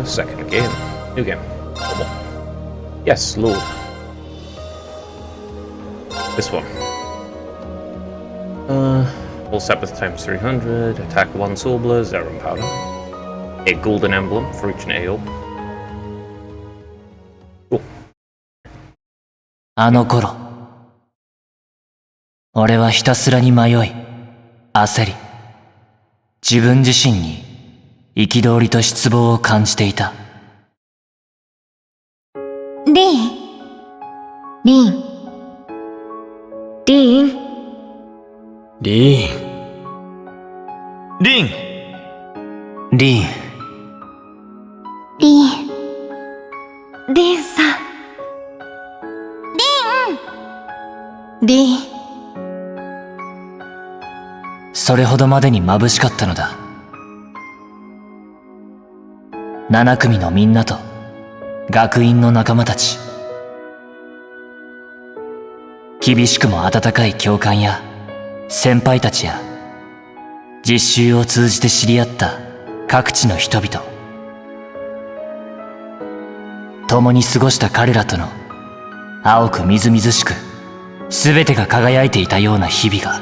second game. New game. Normal. Yes, Lord. This one. All set with times 300. Attack 1 Sorbler, Zerum Powder. A golden emblem for each AO. Cool. あの頃、俺はひたすらに迷い、焦り、自分自身に憤りと失望を感じていた。リン。リン。リン。リーン。リン。リン。リン。リンさん。リン。それほどまでに眩しかったのだ。7組のみんなと学院の仲間たち、厳しくも温かい教官や先輩たちや実習を通じて知り合った各地の人々、共に過ごした彼らとの青くみずみずしく全てが輝いていたような日々が。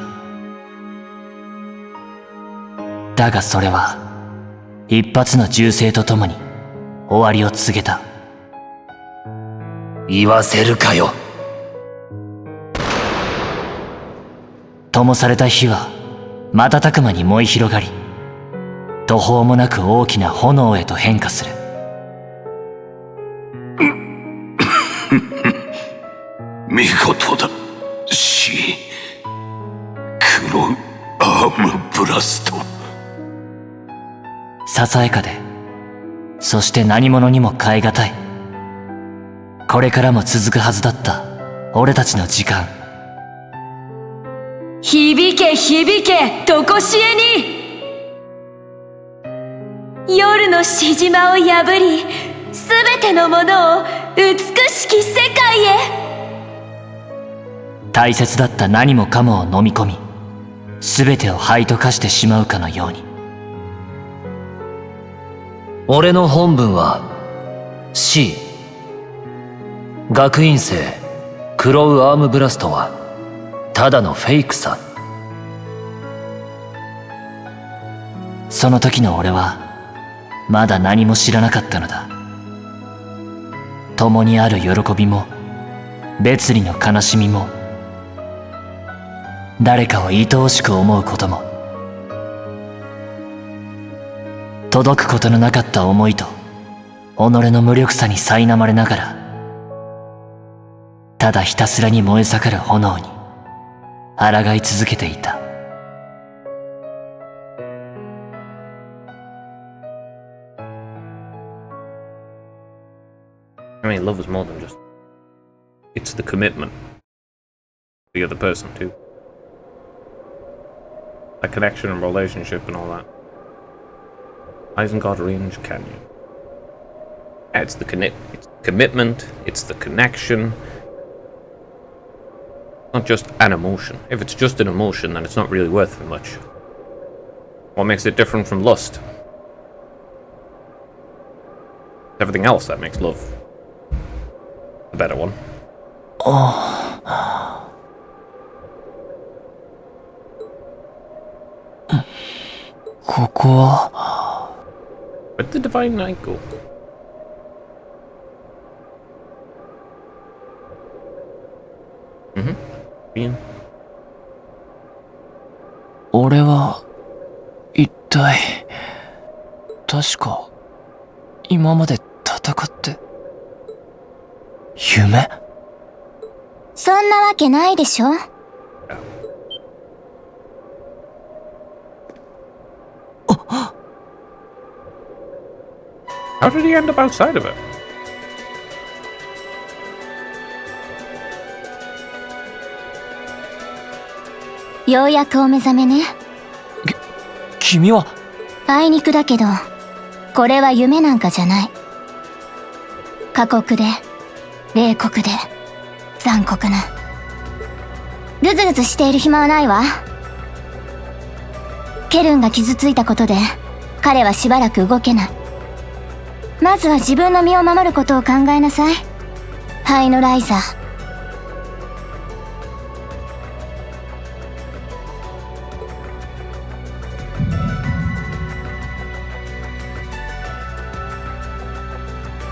だがそれは一発の銃声とともに終わりを告げた。言わせるかよ。灯された火は瞬く間に燃え広がり、途方もなく大きな炎へと変化する。見事だ、C。黒アームブラスト。ささやかで、そして何者にも代え難い、これからも続くはずだった俺たちの時間。響け響けとこしえに、夜のしじまを破り、すべてのものを美しき世界へ。大切だった何もかもを飲み込み、全てを灰と化してしまうかのように。俺の本文は C。 学院生クロウアームブラストはただのフェイクさ。その時の俺はまだ何も知らなかったのだ。共にある喜びも別離の悲しみも、誰かを愛おしく思うことも、届くことのなかった思いと己の無力さに苛まれながら、ただひたすらに燃え盛る炎に抗い続けていた。I mean, love is more than just... It's the commitment to the other person, too. That connection and relationship and all that. Isengard Range Canyon. Yeah, it's the commitment, it's the connection. Not just an emotion. If it's just an emotion, then it's not really worth very much. What makes it different from lust? Everything else that makes love a better one. ここは Where did the Divine Knight go? Ian? 俺は一体、確か今まで戦って夢？そんなわけないでしょ。How did he end up outside of it? ようやくお目覚めね。君は？あいにくだけど、これは夢なんかじゃない。過酷で、冷酷で、残酷な。ぐずぐずしている暇はないわ。ケルンが傷ついたことで、彼はしばらく動けない。まずは自分の身を守ることを考えなさい。灰のライザー。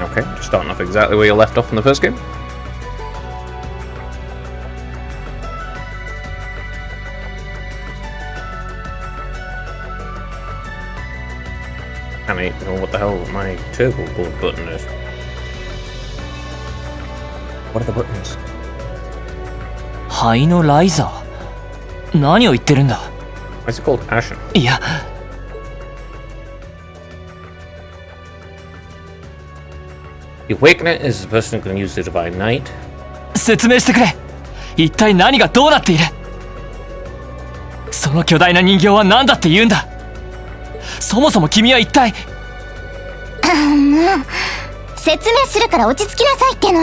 Okay, starting off exactly where you left off in the first game. I don't know what the hell my turbo bullet button is. What are the buttons? 灰のライザー。何を言ってるんだ。 Why is it called Ashen? いや、The Awakener is the person who can use the Divine Night. 説明してくれ。一体何がどうなっている。その巨大な人形は何だって言うんだ。そもそも君は一体。もう説明するから落ち着きなさいっての。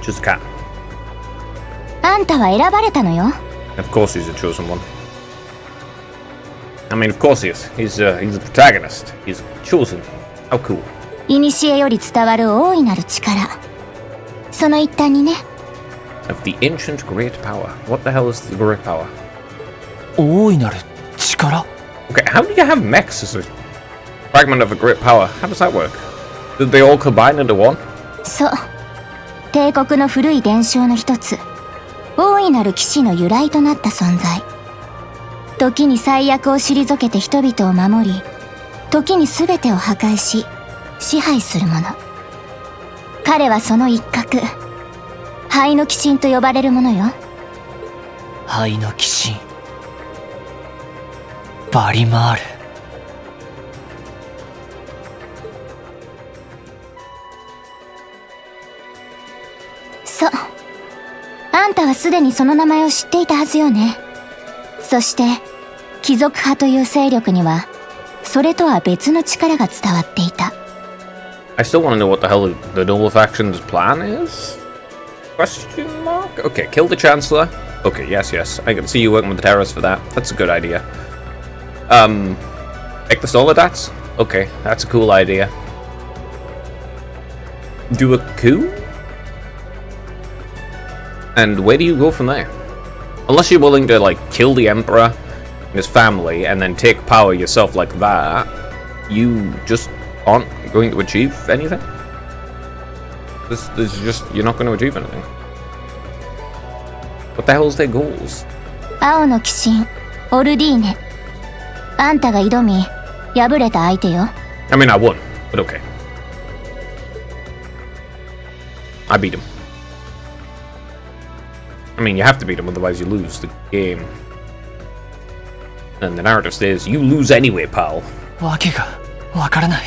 Choose a cat. あんたは選ばれたのよ。 Of course he's the chosen one. I mean, of course he is. He's the protagonist. He's chosen. How cool. 古より伝わる大いなる力。その一端にね。Of the ancient great power. What the hell is the great power? 大いなる力。 Okay, how do you have mechs as a fragment of a great power? How does that work? Did they all combine into one? そう。帝国の古い伝承の一つ。大いなる騎士の由来となった存在。時に最悪を退けて人々を守り、時に全てを破壊し、支配する者。彼はその一角、灰の鬼神と呼ばれるものよ。灰の鬼神。バリマール。そう。あんたはすでにその名前を知っていたはずよね。そして、貴族派という勢力には、それとは別の力が伝わっていた。I still want to know what the hell the noble faction's plan is? Question mark? Okay, kill the Chancellor. Okay, yes. I can see you working with the terrorists for that. That's a good idea. Make the Soldats? Okay, that's a cool idea. Do a coup? And where do you go from there? Unless you're willing to, like, kill the Emperor and his family and then take power yourself like that, you just aren't going to achieve anything? This is just, you're not going to achieve anything. What the hell is their goals? 青の鬼神、オルディーネ。あんたが挑み、敗れた相手よ。I mean, I won, but okay. I beat him. I mean, you have to beat him, otherwise you lose the game. And the narrative says, you lose anyway, pal. わけがわからない。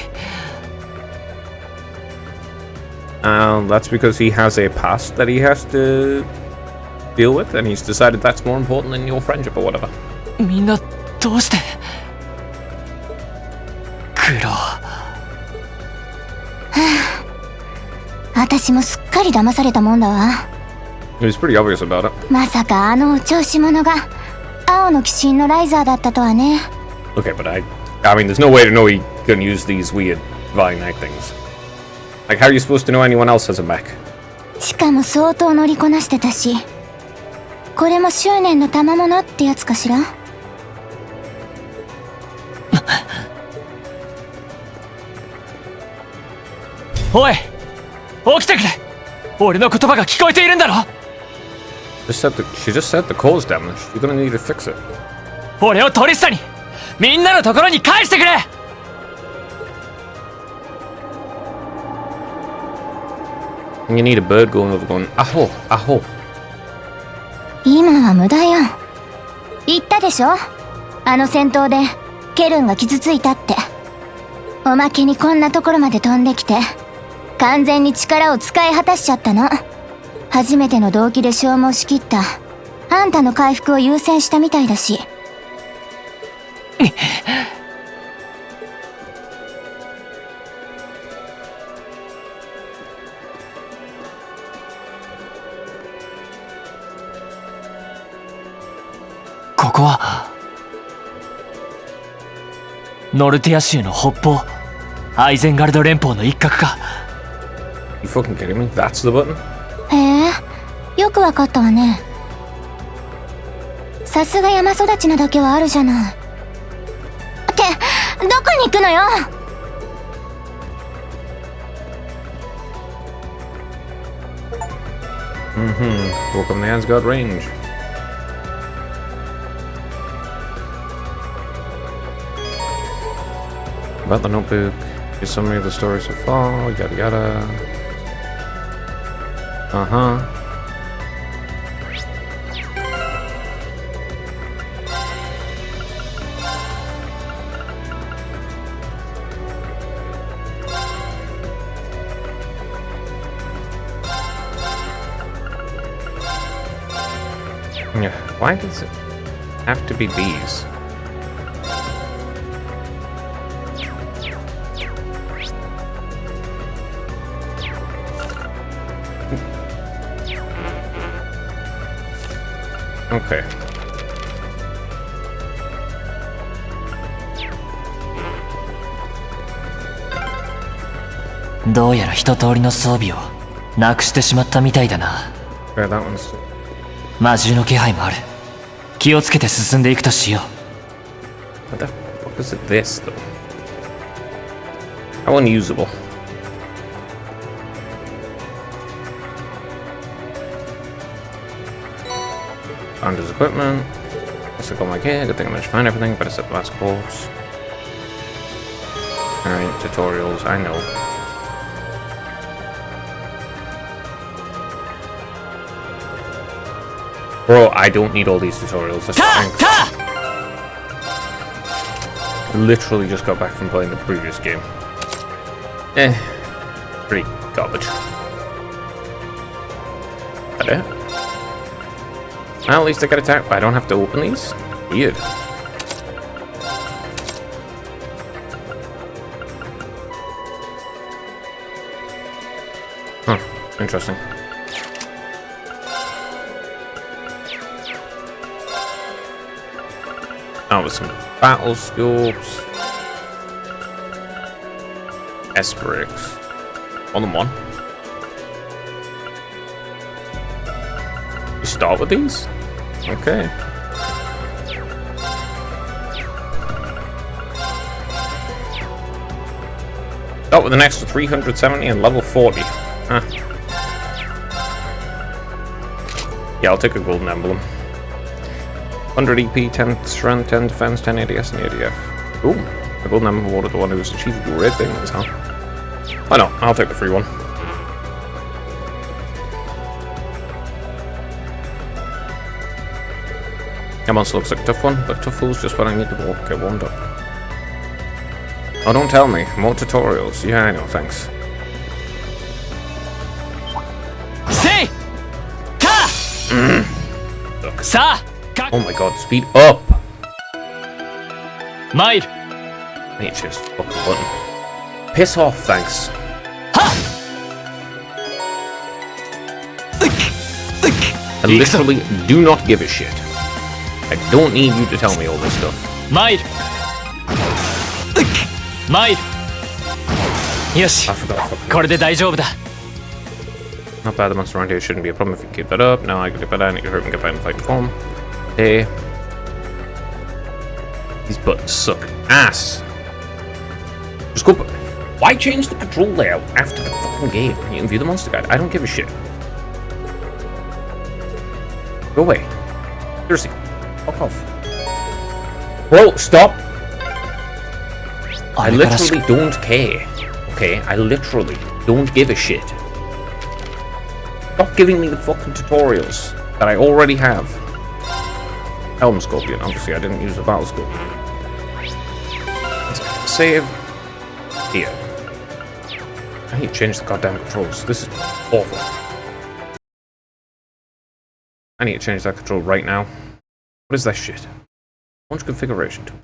That's because he has a past that he has to deal with, and he's decided that's more important than your friendship or whatever. みんなどうして。苦労。私もすっかり騙されたもんだわ。He was pretty obvious about it. まさかあのお調子者が青の鬼神のライザーだったとはね。Okay, but I mean, there's no way to know he can use these weird Divine Night things. Like, how are you supposed to know anyone else has a mech? しかも相当乗りこなしてたし、これも執念の賜物ってやつかしら。おい、起きてくれ。俺の言葉が聞こえているんだろ。She just said the cause damage. You're gonna need to fix it. 俺をトリスタに、みんなのところに返してくれ。You need a bird going over going, aho, aho. 今は無駄よ。言ったでしょ、あの戦闘でケルンが傷ついたって。おまけにこんなところまで飛んできて、完全に力を使い果たしちゃったの。初めての動機で消耗しきったあんたの回復を優先したみたいだし。ここはノルティア州の北方アイゼンガルド連邦の一角か。 You fucking kidding me? That's the button? へえ、よくわかったわね。さすが山育ちなだけはあるじゃない。ってどこに行くのよ。Welcome to Asgard Range. About the notebook, a summary of the story so far, yada yada. Yeah, why does it have to be bees? Okay. Yeah, どうやら一通りの装備をなくしてしまったみたいだな。 that one's... 魔獣の気配もある。気をつけて進んでいくとしよう。 What the fuck is it this, though? How unusable. Found his equipment. Looks like all my gear. Good thing I managed to find everything. Better set the last course. Alright, tutorials. I know. Bro, I don't need all these tutorials. That's thanks. I literally just got back from playing the previous game. Pretty garbage. That it? Well, at least I get attacked, but I don't have to open these? Weird. Huh, interesting. Oh, with some battle scopes. Esperix. More than one. You start with these? Okay. Start with an extra 370 and level 40. Huh. Yeah, I'll take a golden emblem. 100 EP, 10 strength, 10 defense, 10 ADS, and ADF. Ooh, a golden emblem awarded the one who's achieved great things, huh? Why not? I'll take the free one. That monster looks like a tough one, but tough fool's just what I need to get warmed up. Oh, don't tell me. More tutorials. Yeah, I know, thanks. Say! Ka! Look. Sa! Oh my god, speed up! Mail! I need to just fucking button. Piss off, thanks. I literally do not give a shit. I don't need you to tell me all this stuff. Mail! Mail! Yoshi, I forgot fucking. これで大丈夫だ。 Not bad, the monster around here shouldn't be a problem if you keep that up. Now I can do better, I need to hurry and get back in fighting form. Hey. These buttons suck ass. Just go. Why change the control layout after the fucking game? You can view the monster guide. I don't give a shit. Go away. Seriously. Fuck off. Bro, stop. I literally don't care. Okay? I literally don't give a shit. Stop giving me the fucking tutorials that I already have. Helm Scorpion. Obviously, I didn't use a battle scope. Save. Here. I need to change the goddamn controls. This is awful. I need to change that control right now. What is that shit? Launch configuration tool.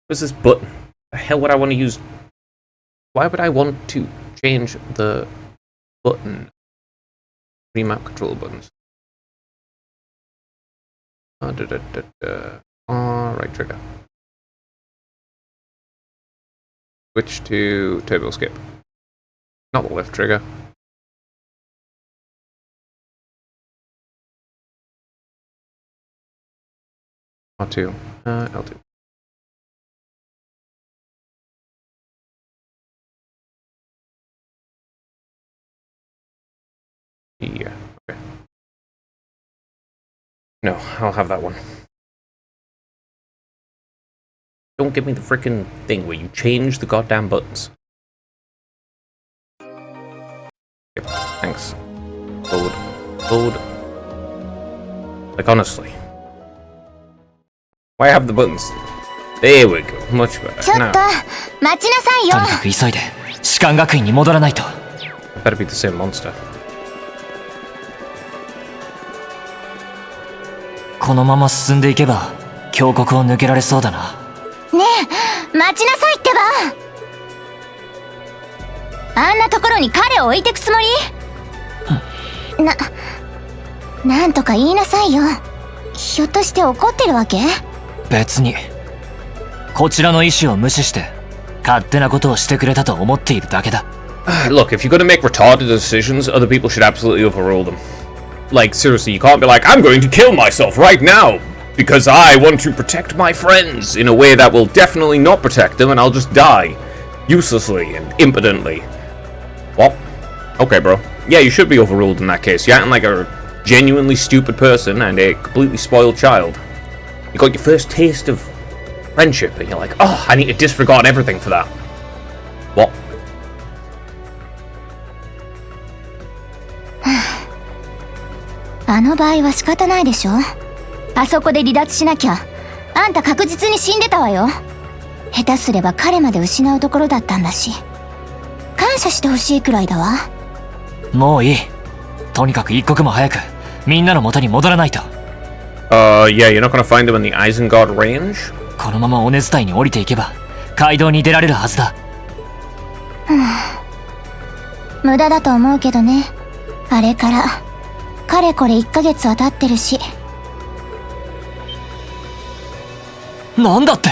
What is this button? The hell would I want to use? Why would I want to change the button? Remap control buttons. Right trigger. Switch to turbo skip. Not the left trigger. R2. L2. Yeah, okay. No, I'll have that one. Don't give me the frickin' thing where you change the goddamn buttons. Yep, thanks. Load. Load. Like, honestly. Why have the buttons? There we go. Much better. ちょっと Now, 待ちなさいよ。とにかく急いで士官学院に戻らないと。 better be the same monster. このまま進んでいけば峡谷を抜けられそうだな。ねえ、待ちなさいってば。あんなところに彼を置いてくつもり？なんとか言いなさいよ。ひょっとして怒ってるわけ？別にこちらの意思を無視して勝手なことをしてくれたと思っているだけだ。Look, if you're gonna make retarded decisions, other people should absolutely overrule them. Like, seriously, you can't be like, I'm going to kill myself right now because I want to protect my friends in a way that will definitely not protect them and I'll just die. Uselessly and impotently. What? Okay, bro. Yeah, you should be overruled in that case. You're acting like a genuinely stupid person and a completely spoiled child. You got your first taste of friendship and you're like, oh, I need to disregard everything for that. What? あの場合は仕方ないでしょ。あそこで離脱しなきゃあんた確実に死んでたわよ。下手すれば彼まで失うところだったんだし、感謝してほしいくらいだわ。もういい。とにかく一刻も早くみんなの元に戻らないと。Yeah, you're not gonna find them in the Isengard range? このまま尾根伝いに降りていけば街道に出られるはずだ。無駄だと思うけどね。あれからかれこれ1ヶ月は経ってるし。なんだって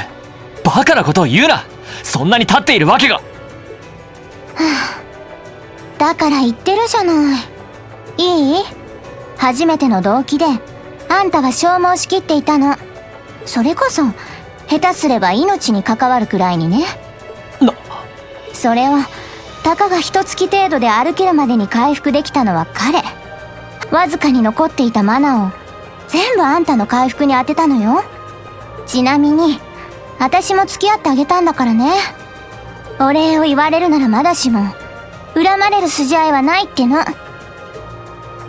バカなことを言うな。そんなに経っているわけが。だから言ってるじゃない。いい？初めての動機であんたは消耗しきっていたの。それこそ下手すれば命に関わるくらいにね。それをたかが1月程度で歩けるまでに回復できたのは彼。わずかに残っていたマナを全部あんたの回復に当てたのよ。ちなみに私も付き合ってあげたんだからね。お礼を言われるならまだしも恨まれる筋合いはないっての。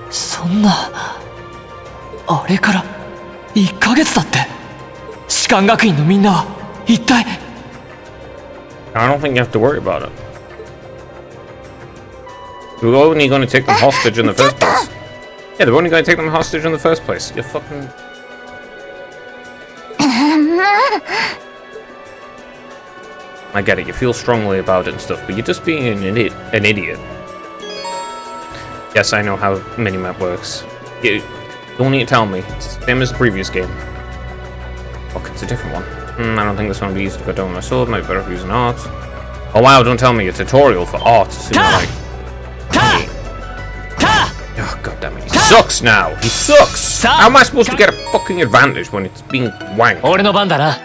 そんなあれから1ヶ月だって。士官学院のみんなは一体。 I don't think you have to worry about it. We're only gonna take them hostage in the first place. Yeah, they're only gonna take them hostage in the first place. You're fucking... I get it, you feel strongly about it and stuff, but you're just being an idiot. Yes, I know how Minimap works. You don't need to tell me. It's the same as the previous game. Fuck, it's a different one. I don't think this one will be easy to cut down with my sword. Might be better if using art. Oh wow, don't tell me a tutorial for art. So like... Oh god damn it, he sucks now! He sucks! How am I supposed to get a fucking advantage when it's being wanked? 俺の番だな。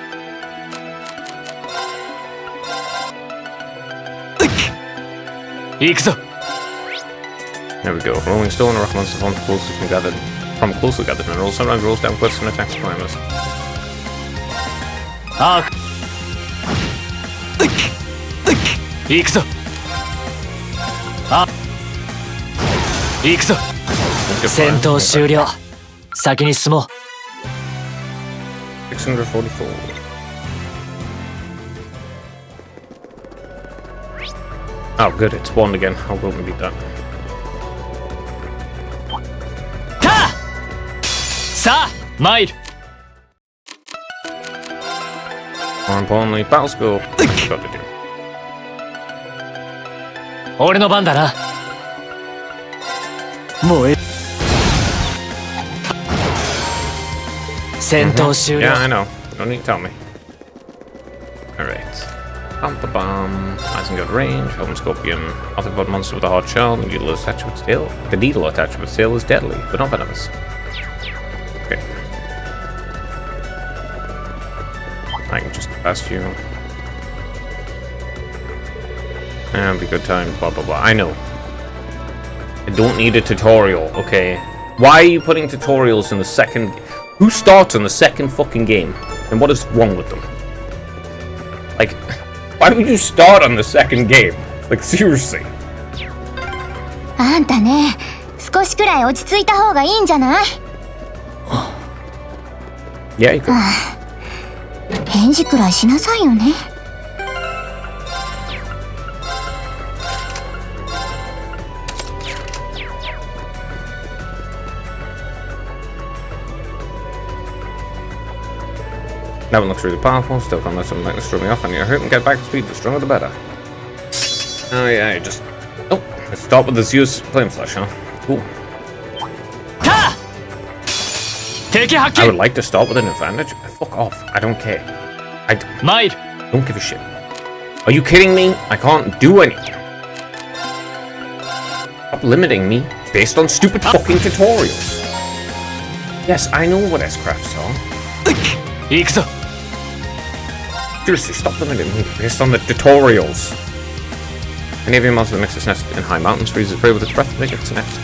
行くぞ。 There we go. Rolling stone or rock monster from closely gathered minerals. Sometimes rolls down cliffs and attacks climbers. ああ。行くぞ。あ。行くぞ。戦闘終了。先に進もう。644. Oh, good. It spawned again. I'll go and beat that. さあ、参る。 More importantly, battle skill. Got to do. 俺の番だな。もう戦闘終了。 Yeah, I know. Don't need to tell me. Alright. Pump the bomb. Nice and good range. Home Scorpion. Arthropod monster with a hard shell. The needle attached to its tail. The needle attached to its tail is deadly, but not venomous. Okay. I can just pass you. And be good time. Blah blah blah. I know. I don't need a tutorial. Okay. Why are you putting tutorials in the second? Who starts on the second fucking game? And what is wrong with them? Like, why would you start on the second game? Like, seriously. あんたね、少しくらい落ち着いた方がいいんじゃない？ Yeah, you could. 返事くらいしなさいよね。That one looks really powerful. Still can't let something like this throw me off. I need to hurt and get back to speed. The stronger the better. Oh yeah, you just... Oh, let's start with this use flame flash, huh? Cool. 敵発 I would 見 like to start with an advantage. Fuck off. I don't care. I 参る don't give a shit. Are you kidding me? I can't do anything. Stop limiting me based on stupid fucking tutorials. Yes, I know what S-crafts are. 行くぞ Seriously, stop limiting me based on the tutorials. Any of your monster that makes its nest in high mountains freezes prey with its breath to make its nest.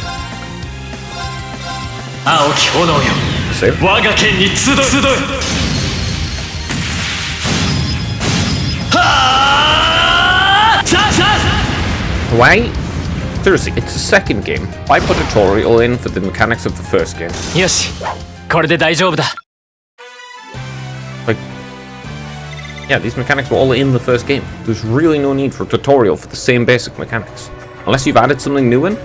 青き炎よ Save. 我が剣に集うはあさあさあ Why? Seriously, it's the second game. Why put a tutorial in for the mechanics of the first game? よしこれで大丈夫だ Like, yeah, these mechanics were all in the first game. There's really no need for a tutorial for the same basic mechanics. Unless you've added something new in.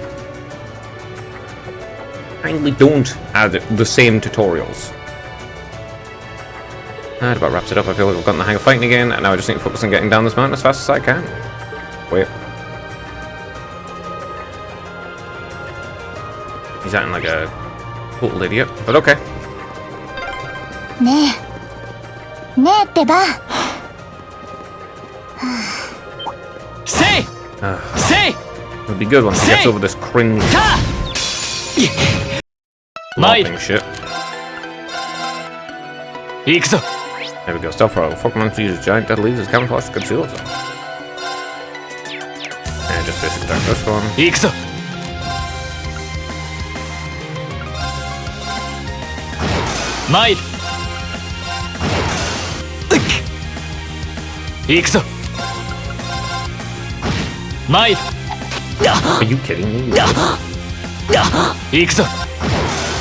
Kindly don't add the same tutorials. That about wraps it up. I feel like I've gotten the hang of fighting again, and now I just need to focus on getting down this mountain as fast as I can. Wait. He's acting like a total idiot, but okay. ねえ。ねえってば。せいせい It'll be good once he gets over this cringe 参る laughing shit. 行くぞ There we go. Stealth roll. Pokemon to use giant dead leaves as camouflage to conceal itself. And just basic attack this one. 行くぞ参る行くぞ参る Are you kidding me? 行くぞ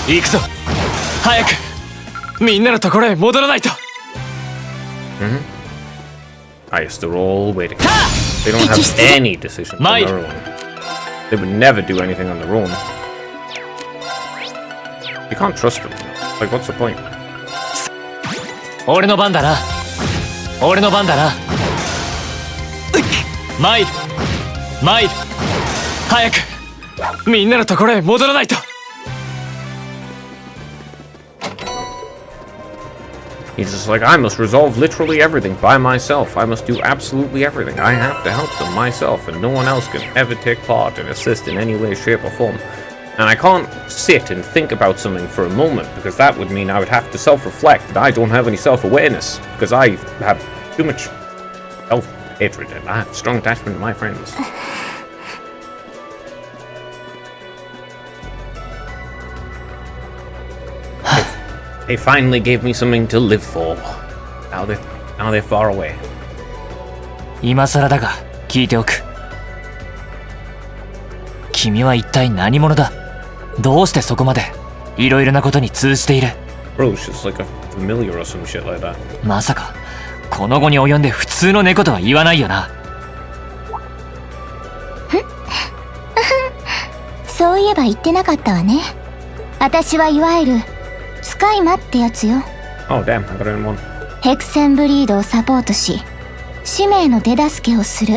行くぞ早くみんなのところへ戻らないと I guess they're all waiting. They don't have any decisions on Mate. their own. They would never do anything on their own. You can't trust them. Like, what's the point? 俺の番だな俺の番だな参る参る早くみんなのところへ戻らないと He's just like, I must resolve literally everything by myself. I must do absolutely everything. I have to help them myself, and no one else can ever take part and assist in any way, shape, or form. And I can't sit and think about something for a moment, because that would mean I would have to self-reflect that I don't have any self-awareness, because I have too much self-hatred, and I have strong attachment to my friends. They finally gave me something to live for. Now they're far away. 今更だが聞いておく君は一体何者だどうしてそこまでいろいろなことに通じている Bro, it's just like a familiar or some shit like that. まさかこの後に及んで普通の猫とは言わないよなそういえば言ってなかったわね。私はいわゆる使い魔ってやつよ。 Oh damn, I got it in one. ヘクセンブリードをサポートし、使命の手助けをする。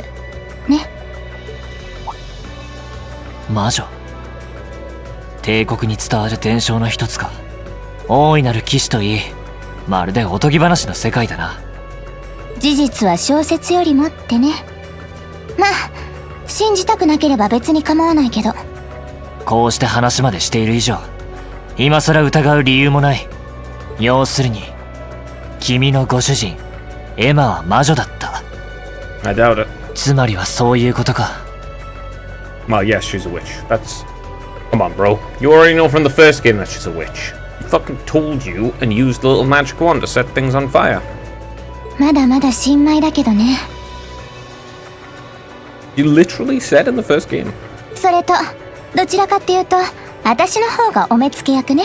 ね。魔女帝国に伝わる伝承の一つか大いなる騎士といいまるでおとぎ話の世界だな事実は小説よりもってね。まあ信じたくなければ別に構わないけど。こうして話までしている以上、今さら疑う理由もない。要するに君のご主人エマは魔女だった。 I doubt it. つまりはそういうことか。 Well, yes, she's a witch. That's... Come on, bro. You already know from the first game that she's a witch. He fucking told you and used the little magic wand to set things on fire. まだまだ新米だけどね。 You literally said in the first game. それとどちらかっていうと私の方がお目付け役ね。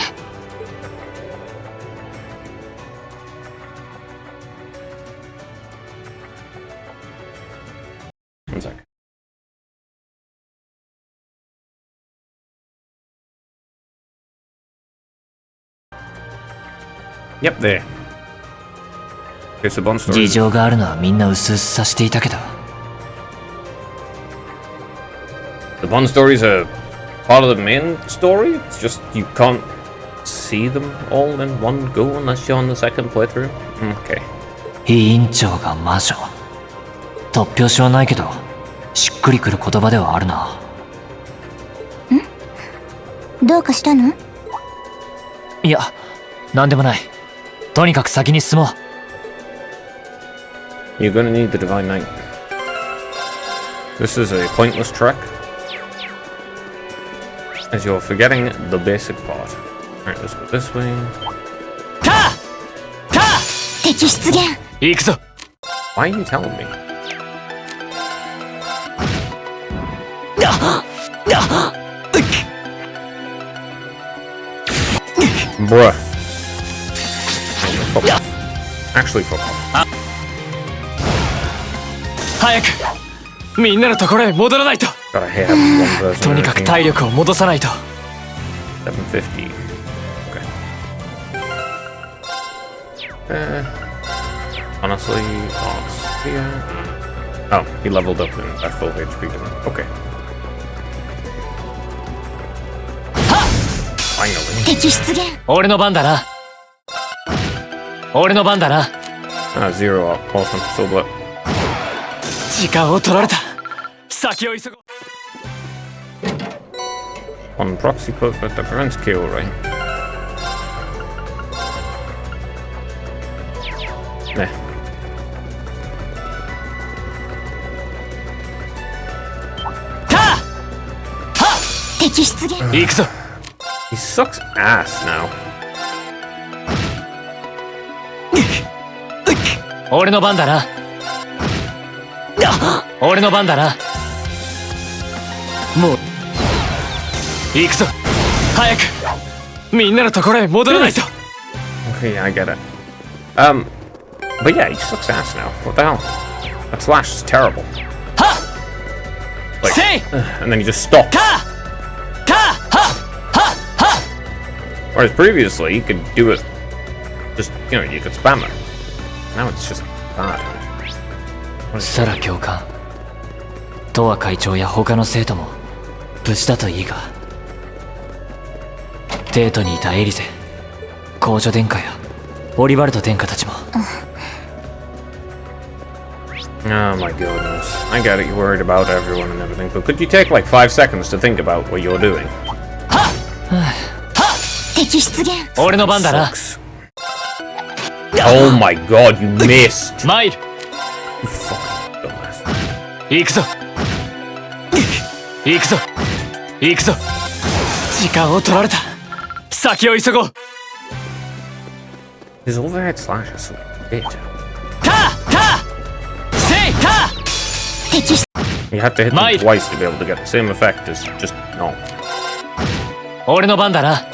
One sec. Yep, there. Okay, so Bond 事 story. 情があるのはみんな薄々察していたけど、 The Bond stories are part of the main story. It's just you can't see them all in one go unless you're on the second playthrough. Okay. 委員長が魔女。突拍子はないけどしっくりくる言葉ではあるな。どうかしたの？いや、なんでもない。とにかく先に進もう。 You're gonna need the Divine Knight. This is a pointless trek, as you're forgetting the basic part. Alright, let's go this way. 敵出現。行くぞ。 Why are you telling me? Bruh. Fuck off. Actually, fuck off. 早くみんなのところへ戻らないと。 Gotta hit having one person. とにかく体力を戻さないと。 750. Okay. Honestly, oh, he leveled up and at full HP, didn't he? Okay. Finally. 敵出現。俺の番だな。俺の番だな。 Zero up. Awesome. So what? 時間を取られた。先を急ごう。 On proxy put that prevents KO, right? Nah. 敵出現。行くぞ。 He sucks ass now. 俺の番だな。俺の番だな。もう行くぞ。早くみんなのところへ戻らないと。 Okay, yeah, I get it. But yeah, he sucks ass now. What the hell? That slash is terrible. Like, せい and then he just stops. Whereas previously, you could do it, just, you know, you could spam it. Now it's just bad. サラ教官、トア会長や他の生徒も無事だといいが、デートにいたエリゼ、公女殿下やオリバルト殿下たちも。 Oh my goodness. I get it, you're worried about everyone and everything, but could you take like 5 seconds to think about what you're doing? 敵出現。俺の番だな。 Sucks. Oh my god, you missed! 参る。 You fucking dumbass. 行くぞ。行くぞ。行くぞ。時間を取られた。先を急ごう。 His overhead slash is so big. せいた。敵出 You have to hit them Mate. twice to be able to get the same effect as just no. 俺の番だな。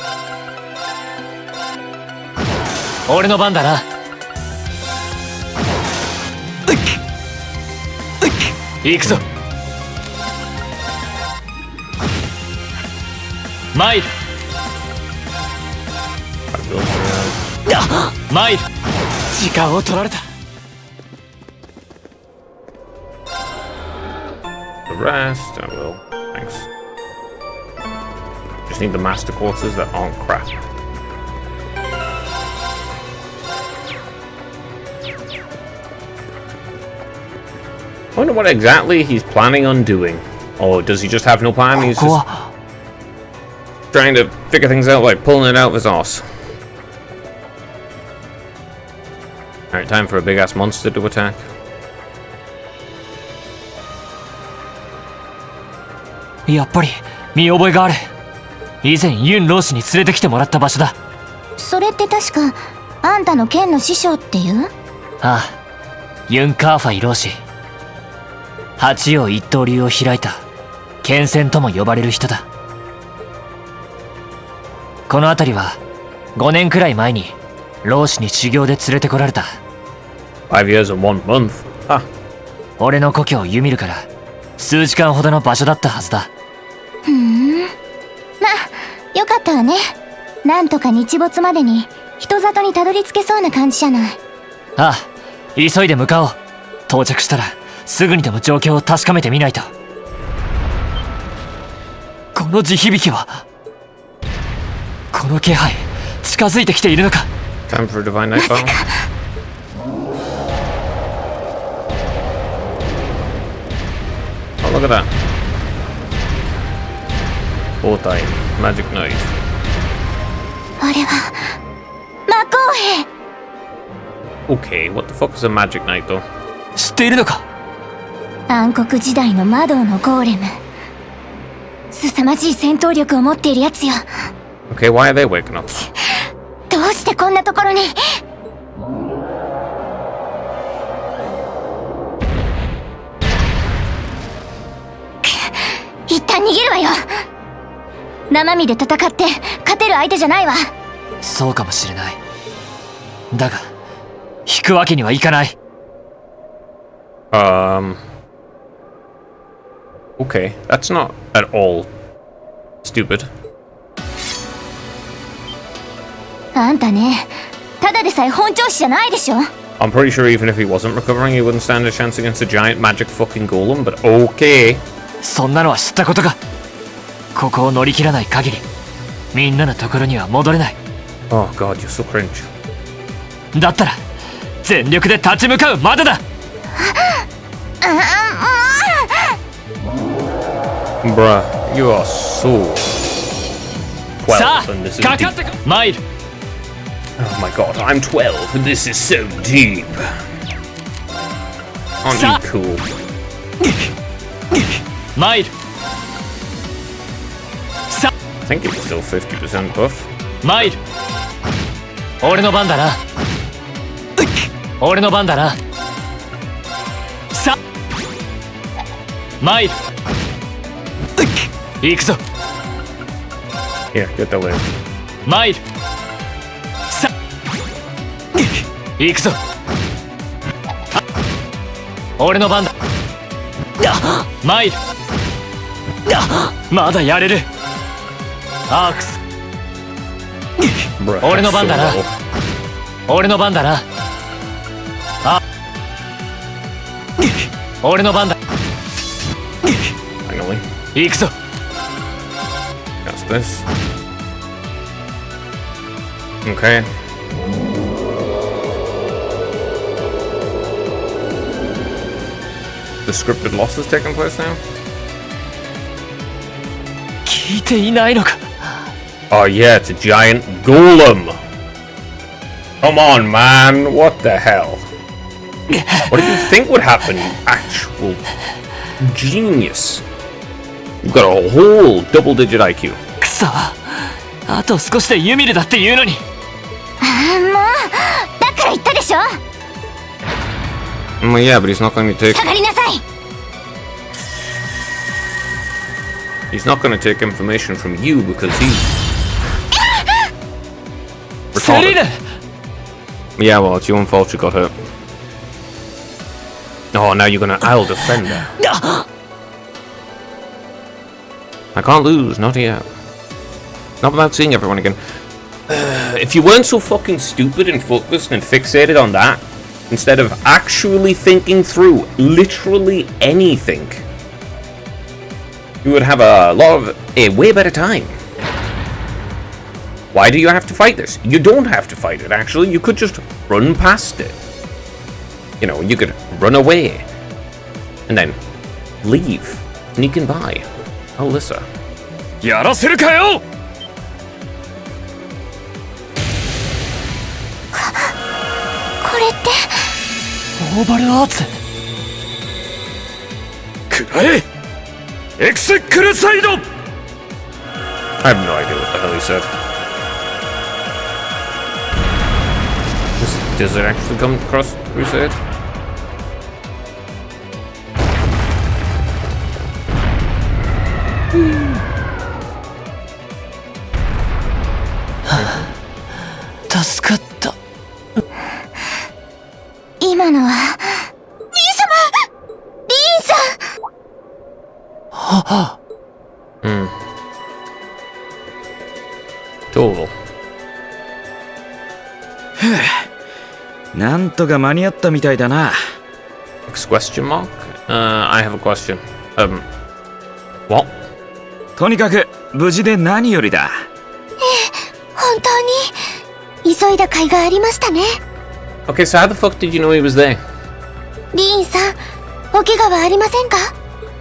俺の番だな。行くぞ。参る。参る。時間を取られた。 The rest, I will. Thanks. Just need the master quarters that aren't crap. I wonder what exactly he's planning on doing. Or does he just have no plan? He's ここ just は trying to figure things out by pulling it out of his arse. Alright, time for a big ass monster to attack. やっぱり見覚えがある。以前ユン老師に連れてきてもらった場所だ。それって確かあんたの剣の師匠っていう？ああ、ユン・カーファイ老師。八葉一刀流を開いた剣仙とも呼ばれる人だ。この辺りは5年くらい前に老師に修行で連れてこられた。 5 years and 1 month. Ah, 俺の故郷ユミルから数時間ほどの場所だったはずだ。まあよかったわね。なんとか日没までに人里にたどり着けそうな感じじゃない。ああ、急いで向かおう。到着したらすぐにでも状況を確かめてみないと。この地響きは、この気配近づいてきているのか。 time for a divine night battle. Oh, look at that. Botai, Magic Knight. あれは魔法兵。 Okay, what the fuck is a Magic Knight though? 知っているのか。暗黒時代の魔導のゴーレム。凄まじい戦闘力を持っているやつよ。 Okay, why are they waking up? どうしてこんなところに。一旦逃げるわよ。生身で戦って勝てる相手じゃないわ。そうかもしれない。だが引くわけにはいかない。 Okay, that's not at all stupid. あんたね、ただでさえ本調子じゃないでしょ。 I'm pretty sure even if he wasn't recovering, he wouldn't stand a chance against a giant magic fucking golem, but okay. そんなのは知ったことか。ここを乗り切らない限りみんなのところには戻れない。 Oh god, you're so cringe. だったら全力で立ち向かうまでだ。 Bruh, you are so さ 12 and this is あか deep. かってこマイル。 Oh my god, I'm 12 and this is so deep. Aren't you cool? マイル。 I think it was still 50% buff. マイル。俺の番だな。俺の番だな。さマイル。行くぞ。 Here, get that way. マイル。さ行くぞ。俺の番だ。マイル。まだやれる。アークス。 Bruh, 俺の that's 番だ so な。 low. 俺の番だな。あ俺の番だ。 Finally. 行くぞ。 That's this. Okay. The scripted loss is taking place now? 聞いていないのか。 Oh yeah, it's a giant golem! Come on, man! What the hell? What did you think would happen, you actual genius? You've got a whole double-digit IQ. くそ。あと少しでユミルだって言うのに。ああもう、だから言ったでしょ。 Well, yeah, but he's not going to take... 下がりなさい。 He's not going to take information from you because he's... セリー retarded. ヌ。 Yeah, well, it's your own fault you got hurt. Oh, now you're gonna... I'll defend her. I can't lose, not yet. Not without seeing everyone again. If you weren't so fucking stupid and focused and fixated on that, instead of actually thinking through literally anything, you would have a way better time. Why do you have to fight this? You don't have to fight it, actually. You could just run past it. You know, you could run away. and then leave, sneaking by. Alyssa. やらせるかよ。これってオーバルアーツ。くらえ。エクスクルサイド。 I have no idea what the hell he said. Does it actually come across Crusade? Hmm. 助かった。今のはリン様、リンさん。Total. なんとか間に合ったみたいだな。Next question mark? I have a question. What? とにかく無事で何よりだ。本当に急いだ甲斐がありましたね。 Okay, so how the fuck did you know he was there? リンさん、お怪我はありませんか？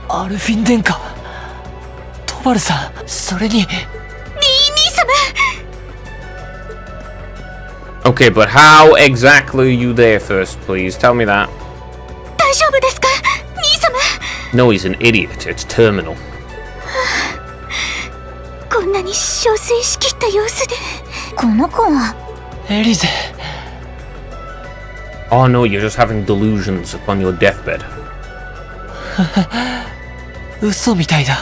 アルフィン殿下。トバルさん、それに。リン様。 Okay, but how exactly are you there first, please? Tell me that. 大丈夫ですか、リン様。 No, he's an idiot. It's terminal. こんなに憔悴しきった様子で。この子はエリゼ。 Oh no, you're just having delusions upon your deathbed. 嘘みたいだ。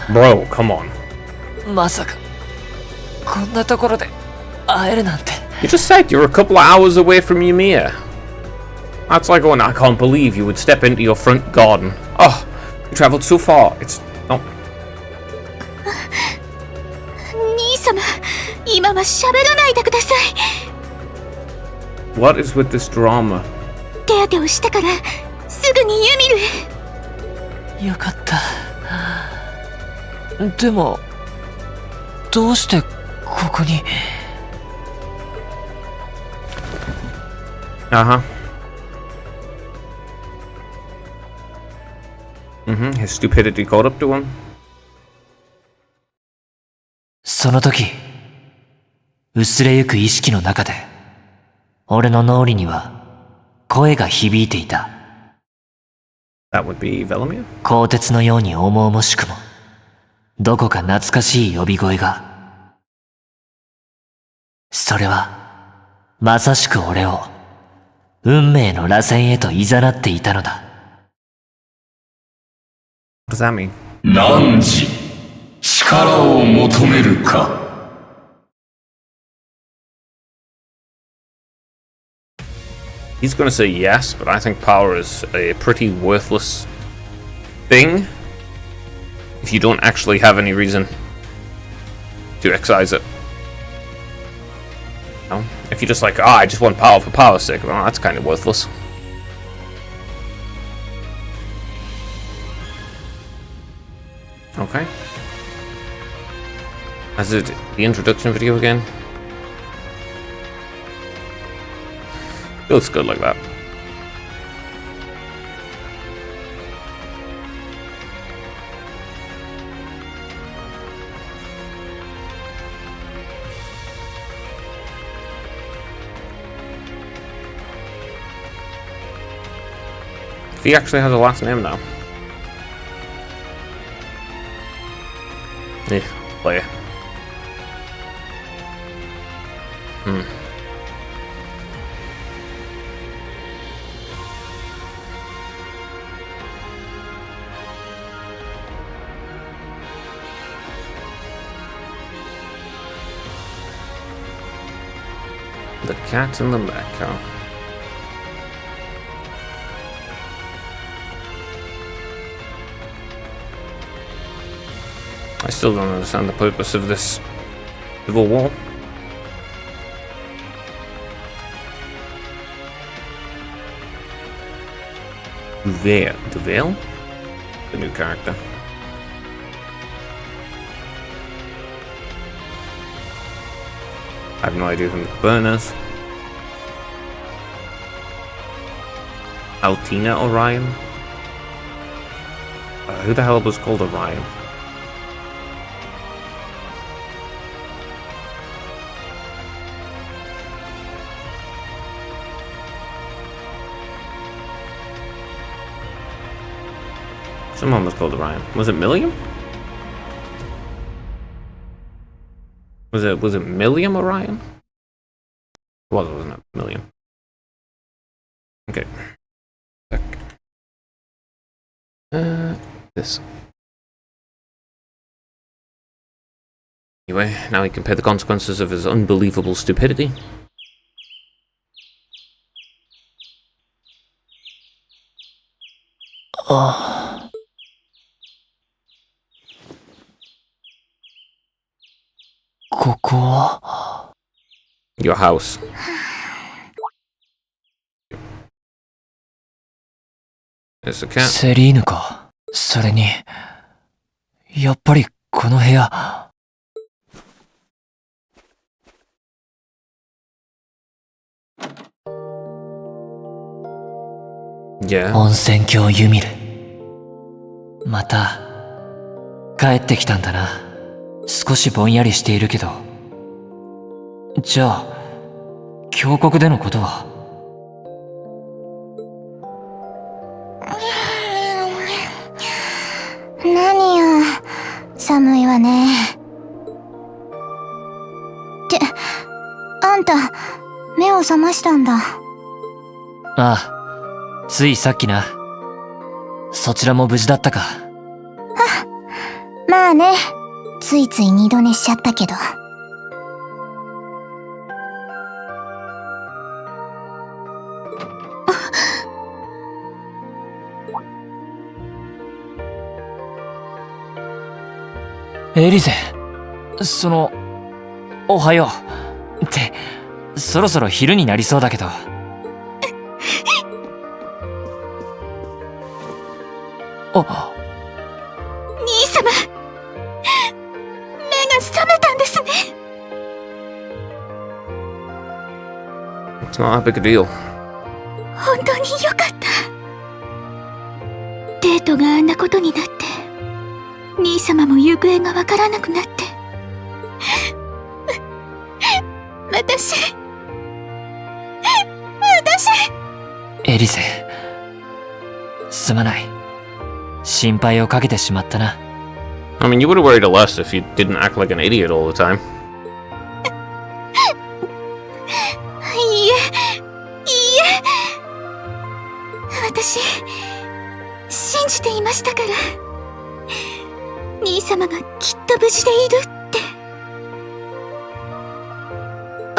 Bro, come on. まさかこんなところで会えるなんて。 You just said you're a couple of hours away from Ymir. That's like going, I can't believe you would step into your front garden. Oh, you traveled so far. It's not. 兄様、今は喋らないでください。 What is with this drama? 手当てをしてからすぐにユミルへ。よかった。でもどうしてここに。 Uh-huh. His stupidity caught up to him. その時、薄れゆく意識の中で、俺の脳裏には声が響いていた。That would be Velemir? 鋼鉄のように重々しくも、どこか懐かしい呼び声が。それは、まさしく俺を、運命の螺旋へと誘っていたのだ。What does that mean? 汝、力を求めるか。He's gonna say yes, but I think power is a pretty worthless thing if you don't actually have any reason to excise it. No? If you're just like, I just want power for power's sake, well, that's kind of worthless. Okay. Is it the introduction video again? It looks good like that. He actually has a last name now. Yeah, player. The cat in the back, I still don't understand the purpose of this civil war. Duvail? The new character. I have no idea who the burners. Altina Orion? Who the hell was called Orion? Someone was called Orion. Was it Millium? Was it Millium Orion? It was, wasn't it? Millium. Okay. This. Anyway, now he can pay the consequences of his unbelievable stupidity. Oh. Your house. There's the cat. セリーヌか。それに、やっぱりこの部屋。Yeah. 温泉郷ユミル。また、帰ってきたんだな。少しぼんやりしているけど。じゃあ、峡谷でのことは？何よ、寒いわね。ってあんた目を覚ましたんだ。ああ、ついさっきな。そちらも無事だったか。まあね、ついつい二度寝しちゃったけど。エリゼ、おはよう。って、そろそろ昼になりそうだけど。あ、兄様、目が覚めたんですね。It's not that big a deal. 本当によかった。デートがあんなことになって、兄様も行方がわからなくなって、私エリゼ、すまない。心配をかけてしまったな。I mean, you would have worried less if you didn't act like an idiot all the time. いいえ私信じていましたから。兄様がきっと無事でいるって。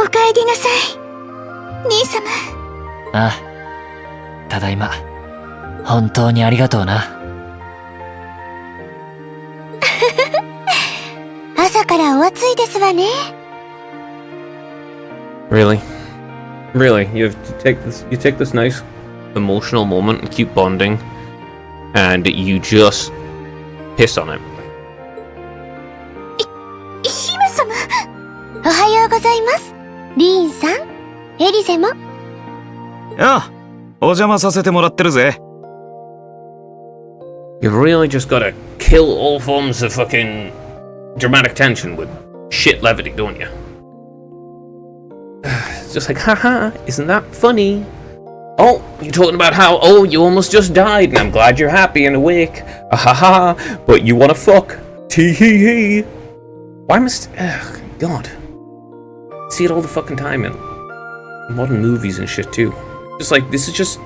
お帰りなさい、兄様。ああ、ただいま。本当にありがとうな。朝からお暑いですわね。Really? Really? You take this nice emotional moment and cute bonding, and you just piss on it. 姫様。おはようございます。リーンさん、エリゼも。ああ、お邪魔させてもらってるぜ。You've really just gotta kill all forms of fucking dramatic tension with shit levity, don't you? It's just like, haha, isn't that funny? Oh, you're talking about how, oh, you almost just died, and I'm glad you're happy and awake. Haha, but you wanna fuck. Tee hee hee. Why must. Ugh, God. See it all the fucking time in modern movies and shit, too. Just like, this is just.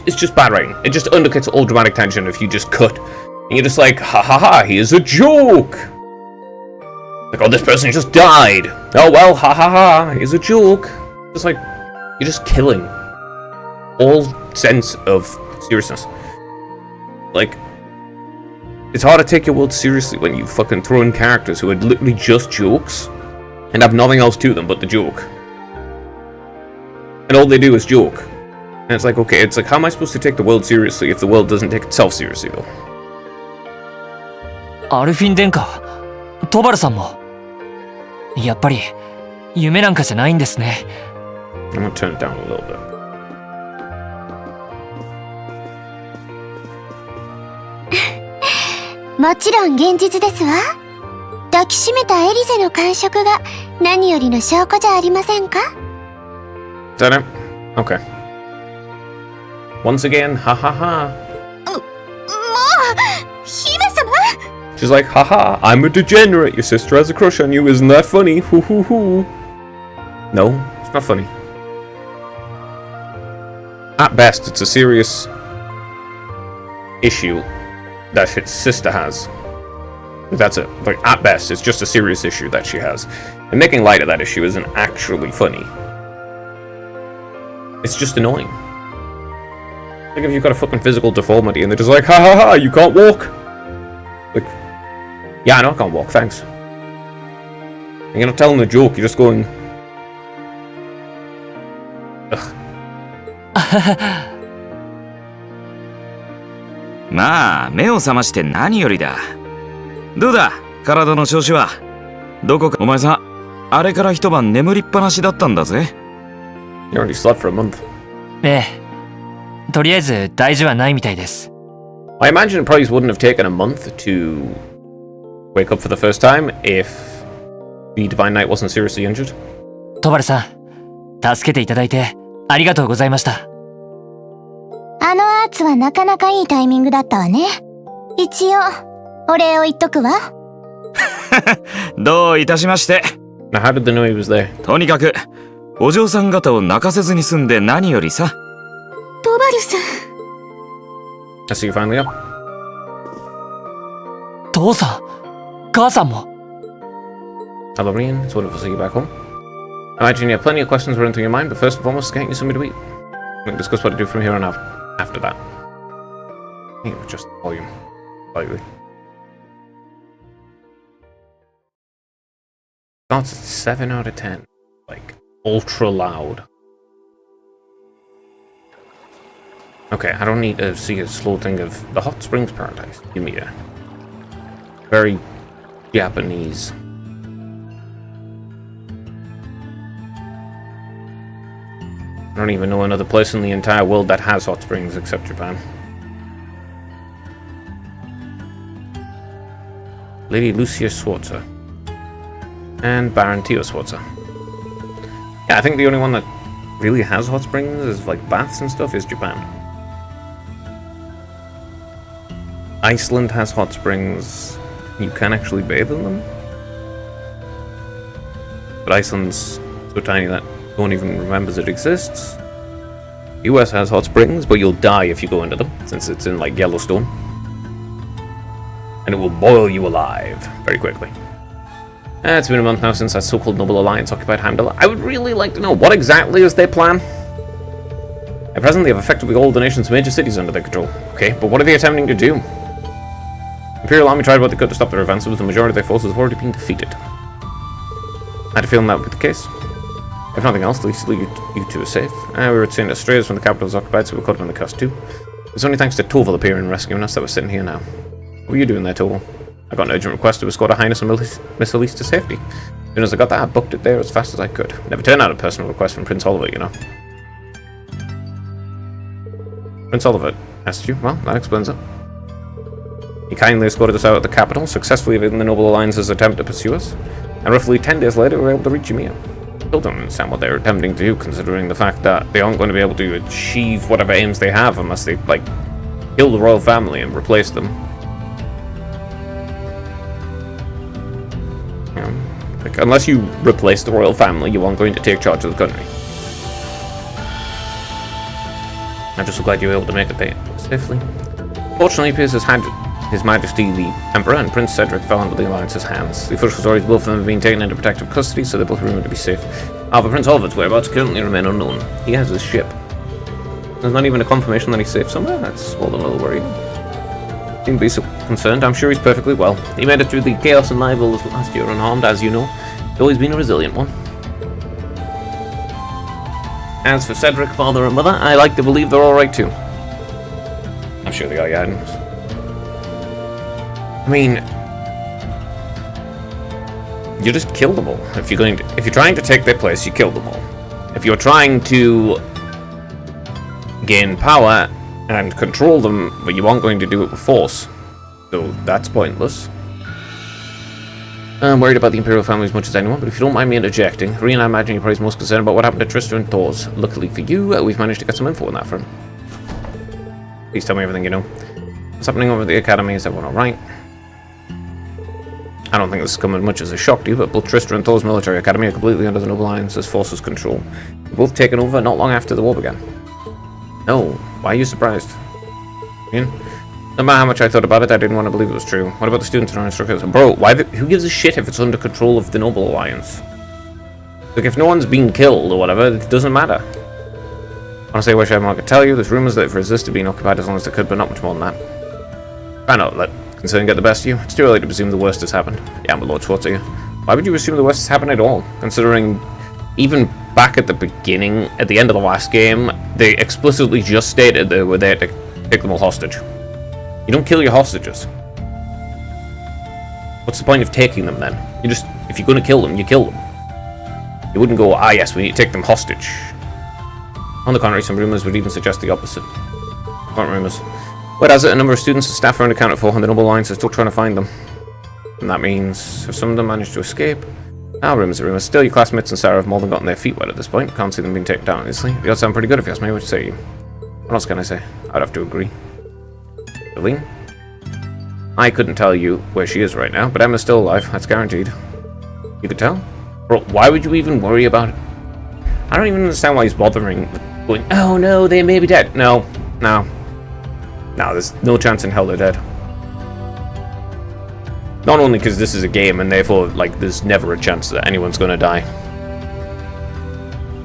It's just bad writing. It just undercuts all dramatic tension if you just cut. And you're just like, ha ha ha, here's a joke! Like, oh, this person just died. Oh well, ha ha ha, here's a joke. Just like, you're just killing all sense of seriousness. Like, it's hard to take your world seriously when you fucking throw in characters who are literally just jokes and have nothing else to them but the joke. And all they do is joke. And it's like, okay, it's like, how am I supposed to take the world seriously if the world doesn't take itself seriously, though? アルフィン殿下、トバルさんも。やっぱり、夢なんかじゃないんですね。I'm gonna turn it down a little bit. もちろん現実ですわ。抱きしめたエリゼの感触が何よりの証拠じゃありませんか？ Is that it? Okay. Once again, ha ha ha. もう、姫様 She's like, haha, I'm a degenerate. Your sister has a crush on you. Isn't that funny? Hoo hoo hoo. No, it's not funny. At best, it's a serious issue that his sister has. That's it. Like, at best, it's just a serious issue that she has. And making light of that issue isn't actually funny. It's just annoying. Like if you've got a fucking physical deformity and they're just like, ha ha ha, you can't walk. Like, yeah, I know I can't walk, thanks. And you're not telling a joke, you're just going... Ugh. まあ目を覚まして何よりだ。どうだ体の調子は。どこかお前さんあれから一晩眠りっぱなしだったんだぜ。 You already slept for a month. ええ。とりあえず大事はないみたいです。I imagine it probably wouldn't have taken a month to wake up for the first time if the Divine Knight wasn't seriously injured. トバルさん、助けていただいてありがとうございました。あのアーツはなかなかいいタイミングだったわね。一応、お礼を言っとくわ。どういたしまして。 Now, how did they know he was there? とにかくお嬢さん方を泣かせずに済んで何よりさ。トバルさん。I see you finally up. 父さん、母さんも。Hello, Rian. It's wonderful to see you back home. I imagine you have plenty of questions running through your mind, but first and foremost, getting you something to eat. We can discuss what to do from here on out after that. I think it was just volume. Slightly. That's a 7 out of 10. Like, ultra loud. Okay, I don't need to see a slow thing of the Hot Springs Paradise. Give me a very Japanese. I don't even know another place in the entire world that has hot springs except Japan. Lady Lucia Sforza. And Baron Tio Sforza. Yeah, I think the only one that really has hot springs is like baths and stuff is Japan. Iceland has hot springs. You can actually bathe in them. But Iceland's so tiny that no one even remembers it exists. US has hot springs, but you'll die if you go into them, since it's in like Yellowstone. And it will boil you alive very quickly. It's been a month now since that so-called Noble Alliance occupied Heimdall. I would really like to know, what exactly is their plan? At present, they have effectively all the nation's major cities under their control. Okay, but what are they attempting to do? The Imperial Army tried what they could to stop their advances, but the majority of their forces have already been defeated. I had a feeling that would be the case. If nothing else, at least you two are safe. We were sent Australia when the capital was occupied, so we were caught on the coast too. It's only thanks to Toval appearing and rescuing us that we're sitting here now. What were you doing there, Toval? I got an urgent request to escort Her Highness and Miss Elise to safety. As soon as I got that, I booked it there as fast as I could. Never turned out a personal request from Prince Oliver, you know. Prince Oliver asked you? Well, that explains it. He kindly escorted us out of the capital, successfully evading the Noble Alliance's attempt to pursue us. And roughly 10 days later, we were able to reach Ymir. Still don't understand what they're attempting to do, considering the fact that they aren't going to be able to achieve whatever aims they have unless they, like, kill the royal family and replace them. Like, unless you replace the royal family, you aren't going to take charge of the country. I'm just so glad you were able to make it there safely. Fortunately, Piers has had His Majesty the Emperor and Prince Cedric fell into the Alliance's hands. The official stories both of them have been taken into protective custody, so they're both rumored to be safe. However, Prince Oliver's whereabouts currently remain unknown. He has his ship. There's not even a confirmation that he's safe somewhere. That's more than a little worrying. Seem to be so concerned. I'm sure he's perfectly well. He made it through the chaos and libels last year unharmed, as you know. He's always been a resilient one. As for Cedric, father and mother, I like to believe they're alright too. I'm sure they got guidance. I mean, you just kill them all. If you're trying to take their place, you kill them all. If you're trying to gain power and control them, but you aren't going to do it with force, So that's pointless. I'm worried about the Imperial family as much as anyone, but if you don't mind me interjecting, Reen, I imagine you're probably most concerned about what happened to Trista and Thors. Luckily for you, we've managed to get some info on that front. Please tell me everything you know. What's happening over at the Academy? Is everyone alright? I don't think this has come as much as a shock to you, but both Trista and Thor's military academy are completely under the Noble Alliance's forces' control. They've both taken over not long after the war began. No, why are you surprised? Ian? No matter how much I thought about it, I didn't want to believe it was true. What about the students and our instructors? Bro, who gives a shit if it's under control of the Noble Alliance? Like, if no one's been killed or whatever, it doesn't matter. Honestly, I wish I could tell you. There's rumors that they've resisted being occupied as long as they could, but not much more than that. Try not to let concern get the best of you. It's too early to presume the worst has happened. Yeah, my Lord Schwarzenegger. Why would you assume the worst has happened at all? Considering even back at the beginning, at the end of the last game, they explicitly just stated they were there to take them all hostage. You don't kill your hostages. What's the point of taking them then? You just, if you're going to kill them, you kill them. You wouldn't go, ah yes, we need to take them hostage. On the contrary, some rumors would even suggest the opposite. What rumors? Whereas a number of students and staff are unaccounted for, and the Noble Alliance is still trying to find them. And that means, if some of them managed to escape... rumors are rumors. Still, your classmates and Sarah have more than gotten their feet wet at this point. Can't see them being taken down easily. The odds sound pretty good if you ask me. What say you? What else can I say? I'd have to agree. Eileen? I couldn't tell you where she is right now, but Emma's still alive. That's guaranteed. You could tell? Bro, why would you even worry about it? I don't even understand why he's bothering going, oh no, they may be dead. No, there's no chance in hell they're dead. Not only because this is a game, and therefore, like, there's never a chance that anyone's gonna die.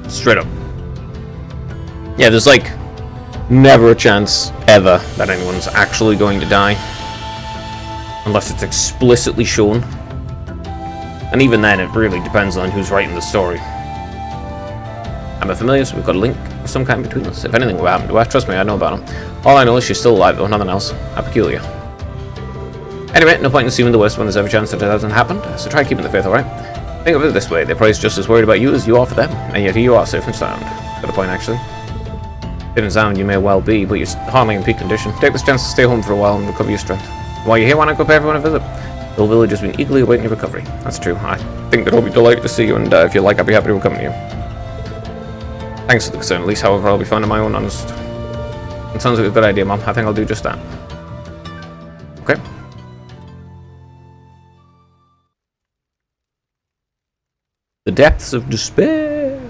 Straight up. Yeah, there's, like, never a chance, ever, that anyone's actually going to die. Unless it's explicitly shown. And even then, it really depends on who's writing the story. I'm familiar, so we've got a link of some kind between us. If anything were happened to her, trust me, I know about him. All I know is she's still alive, though, nothing else. How peculiar. Anyway, no point in assuming the worst when there's every chance that it hasn't happened, so try keeping the faith, alright? Think of it this way, they're probably just as worried about you as you are for them, and yet here you are, safe and sound. Got a point, actually. Safe and sound you may well be, but you're hardly in peak condition. Take this chance to stay home for a while and recover your strength. While you're here, why not go pay everyone a visit? The whole village has been eagerly awaiting your recovery. That's true. I think they'll all be delighted to see you, and if you like, I'd be happy to accompany you. Thanks for the concern, at least, however, I'll be finding my own honest. It sounds like a good idea, Mom. I think I'll do just that. Okay. The depths of despair.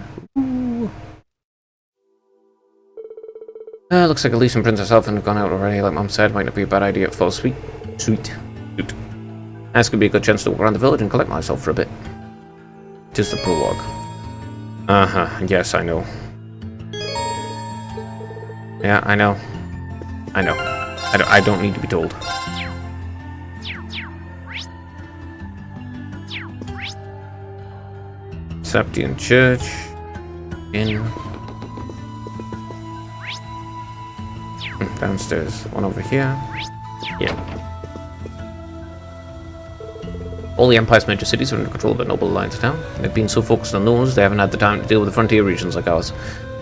Looks like Elise and Princess Elfin have gone out already. Like Mom said, might not be a bad idea to fall asleep. Sweet. This could be a good chance to walk around the village and collect myself for a bit. Tis the prologue. Yes, I know. Yeah, I know. I don't need to be told. Septian Church. Downstairs. One over here. Yeah. All the Empire's major cities are under control of the Noble Alliance now. They've been so focused on those, they haven't had the time to deal with the frontier regions like ours.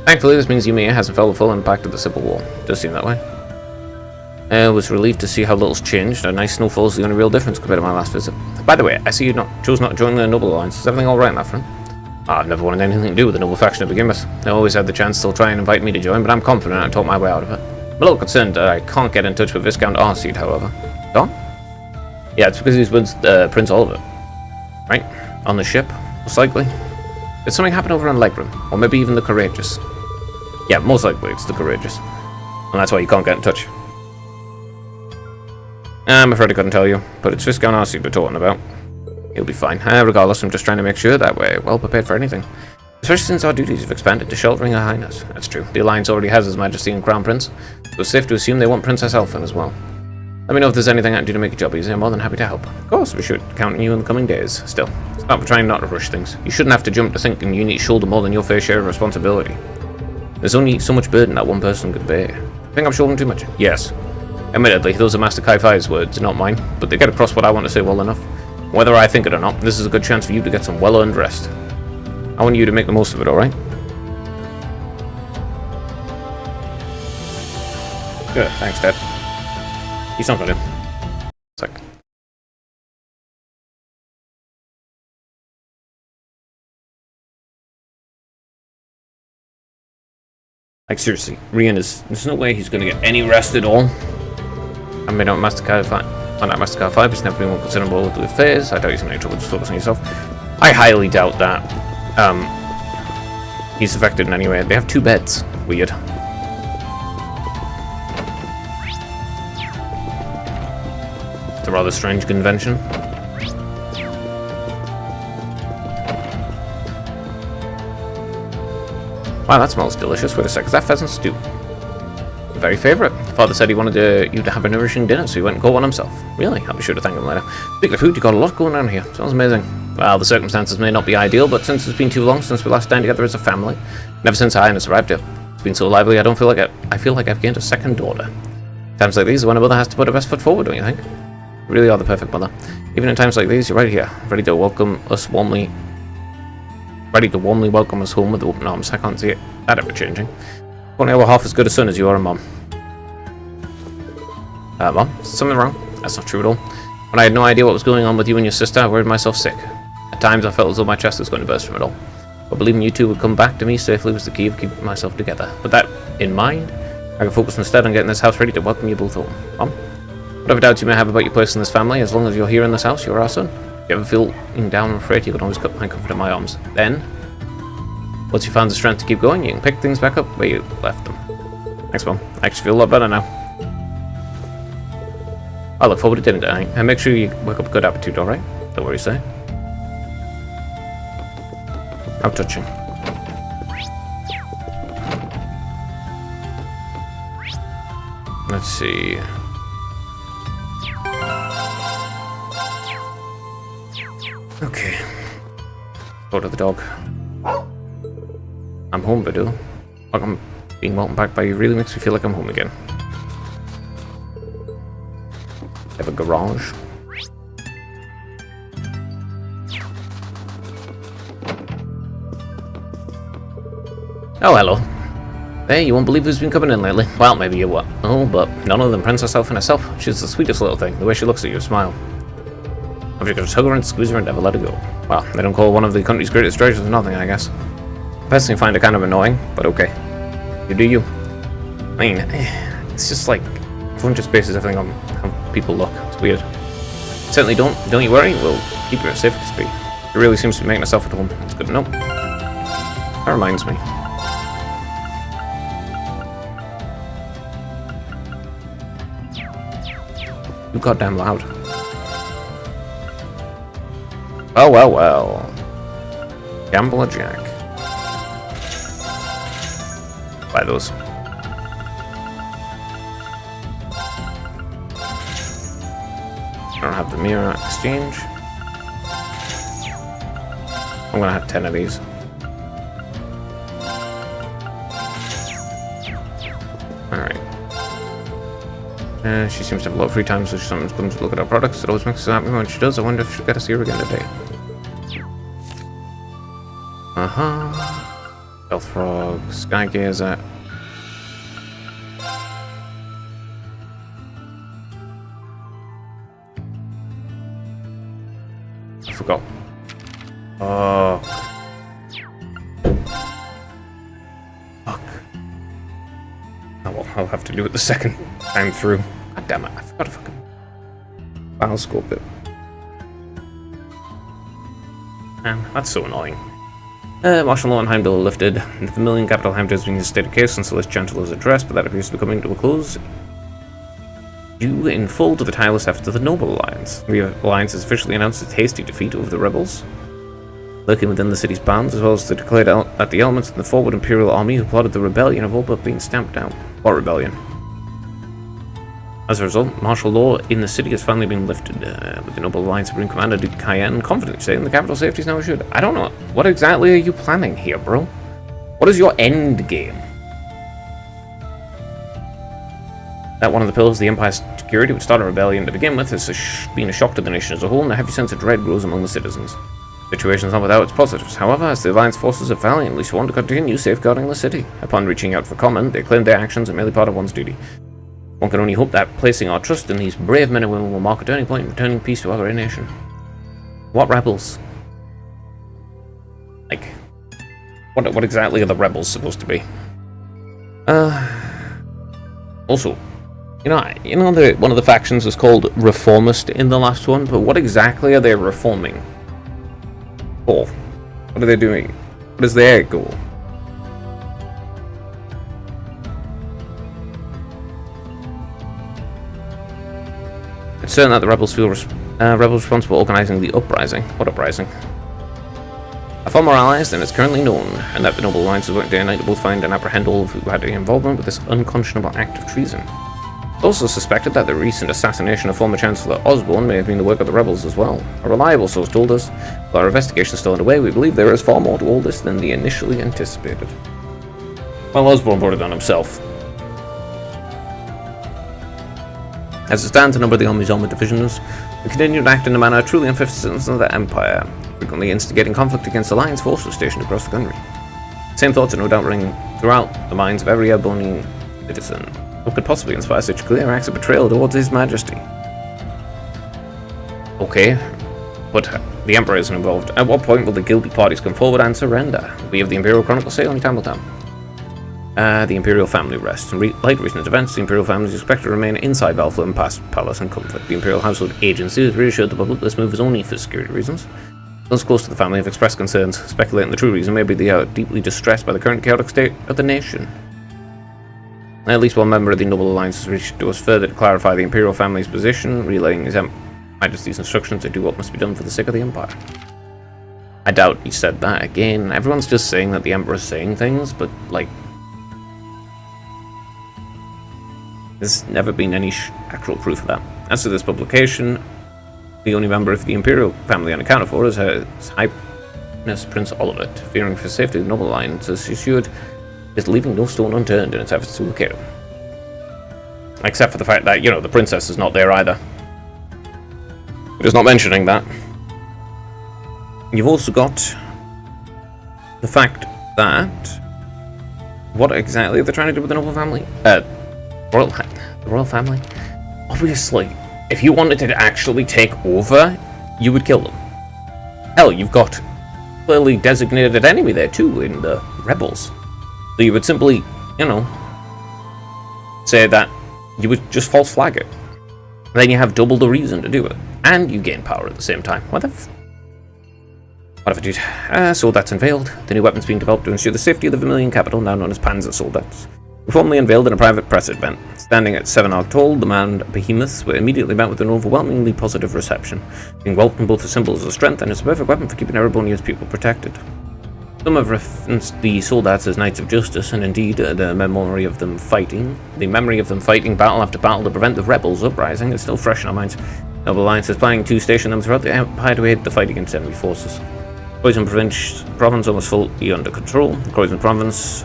Thankfully, this means Yumiya hasn't felt the full impact of the Civil War. Does seem that way. I was relieved to see how little's changed. A nice snowfall is the only real difference compared to my last visit. By the way, I see you chose not to join the Noble Alliance. Is everything alright on that front? I've never wanted anything to do with the Noble faction to begin with. They always had the chance they'll try and invite me to join, but I'm confident I talked my way out of it. I'm a little concerned I can't get in touch with Viscount Arseed, however. Don? Yeah, it's because he's with Prince Oliver. Right? On the ship, most likely. Did something happen over on Legroom? Or maybe even the Courageous? Yeah, most likely it's the Courageous. And that's why you can't get in touch. I'm afraid I couldn't tell you, but it's Viscount Arseed we're talking about. He'll be fine. Regardless, I'm just trying to make sure that we're well prepared for anything. Especially since our duties have expanded to sheltering Her Highness. That's true. The Alliance already has His Majesty and Crown Prince, so it's safe to assume they want Princess Elfin as well. Let me know if there's anything I can do to make your job easier. I'm more than happy to help. Of course, we should count on you in the coming days. Still, stop trying not to rush things. You shouldn't have to jump to thinking you need to shoulder more than your fair share of responsibility. There's only so much burden that one person could bear. Think I'm shouldering too much? Yes. Admittedly, those are Master Kai-Fi's words, not mine, but they get across what I want to say well enough. Whether I think it or not, this is a good chance for you to get some well-earned rest. I want you to make the most of it, alright? Good, thanks, Dad. He's not gonna. Sec. Like, seriously, Rian there's no way he's gonna get any rest at all. I mean, on Mastercard 5, he's never been more considerable with the affairs. I doubt he's in any trouble just focusing on yourself. I highly doubt that. He's affected in any way. They have 2 beds. Weird. It's a rather strange convention. Wow, that smells delicious. Wait a sec, is that pheasant stew? Very favourite. Father said he wanted you to have a nourishing dinner, so he went and got one himself. Really? I'll be sure to thank him later. Speaking of food, you got a lot going on here. Sounds amazing. Well, the circumstances may not be ideal, but since it's been too long since we last dined together as a family, never since Her Highness arrived here, it's been so lively I don't feel like I feel like I've gained a second daughter. Times like these, when a mother has to put her best foot forward, don't you think? You really are the perfect mother. Even in times like these, you're right here, ready to warmly welcome us home with open arms. I can't see that ever changing. Only ever half as good a son as you are a mom. Mom, is something wrong? That's not true at all. When I had no idea what was going on with you and your sister, I worried myself sick. At times I felt as though my chest was going to burst from it all. But believing you two would come back to me safely was the key of keeping myself together. With that in mind, I can focus instead on getting this house ready to welcome you both home. Mom, whatever doubts you may have about your place in this family, as long as you're here in this house, you're our son. If you ever feeling down and afraid, you can always find comfort in my arms. Then, once you found the strength to keep going, you can pick things back up where you left them. Thanks, Mom. I actually feel a lot better now. I look forward to dinner tonight, and make sure you wake up a good appetite, alright? Don't worry, say. How touching. Let's see. Okay. Go to the dog. I'm home, Badoo. I'm being welcomed back by you really makes me feel like I'm home again. I have a garage. Oh, hello. Hey, you won't believe who's been coming in lately. Well, maybe you what? Oh, but none other than Princess Elfin herself. She's the sweetest little thing. The way she looks at you, smile. If you could just hug her and squeeze her and never let her go. Well, they don't call one of the country's greatest treasures for nothing, I guess. I personally find it kind of annoying, but okay. You do you. I mean, it's just like everyone just bases everything on how people look. It's weird. Certainly don't you worry. We'll keep you as safe as be. It really seems to be making herself at home. It's good to know. That reminds me. You goddamn loud. Well, well, well. Gambler Jack. Buy those. I don't have the mirror exchange. I'm gonna have 10 of these. Alright. She seems to have a lot of free time, so she sometimes comes to look at our products. It always makes me happy when she does. I wonder if she'll get to see her again today. Stealth Frog, Skygazer. I forgot. Oh. Fuck. Oh well, I'll have to do it the second time through. God damn it, I forgot to fucking file scope it. Man, that's so annoying. Martial law in Heimdall lifted. The Vermilion capital Heimdall has been in a state of chaos until this gentle is addressed, but that appears to be coming to a close. Due in full to the tireless efforts of the Noble Alliance. The Alliance has officially announced its hasty defeat over the rebels, lurking within the city's bounds, as well as declared that the elements in the forward Imperial army who plotted the rebellion have all but been stamped out. What rebellion? As a result, martial law in the city has finally been lifted, with the Noble Alliance Supreme Commander Duke Cayenne confidently saying the capital safety is now assured. I don't know. What exactly are you planning here, bro? What is your end game? That one of the pillars of the Empire's security would start a rebellion to begin with has been a shock to the nation as a whole, and a heavy sense of dread grows among the citizens. The situation is not without its positives, however, as the Alliance forces have valiantly sworn to continue safeguarding the city. Upon reaching out for comment, they claimed their actions are merely part of one's duty. One can only hope that placing our trust in these brave men and women will mark a turning point in returning peace to our great nation. What rebels? Like, what exactly are the rebels supposed to be? Also, you know, one of the factions was called Reformist in the last one, but what exactly are they reforming for? What are they doing? What is their goal? It's certain that the rebels feel rebels responsible for organizing the uprising. What uprising? Are far more allies than is currently known, and that the Noble Alliance is working day and night to both find and apprehend all who had any involvement with this unconscionable act of treason. It's also suspected that the recent assassination of former Chancellor Osborne may have been the work of the rebels as well. A reliable source told us, while our investigation is still underway, we believe there is far more to all this than the initially anticipated. Well, Osborne brought it on himself. As it stands, a number of the army's armored divisions will continue to act in a manner truly unfit for citizens of the Empire, frequently instigating conflict against Alliance forces stationed across the country. Same thoughts are no doubt ringing throughout the minds of every Ebonian citizen. What could possibly inspire such clear acts of betrayal towards His Majesty? Okay, but the Emperor isn't involved. At what point will the guilty parties come forward and surrender? We have the Imperial Chronicle say only time will tell. The Imperial family rests. In light recent events, the Imperial family is expected to remain inside Valflame Palace in comfort. The Imperial Household Agency has reassured the public this move is only for security reasons. Those close to the family have expressed concerns, speculating the true reason may be they are deeply distressed by the current chaotic state of the nation. At least one member of the Noble Alliance has reached to us further to clarify the Imperial family's position, relaying His Majesty's instructions to do what must be done for the sake of the Empire. I doubt he said that again. Everyone's just saying that the Emperor's saying things, but, like, there's never been any actual proof of that. As to this publication, the only member of the Imperial family unaccounted for is His Highness Prince Olivet, fearing for the safety of the Noble Alliance, has assured is leaving no stone unturned in its efforts to locate him. Except for the fact that, you know, the princess is not there either. It is not mentioning that. You've also got the fact that what exactly are they trying to do with the noble family? The royal family? Obviously, if you wanted to actually take over, you would kill them. Hell, you've got clearly designated enemy there too in the rebels. So you would simply, you know, say that you would just false flag it. And then you have double the reason to do it. And you gain power at the same time. Whatever, dude. Soldats unveiled. The new weapons being developed to ensure the safety of the Vermilion capital, now known as Panzer Soldats, were formally unveiled in a private press event. Standing at 7 arc tall, the manned behemoths were immediately met with an overwhelmingly positive reception, being welcomed both as symbols of strength and as a perfect weapon for keeping Erebonia's people protected. Some have referenced the Soldats as Knights of Justice, and indeed the memory of them fighting battle after battle to prevent the rebels' uprising is still fresh in our minds. Noble Alliance is planning to station them throughout the Empire to aid the fight against enemy forces. Croydon Province almost fully under control. Croydon Province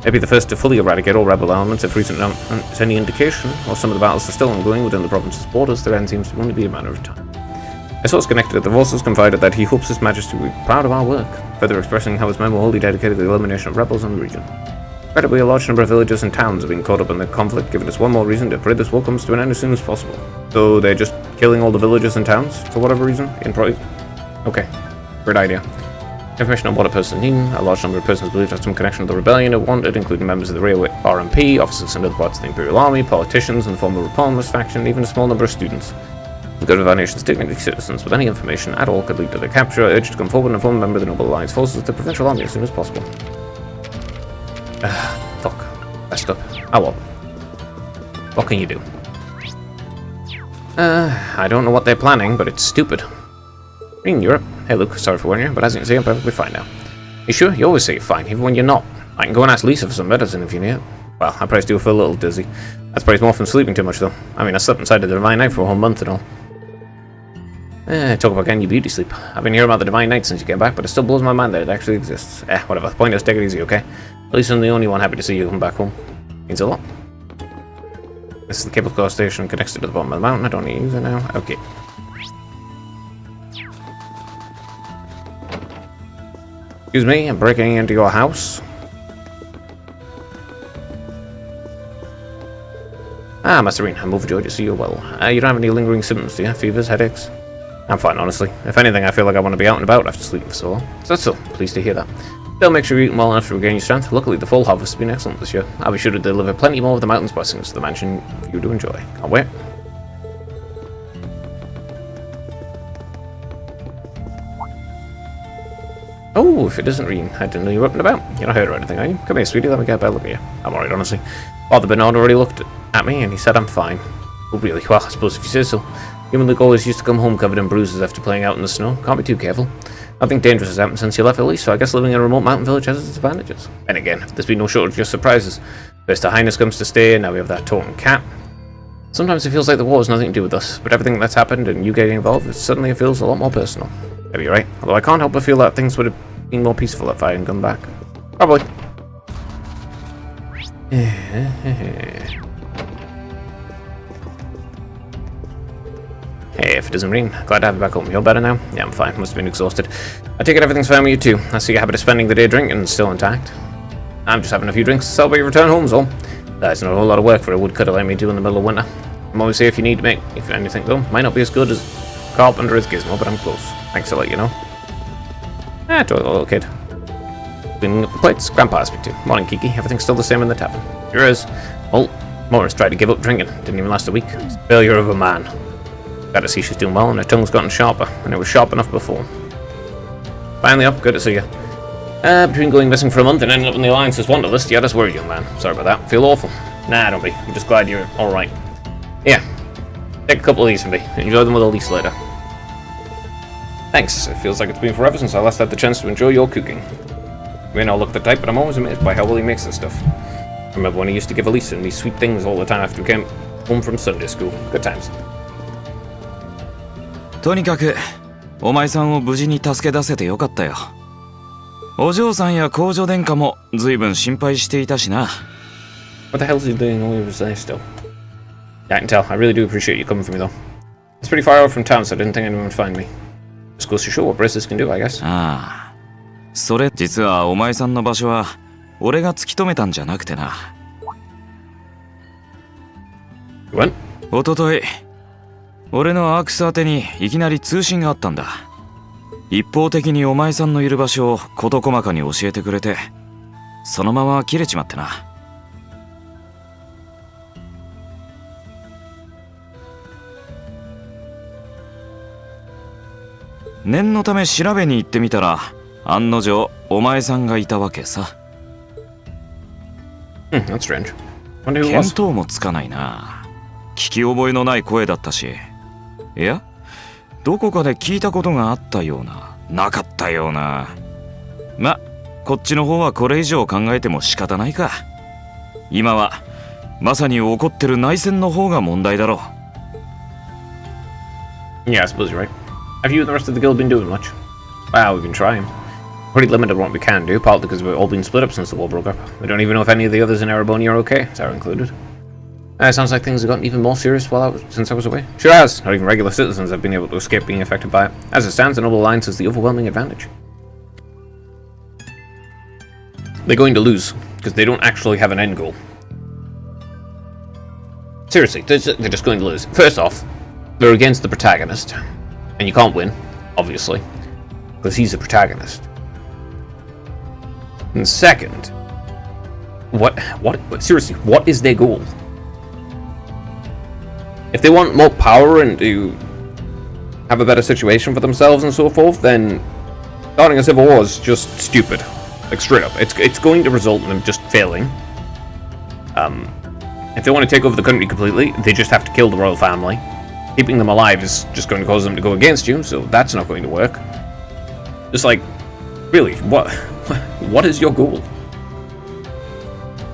may be the first to fully eradicate all rebel elements if recent is any indication. While some of the battles are still ongoing within the province's borders, their end seems to only be a matter of time. A source connected to the forces confided that he hopes His Majesty will be proud of our work, further expressing how his men were wholly dedicated to the elimination of rebels in the region. Incredibly, a large number of villages and towns have been caught up in the conflict, giving us one more reason to pray this war comes to an end as soon as possible. So they're just killing all the villages and towns, for whatever reason, in Croydon? Okay, great idea. Information on what a person needs. A large number of persons believed to have some connection to the rebellion are wanted, including members of the Railway RMP, officers in other parts of the Imperial Army, politicians in the former Reformist faction, and even a small number of students. The good of our nation's dignity citizens with any information at all could lead to their capture, urged to come forward and inform a member of the Noble Alliance forces of the Provincial Army as soon as possible. Fuck. Messed up. Oh well. What can you do? I don't know what they're planning, but it's stupid. In Europe. Hey Luke, sorry for warning you, but as you can see, I'm perfectly fine now. You sure? You always say you're fine, even when you're not. I can go and ask Lisa for some medicine if you need it. Well, I probably do feel a little dizzy. That's probably more from sleeping too much, though. I mean, I slept inside of the Divine Night for a whole month and all. Talk about getting your beauty sleep. I've been hearing about the Divine Night since you came back, but it still blows my mind that it actually exists. Whatever. The point is, take it easy, okay? At least I'm the only one happy to see you come back home. Means a lot. This is the cable car station connected to the bottom of the mountain. I don't need to use it now. Okay. Excuse me, I'm breaking into your house. Ah, Master Reen, I'm overjoyed to see you well. You don't have any lingering symptoms, do you? Fevers, headaches? I'm fine, honestly. If anything, I feel like I want to be out and about after sleeping for so long. So that's still pleased to hear that. Still, make sure you're eating well enough to regain your strength. Luckily, the fall harvest has been excellent this year. I'll be sure to deliver plenty more of the mountain's blessings to the mansion for you to enjoy. Can't wait. Oh, if it isn't Reen, I didn't know you were up and about. You're not hurt or anything, are you? Come here, sweetie, let me get a better look at you. I'm alright, honestly. Father Bernard already looked at me and he said I'm fine. Oh, really? Well, I suppose if you say so. Human Luke always used to come home covered in bruises after playing out in the snow. Can't be too careful. Nothing dangerous has happened since you left Elise, so I guess living in a remote mountain village has its advantages. And again, there's been no shortage of surprises. First Her Highness comes to stay, and now we have that torn cat. Sometimes it feels like the war has nothing to do with us, but everything that's happened and you getting involved, suddenly it feels a lot more personal. Maybe you're right, although I can't help but feel that things would have been more peaceful if I hadn't come back. Probably. Hey, if it isn't Reen, glad to have you back home. You're better now? Yeah, I'm fine. Must have been exhausted. I take it everything's fine with you too. I see your habit of spending the day drinking is still intact. I'm just having a few drinks to celebrate your return home's all. That's not a whole lot of work for a woodcutter like me do in the middle of winter. I'm always here if you need to make if anything though. Might not be as good as carpenter as Gizmo, but I'm close. Thanks to let you know. To a little kid. Cleaning up the plates. Grandpa asked me to. Morning, Kiki. Everything's still the same in the tavern. Sure is. Well, Morris tried to give up drinking. Didn't even last a week. It's a failure of a man. Glad to see she's doing well, and her tongue's gotten sharper, and it was sharp enough before. Finally up, good to see you. Between going missing for a month and ending up in the Alliance's wanted list, yeah, that's worried, young man. Sorry about that. Feel awful. Nah, don't be. I'm just glad you're alright. Yeah. Take a couple of these from me. Enjoy them with Elise later. Thanks. It feels like it's been forever since I last had the chance to enjoy your cooking. You may not look the type, but I'm always amazed by how well he makes this stuff. I remember when he used to give Elise and me sweet things all the time after we came home from Sunday school. Good times. とにかくお前さんを無事に助け出せてよかったよ。お嬢さんや公女殿下も随分心配していたしな。 What the hell is he doing while he was there still? Yeah, I can tell. I really do appreciate you coming for me though. It's pretty far out from town, so I didn't think anyone would find me. Just goes to show what braces can do, I guess. ああ、それ実はお前さんの場所は俺が突き止めたんじゃなくてな。What? おととい俺のアークス宛てにいきなり通信があったんだ。一方的にお前さんのいる場所を事細かに教えてくれて、そのまま切れちまってな。念のため調べに行ってみたら、案の定お前さんがいたわけさ。That's strange. Wonder who it 見 was. 当もつかないな。聞き覚えのない声だったし。いや、どこかで聞いたことがあったような、なかったような。ま、こっちの方はこれ以上考えても仕方ないか。今はまさに起こってる内戦の方が問題だろう。 Yeah, I suppose you're right. Have you and the rest of the guild been doing much? Wow, we've been trying. Pretty limited on what we can do, partly because we've all been split up since the war broke up. We don't even know if any of the others in Ereboni are okay, Sarah included. Sounds like things have gotten even more serious since I was away. Sure has. Not even regular citizens have been able to escape being affected by it. As it stands, the Noble Alliance has the overwhelming advantage. They're going to lose, because they don't actually have an end goal. Seriously, they're just going to lose. First off, they're against the protagonist, and you can't win, obviously, because he's the protagonist. And second, seriously, what is their goal? If they want more power and to have a better situation for themselves and so forth, then starting a civil war is just stupid. Like, straight up. It's going to result in them just failing. If they want to take over the country completely, they just have to kill the royal family. Keeping them alive is just going to cause them to go against you, so that's not going to work. Just like, really, what is your goal?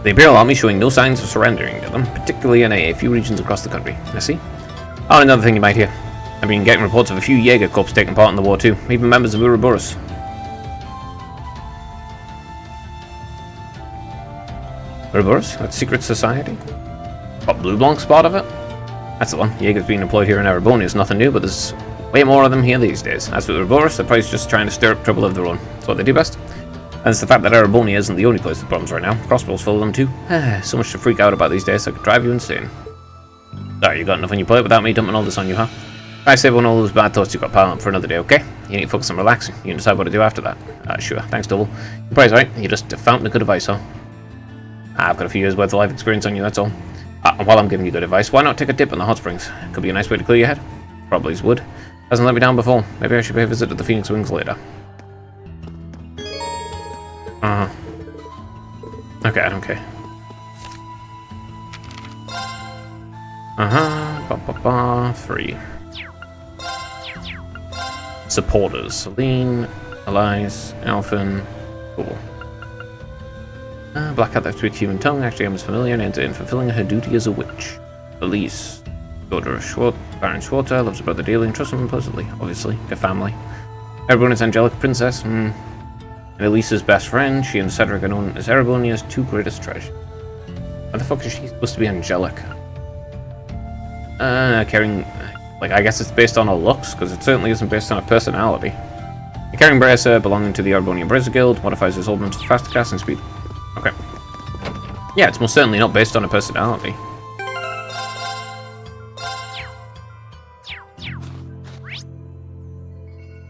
The Imperial Army showing no signs of surrendering to them, particularly in a few regions across the country. I see. Oh, and another thing you might hear. I've been getting reports of a few Jaeger Corps taking part in the war too, even members of Ouroboros. Ouroboros? That secret society? What, Blue Blanc's part of it? That's the one. Jaeger's being employed here in Ereboni is nothing new, but there's way more of them here these days. As for Ouroboros, they're probably just trying to stir up trouble of their own. That's what they do best. And it's the fact that Ereboni isn't the only place with problems right now. Crossbow's full of them too. So much to freak out about these days, I could drive you insane. Sorry, you got enough on your plate without me dumping all this on you, huh? I save on all those bad thoughts you got piled up for another day, okay? You need to focus on relaxing. You can decide what to do after that. Sure. Thanks, Double. You're probably right. You're just a fountain of good advice, huh? I've got a few years worth of life experience on you, that's all. And while I'm giving you good advice, why not take a dip in the hot springs? Could be a nice way to clear your head. Probably would. Hasn't let me down before. Maybe I should pay a visit to the Phoenix Wings later. Okay, I don't care. Three. Supporters. Celine, Elise, Alphen. Cool. Black Cat, that sweet human tongue. Actually, I'm as familiar and enter in fulfilling her duty as a witch. Elise, daughter of Baron Schwartz, loves her brother dearly and trusts him implicitly. Obviously, their family. Everyone is angelic princess. And Elise's best friend. She and Cedric are known as Erebonia's two greatest treasures. How the fuck is she supposed to be angelic? Caring. Like, I guess it's based on her looks, because it certainly isn't based on her personality. A caring bracer belonging to the Erebonian Bracer Guild modifies his oldness to faster casting speed. Okay. Yeah, it's most certainly not based on her personality.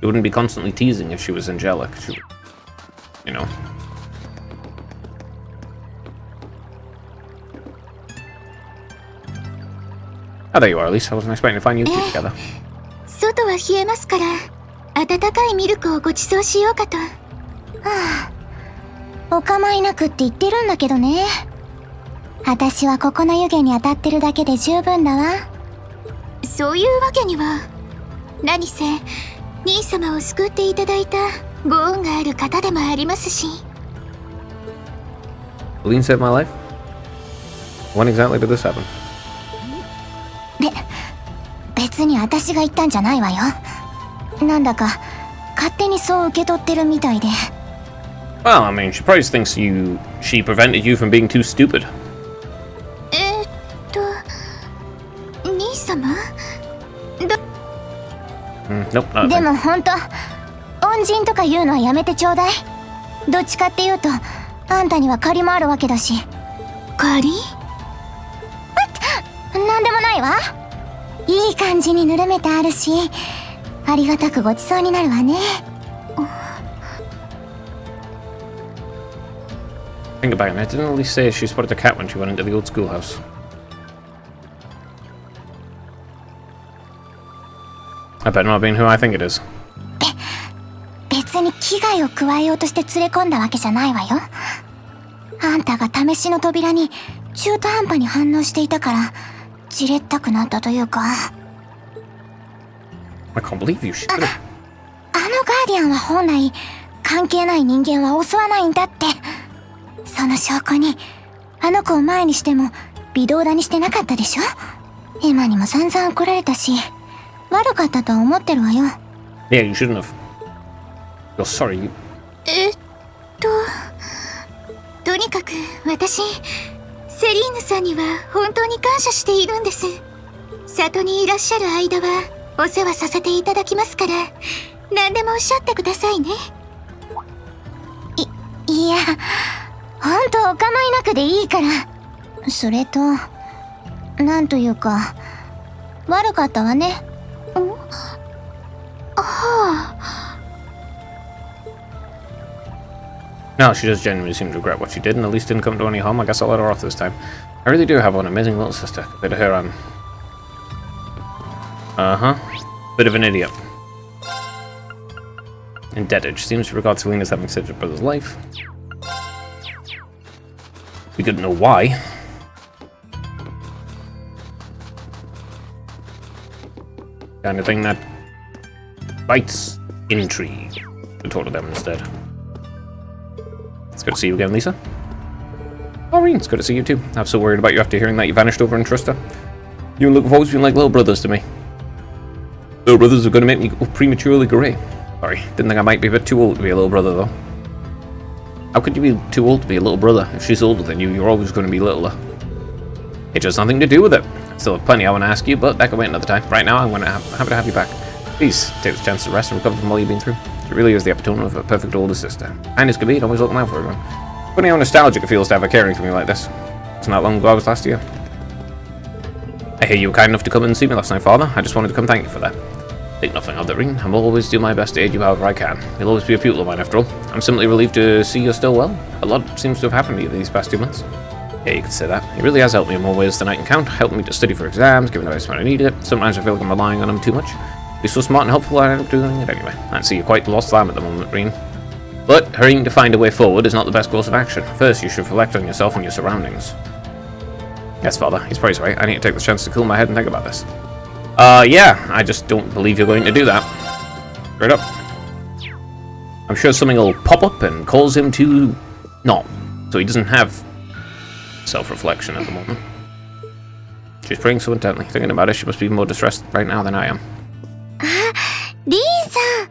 She wouldn't be constantly teasing if she was angelic. She, you know. Oh, there you are, Elise. I wasn't expecting to find you two together. 外は冷えますから、温かいミルクをご馳走しようかと。はあ、お構いなくって言ってるんだけどね。私はここの湯気に当たってるだけで十分だわ。そういうわけには。何せ、兄様を救っていただいたご恩がある方でもありますし。Celine saved my life? When exactly did this happen? 別に私が言ったんじゃないわよ。なんだか勝手にそう受け取ってるみたいで。Well, I mean, she probably thinks she prevented you from being too stupid. 兄様Nope, not でも本当、恩人とか言うのはやめてちょうだい。どっちかっていうと、あんたには借りもあるわけだし。借り？なんでもないわ。いい感じにぬるめてあるし、ありがたくごちそうになるわね。Think about it, I didn't Elise say she spotted a cat when she went into the old schoolhouse? I better not have been who I think it is. 別に危害を加えようとして連れ込んだわけじゃないわよ。あんたが試しの扉に中途半端に反応していたから、じれったくなったというか。I can't believe you. あのガーディアンは本来関係ない人間は襲わないんだって。その証拠にあの子を前にしても微動だにしてなかったでしょ。エマにも散々怒られたし、悪かったとは思ってるわよ。Yeah, you shouldn't have. You're sorry. とにかく私、セリーヌさんには本当に感謝しているんです。里にいらっしゃる間はお世話させていただきますから、何でもおっしゃってくださいね。いや、本当お構いなくでいいから。それと、なんというか、悪かったわね。No, she does genuinely seem to regret what she did, and at least didn't come to any harm. I guess I'll let her off this time. I really do have one amazing little sister. Compared to her, I'm... Bit of an idiot. Indebted. She seems to regard Selene as having saved her brother's life. We couldn't know why. Kind of thing that bites intrigue. I told her them instead. It's good to see you again, Lisa. Maureen, it's good to see you too. I was so worried about you after hearing that you vanished over in Trista. You and Luke have always been like little brothers to me. Little brothers are going to make me go prematurely grey. Sorry, didn't think I might be a bit too old to be a little brother though. How could you be too old to be a little brother? If she's older than you, you're always going to be littler. It has nothing to do with it. Still have plenty I want to ask you, but that can wait another time. Right now, I'm going to happy to have you back. Please take the chance to rest and recover from all you've been through. She really is the epitome of a perfect older sister. And as could be, always looking out for everyone. Funny how nostalgic it feels to have her caring for me like this. It's not long ago I was last year. I hear you were kind enough to come and see me last night, Father. I just wanted to come thank you for that. Think nothing of it, Rin. I'll always do my best to aid you however I can. You'll always be a pupil of mine, after all. I'm simply relieved to see you're still well. A lot seems to have happened to you these past 2 months. Yeah, you could say that. He really has helped me in more ways than I can count, helping me to study for exams, giving advice when I needed it. Sometimes I feel like I'm relying on him too much. He's so smart and helpful, I end up doing it anyway. I'd see you're quite lost lamb at the moment, Rin. But hurrying to find a way forward is not the best course of action. First, you should reflect on yourself and your surroundings. Yes, Father, he's probably right. I need to take the chance to cool my head and think about this. Yeah, I just don't believe you're going to do that. Straight up. I'm sure something will pop up and cause him to not. So he doesn't have self-reflection at the moment. She's praying so intently. Thinking about it, she must be more distressed right now than I am. リーンさん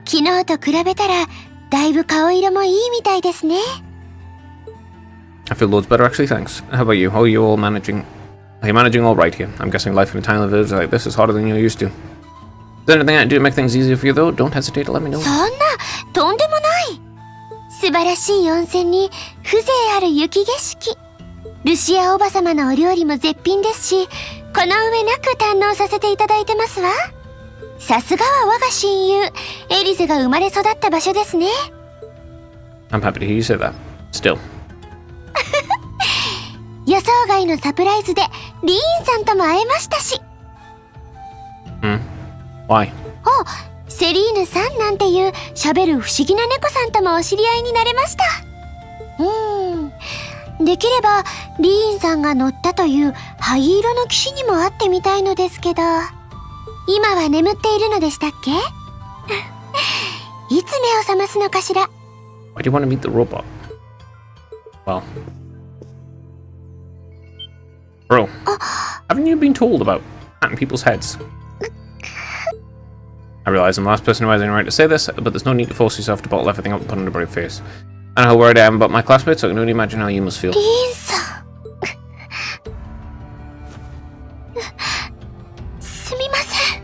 昨日と比べたらだいぶ顔色もいいみたいですね。 I feel loads better actually, thanks. How about you? How are you all managing? Are you managing all right here? I'm guessing life in a tiny village like this is harder than you're used to. Is there anything I can do to make things easier for you though? Don't hesitate to let me know. そんなとんでもない。素晴らしい温泉に風情ある雪景色。ルシアおばさまのお料理も絶品ですし、この上なく堪能させていただいてますわ。さすがは我が親友エリゼが生まれ育った場所ですね。 I'm happy to hear you say that. Still. 予想外のサプライズでリーンさんとも会えましたし。Why? セリーヌさんなんていう喋る不思議な猫さんともお知り合いになれました。できればリーンさんが乗ったという灰色の騎士にも会ってみたいのですけど、今は眠っているのでしたっけ？いつ目を覚ますのかしら。 Why do you want to meet the robot? Well. Bro, haven't you been told about patting people's heads? I realize I'm the last person who has any right to say this, but there's no need to force yourself to bottle everything up and put on a brave face. I know how worried I am about my classmates, so I can only imagine how you must feel. リーンさんすみません。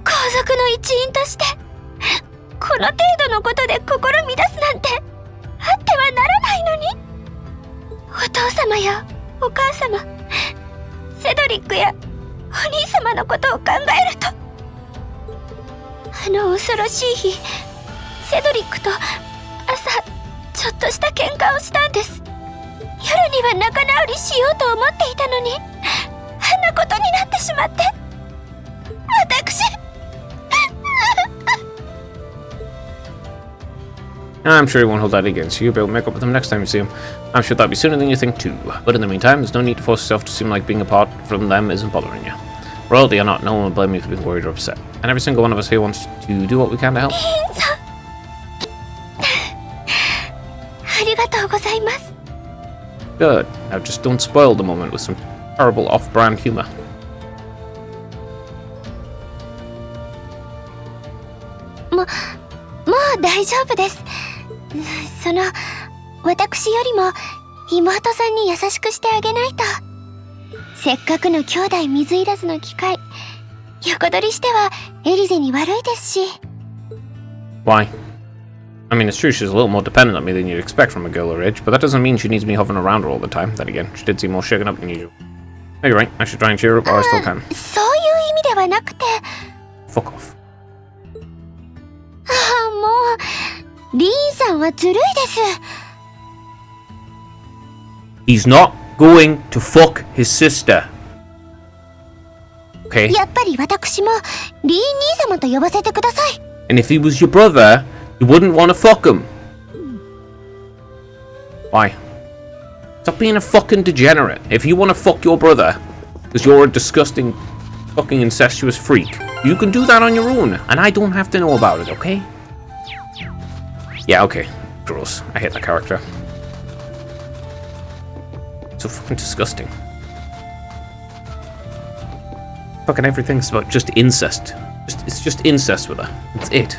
皇族の一員としてこの程度のことで心乱すなんてあってはならないのに。お父様やお母様、セドリックやお兄様のことを考えると、あの恐ろしい日、セドリックと朝ちょっとした喧嘩をしたんです。夜には仲直りしようと思っていたのに、あんなことになってしまって、私I'm sure he won't hold that against you. You'll be able to make up with him next time you see him. I'm sure that'll be sooner than you think too. But in the meantime, there's no need to force yourself to seem like being apart from them isn't bothering you. Royalty or not, no one will blame you for being worried or upset. And every single one of us here wants to do what we can to help. ありがとうございます。 Good. Now just don't spoil the moment with some terrible off-brand humor. もう大丈夫です。私よりも妹さんに優しくしてあげないと。せっかくの兄弟水入らずの機会、横取りしてはエリゼに悪いですし。 Why? I mean, it's true she's a little more dependent on me than you'd expect from a girl her age, but that doesn't mean she needs me hovering around her all the time. Then again, she did seem more shaken up than usual. Maybe you're right. I should try and cheer her up while I still can. そういう意味ではなくて。 Fuck off. もうリーンさんはずるいです。 He's not going to fuck his sister. Okay? やっぱり私もリーン兄様と呼ばせてください。 And if he was your brother, you wouldn't want to fuck him. Why? Stop being a fucking degenerate. If you want to fuck your brother, because you're a disgusting fucking incestuous freak, you can do that on your own, and I don't have to know about it, okay? Yeah, okay. Gross. I hate that character. So fucking disgusting. Fucking everything's about just incest. It's just incest with her. That's it.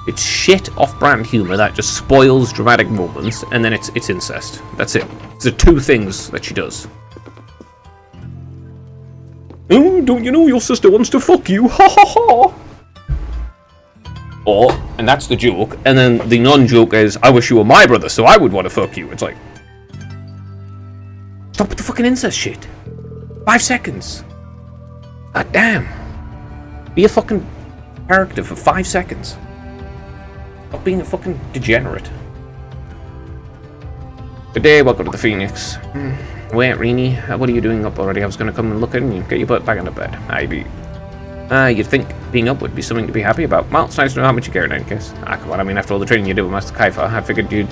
It's shit off-brand humor that just spoils dramatic moments, and then it's incest. That's it. It's the two things that she does. Oh, don't you know your sister wants to fuck you? Ha ha ha! Or, and that's the joke, and then the non-joke is, I wish you were my brother, so I would want to fuck you. It's like... Stop with the fucking incest shit. 5 seconds. God damn. Be a fucking character for 5 seconds. Stop being a fucking degenerate. Good day, welcome to the Phoenix. Wait, Rini, what are you doing up already? I was going to come and look at you, get your butt back into bed. You'd think being up would be something to be happy about. Well, it's nice to know how much you care in any case. Come on, I mean, after all the training you did with Master Kaifa, I figured you'd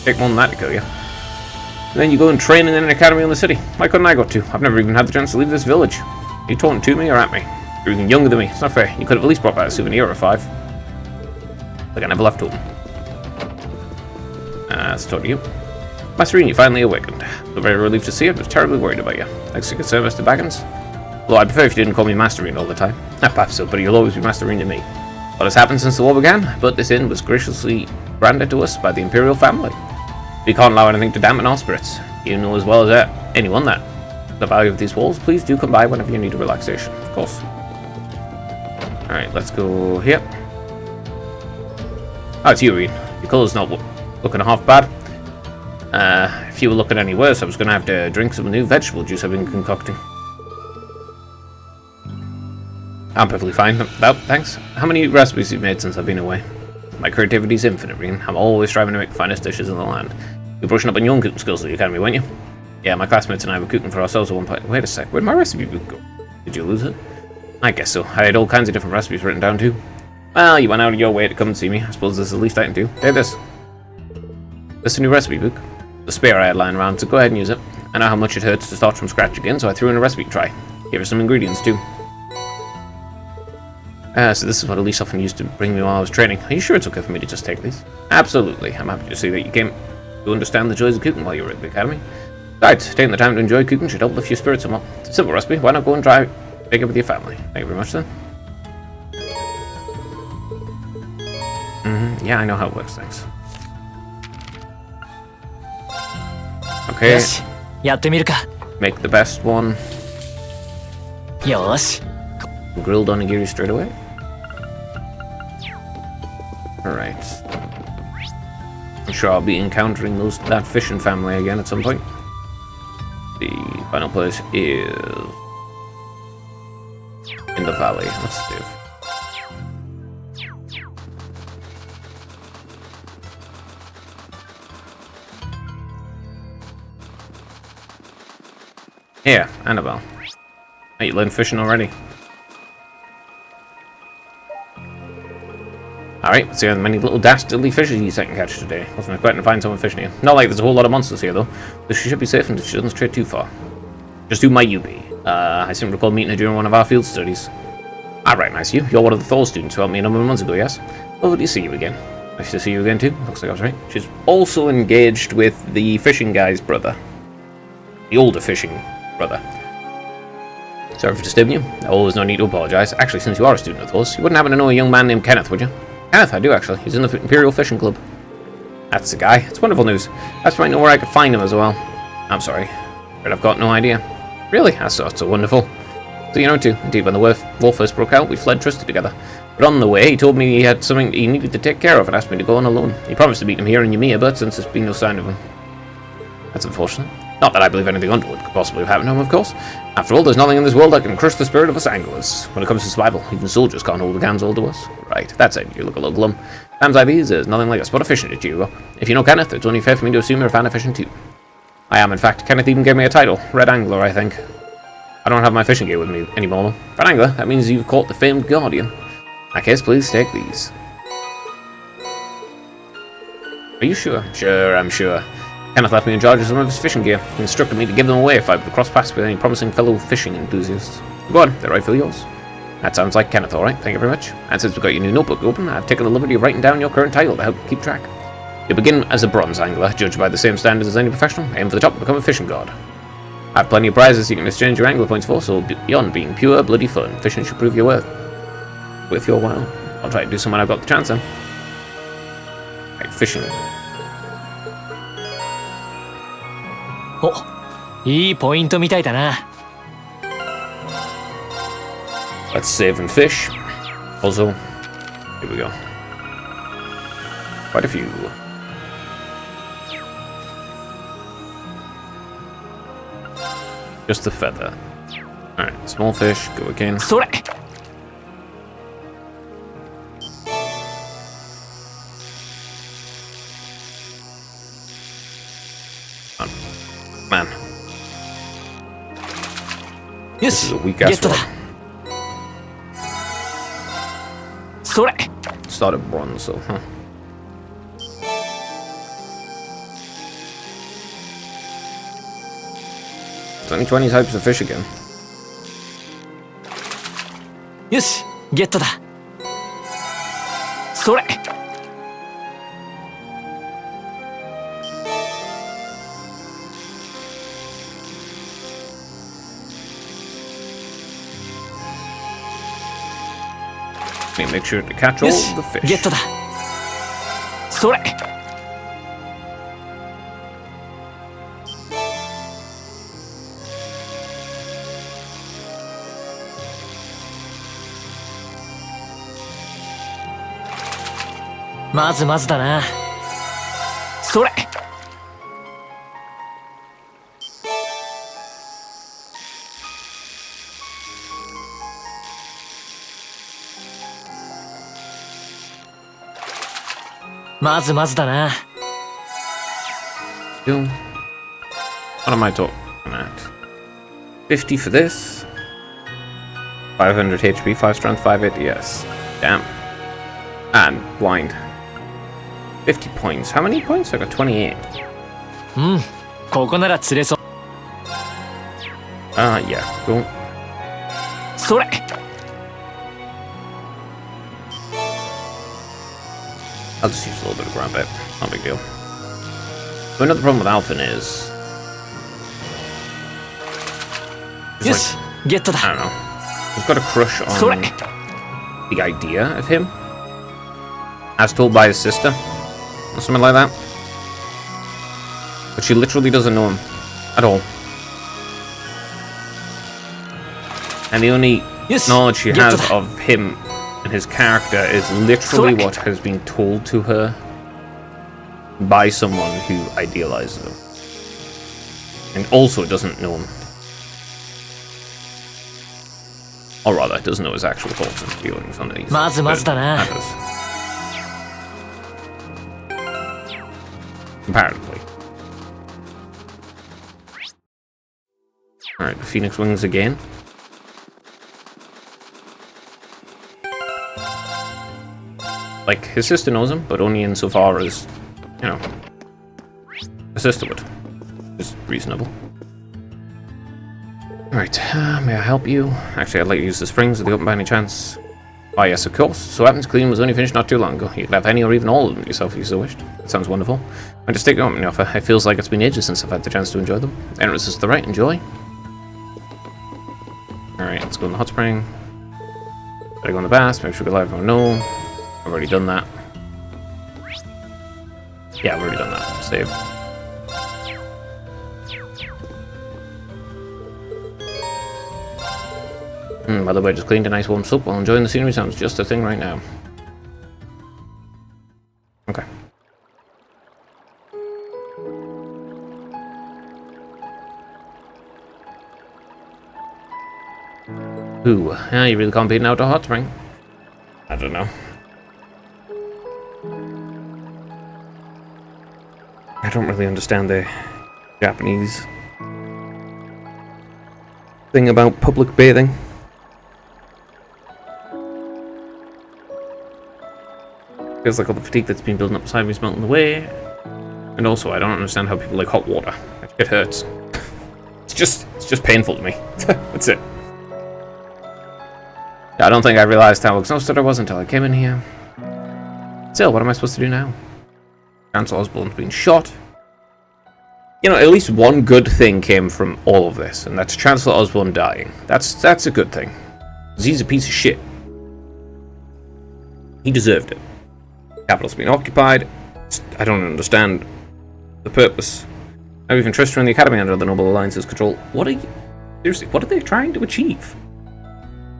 take more than that to kill you. And then you go and train in an academy in the city. Why couldn't I go too? I've never even had the chance to leave this village. Are you talking to me or at me? You're even younger than me. It's not fair. You could have at least brought back a souvenir or 5. Like I never left home. Let's talk to you. Master Rini finally awakened. So very relieved to see it. I was terribly worried about you. Thanks for your good service, Mr. Baggins. Well, I'd prefer if you didn't call me Master Rini all the time. Perhaps so, but you'll always be Master Rini to me. A lot has happened since the war began, but this inn was graciously granted to us by the Imperial family. We can't allow anything to dampen our spirits. You know as well as anyone that the value of these walls. Please do come by whenever you need a relaxation. Of course. Alright, let's go here. Oh, it's you, Irene. Your colour's not looking half bad. If you were looking any worse, I was going to have to drink some new vegetable juice I've been concocting. I'm perfectly fine. Thanks. How many recipes you've made since I've been away? My creativity's infinite, Irene. I'm always striving to make the finest dishes in the land. You're brushing up on your own cooking skills at the academy, weren't you? Yeah, my classmates and I were cooking for ourselves at one point. Wait a sec, where'd my recipe book go? Did you lose it? I guess so. I had all kinds of different recipes written down too. Well, you went out of your way to come and see me. I suppose this is the least I can do. Take this. This is a new recipe book. The spare I had lying around, so go ahead and use it. I know how much it hurts to start from scratch again, so I threw in a recipe to try. Here are some ingredients too. So this is what Elise often used to bring me while I was training. Are you sure it's okay for me to just take these? Absolutely. I'm happy to see that you came to understand the joys of cooking while you were at the academy. Besides, taking the time to enjoy cooking should help lift your spirits somewhat. It's a simple recipe. Why not go and try it with your family? Thank you very much then. Yeah, I know how it works, thanks. Okay. よし、やってみるか。 Make the best one. よし。 Grilled onigiri straight away. Alright. I'm sure I'll be encountering that fishing family again at some point. The final place is in the valley. Let's see. Yeah, Annabelle. Hey, you learned fishing already? Alright, let's see how many little dastardly fishes I can catch today. Wasn't expecting to find someone fishing here. Not like there's a whole lot of monsters here, though. So she should be safe and she doesn't stray too far. Just who might you be? I seem to recall meeting her during one of our field studies. I recognize you. You're one of the Thor students who helped me a number of months ago, yes? Lovely to see you again. Nice to see you again, too. Looks like I was right. She's also engaged with the fishing guy's brother. The older fishing brother. Sorry for disturbing you. Oh, there's no need to apologize. Actually, since you are a student of Thor's, you wouldn't happen to know a young man named Kenneth, would you? Kenneth, I do actually. He's in the Imperial Fishing Club. That's the guy. It's wonderful news. That's right, know where I could find him as well. I'm sorry, but I've got no idea. Really? That's so wonderful. So you know too. Indeed, when the war first broke out, we fled trusted together. But on the way, he told me he had something he needed to take care of and asked me to go on alone. He promised to meet him here in Yamiya, but since there's been no sign of him. That's unfortunate. Not that I believe anything untoward could possibly have happened to him, of course. After all, there's nothing in this world that can crush the spirit of us anglers. When it comes to survival, even soldiers can't hold a candle to us. Right, that's it. You look a little glum. Times like these, there's nothing like a spot of fishing to cheer you up. If you know Kenneth, it's only fair for me to assume you're a fan of fishing too. I am, in fact. Kenneth even gave me a title. Red Angler, I think. I don't have my fishing gear with me anymore, though. Red Angler, that means you've caught the famed Guardian. In that case, please take these. Are you sure? Sure, I'm sure. Kenneth left me in charge of some of his fishing gear. He instructed me to give them away if I would cross paths with any promising fellow fishing enthusiasts. Go on, they're rightfully yours. That sounds like Kenneth, alright, thank you very much. And since we've got your new notebook open, I've taken the liberty of writing down your current title to help keep track. You begin as a bronze angler, judged by the same standards as any professional. Aim for the top, become a fishing god. I have plenty of prizes you can exchange your angler points for, so beyond being pure, bloody fun, fishing should prove your worth. Worth your while. I'll try to do some when I've got the chance then. Right, fishing. お、いいポイントみたいだな。 Let's save and fish. Also, here we go. Quite a few. Just the feather. Alright, small fish, go again. それ Man, よ this し is a weak ゲ ass ットだ rock. それ Started bronze, so, huh. There's only 20 types of fish again. よしゲットだそれ Make sure to catch all よし the fish. ゲットだそれ まずまずだなそれ まずまずだな Still. What am I talking at? 50 for this. 500 HP, 5 strength, 5 ADS. Damn. And blind. 50 points. How many points? I got 28. うんここなら釣れそう Yeah, cool. それ I'll just use a little bit of ground bait. Not a big deal. But another problem with Alphen is... よ Just し like, ゲットだ I don't know. He's got a crush それ on the idea of him. As told by his sister. Or something like that. But she literally doesn't know him. At all. And the only Yes, knowledge she get has to that. of him and his character is literally Sorry. what has been told to her by someone who idealizes him. And also doesn't know him. Or rather, doesn't know his actual thoughts and feelings on these. まずまずだな matters. Comparatively. Alright, the Phoenix Wings again. Like, his sister knows him, but only insofar as, you know, a sister would. Is reasonable. Alright, may I help you? Actually, I'd like to use the springs if they open by any chance. Oh yes, of course. So Weapons Clean was only finished not too long ago. You could have any or even all of them yourself if you so wished. That sounds wonderful. I just take the opening offer. It feels like it's been ages since I've had the chance to enjoy them. Entrance is to the right, enjoy. Alright, let's go in the hot spring. Gotta go in the bath, make sure we let everyone know. I've already done that. Yeah, I've already done that. Save. By the way, just cleaned a nice warm soup while enjoying the scenery. Sounds just a thing right now. Okay. Ooh, yeah, you really can't beat an outdoor hot spring. I don't know. I don't really understand the Japanese thing about public bathing. Feels like all the fatigue that's been building up beside me is melting away. And also, I don't understand how people like hot water. It hurts. It's just painful to me. That's it. I don't think I realized how exhausted I was until I came in here. Still, what am I supposed to do now? Chancellor Osborne's been shot. You know, at least one good thing came from all of this, and that's Chancellor Osborne dying. That's a good thing. 'Cause he's a piece of shit. He deserved it. Capital's been occupied. I don't understand the purpose. Now even Tristram and the Academy under the Noble Alliance's control. What are you... Seriously, what are they trying to achieve?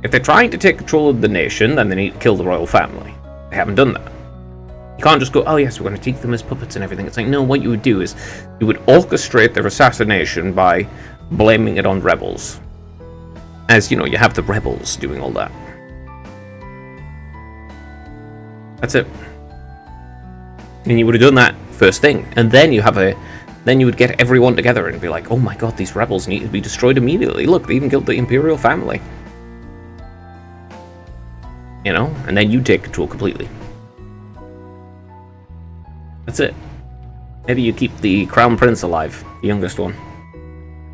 If they're trying to take control of the nation, then they need to kill the royal family. They haven't done that. You can't just go, oh yes, we're going to take them as puppets and everything. It's like, no, what you would do is you would orchestrate their assassination by blaming it on rebels. As, you know, you have the rebels doing all that. That's it. And you would have done that first thing, and then you would get everyone together and be like, oh my god, these rebels need to be destroyed immediately. Look, they even killed the Imperial family. You know? And then you take control completely. That's it. Maybe you keep the Crown Prince alive, the youngest one.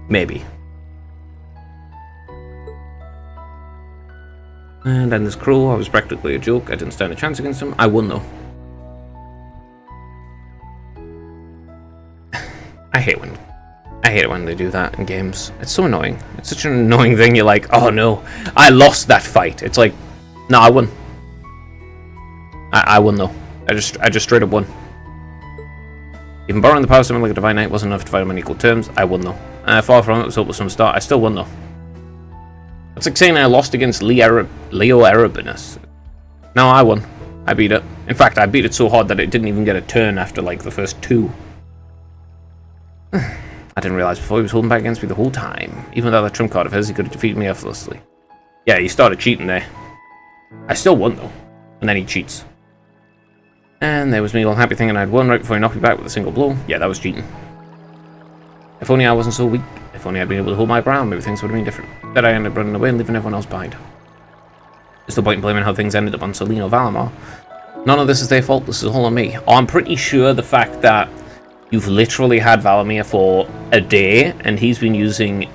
Maybe. And then this Crow, I was practically a joke. I didn't stand a chance against him. I won though. I hate it when they do that in games. It's so annoying. It's such an annoying thing. You're like, oh no, I lost that fight. It's like, no, I won. I won though. I just straight up won. Even borrowing the power summon like a Divine Knight wasn't enough to fight him on equal terms. I won though. Far from it was hopeless from the start. I still won though. It's like saying I lost against Leo Erebinus. No, I won. I beat it. In fact, I beat it so hard that it didn't even get a turn after like the first 2. I didn't realize before he was holding back against me the whole time. Even without that trump card of his, he could have defeated me effortlessly. Yeah, he started cheating there. I still won though. And then he cheats. And there was me all happy thinking I'd won right before he knocked me back with a single blow. Yeah, that was cheating. If only I wasn't so weak. If only I'd been able to hold my ground, maybe things would have been different. Instead I ended up running away and leaving everyone else behind. There's no point in blaming how things ended up on Selene or Valimar. None of this is their fault, this is all on me. Oh, I'm pretty sure the fact that you've literally had Valimir for a day, and he's been using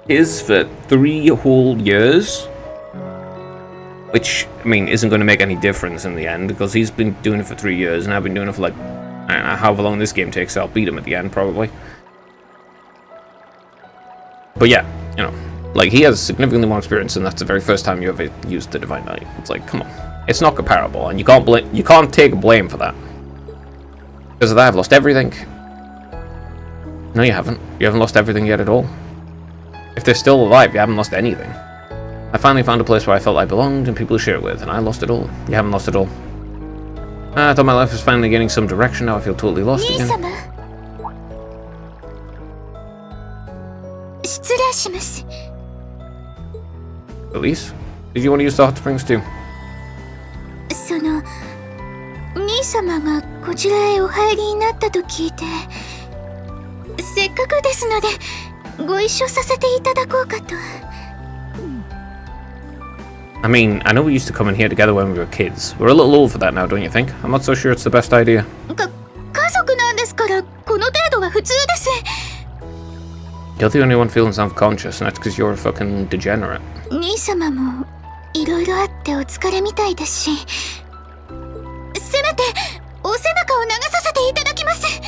his for 3 whole years, which, I mean, isn't going to make any difference in the end, because he's been doing it for 3 years, and I've been doing it for like, I don't know, however long this game takes, so I'll beat him at the end, probably. But yeah, you know, like, he has significantly more experience, and that's the very first time you ever used the Divine Knight. It's like, come on. It's not comparable, and you can't take blame for that. Because of that, I've lost everything. No, you haven't. You haven't lost everything yet at all. If they're still alive, you haven't lost anything. I finally found a place where I felt I belonged and people to share it with, and I lost it all. You haven't lost it all. I thought my life was finally getting some direction, now I feel totally lost again. 失礼します。 Elise? Did you want to use the hot springs too? その兄様がこちらへお入りになったと聞いて、せっかくですのでご一緒させていただこうかと。 I mean, I know we used to come in here together when we were kids. We're a little old for that now, don't you think? I'm not so sure it's the best idea. 家族なんですからこの程度は普通です。 You're the only one feeling self-conscious, and that's because you're a fucking degenerate. 兄様もいろいろあってお疲れみたいですし、せめてお背中を流させていただきます。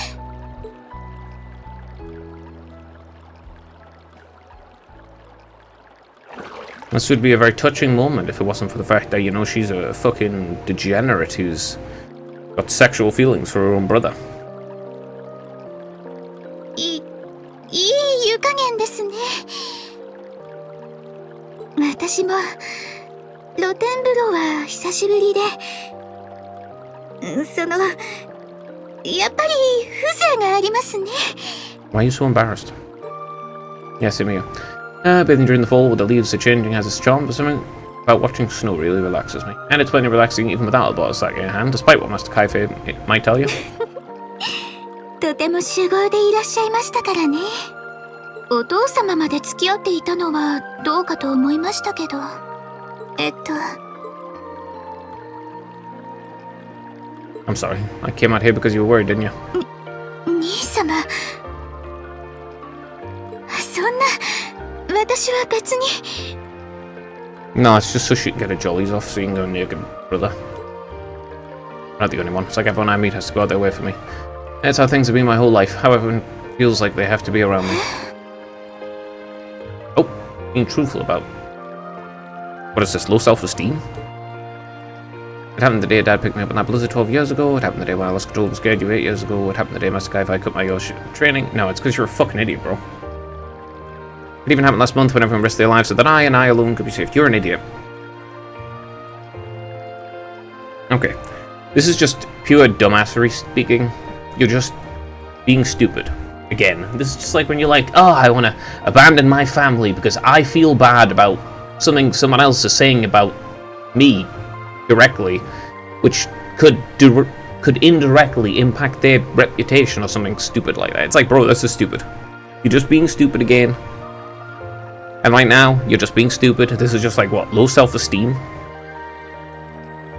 This would be a very touching moment if it wasn't for the fact that, you know, she's a fucking degenerate who's got sexual feelings for her own brother. いい湯加減ですね。私も露天風呂は久しぶりで、そのやっぱり風情がありますね。 Why are you so embarrassed? Yes, Emilio. Bathing during the fall with the leaves are changing has its charm, but something about watching snow really relaxes me. And it's plenty relaxing even without a bottle sack in your hand, despite what Master Kaife might tell you. とても酒豪でいらっしゃいましたからね。お父様まで付き合っていたのはどうかと思いましたけど。I'm sorry. I came out here because you were worried, didn't you? 兄様。そんな、私は別に。 No, it's just so she can get her jollies off so you can go naked, brother. Not the only one. It's like everyone I meet has to go out their way for me. It's how things have been my whole life. How everyone feels like they have to be around me. Oh, being truthful about... What is this, low self-esteem? It happened the day Dad picked me up in that blizzard 12 years ago. It happened the day when I lost control and scared you 8 years ago. It happened the day Master Kaife cut my training. No, it's because you're a fucking idiot, bro. It even happened last month when everyone risked their lives so that I and I alone could be saved. You're an idiot. Okay. This is just pure dumbassery speaking. You're just being stupid. again. This is just like when you're like, oh, I want to abandon my family because I feel bad about something someone else is saying about me directly, which could indirectly impact their reputation or something stupid like that. It's like, bro, this is stupid. You're just being stupid again. And right now, you're just being stupid. This is just like, what, low self-esteem?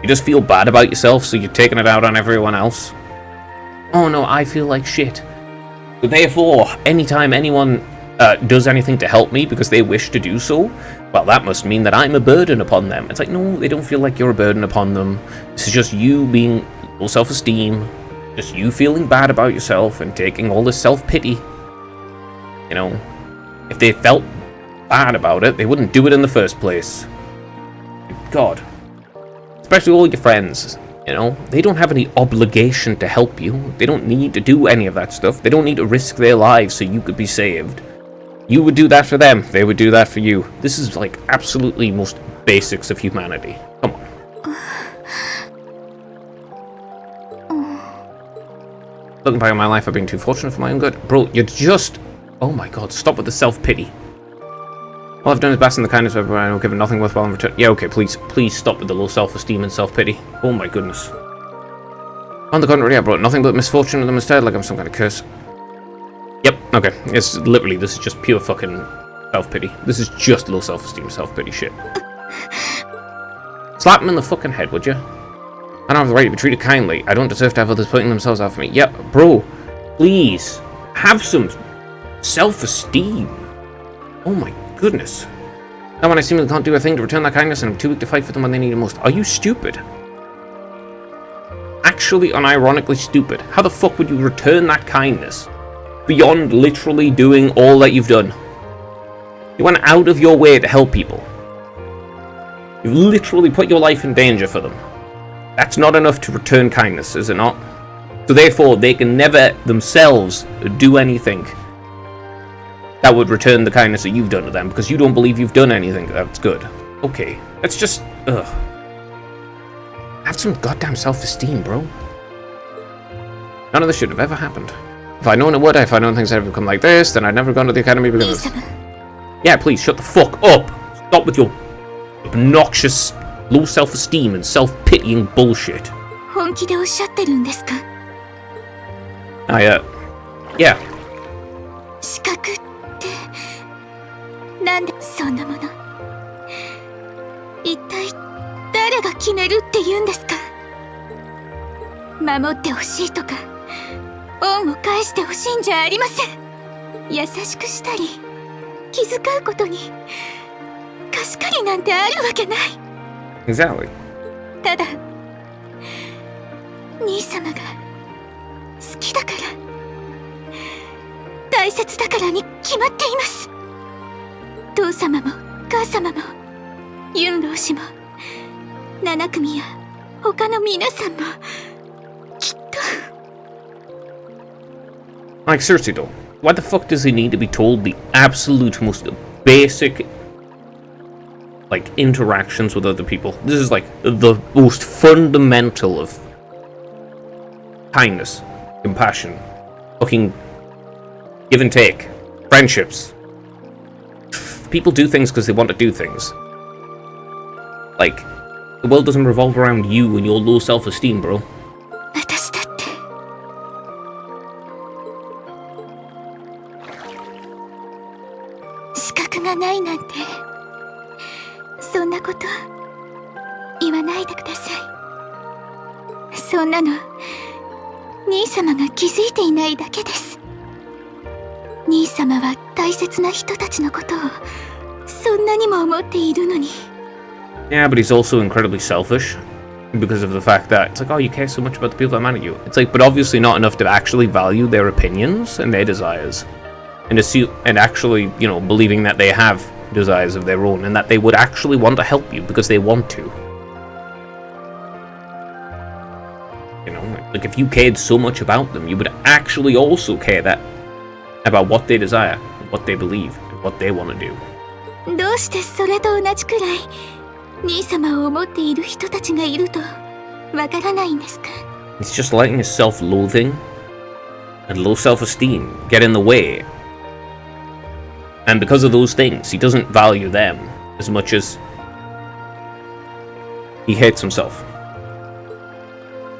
You just feel bad about yourself, so you're taking it out on everyone else. Oh no, I feel like shit. So therefore, anytime anyone does anything to help me because they wish to do so, well, that must mean that I'm a burden upon them. It's like, no, they don't feel like you're a burden upon them. This is just you being low self-esteem, just you feeling bad about yourself and taking all this self-pity. You know, if they felt bad about it, they wouldn't do it in the first place. God. Especially all your friends, you know, they don't have any obligation to help you. They don't need to do any of that stuff. They don't need to risk their lives so you could be saved. You would do that for them. They would do that for you. This is like absolutely most basics of humanity. Come on. Looking back on my life, I've been too fortunate for my own good. Bro, you're just... Oh my god, stop with the self-pity. All I've done is bask in the kindness of everyone. I don't give nothing worthwhile in return. Yeah, okay, please stop with the low self-esteem and self-pity. Oh my goodness. On the contrary, I brought nothing but misfortune to them instead, like I'm some kind of curse. Yep, okay. It's literally, this is just pure fucking self-pity. This is just low self-esteem, self-pity shit. Slap him in the fucking head, would you? I don't have the right to be treated kindly. I don't deserve to have others putting themselves out for me. Yeah, bro, please, have some self-esteem. Oh my goodness. Now when I seemingly can't do a thing to return that kindness and I'm too weak to fight for them when they need it most. Are you stupid? Actually unironically stupid. How the fuck would you return that kindness? Beyond literally doing all that you've done. You went out of your way to help people. You've literally put your life in danger for them. That's not enough to return kindness, is it not? So therefore, they can never themselves do anything that would return the kindness that you've done to them, because you don't believe you've done anything that's good. Okay, that's just... ugh. Have some goddamn self-esteem, bro. None of this should have ever happened. If I'd known it would, if I'd known things had ever come like this, then I'd never gone to the academy because... Yeah, please, shut the fuck up! Stop with your obnoxious low self-esteem and self-pitying bullshit. 本気でおっしゃってるんですか? Yeah. 資格ってなんでそんなもの一体誰が決めるって言うんですか守ってほしいとか恩を返してほしいんじゃありません優しくしたり気遣うことに貸し借りなんてあるわけない Exactly. ただ兄様が好きだから大切だからに決まっています父様も母様もユンロウ氏も7組や他の皆さんもきっと Like, seriously though, why the fuck does he need to be told the absolute most basic, like, interactions with other people? This is like the most fundamental of kindness, compassion, fucking give and take, friendships. People do things because they want to do things. Like, the world doesn't revolve around you and your low self-esteem, bro. 私だって資格がないなんてそんなこと言わないでくださいそんなの兄様が気づいていないだけです兄様は大切な人たちのことをそんなにも思っているのに Yeah, but he's also incredibly selfish because of the fact that it's like, oh, you care so much about the people that matter to you. It's like, but obviously not enough to actually value their opinions and their desires, and actually, you know, believing that they have desires of their own and that they would actually want to help you because they want to. You know, like if you cared so much about them, you would actually also care that about what they desire, what they believe, and what they want to do. どうしてそれと同じくらい兄様を思っている人たちがいるとわからないんですか It's just letting his self-loathing and low self-esteem get in the way. And because of those things, he doesn't value them as much as he hates himself.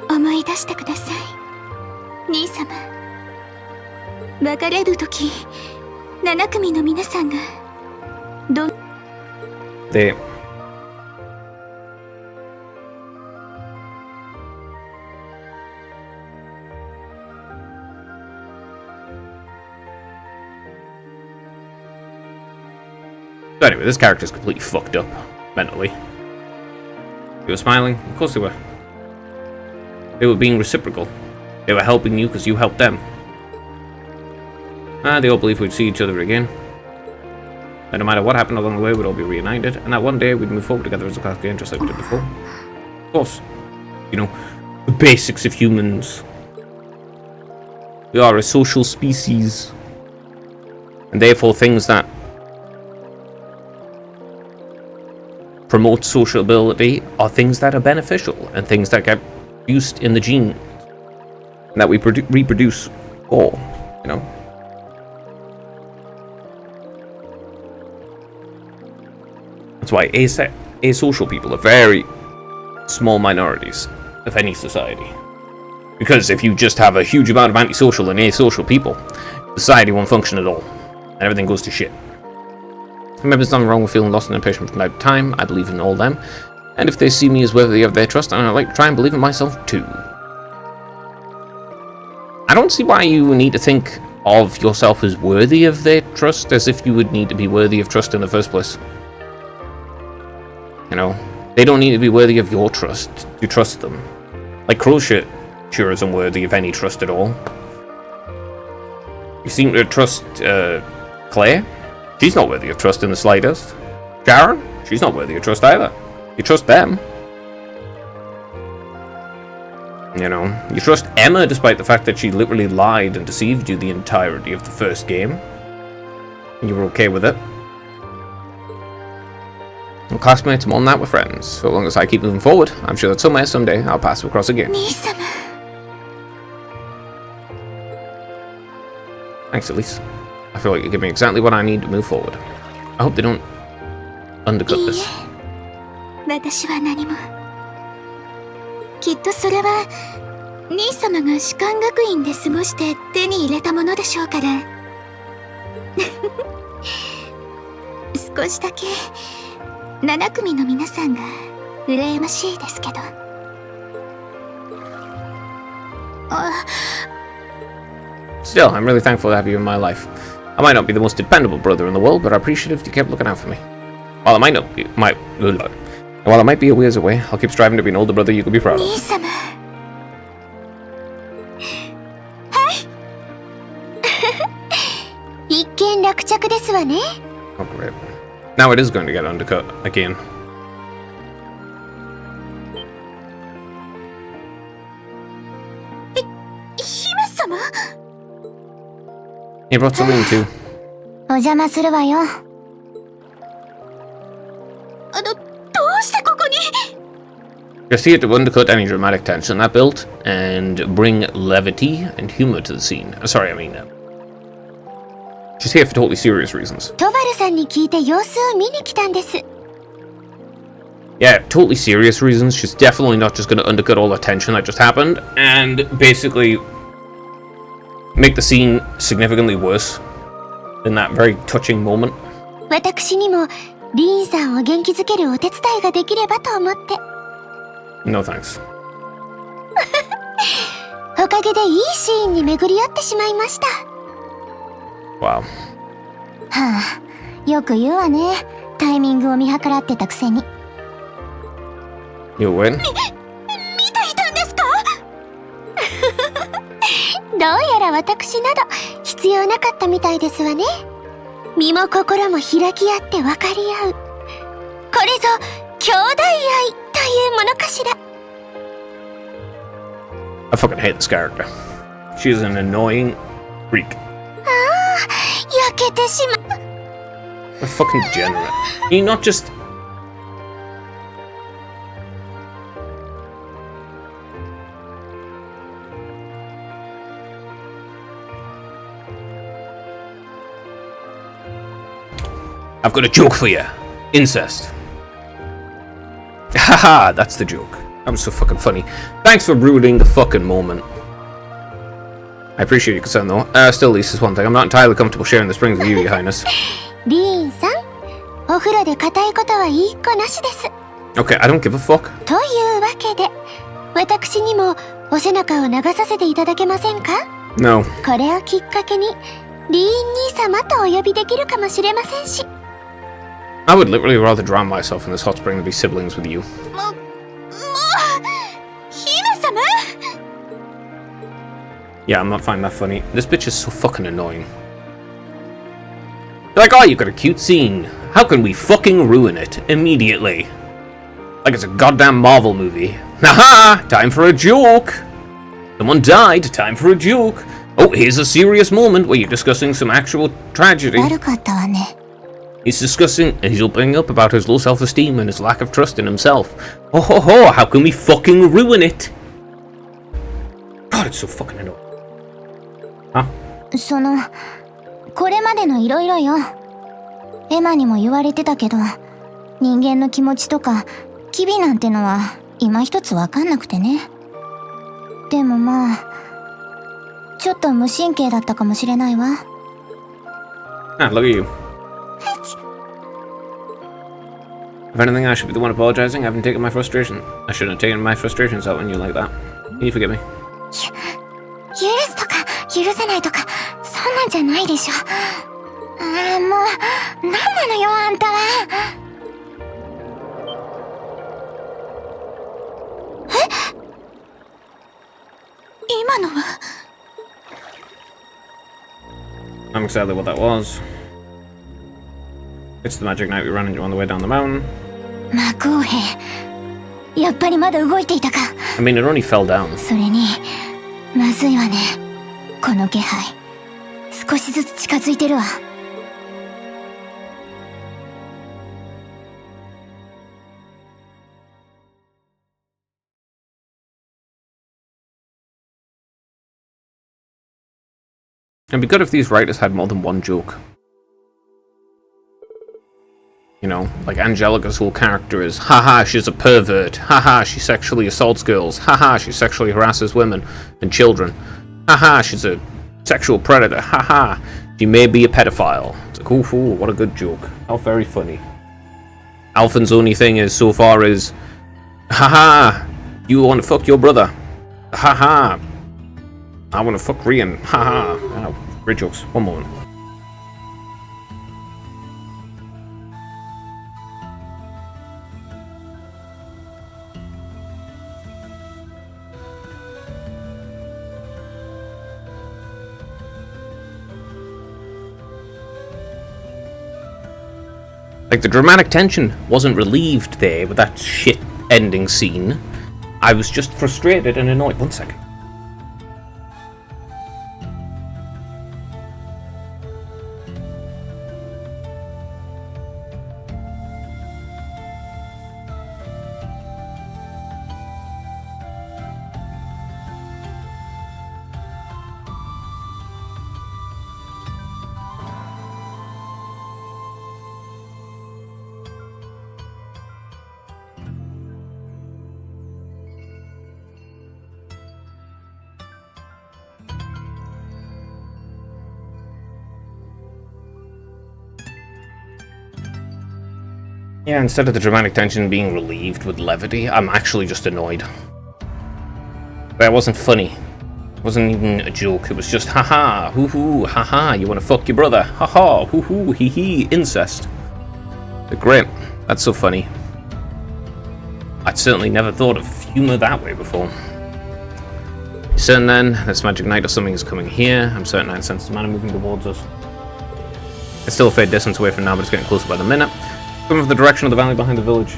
思い出してください、兄様。別れる時、7組の皆さんがThey So anyway, this character's completely fucked up mentally. They were smiling? Of course they were. They were being reciprocal. They were helping you because you helped them. They all believed we'd see each other again. And no matter what happened along the way, we'd all be reunited. And that one day, we'd move forward together as a class again, just like we did before. Of course. You know, the basics of humans. We are a social species. And therefore, things that promote sociability are things that are beneficial and things that get used in the genes that we reproduce for, you know. That's why asocial people are very small minorities of any society. Because if you just have a huge amount of antisocial and asocial people, society won't function at all, and everything goes to shit. Remember, there's nothing wrong with feeling lost and impatient from time to time. I believe in all them. And if they see me as worthy of their trust, I'd like to try and believe in myself too. I don't see why you need to think of yourself as worthy of their trust, as if you would need to be worthy of trust in the first place. You know, they don't need to be worthy of your trust to trust them. Like Crochet sure isn't worthy of any trust at all. You seem to trust Claire? She's not worthy of trust in the slightest. Sharon? She's not worthy of trust either. You trust them. You know, you trust Emma despite the fact that she literally lied and deceived you the entirety of the first game. And you were okay with it. And classmates, more than that, were friends. So long as I keep moving forward, I'm sure that somewhere, someday, I'll pass across again. 兄様。 Thanks, Elise. I feel like you give me exactly what I need to move forward. I hope they don't undercut いい this. え、私は何も。きっとそれは兄様が士官学院で過ごして手に入れたものでしょうから。少しだけ7組の皆さんが羨ましいですけど。あ。 Still, I'm really thankful to have you in my life. I might not be the most dependable brother in the world, but I appreciate it if you kept looking out for me. While it might be a ways away, I'll keep striving to be an older brother you could be proud of. 兄様。一見落着ですわね。 Oh, great. Now it is going to get undercut again. 姫様。 You brought something too. お邪魔するわよ。どうしてここに？ Just here to undercut any dramatic tension that built and bring levity and humor to the scene. Sorry, I mean, she's here for totally serious reasons. トバルさんに聞いて様子を見に来たんです。 Yeah, totally serious reasons. She's definitely not just going to undercut all the tension that just happened and basically make the scene significantly worse in that very touching moment. 私にもリーンさんを元気づけるお手伝いができればと思って。 No thanks. おかげでいいシーンに巡り合ってしまいました。 Wow. はあ、よく言うわね。タイミングを見計らってたくせに。 You win? 見ていたんですか？どうやら私など必要なかったみたいですわね。身も心も開き合って分かり合う。これぞ兄弟愛というものかしら。 I fucking hate this character. She's an annoying freak. 焼けてしまう。 A fucking degenerate. Can you not just... I've got a joke for you. Incest. Haha, that's the joke. That was so fucking funny. Thanks for ruining the fucking moment. I appreciate your concern though. Still, Lisa's one thing. I'm not entirely comfortable sharing the springs with you, Your Highness. リーンさん、お風呂で固いことは一個なしです。 Okay, I don't give a fuck. というわけで、私にもお背中を流させていただけませんか？ No. これをきっかけに、リーン兄様とお呼びできるかもしれませんし。 I would literally rather drown myself in this hot spring than be siblings with you. 姫様 Yeah, I'm not finding that funny. This bitch is so fucking annoying. They're like, oh, you got a cute scene. How can we fucking ruin it immediately? Like it's a goddamn Marvel movie. Haha! Time for a joke! Someone died, time for a joke. Oh, here's a serious moment where you're discussing some actual tragedy. 悪かったわね。 He's discussing, he's opening up about his low self-esteem and his lack of trust in himself. Oh ho ho, how can we fucking ruin it? God, it's so fucking annoying. Huh? その、これまでのいろいろよ。エマにも言われてたけど、人間の気持ちとか、機微なんてのは、今一つわかんなくてね。でもまあ、ちょっと無神経だったかもしれないわ。Ah, look at you. If anything, I should be the one apologizing. I haven't taken my frustration. I shouldn't have taken my frustrations out on you like that. Can you forgive me? 許すとか許せないとかそんなんじゃないでしょ。ああ、もうなんなのよあんたは。え？今のは I'm excited what that was. It's the magic knight we ran into on the way down the mountain. 魔公兵、やっぱりまだ動いていたか。 I mean, it only fell down. それにまずいわね。この気配少しずつ近づいてるわ。It'd be good if these writers had more than one joke. You know, like Angelica's whole character is, haha, she's a pervert, haha, she sexually assaults girls, haha, she sexually harasses women and children, haha, she's a sexual predator, haha, she may be a pedophile. It's like, ooh, what a good joke. How very funny. Alphen's only thing is, so far, is, haha, you want to fuck your brother, haha, I want to fuck Rian, haha. Oh, great jokes. One moment. Like, the dramatic tension wasn't relieved there with that shit ending scene. I was just frustrated and annoyed. 1 second. Yeah, instead of the dramatic tension being relieved with levity, I'm actually just annoyed. That wasn't funny. It wasn't even a joke. It was just, haha, hoo-hoo, haha, you want to fuck your brother, haha, hoo-hoo, hee-hee, incest. But great. That's so funny. I'd certainly never thought of humor that way before. You're certain then, this magic knight or something is coming here. I'm certain I sense the man moving towards us. It's still a fair distance away from now, but it's getting closer by the minute. Coming from the direction of the valley behind the village.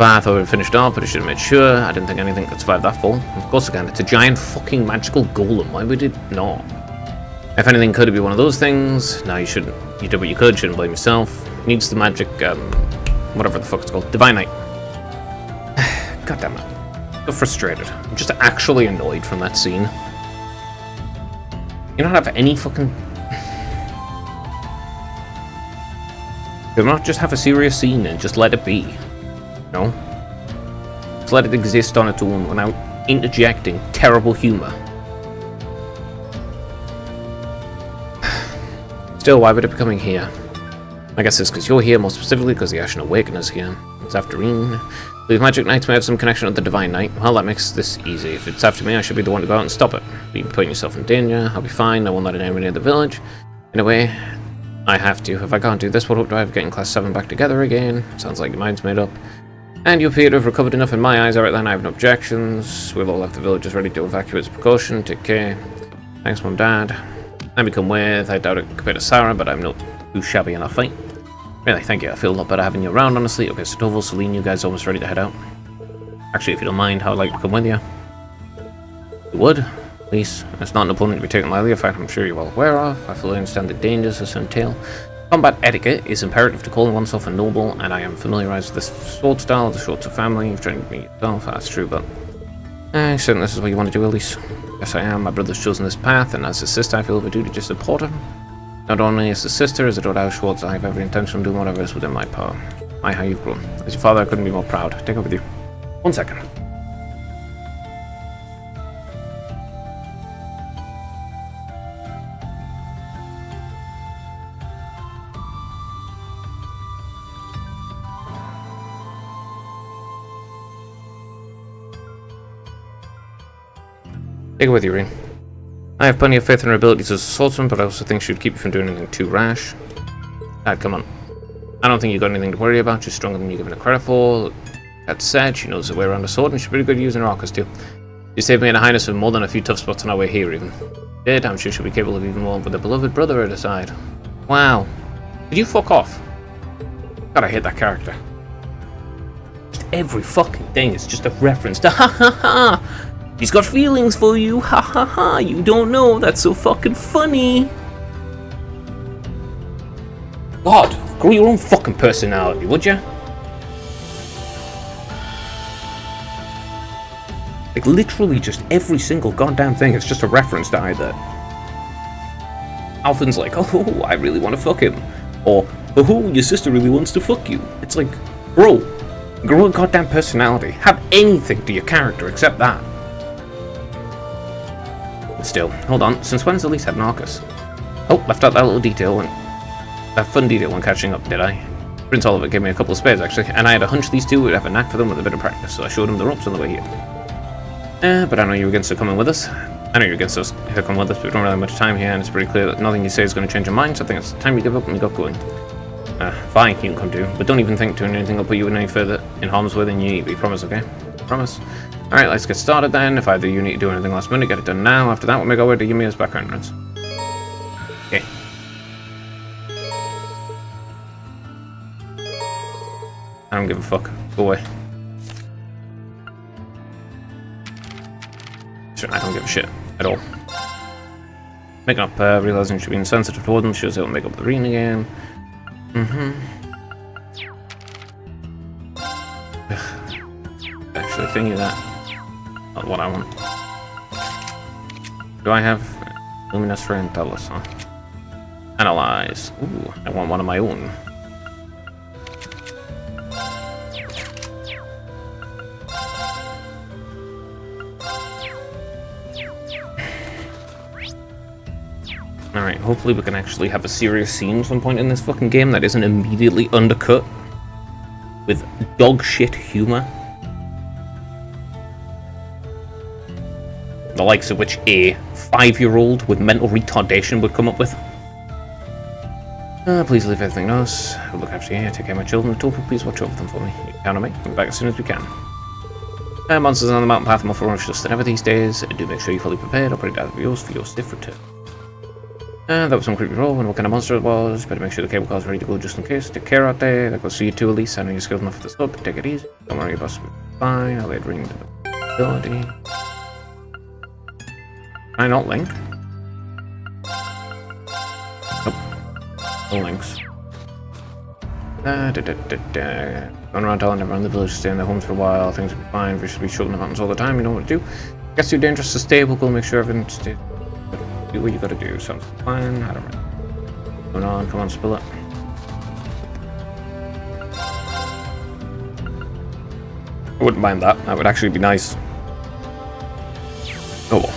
I thought we had finished off, but I should have made sure. I didn't think anything could survive that fall. Of course again, it's a giant fucking magical golem. Why would it not? If anything could, it'd be one of those things. No, you shouldn't. You did what you could, shouldn't blame yourself. It needs the magic, whatever the fuck it's called. Divine Knight. God damn it. I'm so frustrated. I'm just actually annoyed from that scene. You don't have any fucking... Do not just have a serious scene and just let it be. No. Just let it exist on its own without interjecting terrible humor. Still, why would it be coming here? I guess it's because you're here, more specifically because the Ashen Awakener's here. It's after Reen. The Magic Knights may have some connection with the Divine Knight. Well, that makes this easy. If it's after me, I should be the one to go out and stop it. You're putting yourself in danger. I'll be fine. I won't let anyone near the village. In a way, I have to. If I can't do this, what hope do I have of getting Class 7 back together again? Sounds like your mind's made up. And you appear to have recovered enough in my eyes. Alright then, I have no objections. We'll all have the villagers ready to evacuate as precaution. Take care. Thanks, Mum, Dad. Let me come with. I doubt it compared to Sarah, but I'm not too shabby in a fight. Really, thank you. I feel a lot better having you around, honestly. Okay, so Toval, Celine, you guys almost ready to head out? Actually, if you don't mind, I would like to come with you. You would? Please. It's not an opponent to be taken lightly, a fact I'm sure you're well aware of. I fully understand the dangers this entail. Combat etiquette is imperative to calling oneself a noble, and I am familiarized with this sword style, the Schwartz family. You've trained me yourself, that's true, but... certain this is what you want to do, Elise. Yes, I am. My brother's chosen this path, and as his sister, I feel the duty to support him. Not only as a sister, as a daughter of Schwartz, I have every intention of doing whatever is within my power. My, how you've grown. As your father, I couldn't be more proud. Take it with you. 1 second. Take it with you, Reen. I have plenty of faith in her abilities as a swordsman, but I also think she would keep you from doing anything too rash. Dad, come on. I don't think you've got anything to worry about. She's stronger than you're giving her credit for. That said, she knows her way around a sword, and she's pretty good at using her arcus too. She saved me and her highness from more than a few tough spots on our way here, even. Did, I'm sure she'll be capable of even more with a beloved brother at her side. Wow. Did you fuck off? God, I hate that character. Just every fucking thing is just a reference to ha ha ha! He's got feelings for you, ha ha ha! You don't know, that's so fucking funny! God, grow your own fucking personality, would ya? Like, literally just every single goddamn thing is just a reference to either Alphen's like, oh, I really want to fuck him, or, oh, your sister really wants to fuck you. It's like, bro, grow a goddamn personality. Have anything to your character except that. But still, hold on, since when's Elise had an arcus? Oh, left out that little detail, and that fun detail when catching up, did I? Prince Oliver gave me a couple of spares, actually, and I had a hunch these two would have a knack for them with a bit of practice, so I showed him the ropes on the way here. But I know you're against her coming with us. I know you're against us her coming with us, but we don't really have much time here, and it's pretty clear that nothing you say is going to change your mind, so I think it's time you give up and we got going. Fine, you can come too, but don't even think doing anything will put you in any further in harm's way than you need. We promise, okay? Promise. Alright, let's get started then. If either you need to do anything last minute, get it done now. After that, we'll make our way to Yumia's background runs. Okay. I don't give a fuck. Go away. Sure, I don't give a shit at all. Making up, realizing she'll be insensitive toward them, she'll make up the ring again. Actually, thingy that. Not what I want. Do I have Luminous Ray and Tellus, huh? Analyze. Ooh, I want one of my own. Alright, hopefully we can actually have a serious scene at some point in this fucking game that isn't immediately undercut with dog shit humor. The likes of which a 5-year-old with mental retardation would come up with. Please leave everything else. I'll look after you here, take care of my children. Total, please watch over them for me. You can count on me. We'll be back as soon as we can. Monsters on the mountain path are more ferocious than ever these days. Do make sure you're fully prepared. I'll put it down for yours for your stiff return. That was some creepy roll, and what kind of monster it was. Better make sure the cable car's ready to go just in case. Take care out there. That goes see you too, Elise. I know you're skilled enough for this up. Take it easy. Don't worry about it. Fine. I'll add ring to the ability. Can I not link? Nope. No links. Going around telling everyone in the village to stay in their homes for a while. Things will be fine. We should be shooting in the mountains all the time. You know what to do. Gets too dangerous to stay. We'll go make sure everything stays. Do what you gotta do. Sounds fine. I don't know. Going on, come on, spill it. I wouldn't mind that. That would actually be nice. Oh well.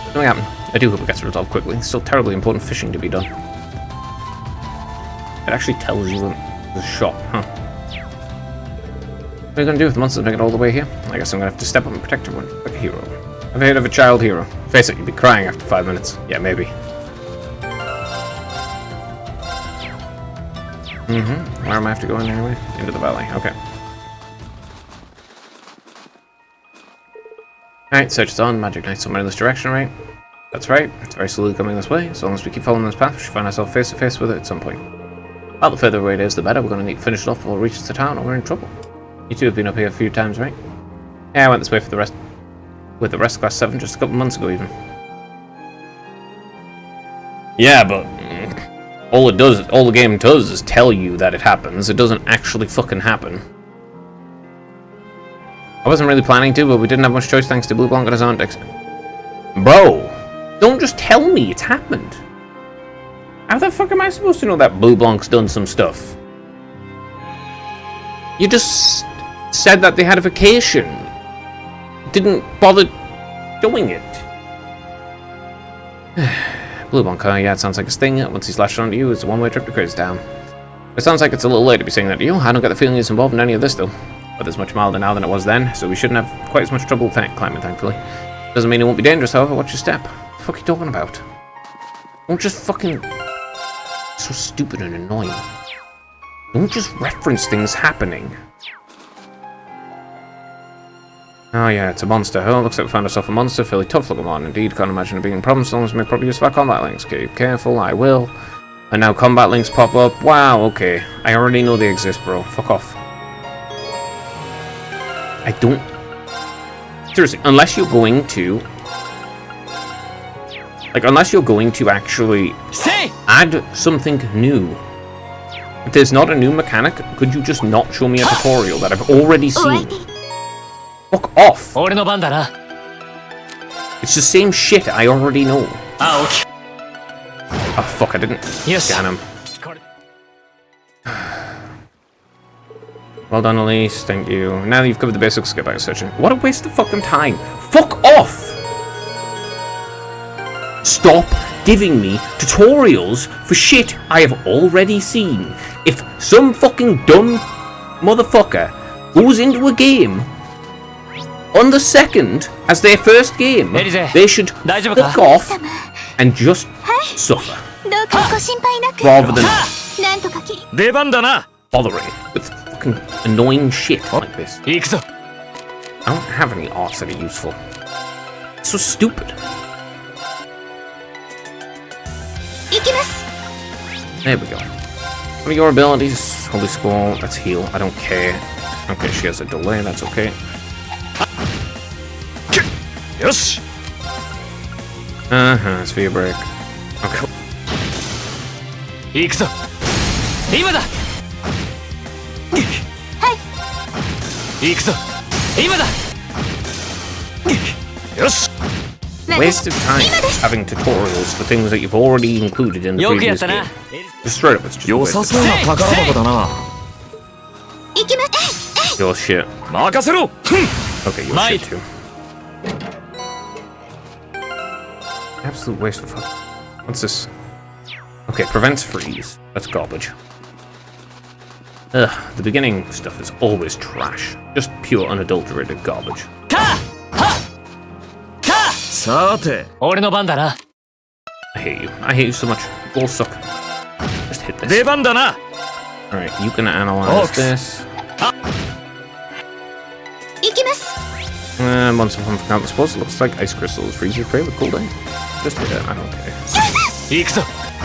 Nothing happened. I do hope it gets resolved quickly. It's still terribly important fishing to be done. It actually tells you when there's a shop, huh? What are you gonna do if the monsters make it all the way here? I guess I'm gonna have to step up and protect everyone like a hero. I've heard of a child hero. Face it, you'd be crying after 5 minutes. Yeah, maybe. Where am I have to go in anyway? Into the valley. Okay. Alright, search is on. Magic Knight somewhere in this direction, right? That's right. It's very slowly coming this way. So long as we keep following this path, we should find ourselves face to face with it at some point. Well, the further away it is, the better. We're going to need to finish it off before it reaches the town, or we're in trouble. You two have been up here a few times, right? Yeah, I went this way for the rest. With the rest of Class 7 just a couple months ago, even. Yeah, but all the game does is tell you that it happens. It doesn't actually fucking happen. I wasn't really planning to, but we didn't have much choice thanks to Blue Blanc and his aunt. Bro, don't just tell me it's happened. How the fuck am I supposed to know that Blue Blanc's done some stuff? You just said that they had a vacation. Didn't bother doing it. Blue Blanc, yeah, it sounds like his thing. Once he's lashed onto you, it's a one-way trip to Crazy Town. It sounds like it's a little late to be saying that to you. I don't get the feeling he's involved in any of this, though. But it's much milder now than it was then, so we shouldn't have quite as much trouble climbing, thankfully. Doesn't mean it won't be dangerous, however. Watch your step. What the fuck are you talking about? Don't just fucking... So stupid and annoying. Don't just reference things happening. Oh yeah, it's a monster. Oh, looks like we found ourselves a monster. Fairly tough looking one, indeed. Can't imagine it being a problem, so long as we make proper use of our combat links. Okay, careful, I will. And now combat links pop up. Wow, okay. I already know they exist, bro. Fuck off. I don't... Seriously, unless you're going to... Like, unless you're going to actually add something new. If there's not a new mechanic, could you just not show me a tutorial that I've already seen? Fuck off! It's the same shit I already know. Oh fuck, I didn't scan him. Well done, Elise. Thank you. Now that you've covered the basics, get back to searching. What a waste of fucking time. Fuck off! Stop giving me tutorials for shit I have already seen. If some fucking dumb motherfucker goes into a game on the second as their first game, they should fuck off and just suffer. Rather than bothering with fucking annoying shit like this. I don't have any arts that are useful. It's so stupid. There we go. What are your abilities? Holy Squall, let's heal. I don't care. Okay, she has a delay, that's okay. Yes. Sphere break. Okay. Yes. Waste of time having tutorials for things that you've already included in the previous game. Just straight up, it's just a waste of time. Your shit. Okay, your shit too. Absolute waste of fun. What's this? Okay, prevents freeze. That's garbage. Ugh, the beginning stuff is always trash. Just pure unadulterated garbage. I hate you. I hate you so much. You all suck. Just hit this. Alright, you can analyze this. Once I'm from the sports, it looks like ice crystals. Freeze your prey with cooldown. Just hit it, I don't care.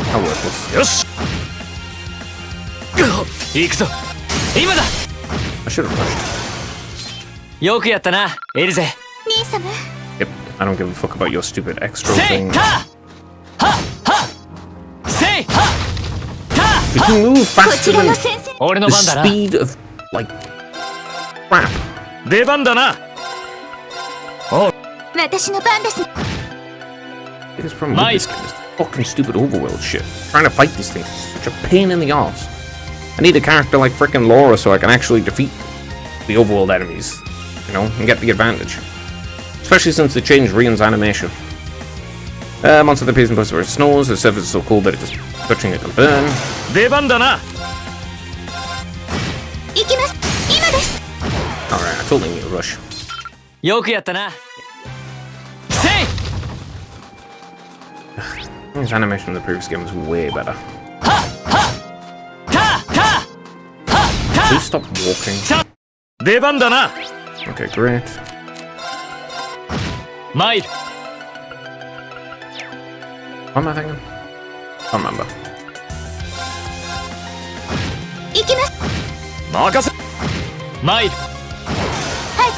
How worthless. Yes. I should have rushed. Yep, I don't give a fuck about your stupid extra thing. Could you move faster than the speed of, like, crap? Biggest problem with this game is the fucking stupid overworld shit. Trying to fight these things is such a pain in the arse. I need a character like frickin' Laura so I can actually defeat the overworld enemies, you know, and get the advantage. Especially since they changed Rion's animation. Monster that appears in places where it snows, the surface is so cold that it just touching it can burn. 出番だな。行きます今です Alright, I totally need a rush. よくやったな。せい。 His animation in the previous game was way better. たた Please stop walking. 出番だな。 Okay, great. 参る。 What am I thinking? Can't remember. 行きます任せ。参る。はい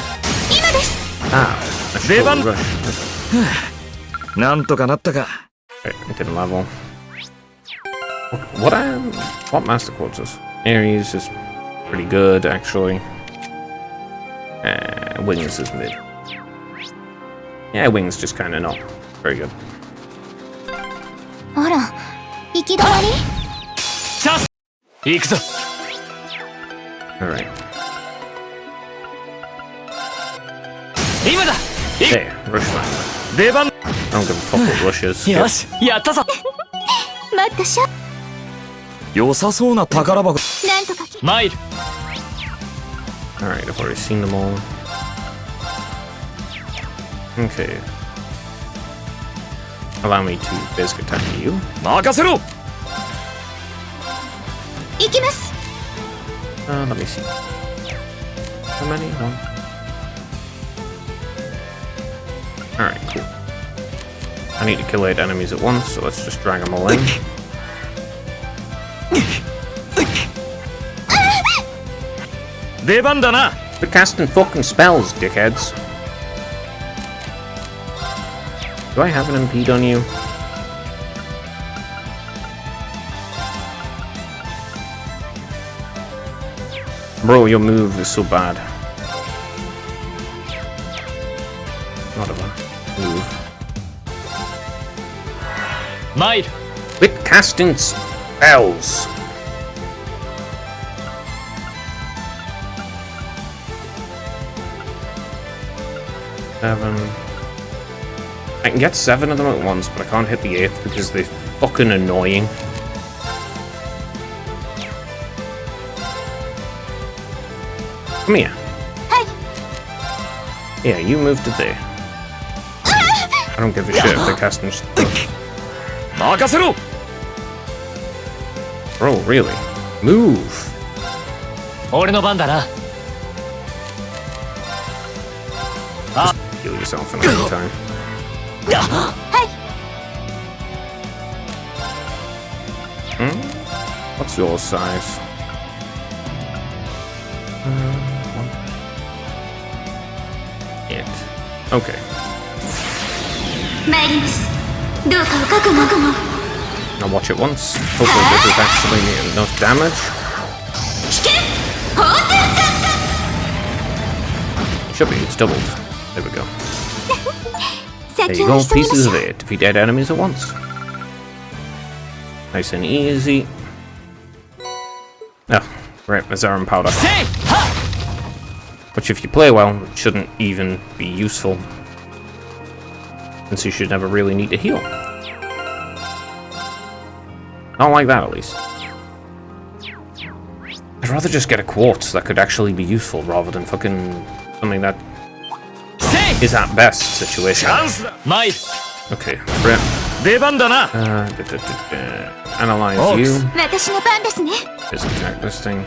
今です Ah, I should Devan. totally rush. なんとかなったか。 Okay, it didn't level. What Master Quartz is? Ares is pretty good, actually. Wings is mid. Yeah, Wings just kind of not very good. あら行き止まりチャンス。行くぞ。 Alright. 今だ。 There, rush time. 出番。 I don't give a fuck what rushes. よし、やったぞ。待ったしゃ良さそうな宝箱。なんとか参る。 Alright, I've already seen them all. Okay. Allow me to basic attack you. 任せろ。行きます Let me see. How many? One. Alright, cool. I need to kill 8 enemies at once, so let's just drag them all in.出番だな。 Quit casting fucking spells, dickheads. Do I have an impede on you? Bro, your move is so bad. Whatever. Move. 参る。 Quit casting spells! Seven. I can get 7 of them at once, but I can't hit the 8th because they're fucking annoying. Come here. Yeah, you move to there. I don't give a shit if they're casting stuff. 任せろ。 Bro, really? Move! 俺の番だな。 Heal yourself in a good time. What's your size? 8. Okay. 参りますどうかお覚悟 Now watch it once. Hopefully this is actually enough damage. 危険放射 It should be, it's doubled. There we go. There 先 you を go, 急ぎま pieces し of ょう it. Defeat 8 enemies at once. Nice and easy. Oh, right, Mazarin powder. せい。は。 Which if you play well, it shouldn't even be useful. Since you should never really need to heal. I don't like that, at least. I'd rather just get a quartz that could actually be useful rather than fucking something that せい。 is at best situation. チャンスだ。参る。 Okay, rip. 出番だな。 Analyze you. 私の番ですね Just attack this thing.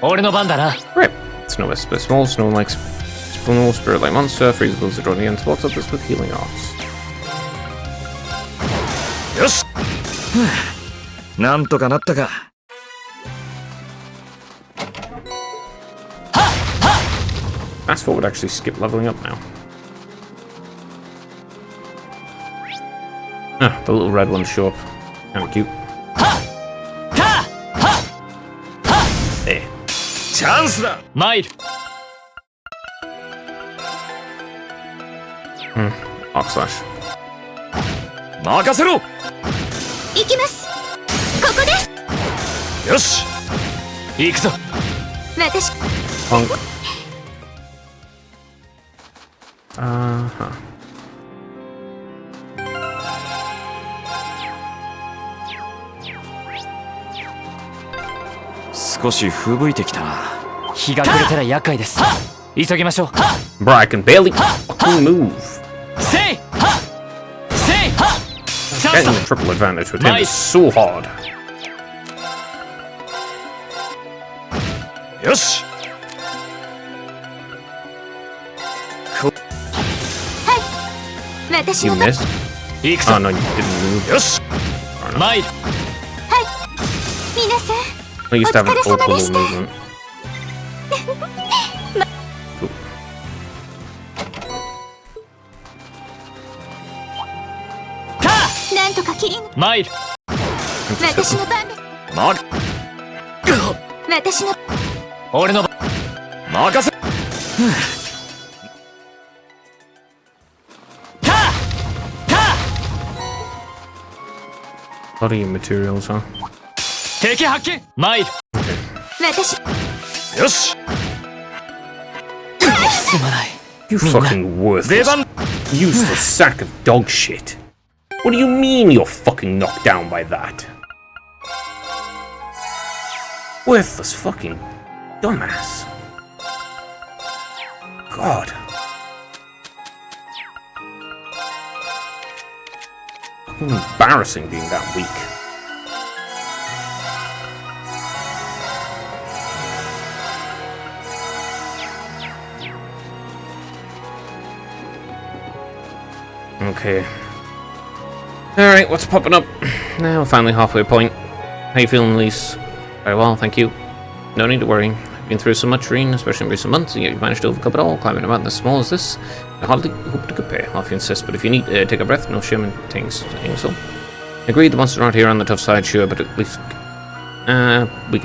俺の番だな。 Rip. Snow is small, snow-like small spirit-like monster. Freezes those that draw the end. Spots up this with healing arts. よし。なんとかなったか。 Fast forward actually skip leveling up now. Ah, the little red ones show up. Kind of cute. た。 There. チャンスだ。参る。 Arc slash. 任せろ。行きますここですよし。行くぞ。私 Punk. Uh-huh. Bro, 少し吹雪いてきたな。日が暮れたら厄介です急ぎましょう Bro, I can barely fucking move. せいはせいはチャン Getting ス the triple advantage with him Nice. is so hard. よし。私 You の番 missed? 行くぞ Oh no, you didn't move. よし。参る皆さん I used to have an お疲れ様 awful でした。 movement. Cool. なんとか切り参る私の番ですま、私の俺の番任せ。A lot of your materials, huh? 敵発見参る私よし。すまない You fucking worthless, 出番。 useless sack of dog shit. What do you mean you're fucking knocked down by that? Worthless fucking dumbass. God. Embarrassing being that weak. Okay. Alright, what's popping up? Now we're finally halfway point. How you feeling, Elise? Very well, thank you. No need to worry. I've been through so much, Reen, especially in recent months, and yet you've managed to overcome it all, climbing a mountain as small as this. I hardly hope to compare, if you insist, but if you need to take a breath, no shame in saying so. Agreed, the monsters aren't here on the tough side, sure, but at least... we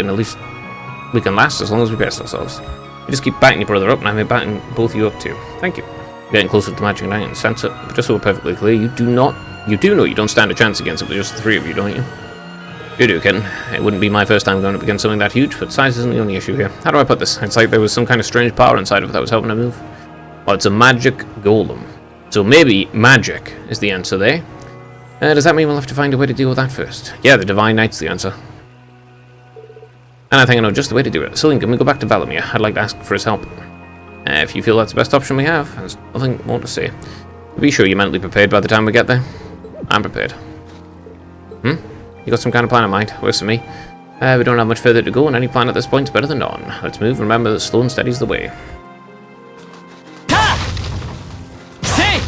can last as long as we pace ourselves. You just keep batting your brother up, and I'm batting both of you up too. Thank you. Getting closer to the Magic Knight and sense it, but just so we're perfectly clear, you do know you don't stand a chance against it with just the three of you, don't you? You do, kitten. It wouldn't be my first time going up against something that huge, but size isn't the only issue here. How do I put this? It's like there was some kind of strange power inside of it that was helping it move. Well, it's a magic golem. So maybe magic is the answer there. Does that mean we'll have to find a way to deal with that first? Yeah, the Divine Knight's the answer. And I think I know just the way to do it. Celine, can we go back to Valamir? I'd like to ask for his help. If you feel that's the best option we have, there's nothing more to say. Be sure you're mentally prepared by the time we get there. I'm prepared. You got some kind of plan in mind? Works for me. We don't have much further to go, and any plan at this point is better than none. Let's move. Remember that slow and steady's the way. Say!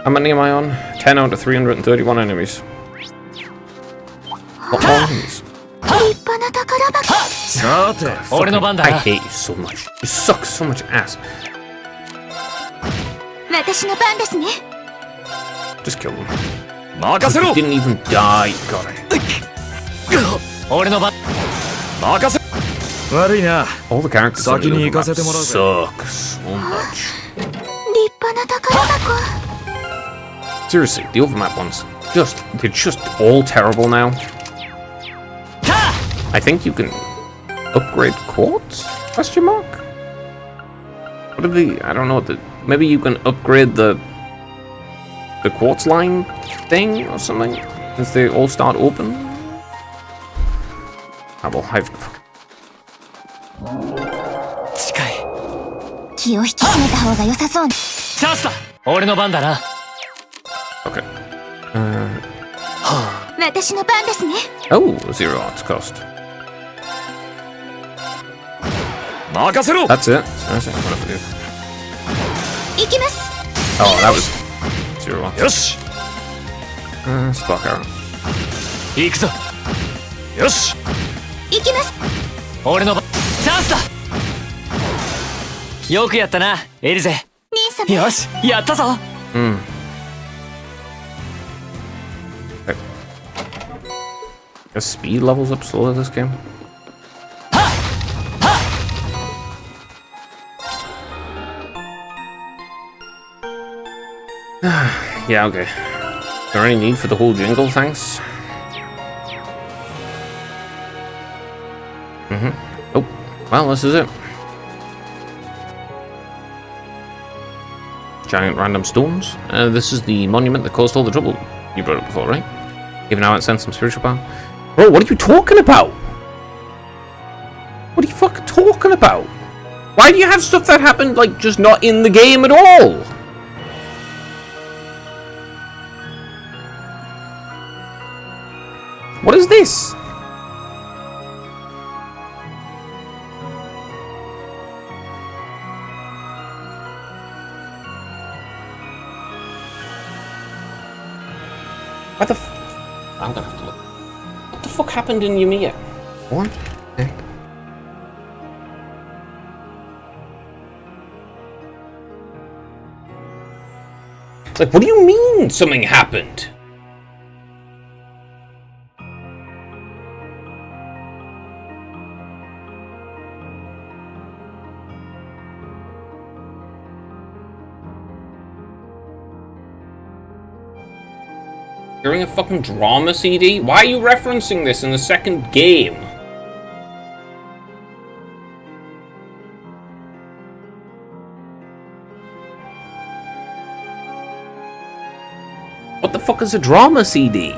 How many am I on? 10 out of 331 enemies. What enemies? 立派な宝箱さて、 俺の番だ I な hate you so much. You suck so much ass. 私の番ですね Just kill them. 任せ You ろ。 didn't even die. God, I... 俺の番任せ。悪いな。 All the characters on the 先に Overmap 行かせてもらうぜ。 suck so much. 立派な宝箱 Seriously, the Overmap ones, they're just all terrible now. I think you can upgrade quartz? Question mark? What are the, I don't know, maybe you can upgrade the quartz line thing or something? Since they all start open? Ah, well, I've... 近い気を引き締めた方が良さそうね。チャンスだ俺の番だな Okay. 私の番ですね Oh, 0 arts cost. 任せろ。 That's it. That's it. What do I do? 行きます Oh, that was 0 arts. よし。 Spark arrow. 行くぞよし。行きます俺の番チャンスだよくやったなエリゼ兄様よしやったぞ Guess speed levels up slowly this game. Yeah, okay. Is there any need for the whole jingle, thanks? Oh, well, this is it. Giant random stones. This is the monument that caused all the trouble. You brought it before, right? Even now it sends some spiritual power. Bro, what are you talking about? What are you fucking talking about? Why do you have stuff that happened, like, just not in the game at all? What is this? What the I'm gonna have to look. What the fuck happened in Yumiya? What? Okay. Like, what do you mean something happened? During a fucking drama CD? Why are you referencing this in the second game? What the fuck is a drama CD?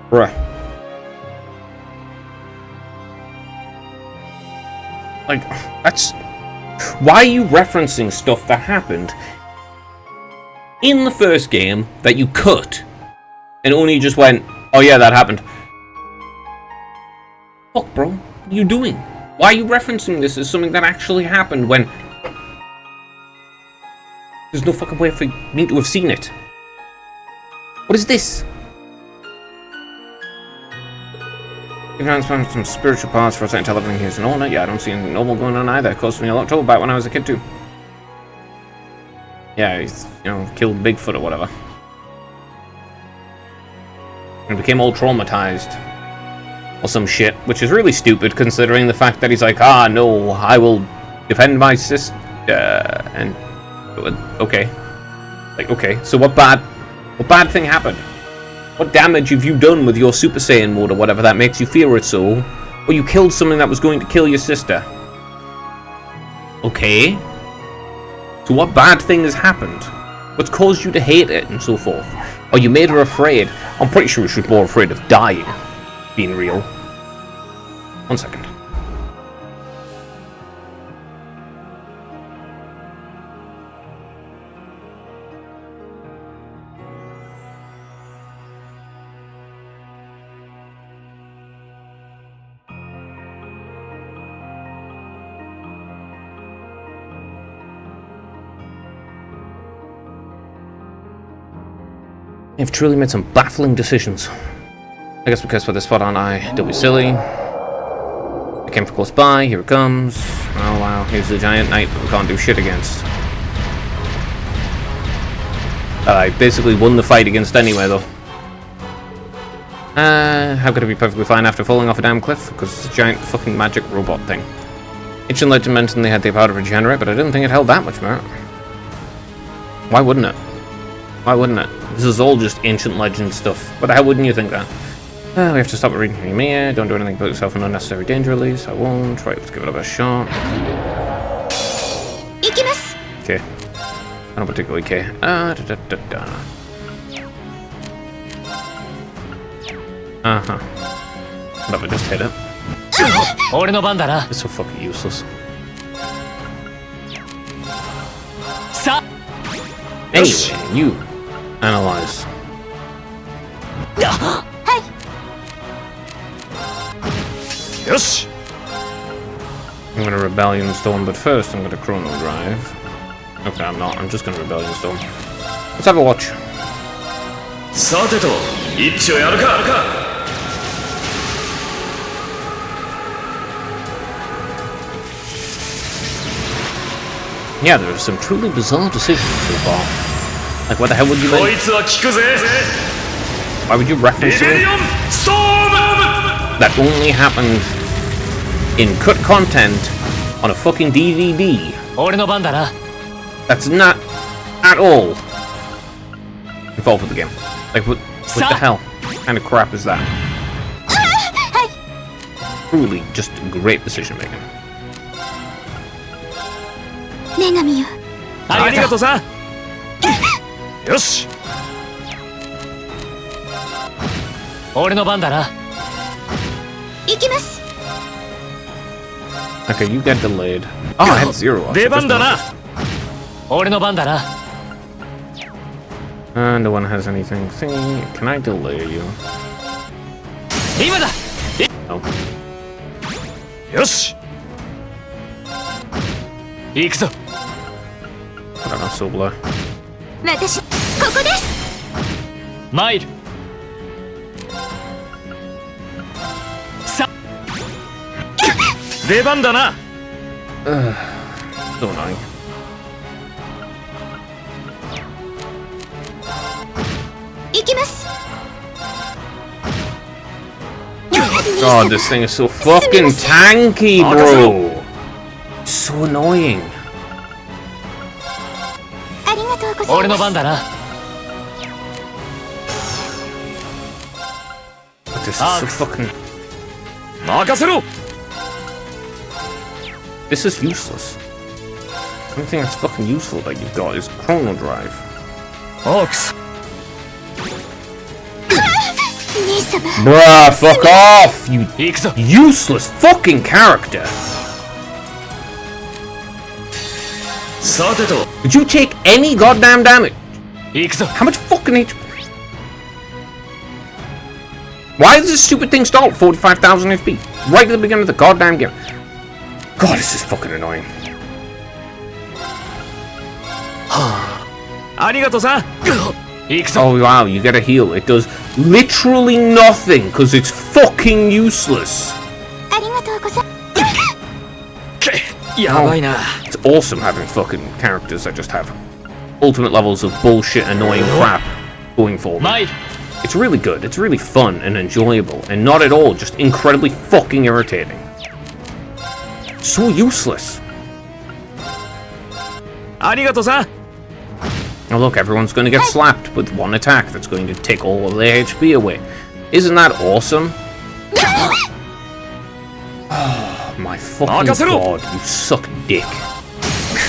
Bruh. Like, that's... Why are you referencing stuff that happened in the first game that you cut and only just went, oh yeah, that happened? Fuck, bro. What are you doing? Why are you referencing this as something that actually happened when there's no fucking way for me to have seen it? What is this? You found some spiritual parts for a certain television here, and all night. Yeah, I don't see anything normal going on either. It caused me a lot of trouble back when I was a kid too. Yeah, he's, you know, killed Bigfoot or whatever. And became all traumatized. Or some shit, which is really stupid considering the fact that he's like, ah, no, I will defend my sister, and... Okay. Like, okay, so what bad thing happened? What damage have you done with your Super Saiyan mode or whatever that makes you fear it so? Or you killed something that was going to kill your sister? Okay. So what bad thing has happened? What's caused you to hate it and so forth? Or you made her afraid? I'm pretty sure she was more afraid of dying. Being real. 1 second. You've truly made some baffling decisions. I guess because for this spot on don't be silly. I came from close by, here it comes. Oh wow, here's the giant knight that we can't do shit against. I basically won the fight against anyway though. How could it be perfectly fine after falling off a damn cliff? Because it's a giant fucking magic robot thing. Ancient legend mentioned they had the power to regenerate, but I didn't think it held that much merit. Why wouldn't it? Why wouldn't it? This is all just ancient legend stuff. But how wouldn't you think that? We have to stop reading Yumiya. Don't do anything put yourself in unnecessary danger at least. I won't. Right, let's give it a best shot. Okay. I don't particularly care. Uh-huh. Whatever, just hit it. It's so fucking useless. Anyway, you analyze. Yes. I'm gonna Rebellion Storm, but first I'm gonna Chrono Drive. Okay, I'm not. I'm just gonna Rebellion Storm. Let's have a watch. Yeah, there are some truly bizarre decisions so far. Like, what the hell would you like? Why would you reference it? リオンストーム That only happened in cut content on a fucking DVD. 俺の番だな。 That's not at all involved with the game. Like, what the hell kind of crap is that? Truly, just great decision making. 女神よ、ありがとうさよし俺の番だな。行きます。 Okay, you get delayed. Oh, I had zero. 出番だな俺の番だな。 No one has anything. Can I delay you? 今だ。 No. よし行くぞ。 I don't know, Sobla. 私、ここです。参る。出番だな So annoying. 行きます。 God, this thing is so fucking tanky, bro. It's so annoying. ありがとうござい俺のます。番だな。 But this is so fucking. 任せろ This is useless. The only thing that's fucking useful that you've got is Chrono Drive. オークス兄様、 Bruh, fuck off, you 行くぞ。 useless fucking character. さてと Did you take any goddamn damage? 行くぞ。 How much fucking HP? Why does this stupid thing start at 45,000 HP? Right at the beginning of the goddamn game. God, this is fucking annoying. ありがとうさ行くぞ。 Oh wow, you get a heal. It does literally nothing because it's fucking useless. ありがとうございます。やばいな It's awesome having fucking characters that just have ultimate levels of bullshit, annoying crap going for them. 参る。 It's really good. It's really fun and enjoyable, and not at all just incredibly fucking irritating. So useless. ありがとうさ Now look, everyone's going to get slapped with one attack that's going to take all of their HP away. Isn't that awesome? Oh, my fucking god, you suck dick.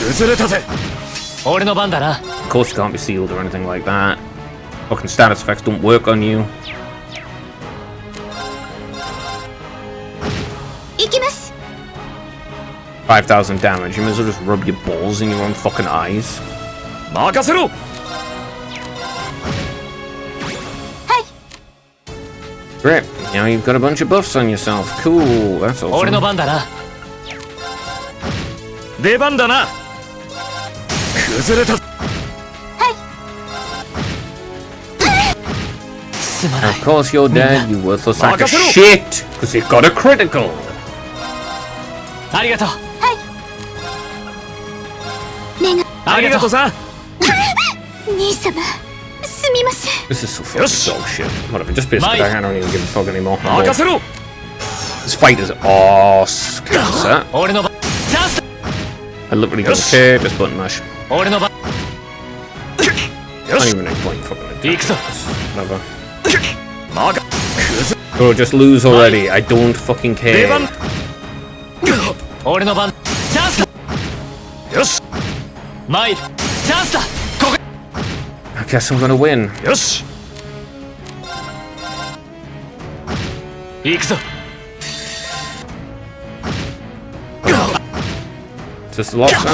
崩れたぜ俺の番だな。 Of course you can't be sealed or anything like that. Fucking status effects don't work on you. 行きます。 5,000 damage. You may as well just rub your balls in your own fucking eyes. 任せろ Great. Now you've got a bunch of buffs on yourself. Cool. That's 俺の awesome. 番だな。出番だな崩れたすまない。 Of course you're dead, you worthless sack of Makasero. shit! Because it got a critical! ありがとう。女神、ありがとうさ兄様、すみません。 This is so fucking Yes. dog shit. Whatever, just piss it. Mate. I don't even give a fuck anymore. 任せろ This fight is awesome. 俺の番。チャンスだ。 I literally don't Yes. care, just button mash. 俺の番。 よ I し don't even know point fucking行くぞ。 Whatever. 任崩 Bro, just lose already. I don't fucking 出 care. 番俺の番。チャンスだ。よし参る。チャンスだ。ここ。 I guess I'm gonna win. よし行くぞ。 Just a lot, son.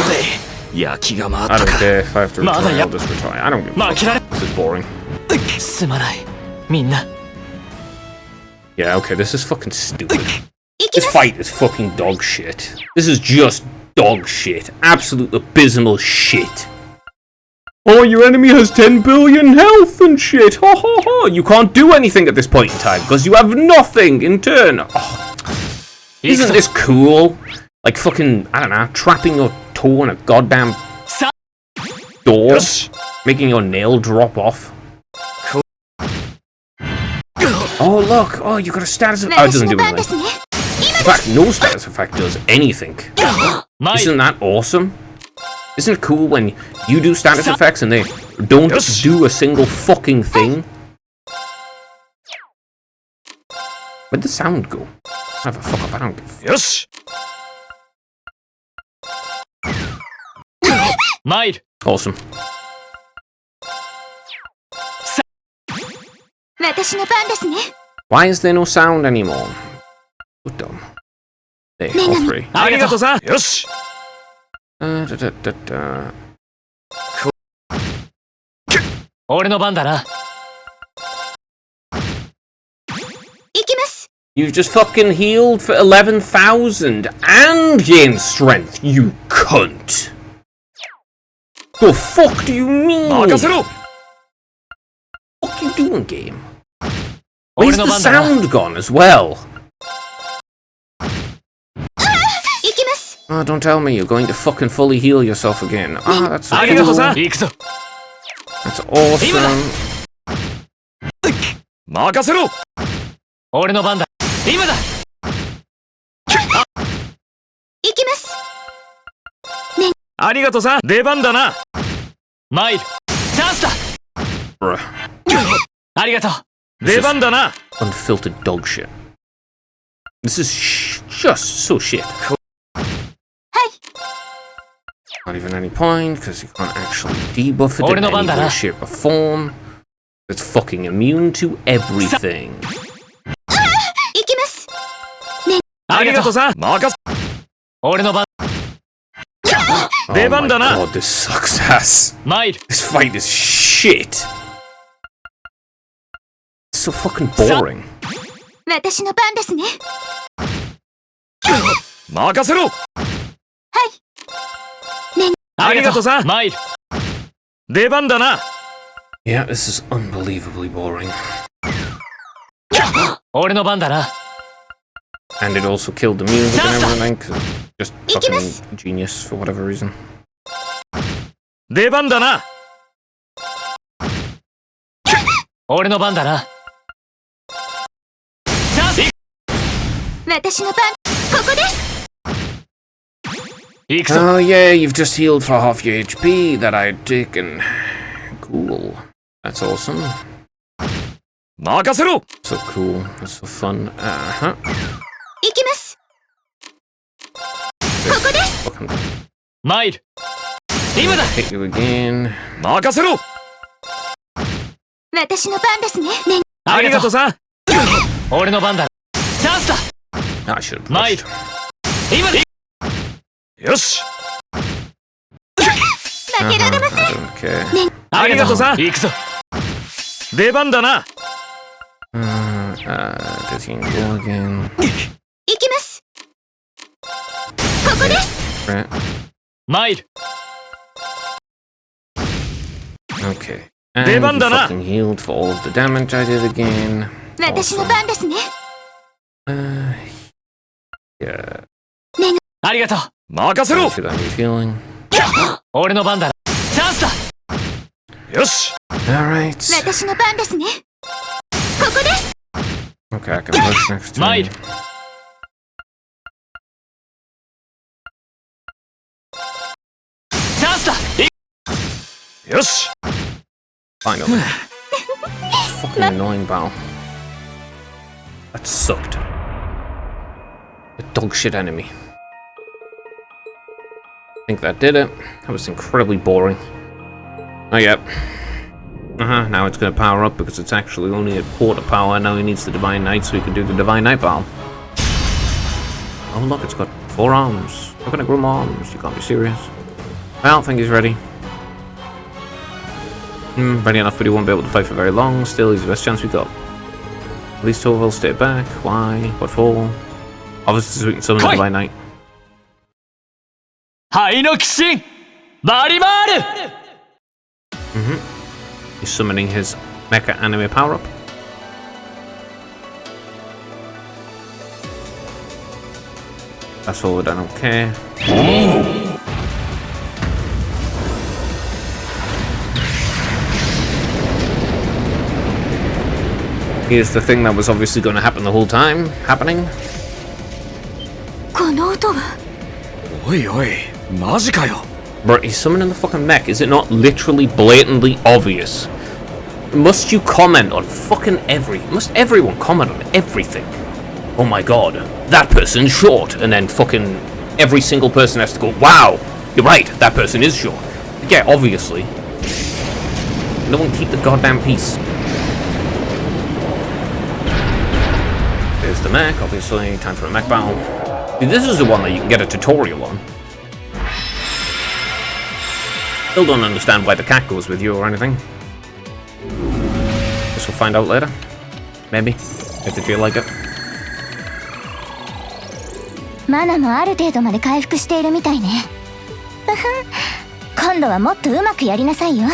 焼きが回 I った don't か care if I have to まだ retry. や I'll just retry. I don't give a 負けられ。 fuck. This is boring. すまない。みんな。 Yeah, okay, this is fucking stupid. 行き This ます。 fight is fucking dog shit. This is just dog shit. Absolute abysmal shit. Oh, your enemy has 10 billion health and shit. Ha ha ha. You can't do anything at this point in time because you have nothing in turn. Oh, 行く isn't ぞ。 this cool? Like fucking, I don't know, trapping your toe in a goddamn さ door, よし making your nail drop off. Oh, look. Oh, you got a status effect. Oh, it 私 doesn't の do 番で anything. すね。 In fact, no status effect does anything. 参 Isn't る that awesome? Isn't it cool when you do status effects and they don't do a single fucking thing? Where'd the sound go? I have a fuck up, I don't give a よし 参る Awesome. 私の番ですね。 Why is there no sound anymore? So dumb. There, all three. ありがとうさんよし Da, da, da, da. 俺の番だな。行きます。 You've just fucking healed for 11,000 and gained strength, you cunt. The fuck do you mean? 任せろ What are you doing, game? Where's 俺の the 番だな。 sound gone as well? 行きます。 Oh, don't tell me you're going to fucking fully heal yourself again. Ah, that's so ありがとう cool. さん行くぞ。 That's awesome. 任せろ俺の番だ。今だ。行きます。ありがとうさん出番だな参る。チャンスだ。 Bruh. ありがとう。出番だな Unfiltered dog shit. This is just so shit. Not even any point, because you can't actually debuff it in any way, shape, or form. It's fucking immune to everything. 行きます。ありがとうさん任せ俺の番。 Oh 出番だ my な god, this sucks ass. 参る。 This fight is shit. It's so fucking boring. 私の番ですね。任せろありがとうさん参る。出番だな Yeah, this is unbelievably boring. 俺の番だな。 And it also killed the music and everything, 'cause just fucking genius for whatever reason. 出番だな俺の番だな。チャンス。私の番。ここです。行くぞ。 Oh yeah, you've just healed for half your HP that I'd taken. Cool. That's awesome. 任せろ So cool. That's so fun. Uh-huh. 行きます。ここです。 Fucking 参る。今だ。 hit you again. 任せろ私の番ですね。ありがとうさん俺の番だ。チャンスだ。 I should have 参 pushed. る。今だ。よし負けられません。 I don't care. ありがとうさん行くぞ。出番だな Does he go again? 行きます。ここです。 Right. 参る。 Okay. And you 出番だな fucking healed for all of the damage I did again. 私の番ですね。 Yeah. ありがとう。任せろ Should I need healing? 俺の番だ。チャンスだ。よし Alright. 私の番ですね。ここです。 Okay, I can push next 参 time. る。チャンスだ。よし Finally. Fucking annoying battle. That sucked. A dog shit enemy. I think that did it. That was incredibly boring. Oh, yep. Now it's gonna power up because it's actually only at quarter power. Now he needs the Divine Knight so he can do the Divine Knight battle. Oh, look, it's got 4 arms. How can I grow more arms? You can't be serious. I don't think he's ready. Ready enough, but he won't be able to fight for very long. Still, he's the best chance we got. At least Torval stay back. Why? What for? Obviously, so we can summon the Divine Knight. 灰の鬼神バリマール。 He's summoning his mecha anime power up. Fast forward, I don't care. Here's the thing that was obviously going to happen the whole time happening. この音はおいおいマジかよ Bro, he's summoning the fucking mech. Is it not literally blatantly obvious? Must you comment on fucking must everyone comment on everything? Oh my god, that person's short. And then fucking every single person has to go, wow, you're right, that person is short. Yeah, obviously. No one keep the goddamn peace. There's the mech, obviously. Time for a mech battle. See, this is the one that you can get a tutorial on. Still don't understand why the cat goes with you or anything. Guess we'll find out later. Maybe. If you feel like it. マナもある程度まで回復しているみたいね。ふふん。今度はもっとうまくやりなさいよ。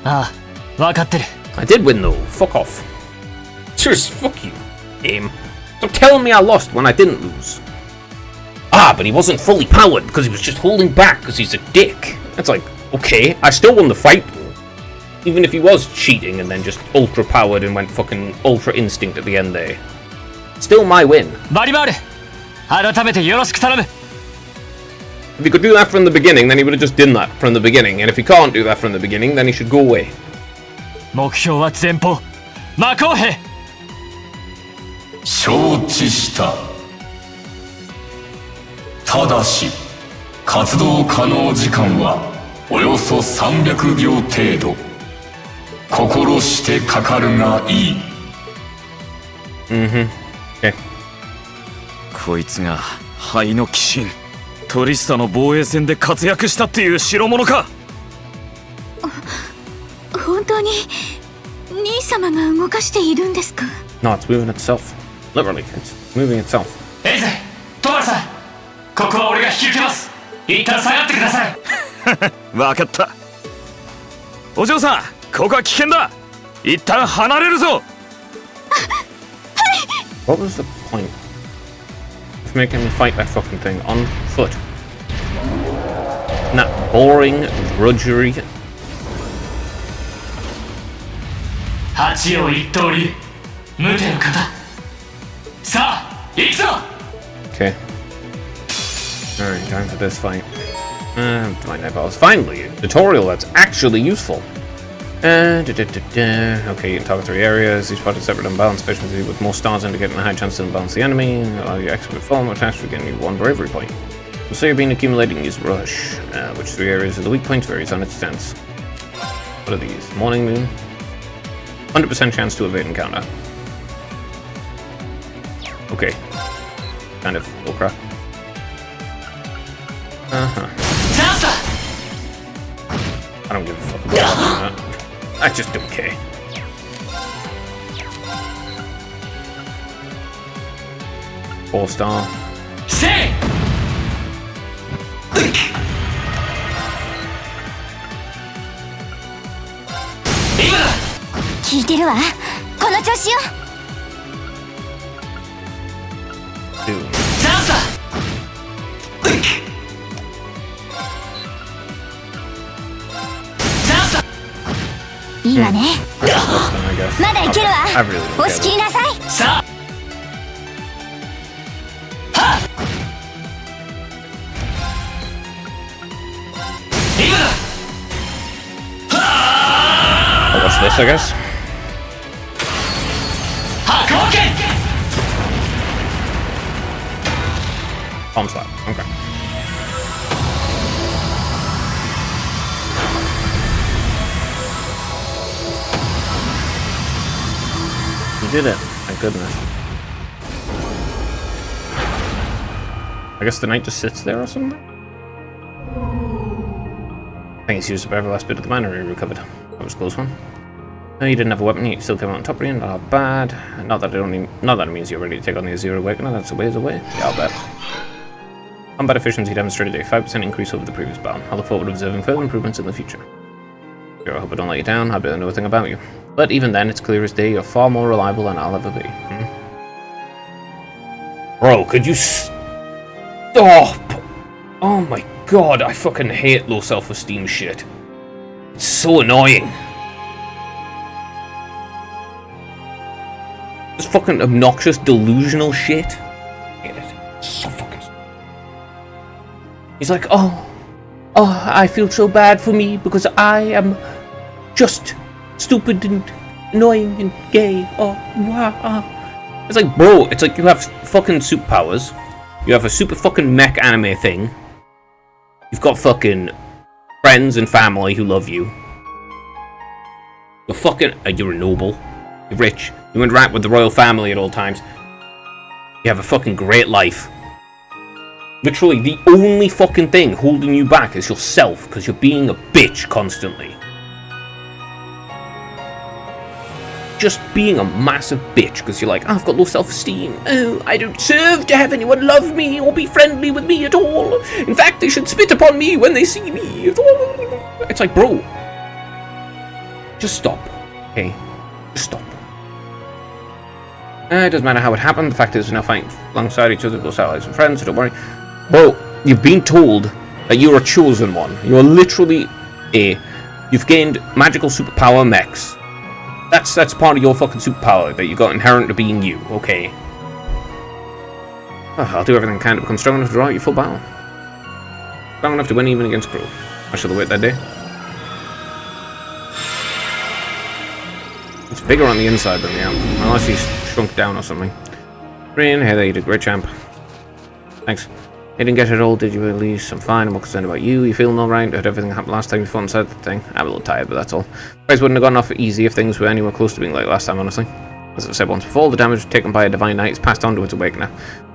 ああ、わかってる。 I did win though. Fuck off. Seriously, fuck you, game. Stop telling me I lost when I didn't lose. Ah, but he wasn't fully powered because he was just holding back because he's a dick. It's like, okay, I still won the fight though. Even if he was cheating and then just ultra powered and went fucking ultra instinct at the end there. Still my win. バリバール、改めてよろしく頼む。 If he could do that from the beginning, then he would have just done that from the beginning. And if he can't do that from the beginning, then he should go away. 目標は前方、魔鋼兵。承知した。ただし活動可能時間はおよそ300秒程度。心してかかるがいい。Okay. こいつが灰の鬼神トリスタの防衛戦で活躍したっていう代物か。本当に兄様が動かしているんですか？ No, it's moving itself. Literally, it's moving itself. エイゼ、トマルさん、ここは俺が引き受けます。一旦下がってください。わかった。お嬢さん、ここは危険だ。一旦離れるぞ。What was the point of making me fight that fucking thing on foot? And that boring drudgery. 八王一刀流、無手の型。さあ、行くぞ。 Okay. Alright, time for this fight. Divine Night Battles. Finally, a tutorial that's actually useful. Okay, you can target 3 areas. Each part is separate and balanced efficiency with more stars indicating a high chance to balance the enemy. Allow your expert form or task to gain you 1 bravery point. So say you're being accumulating, use Rush. Which 3 areas are the weak points varies on its stance. What are these? Morning Moon. 100% chance to evade encounter. Okay. Kind of bullcrap. I don't give a fuck about that. I just don't care. Four star. Say! 聞いてるわ。この調子よ。 Two. チャンスだ。チャンスだ。いいわね。 I guess. まだいけるわ。 I really don't 押し切り care. なさい。さあ。はっ。今だ。 I'll watch this, I guess. 波動拳。 Palm slap. Okay. You did it. My goodness. I guess the knight just sits there or something? I think he's used up every last bit of the mana he recovered. That was a close one. No, you didn't have a weapon, you still came out on top, Rian. Not bad. Not that it means you're ready to take on the Azure Awakener, that's a ways away. Yeah, I'll bet. Combat efficiency demonstrated a 5% increase over the previous battle. I look forward to observing further improvements in the future. Sure, I hope I don't let you down, I barely know a thing about you. But even then, it's clear as day you're far more reliable than I'll ever be. Bro, could you stop? Oh my god, I fucking hate low self-esteem shit. It's so annoying. Just fucking obnoxious, delusional shit. I hate it. So fucking. He's like, oh, I feel so bad for me because I am just stupid and annoying and gay. Oh, wow. It's like, bro, it's like you have fucking superpowers. You have a super fucking mech anime thing. You've got fucking friends and family who love you. You're fucking, you're a noble. You're rich. You interact with the royal family at all times. You have a fucking great life. Literally, the only fucking thing holding you back is yourself, because you're being a bitch constantly. Just being a massive bitch, because you're like, oh, I've got low self-esteem. Oh, I don't deserve to have anyone love me or be friendly with me at all. In fact, they should spit upon me when they see me. It's like, bro, just stop, okay? Just stop. It doesn't matter how it happened. The fact is, we're now fighting alongside each other, both allies and friends, so don't worry. Bro, you've been told that you're a chosen one. You're literally you've gained magical superpower mechs. That's part of your fucking superpower that you got inherent to being you, okay? Oh, I'll do everything I can to become strong enough to draw out your full battle. Strong enough to win even against Crow. I shall wait that day. It's bigger on the inside than the out, unless he's shrunk down or something. Rain, hey there, you did great, champ. Thanks. You didn't get it all, did you, at least? I'm fine, I'm more concerned about you. You feeling alright? Heard everything happened last time you fought and said the thing. I'm a little tired, but that's all. Price wouldn't have gone off easy if things were anywhere close to being like last time, honestly. As I said once before, the damage taken by a Divine Knight is passed on to its Awakener.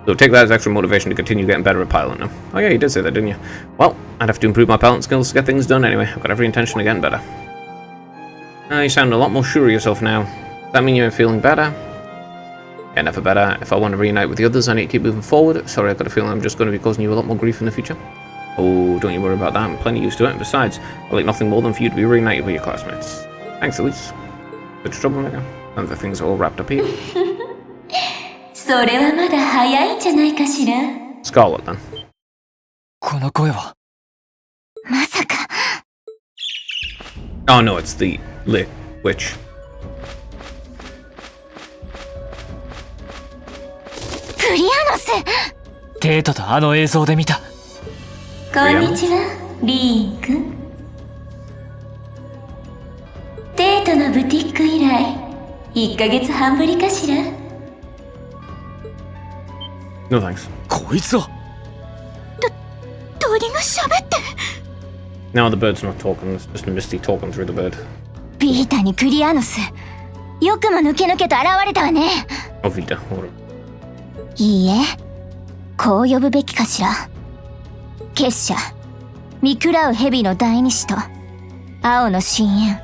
So take that as extra motivation to continue getting better at piloting them. Oh yeah, you did say that, didn't you? Well, I'd have to improve my piloting skills to get things done anyway. I've got every intention of getting better. You sound a lot more sure of yourself now. Does that mean you're feeling better? Yeah, never better. If I want to reunite with the others, I need to keep moving forward. Sorry, I've got a feeling I'm just going to be causing you a lot more grief in the future. Oh, don't you worry about that. I'm plenty used to it. And besides, I'd like nothing more than for you to be reunited with your classmates. Thanks, Elise. Such a troublemaker. And the things are all wrapped up here. それはまだ早いんじゃないかしら。 Scarlet, then. この声は。まさか。 Oh no, it's the Lich Witch. クリアノス。テートとあの映像で見た。こんにちは、リーン君。テートのブティック以来、1ヶ月半ぶりかしら。No thanks. こいつは。鳥が喋って。 Now the bird's not talking, it's just Misty talking through the bird. ビータにクリアノス。よくも抜け抜けと現れたわね。Oh, Vita. Or... いいえ、こう呼ぶべきかしら。結社、見喰らう蛇の第二使と、青の深淵、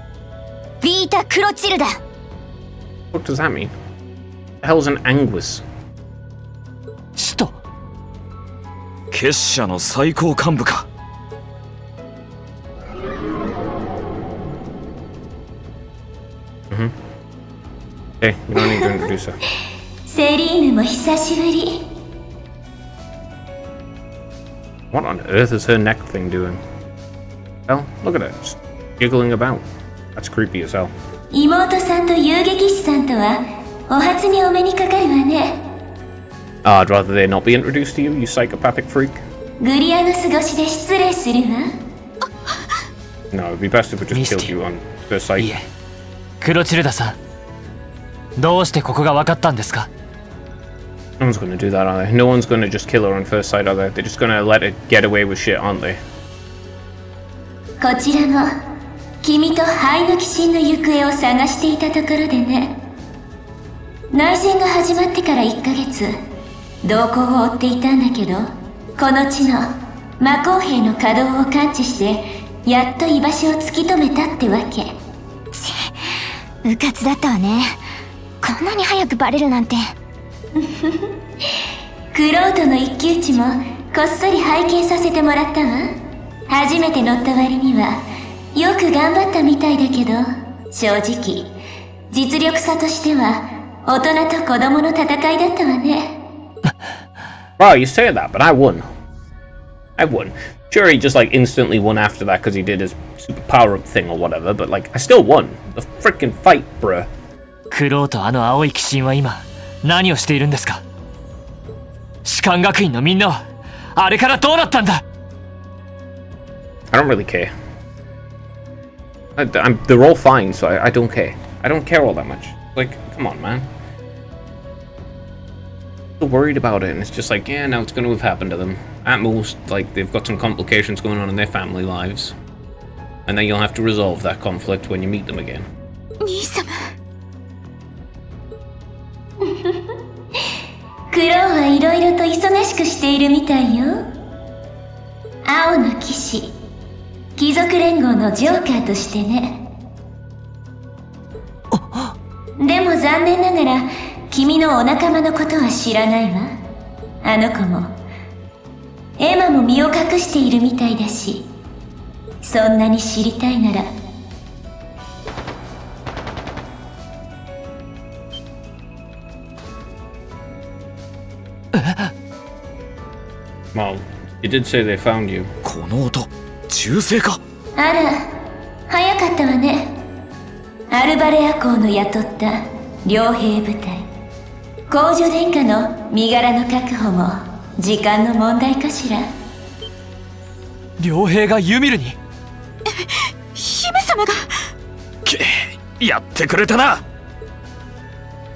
ビータ・クロチルダ。What does that mean? The hell's an Anguis? 使徒。結社の最高幹部か。Okay, you don't need to introduce her. セリーヌも久しぶり。 What on earth is her neck thing doing? Hell, look at it, just giggling about. That's creepy as hell. 妹さんと遊撃士さんとはお初にお目にかかるわね。 I'd rather they not be introduced to you, you psychopathic freak. グリアノス越しで失礼するわ。 No, it'd be best if we just killed you on first sight. いえ、クロチルダさん。どうしてここが分かったんですか？ No one's gonna do that, are they? No one's gonna just kill her on first sight, are they? They're just gonna let it get away with shit, aren't they? こちらも君と灰の鬼神の行方を探していたところでね。内戦が始まってから1ヶ月動向を追っていたんだけど、この地の魔鋼兵の稼働を感知してやっと居場所を突き止めたってわけ。うかつだったわね。こんなに早くバレるなんて。クロートの一騎打ちもこっそり拝見させてもらったわ。初めて乗った割にはよく頑張ったみたいだけど、正直実力差としては大人と子供の戦いだったわね。Wow, you say that, but I won. I won. Sure, he just like instantly won after that because he did his super power up thing or whatever, but like I still won the freaking fight, bruh. クロウとあの青い鬼神は今何をしているんですか？士官学院のみんなはあれからどうなったんだ？ I don't really care. They're all fine, so I don't care. I don't care all that much. Like, come on, man. So worried about it, and it's just like, yeah, now it's going to have happened to them. At most, like, they've got some complications going on in their family lives. And then you'll have to resolve that conflict when you meet them again. 兄様。クロウはいろいろと忙しくしているみたいよ。青の騎士、貴族連合のジョーカーとしてね。でも残念ながら君のお仲間のことは知らないわ。あの子もエマも身を隠しているみたいだし、そんなに知りたいなら。Well, you did say they found you. この音銃声か？あら、早かったわね。アルバレア公の雇った傭兵部隊。公女殿下の身柄の確保も時間の問題かしら。両兵がユミルに？姫様が。やってくれたな。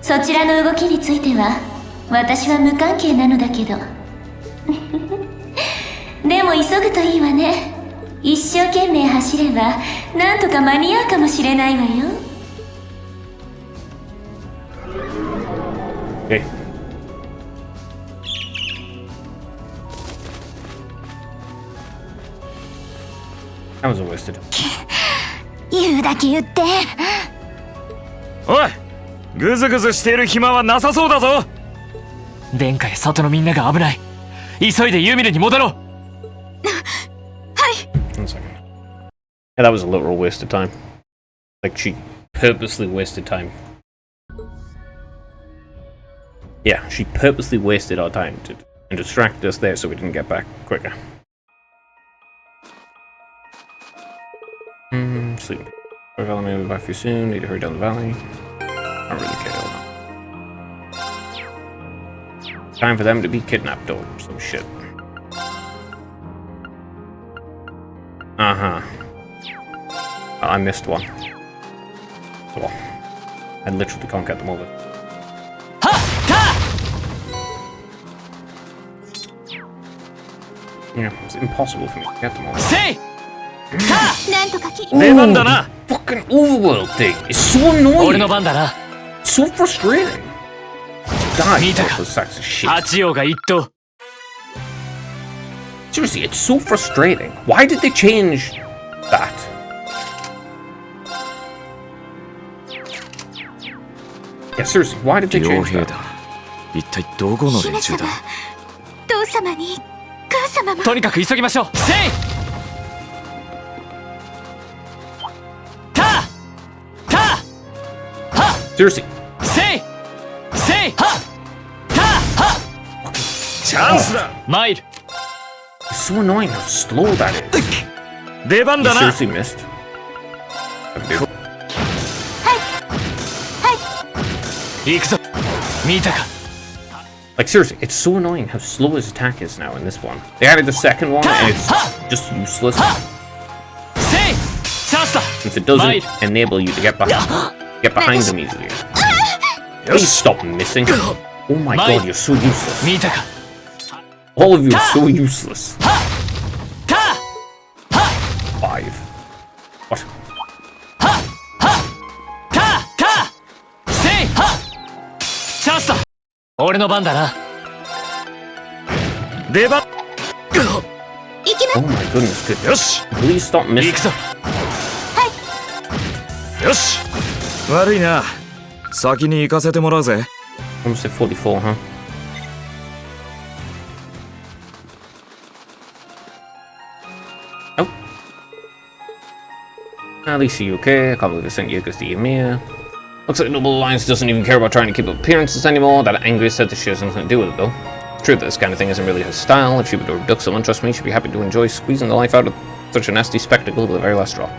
そちらの動きについては私は無関係なのだけど。でも急ぐといいわね。一生懸命走ればなんとか間に合うかもしれないわよ。Okay. That was a wasted. 言うだけ言って。おい、グズグズしている暇はなさそうだぞ。殿下や里のみんなが危ない。急いでユミルに戻ろう。One second. Yeah, that was a literal waste of time. Like, she purposely wasted time. Yeah, she purposely wasted our time and distracted us there so we didn't get back quicker. Sleep. Valley may be back for you soon. Need to hurry down the valley. I don't really care. Time for them to be kidnapped or some shit. Uh-huh. Oh, I missed one. Oh, I literally can't get them over. Yeah, it's impossible for me to get them all. せい！なんとかき。出番だな。 Fucking overworld thing is so 俺の annoying. 番だな。 So frustrating. God, Mitaka. those sacks of shit. 八王が一頭。 Seriously, it's so frustrating. Why did they change that? Yeah, seriously, why did they 傭 change 兵 that? だ。一体どこの連姫様中だ？。父様に母様も。とにかく急ぎましょう。せい！た！た！は！ Seriously, せい！せい！は！た！は！チャンスだ。マイル。 it's so annoying how slow that is. 出番 You だな。 seriously missed. Dude, 行くぞ。見たか？ like seriously, it's so annoying how slow his attack is now in this one. They added the second one, and it's just useless せい！チャンスだ。 since it doesn't Mate. enable you to get behind them easily. Please stop missing. Oh my Mate. god, you're so useless. 見たか？ All of you are so useless. た！ 5. What? た！た！せい！は！チャンスだ。俺の番だな。出番。行きま Oh my goodness, good. よし。 Please stop 行 missing. くぞ。よし。悪いな。先に行かせてもらうぜ。 Almost at 44, huh? Oh. At least you're okay. I can't believe I sent Yukos to Ymir. Looks like Noble Alliance doesn't even care about trying to keep up appearances anymore. That angry said that she has nothing to do with it, though. It's true that this kind of thing isn't really her style. If she were to abduct someone, trust me, she'd be happy to enjoy squeezing the life out of such a nasty spectacle with the very last drop.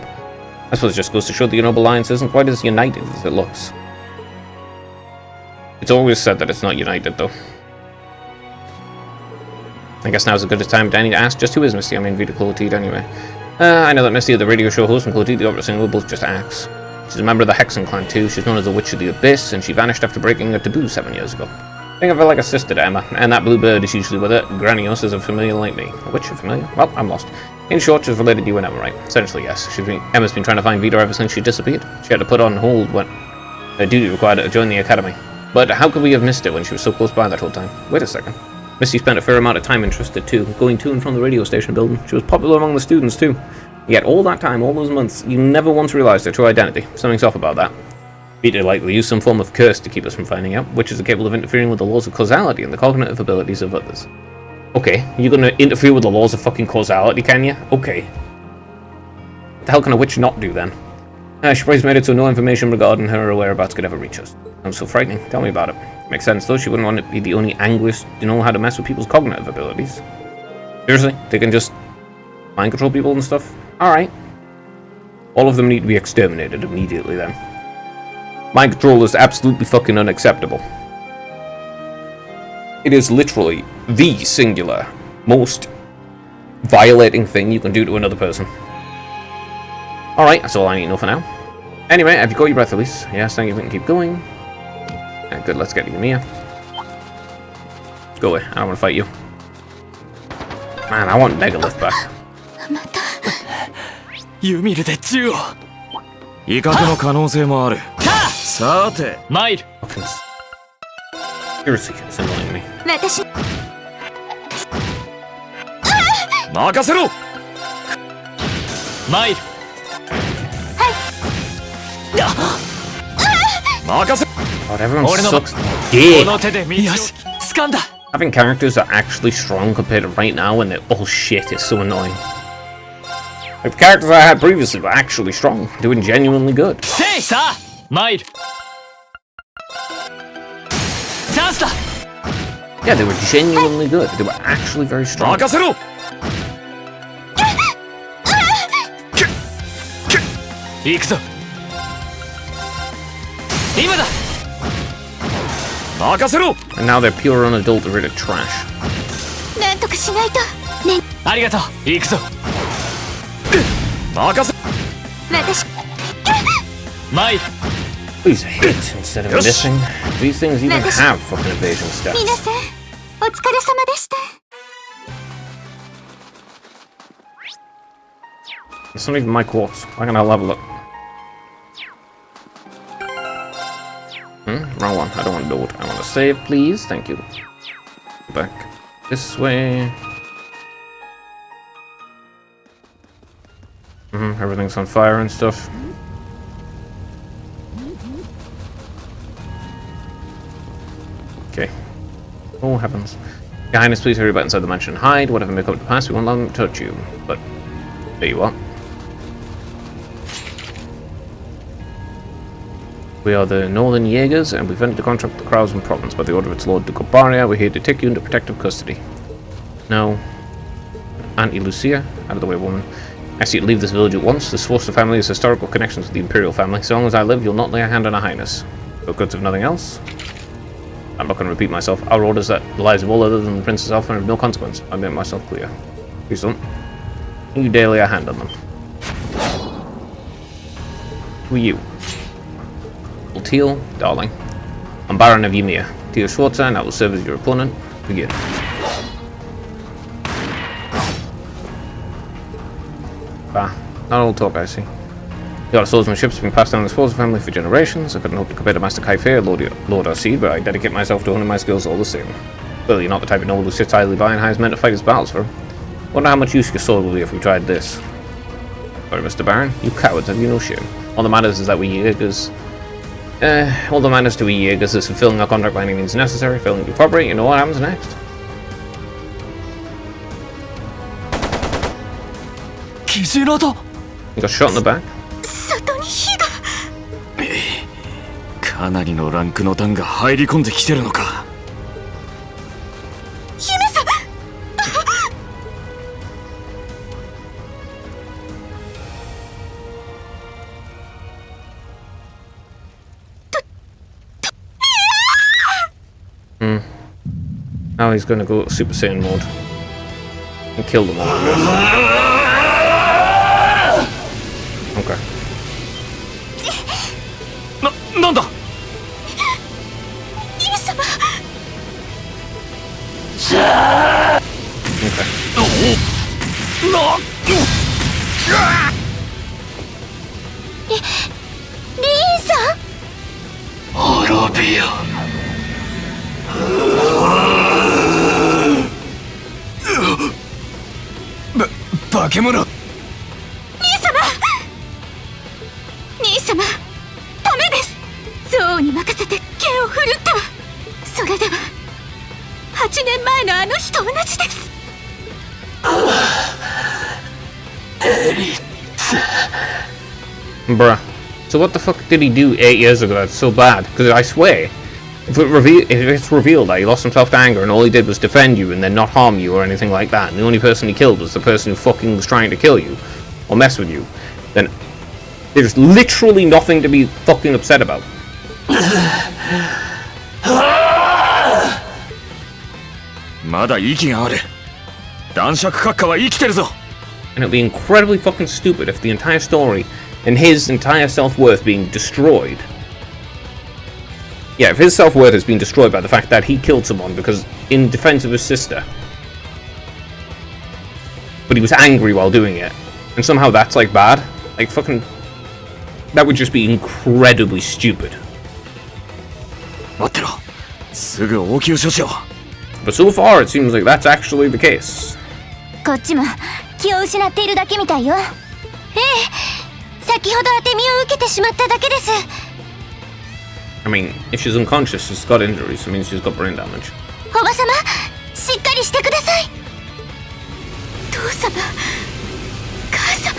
I suppose it just goes to show that your Noble Alliance isn't quite as united as it looks. It's always said that it's not united, though. I guess now's as good a time Danny to ask just who is Misty. I mean, Vita Clotilde anyway. I know that Misty, the radio show host, and Clotilde, the opera singer, will both just axe. She's a member of the Hexen clan too. She's known as the Witch of the Abyss, and she vanished after breaking a taboo 7 years ago. Think of her like a sister to Emma, and that blue bird is usually with her. Granios is a familiar like me. A witch, a familiar? Well, I'm lost. In short, she's related to you and Emma, right? Essentially, yes. Emma's been trying to find Vita ever since she disappeared. She had to put on hold when her duty required her to join the academy. But how could we have missed her when she was so close by that whole time? Wait a second. Misty spent a fair amount of time interested too, going to and from the radio station building. She was popular among the students too. Yet all that time, all those months, you never once realized her true identity. Something's off about that. Vita likely used some form of curse to keep us from finding out, which is capable of interfering with the laws of causality and the cognitive abilities of others. Okay, you're gonna interfere with the laws of fucking causality, can you? Okay. What the hell can a witch not do then? She probably made it so no information regarding her whereabouts could ever reach us. Sounds so frightening. Tell me about it. Makes sense though, she wouldn't want to be the only anguish to know how to mess with people's cognitive abilities. Seriously? They can just mind control people and stuff? Alright. All of them need to be exterminated immediately then. Mind control is absolutely fucking unacceptable. It is literally the singular, most violating thing you can do to another person. Alright, that's all I need to know for now. Anyway, have you got your breath, Elise? Yes, thank you, we can keep going. Good, let's get to Yumiya. Go away, I don't want to fight you. Man, I want Megalith back. ユミルで銃を威嚇の可能性もある。さて参る Seriously, it's annoying me. 私任せろ。参る任せ。 God, everyone sucks こ dick. の手で道をよし掴んだ Having characters that are actually strong compared to right now when they're all shit is so annoying. Like the characters I had previously were actually strong, doing genuinely good. せいさあ参るチャンスだ Yeah, they were genuinely good. They were actually very strong. 任せろ。行くぞ今だ 任せろ。 And now they're pure unadulterated trash. なんとかしないとねありがとう行くぞ任せ。私参る Please hit instead of missing. These things even have fucking evasion stats. 皆さんお疲れ様でした It's not even my quartz. Why can't I level up? Wrong one. I don't want to load. I want to save, please. Thank you. Back this way. Everything's on fire and stuff. Okay. Oh, heavens. Your Highness, please hurry back inside the mansion and hide. Whatever may come to pass, we won't allow them to touch you. But, there you are. We are the Northern Jaegers, and we've entered a contract with the Krausen province by the order of its Lord Duke of Baria. We're here to take you into protective custody. No. Auntie Lucia, out of the way, woman. I ask you to leave this village at once. This Sforza family has historical connections with the Imperial family. So long as I live, you'll not lay a hand on Her Highness. For goods of nothing else. I'm not going to repeat myself. Our orders that the lives of all other than the Princess Alpha are of no consequence. I made myself clear. Please don't. You dare lay a hand on them. Who are you? Teal, darling. I'm Baron of Ymir, Teal Schwarzer, and I will serve as your opponent. Begin. Not all talk, I see. The art of swordsmanship has been passed down in the Sforza family for generations. I couldn't hope to compare to Master Kaifei or Lord Arseed, but I dedicate myself to honing my skills all the same. Clearly, you're not the type of noble who sits idly by and hires men to fight his battles for him. Wonder how much use your sword will be if we tried this. Sorry, Mr. Baron. You cowards, have you no shame? All that matters is that we Jaegers... all that matters to we Jaegers is fulfilling our contract by any means necessary. Failing to cooperate, you know what happens next. 奇獣の音 You got shot in the back. 外に火がかなりのランクの弾が入り込んできてるのか。姫様 Now he's gonna go Super Saiyan mode. And kill them all, I guess. Okay. なんだ兄様 Okay. リーンさん滅びよ。化け物。兄様兄様ダメです憎悪に任せて剣を振るってはそれでは8年前のあの日と同じです Bruh. So what the fuck did he do 8 years ago that's so bad? Because I swear, if it's revealed that he lost himself to anger and all he did was defend you and then not harm you or anything like that, and the only person he killed was the person who fucking was trying to kill you or mess with you, then there's literally nothing to be fucking upset about. まだ息がある。男爵閣下は生きてるぞ。 And it'd be incredibly fucking stupid if the entire story and his entire self-worth being destroyed. Yeah, if his self-worth has been destroyed by the fact that he killed someone because in defense of his sister. But he was angry while doing it. And somehow that's like bad. Like fucking... That would just be incredibly stupid. 待ってろ。すぐ応急処置を。 But so far it seems like that's actually the case. こっちも気を失っているだけみたいよ。ええ、先ほど当て身を受けてしまっただけです。 I mean, if she's unconscious, she's got injuries, it means she's got brain damage. おばさま、しっかりしてください。父様母様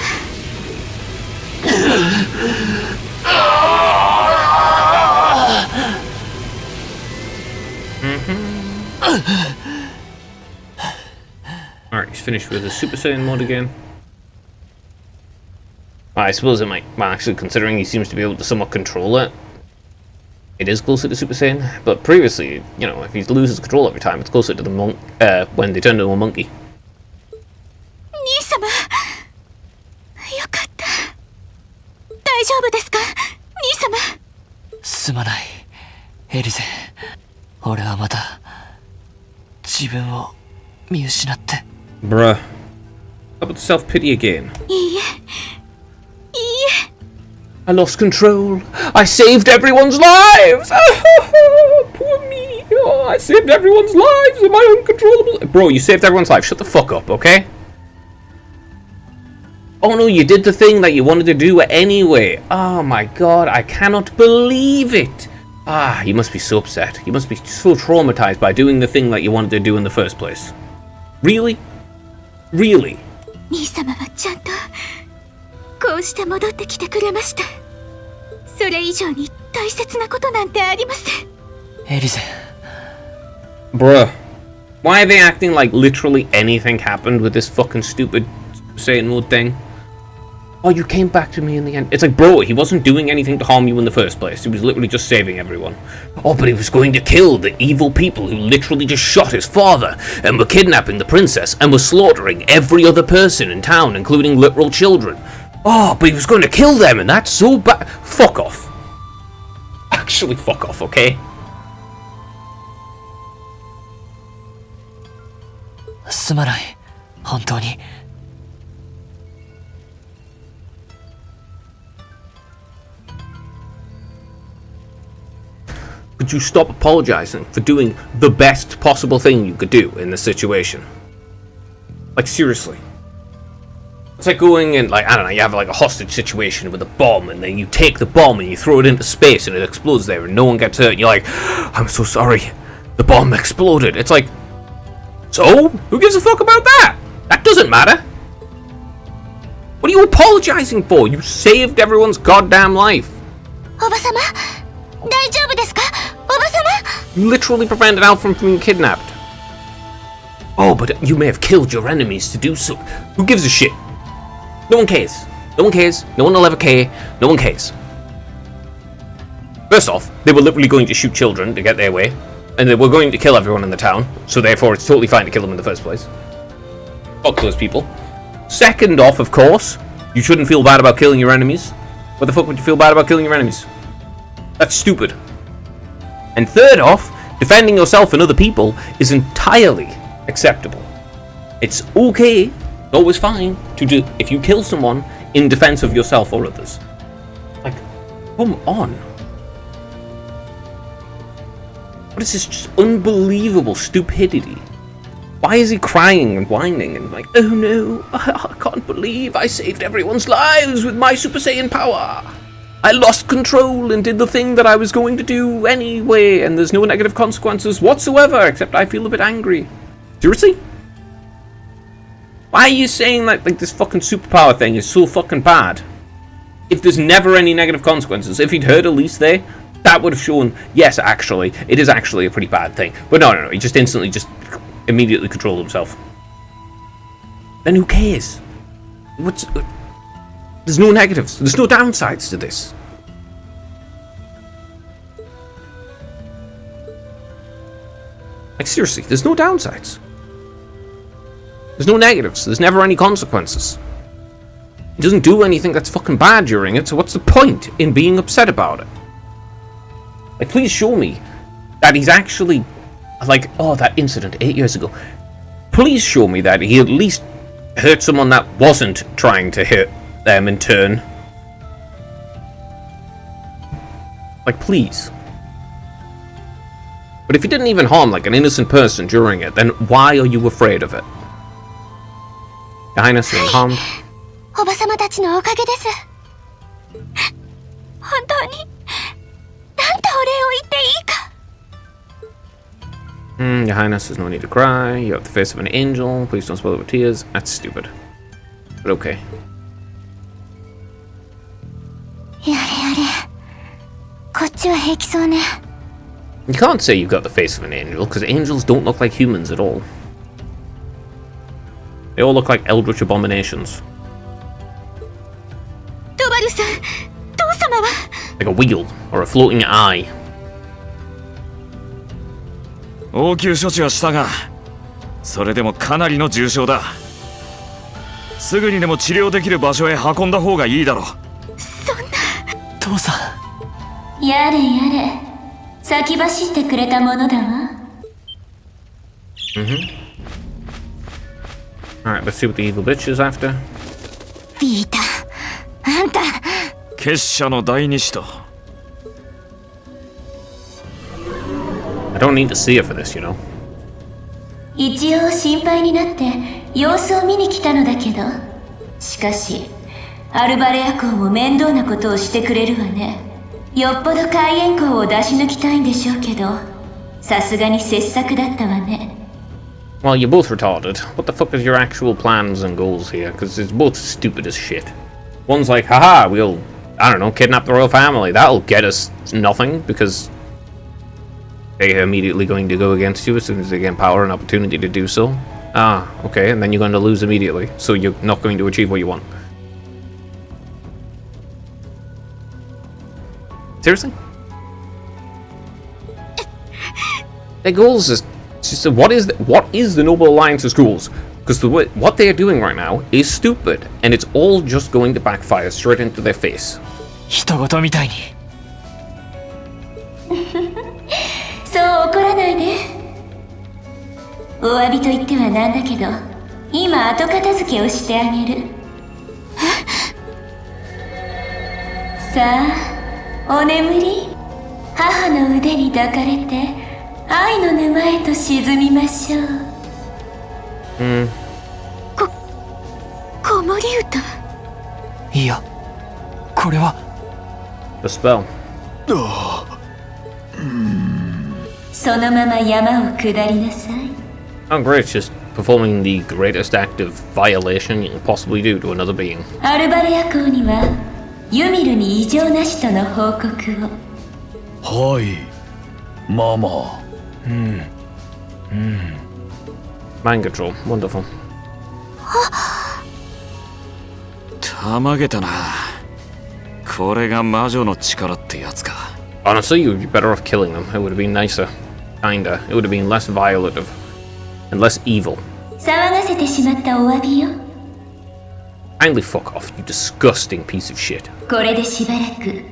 Alright, he's finished with the Super Saiyan mode again. Well, I suppose it might... Well, actually, considering he seems to be able to somewhat control it, it is closer to Super Saiyan. But previously, you know, if he loses control every time, it's closer to the monk... when they turn into a monkey. 兄様よかった大丈夫ですか兄様すまない、エリゼ。俺はまた自分を見失って。 Bruh. How about self-pity again? いいえ I lost control. I saved everyone's lives. Poor me. Oh, I saved everyone's lives. Am I uncontrollable? Bro, you saved everyone's life. Shut the fuck up, okay? Oh no, you did the thing that you wanted to do anyway. Oh my god, I cannot believe it. Ah, you must be so upset. You must be so traumatized by doing the thing that you wanted to do in the first place. Really? Really? 兄様はちゃんとこうして戻ってきてくれましたそれ以上に大切なことなんてありませんエリゼ。 Bruh. Why are they acting like literally anything happened with this fucking stupid Saiyan mode thing? Oh, you came back to me in the end. It's like, bro, he wasn't doing anything to harm you in the first place. He was literally just saving everyone. Oh, but he was going to kill the evil people who literally just shot his father and were kidnapping the princess and were slaughtering every other person in town, including literal children. Oh, but he was going to kill them and that's so bad. Fuck off. Actually, fuck off, okay? すまない、本当に。 Could you stop apologizing for doing the best possible thing you could do in this situation? Like, seriously. It's like going in, like, I don't know, you have like a hostage situation with a bomb, and then you take the bomb and you throw it into space and it explodes there and no one gets hurt, and you're like, I'm so sorry, the bomb exploded. It's like, so? Who gives a fuck about that? That doesn't matter. What are you apologizing for? You saved everyone's goddamn life. おばさま、大丈夫ですか？おばさま。 You literally prevented Al from being kidnapped. Oh, but you may have killed your enemies to do so. Who gives a shit? No one cares. No one cares. No one will ever care. No one cares. First off, they were literally going to shoot children to get their way. and they were going to kill everyone in the town, so therefore it's totally fine to kill them in the first place. Fuck those people. Second off, of course, you shouldn't feel bad about killing your enemies. What the fuck would you feel bad about killing your enemies? That's stupid. And third off, defending yourself and other people is entirely acceptable. It's okay, always fine, to do if you kill someone in defense of yourself or others. Like, come on. What is this just unbelievable stupidity? Why is he crying and whining and like, oh no, I can't believe I saved everyone's lives with my Super Saiyan power. I lost control and did the thing that I was going to do anyway, and there's no negative consequences whatsoever, except I feel a bit angry. Seriously? Why are you saying that like this fucking superpower thing is so fucking bad? If there's never any negative consequences, if he'd heard Elise there, that would have shown, yes, actually, it is actually a pretty bad thing. But no, he just instantly just immediately controlled himself. Then who cares? There's no negatives. There's no downsides to this. Like, seriously, there's no downsides. There's no negatives. There's never any consequences. He doesn't do anything that's fucking bad during it, so what's the point in being upset about it? Like, please show me that he's actually, like, oh, that incident 8 years ago. Please show me that he at least hurt someone that wasn't trying to hurt them in turn. Like, please. But if he didn't even harm, like, an innocent person during it, then why are you afraid of it? Your Highness, you're unharmed. おばさまたちのおかげです。本当に、なんてお礼を言っていいか。Your Highness, there's no need to cry. You have the face of an angel. Please don't spoil it with tears. That's stupid. But okay. やれやれ。こっちは平気そうね。You can't say you've got the face of an angel, because angels don't look like humans at all. They all look like eldritch abominations. ドバルさん、父様は。Like a wheel, or a floating eye. 応急処置はしたが、それでもかなりの重傷だ。すぐにでも治療できる場所へ運んだ方がいいだろう。そんな。父さん。やれやれ。先走ってくれたものだわ。Alright, let's see what the evil bitch is after. ビータ、あんた。結社の第二使徒。I don't need to see her for this, you know. 一応心配になって様子を見に来たのだけど、しかしアルバレア公も面倒なことをしてくれるわね。よっぽど海援港を出し抜きたいんでしょうけど、さすがに切削だったわね。Well, you're both retarded. What the fuck is your actual plans and goals here? Because it's both stupid as shit. One's like, haha, we'll, I don't know, kidnap the royal family. That'll get us nothing, because they're immediately going to go against you as soon as they get power and opportunity to do so. Ah, okay, and then you're going to lose immediately, so you're not going to achieve what you want. Seriously? Their goals is just what is the Noble Alliance's goals? Because what they are doing right now is stupid, and it's all just going to backfire straight into their face. 人事みたいに。そう怒らないで。お詫びと言ってはなんだけど、今後片付けをしてあげる。さあ、お眠り。母の腕に抱かれて愛の沼へと沈みましょう。子守歌。いや、これは。The spell. そのまま山を下りなさい。Oh great, just performing the greatest act of violation you can possibly do to another being. アルバレア港にはユミルに異常なしとの報告を。はい、ママ。Mind control, wonderful. たまげたな。これが魔女の力ってやつか。Honestly, you'd be better off killing them. It would have been nicer. Kinda. It would have been less violative and less evil. 騒がせてしまったお詫びよ。 Kindly fuck off, you disgusting piece of shit. これでしばらく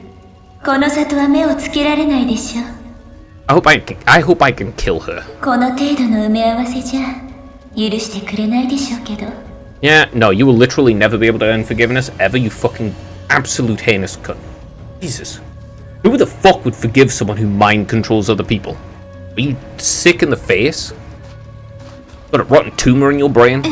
この里は目をつけられないでしょう。 I hope I can kill her. この程度の埋め合わせじゃ許してくれないでしょうけど。 Yeah, no, you will literally never be able to earn forgiveness ever, you fucking absolute heinous cunt. Jesus. Who the fuck would forgive someone who mind controls other people? Are you sick in the face? Got a rotten tumor in your brain?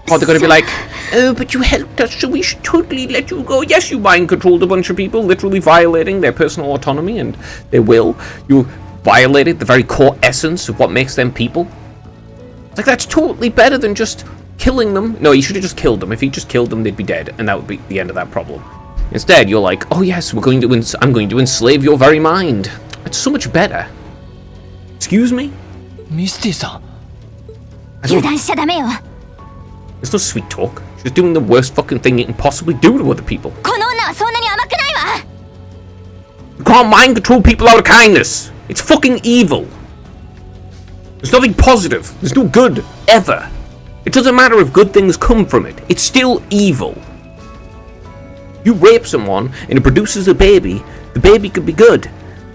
Oh, they're gonna be like, oh, but you helped us, so we should totally let you go. Yes, you mind controlled a bunch of people, literally violating their personal autonomy and their will. You violated the very core essence of what makes them people. Like, that's totally better than just killing them. No, you should have just killed them. If you just killed them, they'd be dead, and that would be the end of that problem. Instead, you're like, oh yes, I'm going to enslave your very mind. It's so much better. Excuse me? ミスティさん。油断しちゃダメよ。 There's no sweet talk. She's doing the worst fucking thing you can possibly do to other people. この女はそんなに甘くないわ。 You can't mind control people out of kindness. It's fucking evil. There's nothing positive. There's no good, ever. It doesn't matter if good things come from it. It's still evil. You rape someone and it produces a baby, the baby could be good.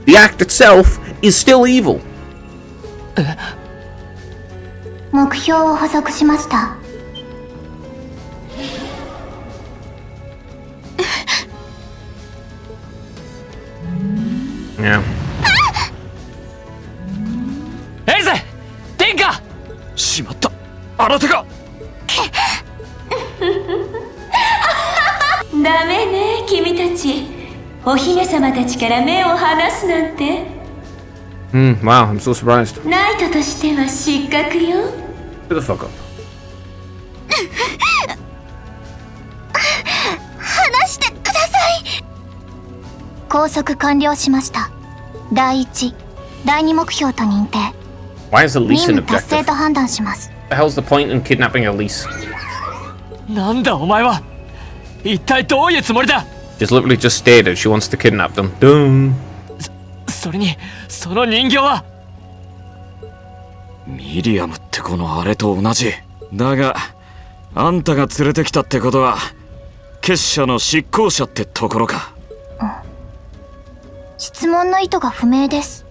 The act itself is still evil. 目標を補足しました。 Yeah. エルゼ天下しまったあなたがダメね君たち。お姫様たちから目を離すなんて。 Wow, I'm so surprised. ナイトとしては失格よ。 Shut the fuck up. 話してください。拘束完了しました。第一、第二目標と認定。 Why is Elise 任 an 務達成 objective? と判断します。 The hell's the point in kidnapping Elise? なんだお前は一体どういうつもりだ。 She's literally just stated she wants to kidnap them. Dum. それにその人形は。ミリアムってこのあれと同じだが、あんたが連れてきたってことは結社の執行者ってところか。質問の意図が不明です。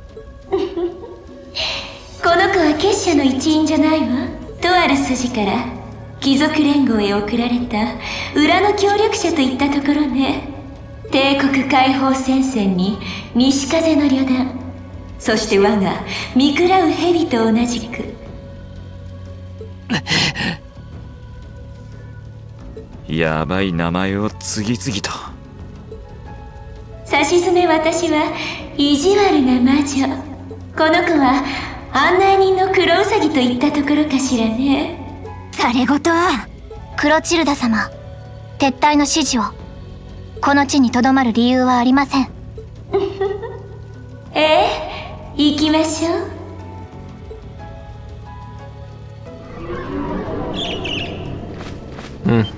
この子は結社の一員じゃないわ。とある筋から貴族連合へ送られた裏の協力者といったところね。帝国解放戦線に西風の旅団、そして我が見喰らう蛇と同じく。やばい名前を次々と。さしずめ私は意地悪な魔女。この子は案内人のクロウサギといったところかしらね。されごとはクロチルダ様、撤退の指示を。この地にとどまる理由はありません。ええ、行きましょう。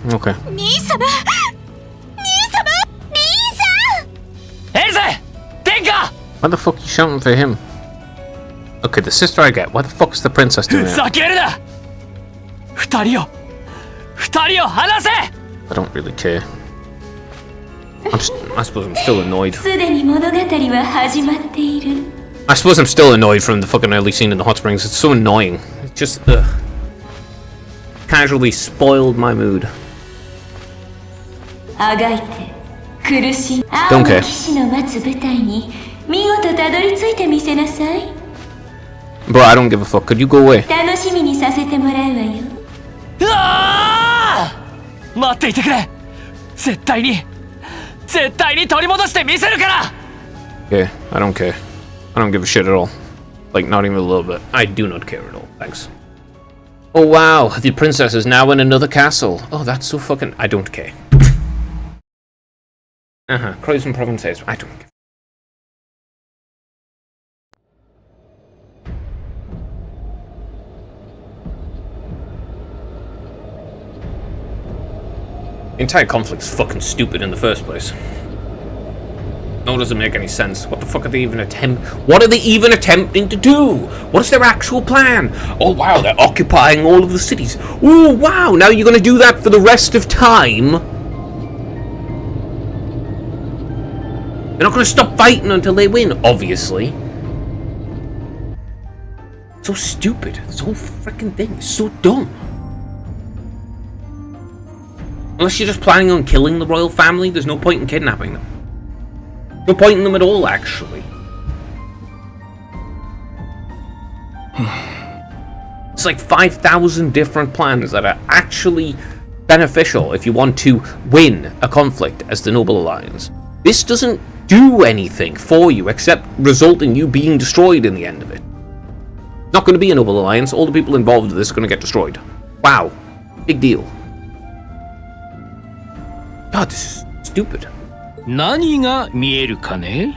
Okay. 兄様、エルゼ天下 Why the fuck are you shouting for him? Okay, the sister I get. Why the fuck is the princess ふ doing ざ that? けるな。二人を離せ。 I don't really care. I suppose I'm still annoyed. すでに物語は始まっている。I suppose I'm still annoyed from the fucking early scene in the hot springs. It's so annoying. It just, casually spoiled my mood. あがいて苦しい青 Don't の care. 騎士の待つ舞台に見事たどり着いてみせなさい。 Bro, I don't give a fuck. Could you go away? 楽しみにさせてもらうわよ。うわー待っていてくれ。絶対に取り戻してみせるから。 Okay, I don't care. I don't give a shit at all. Like, not even a little bit. I do not care at all. Thanks. Oh wow, the princess is now in another castle. Oh, that's so fucking... I don't care. Croydon Provinces. I don't care. The entire conflict's fucking stupid in the first place. No, it doesn't make any sense. What the fuck are they even What are they even attempting to do? What is their actual plan? Oh wow, they're occupying all of the cities. Oh wow, now you're gonna do that for the rest of time? They're not gonna stop fighting until they win, obviously. So stupid. This whole freaking thing is so dumb. Unless you're just planning on killing the royal family, there's no point in kidnapping them. No point in them at all, actually. It's like 5,000 different plans that are actually beneficial if you want to win a conflict as the Noble Alliance. This doesn't do anything for you except result in you being destroyed in the end of it. Not going to be a Noble Alliance. All the people involved in this are going to get destroyed. Wow. Big deal. God, this is stupid. 何が見えるかね？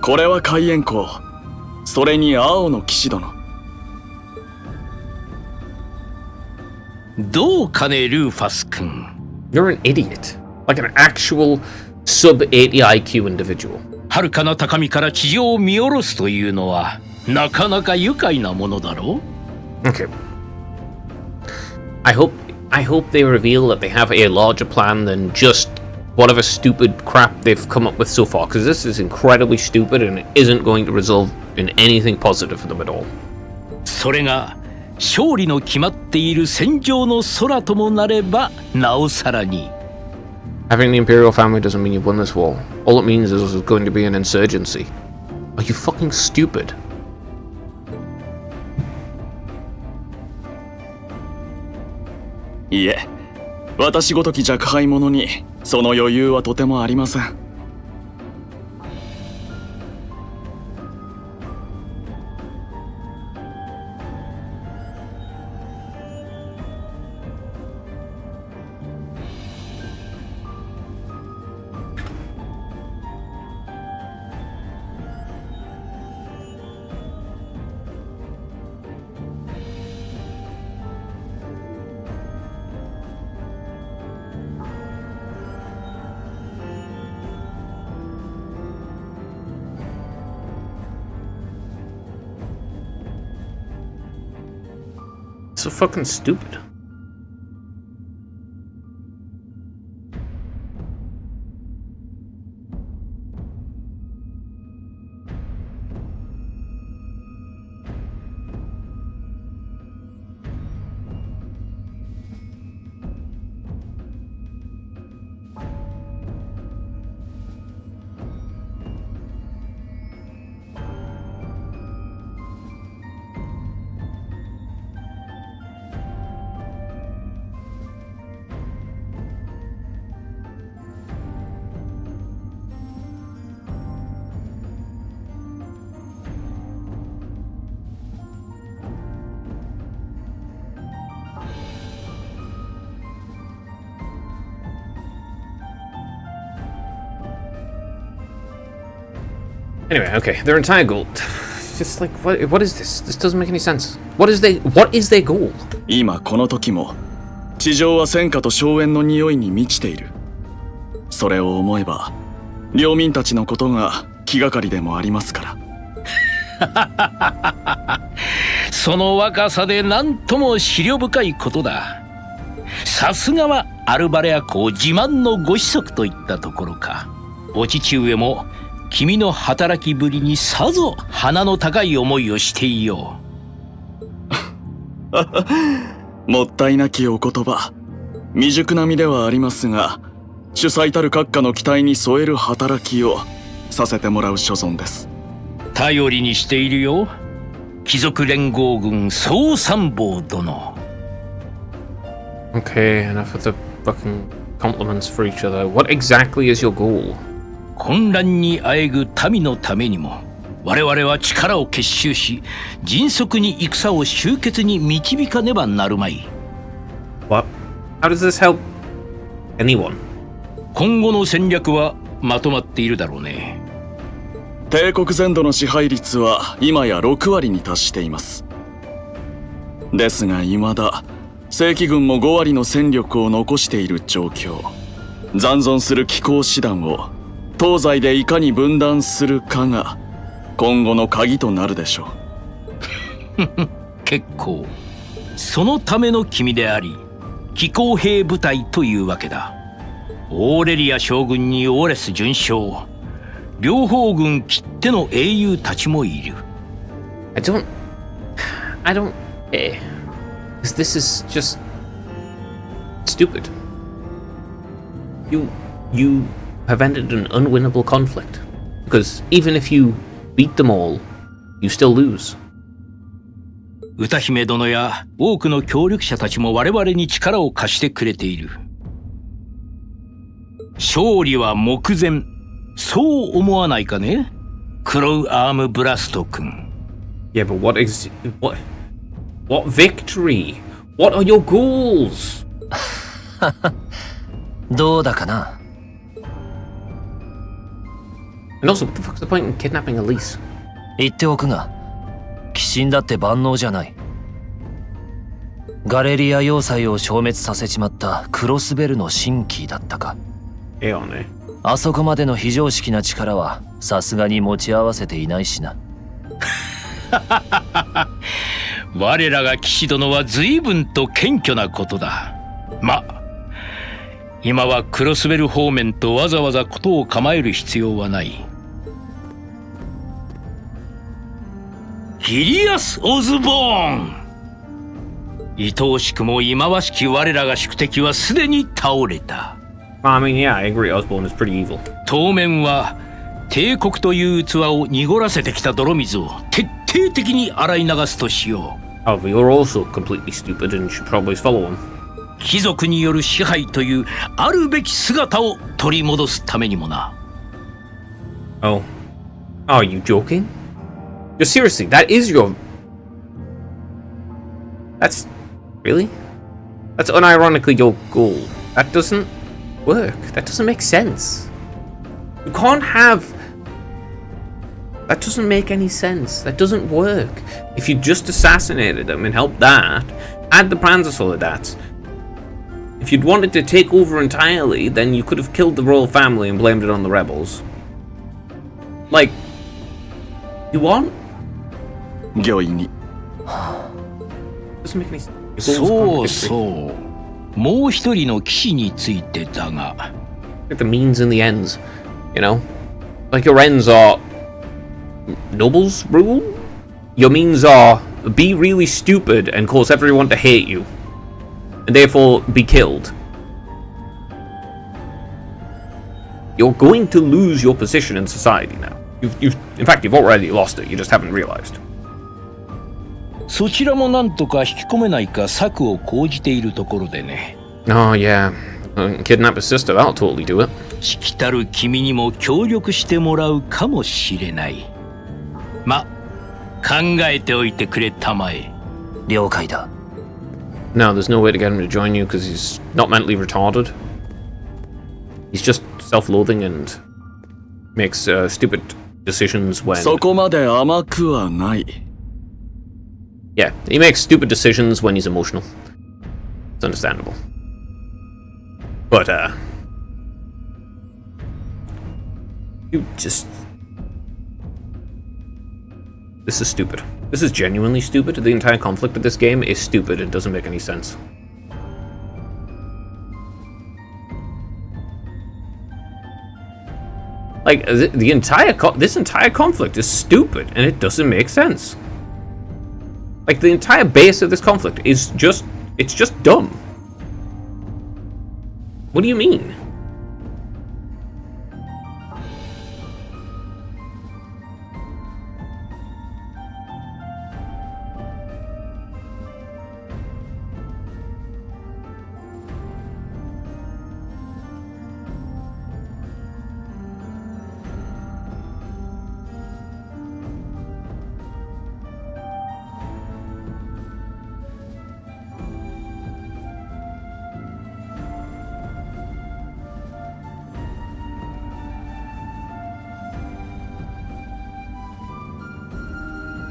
これは海援港。それに青の騎士殿。どうかね、ルーファス君。You're an idiot. Like an actual sub-80 IQ individual. 遥かな高みから地上を見下ろすというのはなかなか愉快なものだろう。 Okay. I hope they reveal that they have a larger plan than just whatever stupid crap they've come up with so far, because this is incredibly stupid and it isn't going to result in anything positive for them at all. それが勝利の決まっている戦場の空ともなればなおさらに。 Having the Imperial family doesn't mean you've won this war. All it means is there's going to be an insurgency. Are you fucking stupid? いえ、私ごとき若輩者にその余裕はとてもありません。So fucking stupid. Anyway, okay, their entire goal. Just like, what is this? This doesn't make any sense. What is their goal? 今この時も地上は戦火と硝煙の匂いに満ちている。それを思えば領民たちのことが気がかりでもありますから。その若さで何とも思慮深いことだ。さすがはアルバレア公自慢のご子息といったところか。お父上も君の働きぶりにさぞ鼻の高い思いをしていよう。もったいなきお言葉。未熟な身ではありますが、主催たる閣下の期待に添える働きをさせてもらう所存です。頼りにしているよ。貴族連合軍総参謀殿。Okay, enough of the fucking compliments for each other. What exactly is your goal? 混乱にあえぐ民のためにも我々は力を結集し迅速に戦を終結に導かねばなるまい。 What? How does this help anyone? 今後の戦略はまとまっているだろうね。帝国全土の支配率は今や6割に達しています。ですが未だ正規軍も5割の戦力を残している状況。残存する機構師団を東西でいかに分断するかが今後の鍵となるでしょう。結構そのための君であり騎行兵部隊というわけだ。オーレリア将軍にオーレス准将、両方軍きっての英雄たちもいる。I don't because this is just stupid. You have ended an unwinnable conflict. Because even if you beat them all, you still lose. 歌姫殿や多くの協力者たちも我々に力を貸してくれている。勝利は目前、そう思わないかね、クロウアームブラスト君。Yeah, but what victory? What are your goals? どうだかな。 And also, what the fuck's the point in kidnapping Elise? 言っておくが、鬼神だって万能じゃない。ガレリア要塞を消滅させちまったクロスベルの神器だったか。Yeah, ne. あそこまでの非常識な力はさすがに持ち合わせていないしな。我らが騎士殿は随分と謙虚なことだ。ま、今はクロスベル方面とわざわざことを構える必要はない。ギリアス・オズボーン、愛おしくも忌まわしき我らが宿敵はすでに倒れた。I mean, yeah, I agree. Osborne is pretty evil. 当面は帝国という器を濁らせてきた泥水を徹底的に洗い流すとしよう。However, you're also completely stupid and should probably follow him. 貴族による支配というあるべき姿を取り戻すためにもな。Oh. Are you joking? Seriously, that is your... That's... Really? That's unironically your goal. That doesn't work. That doesn't make sense. You can't have... That doesn't make any sense. That doesn't work. If you just assassinated them and helped that, add the Panzer Soldats. If you'd wanted to take over entirely, then you could have killed the royal family and blamed it on the rebels. Like... You want? 御意に。 Doesn't make any sense. そうそう。もう一人の騎士についてだが。Like the means and the ends, you know? Like your ends are nobles rule? Your means are be really stupid and cause everyone to hate you. And therefore be killed. You're going to lose your position in society now. In fact, you've already lost it, you just haven't realized. そちらもなんとか引き込めないか策を講じているところでね。Oh, yeah. Kidnap his sister, that'll totally do it. しきたる君にも協力してもらうかもしれない。ま、考えておいてくれたまえ。了解だ。No, there's no way to get him to join you because he's not mentally retarded. He's just self-loathing and makes stupid decisions when... そこまで甘くはない。 Yeah, he makes stupid decisions when he's emotional. It's understandable. But, you just... This is stupid. This is genuinely stupid. The entire conflict of this game is stupid. It doesn't make any sense. Like, this entire conflict is stupid, and it doesn't make sense. Like, the entire base of this conflict is just... It's just dumb. What do you mean?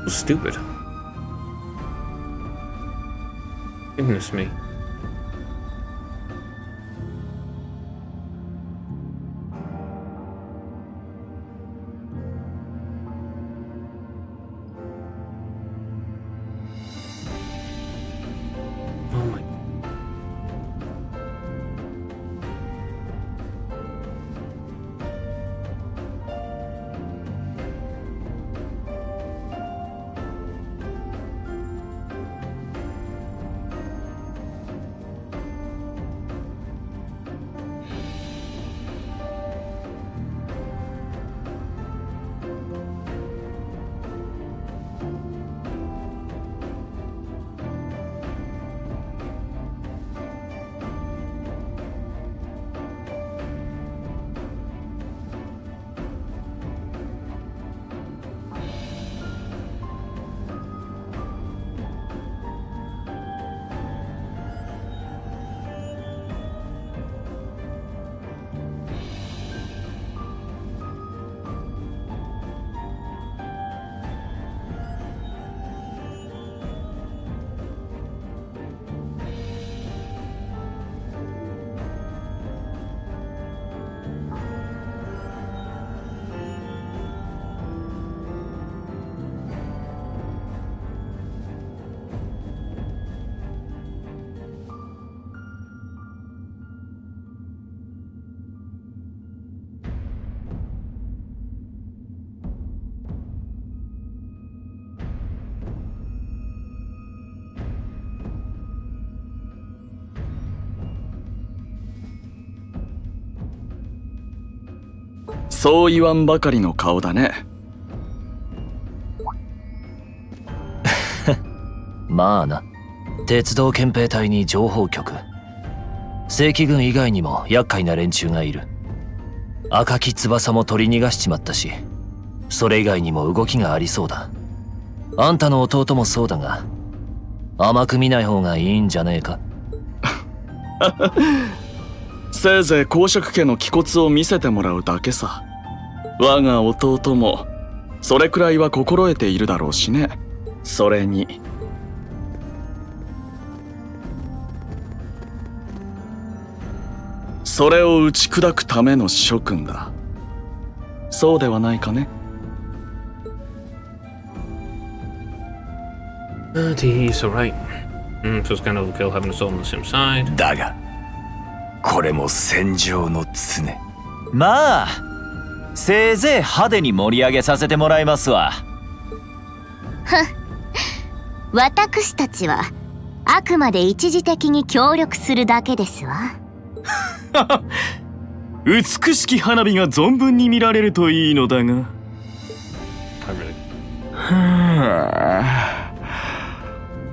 Stupid. Goodness me. そう言わんばかりの顔だね。まあな。鉄道憲兵隊に情報局。正規軍以外にも厄介な連中がいる。赤き翼も取り逃がしちまったし、それ以外にも動きがありそうだ。あんたの弟もそうだが、甘く見ない方がいいんじゃねえか。せいぜい公爵家の気骨を見せてもらうだけさ。我が弟もそれくらいは心得ているだろうしね。それにそれを打ち砕くための諸君だ。そうではないかね。He's alright. So it's kind of kill having us all on the same side. だがこれも戦場の常。まあせいぜい派手に盛り上げさせてもらいますわ。私たちはあくまで一時的に協力するだけですわ。美しき花火が存分に見られるといいのだが。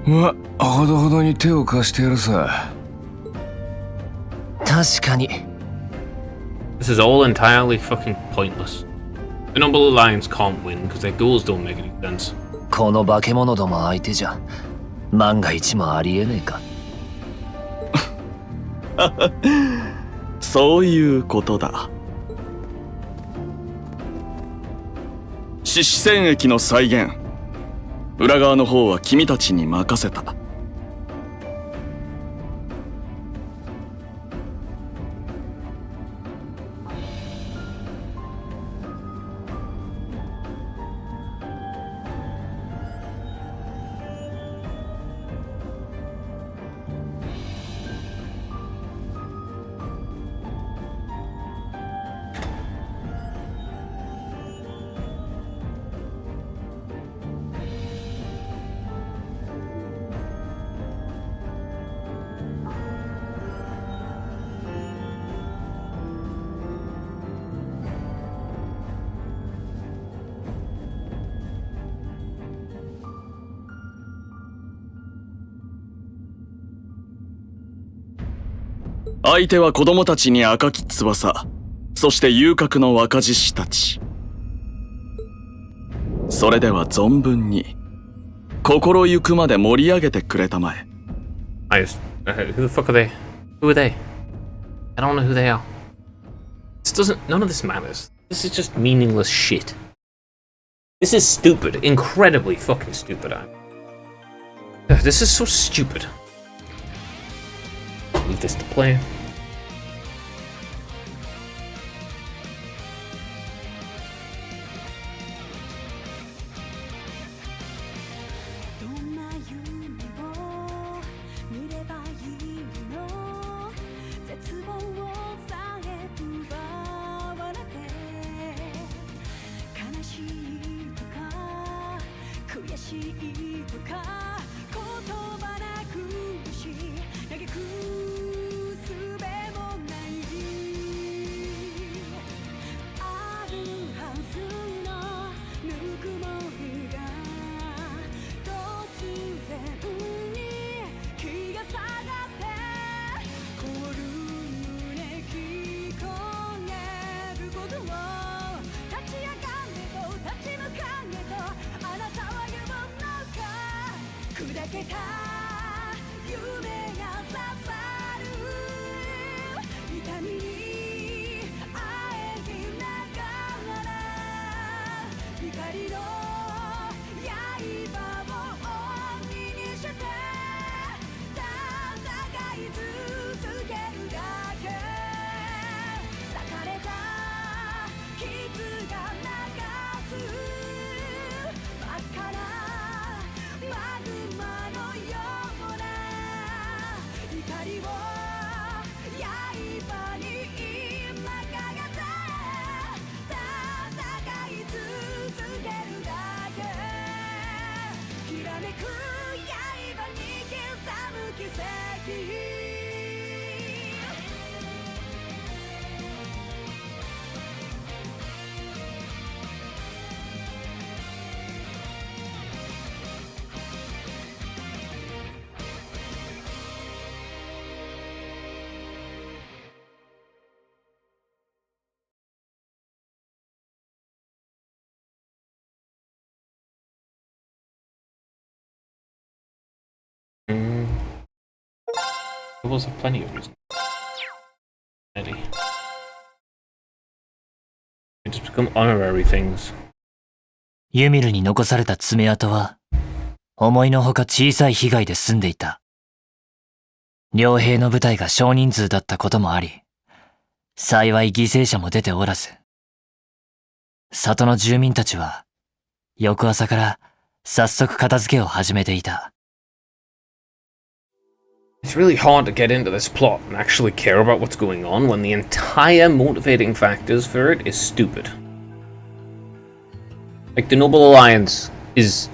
ま、ほどほどに手を貸してやるさ。確かに。This is all entirely fucking pointless. The Noble Alliance can't win because their goals don't make any sense. この化け物ども相手じゃ万が一もありえねえか。そういうことだ。獅子戦役の再現、裏側の方は君たちに任せた。相手は子供たちに赤き翼、そして遊郭の若獅子たち。それでは存分に心ゆくまで盛り上げてくれたまえ。Who the fuck are they? Who are they? I don't know who they are. None of this matters. This is just meaningless shit. This is stupid. Incredibly fucking stupid. This is so stupid. Leave this to play. Rebels have plenty of reasons. They just become honorary things. ユミルに残された爪痕は、思いのほか小さい被害で済んでいた。両兵の部隊が少人数だったこともあり、幸い犠牲者も出ておらず、里の住民たちは、翌朝から早速片付けを始めていた。It's really hard to get into this plot and actually care about what's going on when the entire motivating factors for it is stupid. Like, the Noble Alliance is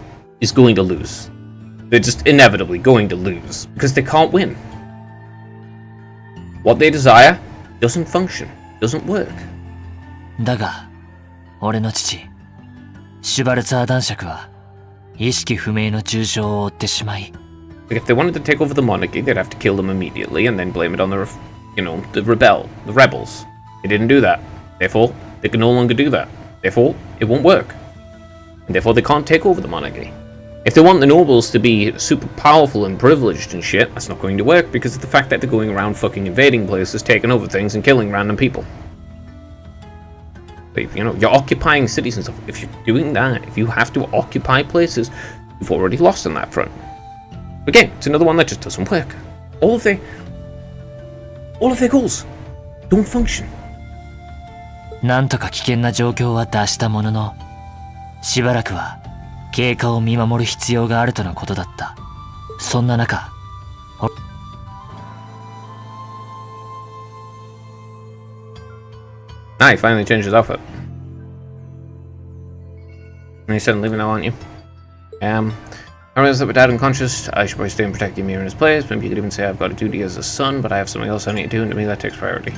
going to lose. They're just inevitably going to lose, because they can't win. What they desire doesn't function, doesn't work. だが、俺の父、シュバルツァー男爵は、意識不明の重傷を負ってしまい、Like, if they wanted to take over the monarchy, they'd have to kill them immediately and then blame it on the, the rebels. They didn't do that. Therefore, they can no longer do that. Therefore, it won't work. And therefore, they can't take over the monarchy. If they want the nobles to be super powerful and privileged and shit, that's not going to work because of the fact that they're going around fucking invading places, taking over things, and killing random people. Like, you're occupying cities and stuff. If you're doing that, if you have to occupy places, you've already lost on that front. Again, it's another one that just doesn't work. All of their goals don't function. なんとか危険な状況は脱したものの、しばらくは経過を見守る必要があるとのことだった。そんな中、He finally changed his outfit. And he said, leaving now, aren't you? I realize that with Dad unconscious, I should probably stay and protect Ymir in his place. Maybe you could even say I've got a duty as a son, but I have something else I need to do, and to me that takes priority.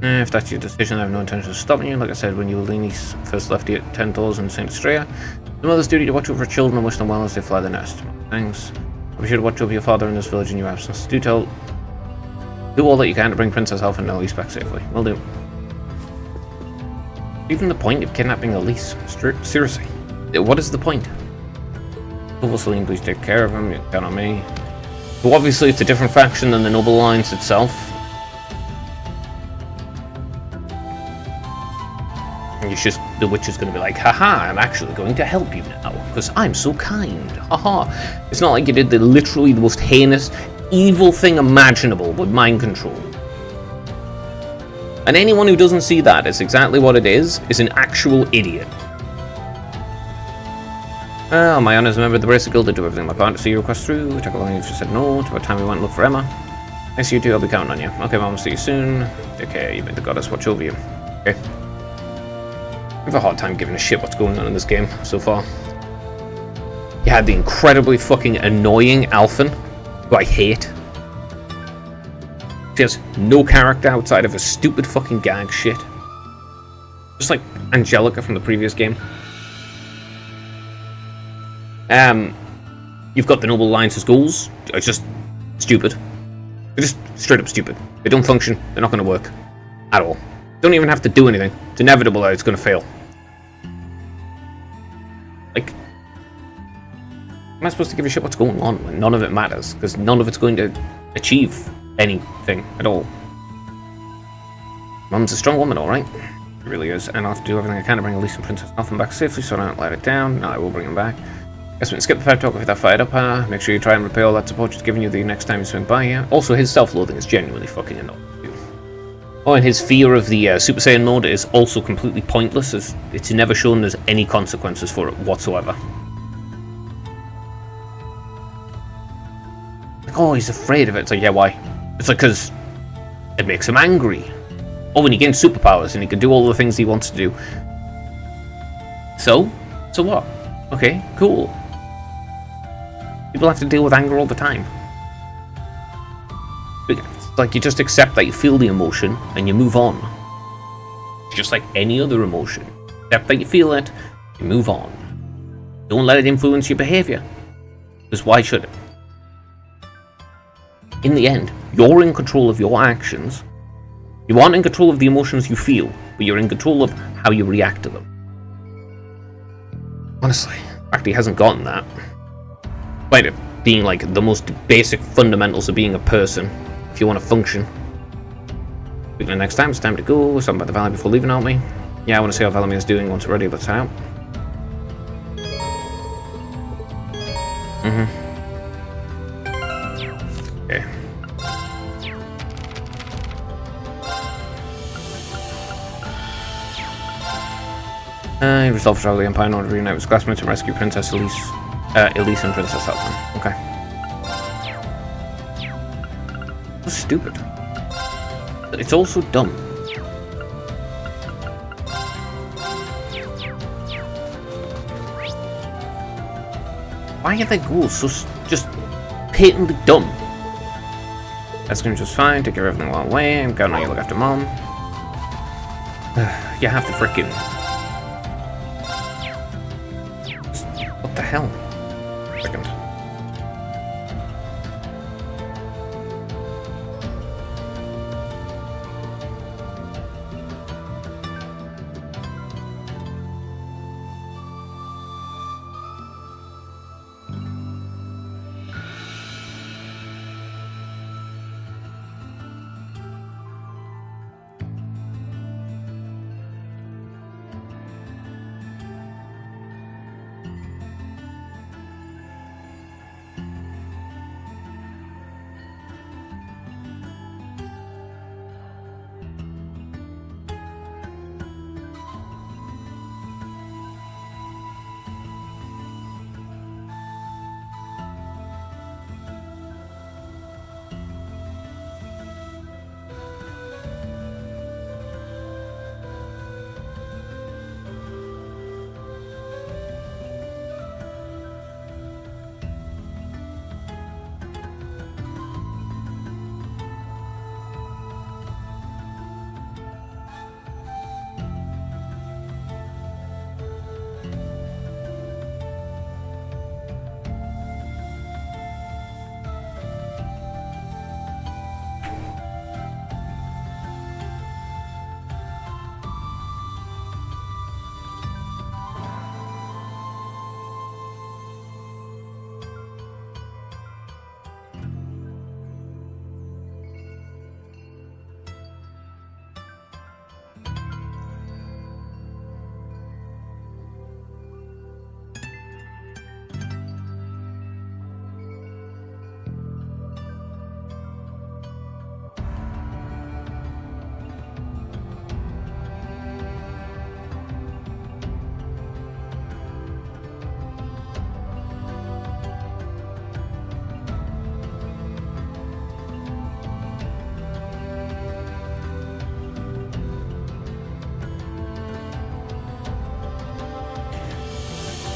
If that's your decision, I have no intention of stopping you. Like I said, when Ulini first left you at Tentos and St. Estrella, the mother's duty to watch over her children and wish them well as they fly the nest. Thanks. I'll be sure to watch over your father in this village in your absence. Do all that you can to bring Princess Elf and Elise back safely. Will do. Even the point of kidnapping Elise? Seriously. What is the point? Oh, Celine, please take care of him. You count on me. So obviously it's a different faction than the Noble Alliance itself. And the witch is going to be like, haha, I'm actually going to help you now, because I'm so kind. Haha. It's not like you did literally the most heinous, evil thing imaginable with mind control. And anyone who doesn't see that as exactly what it is an actual idiot. Oh, my honours, member of the Bracer Guild, to do everything in my part to see your request through. Check how long you've just said no. It's about time we went and looked for Emma. Nice to you too, I'll be counting on you. Okay, Mom, see you soon. Take care, you made the goddess watch over you. Okay. I have a hard time giving a shit what's going on in this game so far. You had the incredibly fucking annoying Alphen, who I hate. She has no character outside of a stupid fucking gag shit. Just like Angelica from the previous game. You've got the Noble Alliance's goals. It's just stupid. They're just straight up stupid. They don't function. They're not going to work. At all. Don't even have to do anything. It's inevitable that it's going to fail. Like, am I supposed to give a shit what's going on when none of it matters? Because none of it's going to achieve anything at all. Mum's a strong woman, alright. She really is. And I'll have to do everything I can to bring Elise and Princess Elfin back safely so I don't let it down. No, I will bring them back. Guess we can skip the pep talk with that fired up. Make sure you try and repay all that support she's giving you the next time you swing by here. Also, his self-loathing is genuinely fucking annoying. Oh, and his fear of the Super Saiyan mode is also completely pointless, as it's never shown there's any consequences for it whatsoever. Like, oh, he's afraid of it. It's like, yeah, why? It's like, because it makes him angry. Oh, when he gains superpowers and he can do all the things he wants to do. So what? Okay, cool. People have to deal with anger all the time. It's like you just accept that you feel the emotion and you move on. It's just like any other emotion. Accept that you feel it, you move on. Don't let it influence your behavior. Because why should it? In the end, you're in control of your actions. You aren't in control of the emotions you feel, but you're in control of how you react to them. Honestly, the fact he hasn't gotten that. Wait, being like the most basic fundamentals of being a person if you want to function. Speaking of next time, it's time to go. Something about the valley before leaving, aren't we? Yeah, I want to see how Valamir is doing once we're ready. Let's head out. Okay. He resolved to travel the Empire in order to reunite with his classmates and rescue Princess Elise and Princess Elfin. Okay. So stupid. But it's also dumb. Why are their goals so just patently dumb? That's going just fine. Take care of everything along the way. I'm gonna look after Mom. You have to frickin'. What the hell? Second.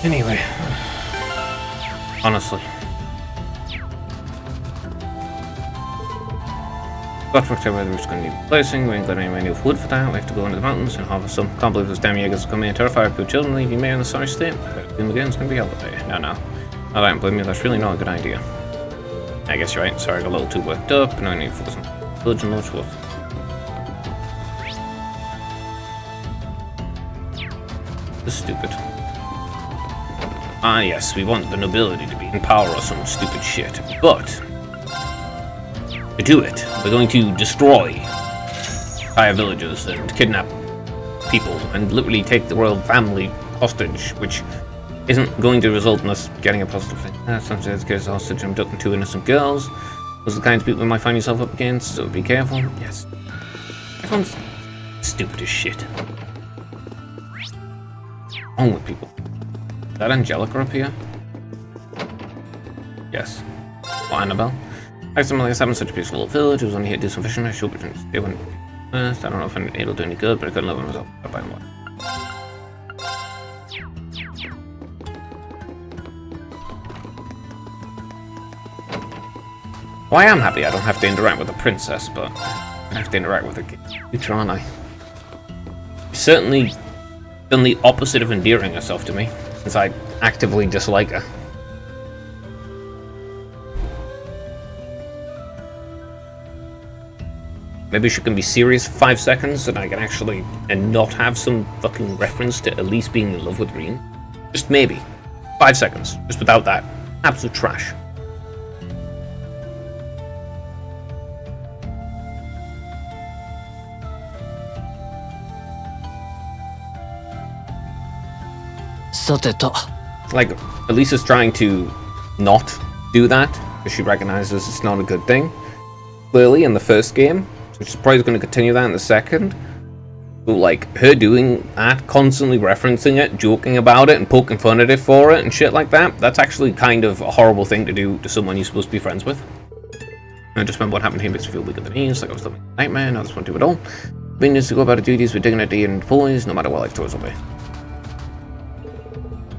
Anyway, honestly, got worked out whether we're going to need replacing. We ain't got any enough wood for that. We have to go into the mountains and harvest some. Can't believe those damn Jaegers come here and terrify our poor children, leave you in a sorry state. Doom again, it's going to be hell to pay. No. I don't blame you. That's really not a good idea. I guess you're right. Sorry, I got a little too worked up. Now I need to focus on village and much worth. This is stupid. Ah, yes, we want the nobility to be in power or some stupid shit. But to do it, we're going to destroy entire villages and kidnap people and literally take the royal family hostage, which isn't going to result in us getting a positive thing. Sometimes the case hostage and abducting 2 innocent girls. Those are the kinds of people you might find yourself up against, so be careful. Yes. Everyone's stupid as shit. What's wrong with people? Is that Angelica up here? Yes. Oh, Annabelle. I suddenly having such a peaceful little village. It was only here to do some fishing. I should be doing first. I don't know if it'll do any good, but I couldn't live with myself by and what. Well, I am happy I don't have to interact with the princess, but I have to interact with the future, aren't I? She's certainly done the opposite of endearing herself to me, since I actively dislike her. Maybe she can be serious for 5 seconds and I can actually and not have some fucking reference to Elise being in love with Reen. Just maybe. 5 seconds. Just without that. Absolute trash. さてと。 Like, Elisa's trying to not do that, because she recognizes it's not a good thing, clearly, in the first game. So she's probably going to continue that in the second. But, like, her doing that, constantly referencing it, joking about it, and poking fun at it for it, and shit like that, that's actually kind of a horrible thing to do to someone you're supposed to be friends with. And I just remember what happened here makes me feel weak at the knees, like I was living a nightmare, now I just won't do it all. Being needs to go about our duties with dignity and poise, no matter what life throws away.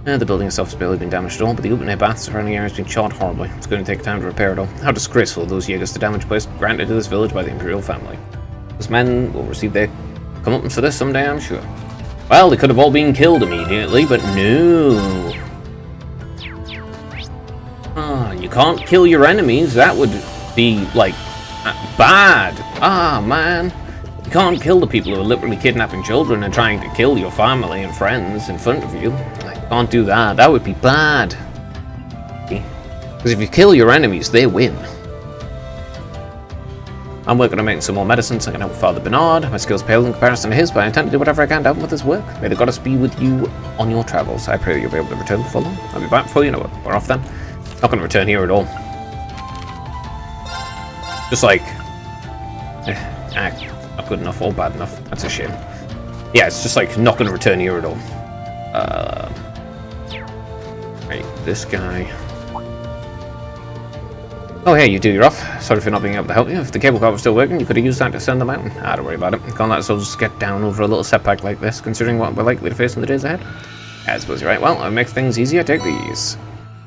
The building itself has barely been damaged at all, but the open-air baths surrounding area has been charred horribly. It's going to take time to repair it all. How disgraceful of those Jaegers to damage place granted to this village by the Imperial family. Those men will receive their comeuppance for this someday, I'm sure. Well, they could have all been killed immediately, but no. You can't kill your enemies. That would be, like, bad. Man. You can't kill the people who are literally kidnapping children and trying to kill your family and friends in front of you. Can't do that. That would be bad. Because if you kill your enemies, they win. I'm working on making some more medicines so I can help Father Bernard. My skills pale in comparison to his, but I intend to do whatever I can to help him with his work. May the goddess be with you on your travels. I pray that you'll be able to return before long. I'll be back before you know it. We're off then. Not going to return here at all. Just like... not good enough or bad enough. That's a shame. Yeah, it's just like not going to return here at all. Right, this guy. Oh, hey, you two, you're off. Sorry for not being able to help you. If the cable car was still working, you could have used that to ascend the mountain. Don't worry about it. Can't let us get down over a little setback like this, considering what we're likely to face in the days ahead. I suppose you're right. Well, I'll make things easier. Take these.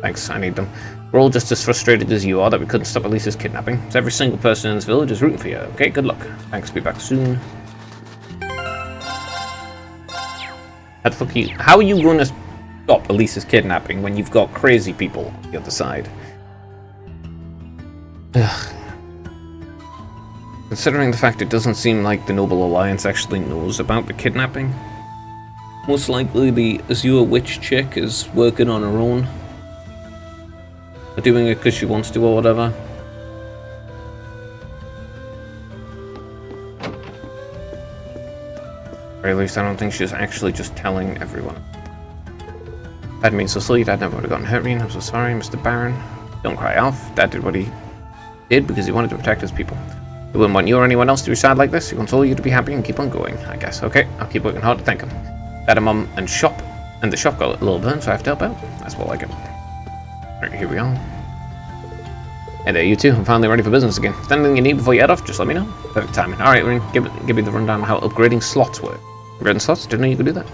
Thanks, I need them. We're all just as frustrated as you are that we couldn't stop Elisa's kidnapping. So every single person in this village is rooting for you. Okay, good luck. Thanks, be back soon. How are you going to stop Elisa's kidnapping when you've got crazy people on the other side? Ugh. Considering the fact it doesn't seem like the Noble Alliance actually knows about the kidnapping. Most likely the Azure Witch chick is working on her own. Or doing it because she wants to or whatever. Or at least I don't think she's actually just telling everyone. Dad means so sweet. Dad never would have gotten hurt. I'm so sorry, Mr. Baron. Don't cry, Alf. Dad did what he did because he wanted to protect his people. He wouldn't want you or anyone else to be sad like this. He wants all you to be happy and keep on going, I guess. Okay, I'll keep working hard to thank him. Dad and Mum and the shop got a little burn, so I have to help out. That's more like it. Alright, here we are. Hey there, you two. I'm finally ready for business again. If there's anything you need before you head off, just let me know. Perfect timing. Alright, we're gonna give me the rundown on how upgrading slots work. Upgrading slots? Didn't know you could do that.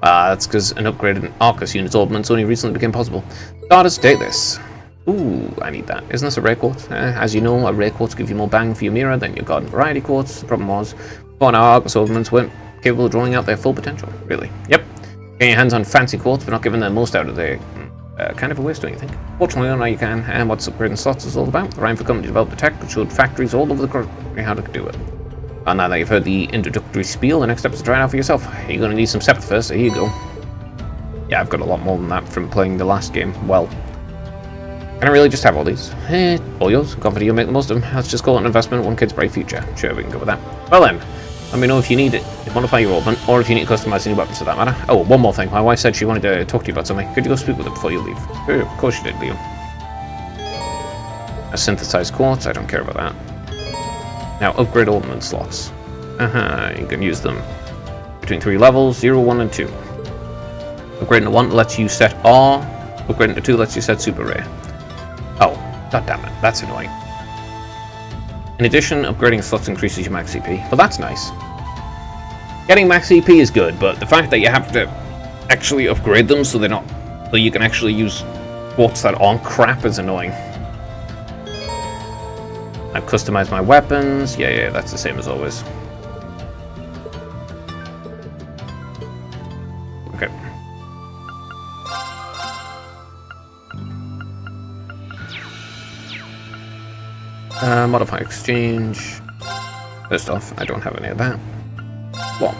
That's because an upgraded Arcus unit's ordnance only recently became possible. Starters, take this. Ooh, I need that. Isn't this a rare quartz? As you know, a rare quartz gives you more bang for your mirror than your garden variety quartz. The problem was, before now, Arcus ordnance weren't capable of drawing out their full potential. Really? Yep. Getting your hands on fancy quartz, but not giving the most out of their kind of a waste, don't you think? Fortunately, now you can, and what upgrading slots is all about. The Rhineford company developed a tech that showed factories all over the country how to do it. And now that you've heard the introductory spiel, the next step is to try it out for yourself. You're going to need some Sepith first, so here you go. Yeah, I've got a lot more than that from playing the last game. Well, can I really just have all these? All yours. Confident you'll make the most of them. Let's just call it an investment in one kid's bright future. Sure, we can go with that. Well then, let me know if you need it to modify your orbment, or if you need to customize any weapons for that matter. Oh, one more thing. My wife said she wanted to talk to you about something. Could you go speak with her before you leave? Sure, of course you did, Leo. A synthesized quartz. I don't care about that. Now, upgrade ornament slots. You can use them between 3 levels, 0, 1, and 2. Upgrading to 1 lets you set R. Upgrading to 2 lets you set super rare. Oh, goddammit, that's annoying. In addition, upgrading slots increases your max CP. Well, that's nice. Getting max CP is good, but the fact that you have to actually upgrade them so they're not, so you can actually use quartz that aren't crap is annoying. I've customized my weapons. Yeah, that's the same as always. Okay. Modify exchange. First off, I don't have any of that. What?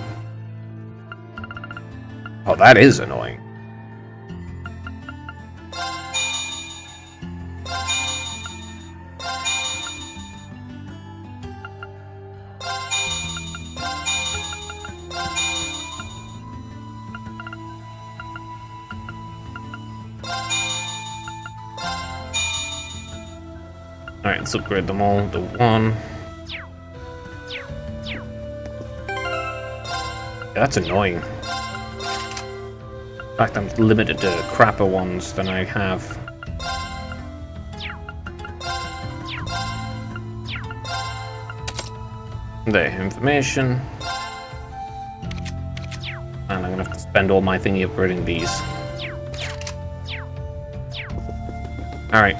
Oh, that is annoying. Alright, let's upgrade them all to 1. Yeah, that's annoying. In fact, I'm limited to crapper ones than I have. There, information. And I'm gonna have to spend all my thingy upgrading these. Alright.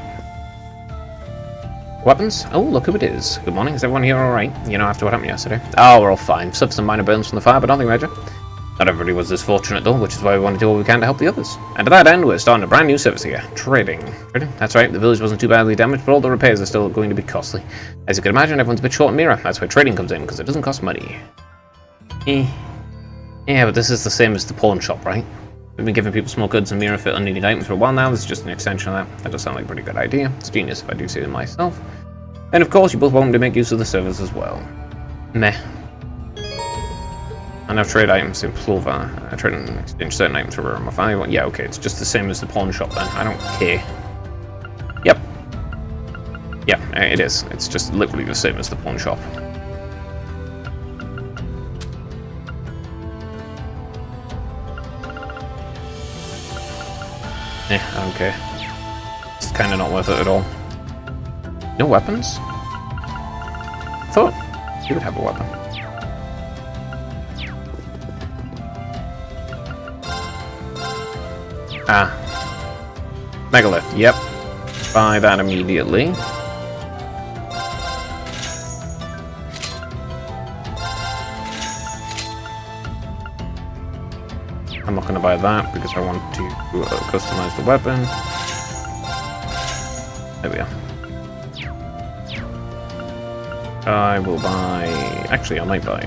Weapons? Oh, look who it is. Good morning, is everyone here alright? You know, after what happened yesterday? Oh, we're all fine. Suffered some minor burns from the fire, but nothing major. Not everybody was this fortunate though, which is why we want to do all we can to help the others. And to that end, we're starting a brand new service here. Trading. Trading? That's right, the village wasn't too badly damaged, but all the repairs are still going to be costly. As you can imagine, everyone's a bit short on Mira. That's where trading comes in, because it doesn't cost money. Yeah, but this is the same as the pawn shop, right? We've been giving people small goods and Mira fit unneeded items for a while now. This is just an extension of that. That does sound like a pretty good idea. It's genius if I do say it myself. And of course, you both want to make use of the service as well. Meh. And I've trade items in Plover. I trade and exchange certain items for rare and more valuable. Yeah, okay, it's just the same as the pawn shop then. I don't care. Yep. Yeah, it is. It's just literally the same as the pawn shop. Yeah, I don't care. It's kind of not worth it at all. No weapons? I thought you would have a weapon. Ah. Megalith, yep. Buy that immediately. I'm not going to buy that because I want to customize the weapon. There we are. I will buy... Actually, I might buy...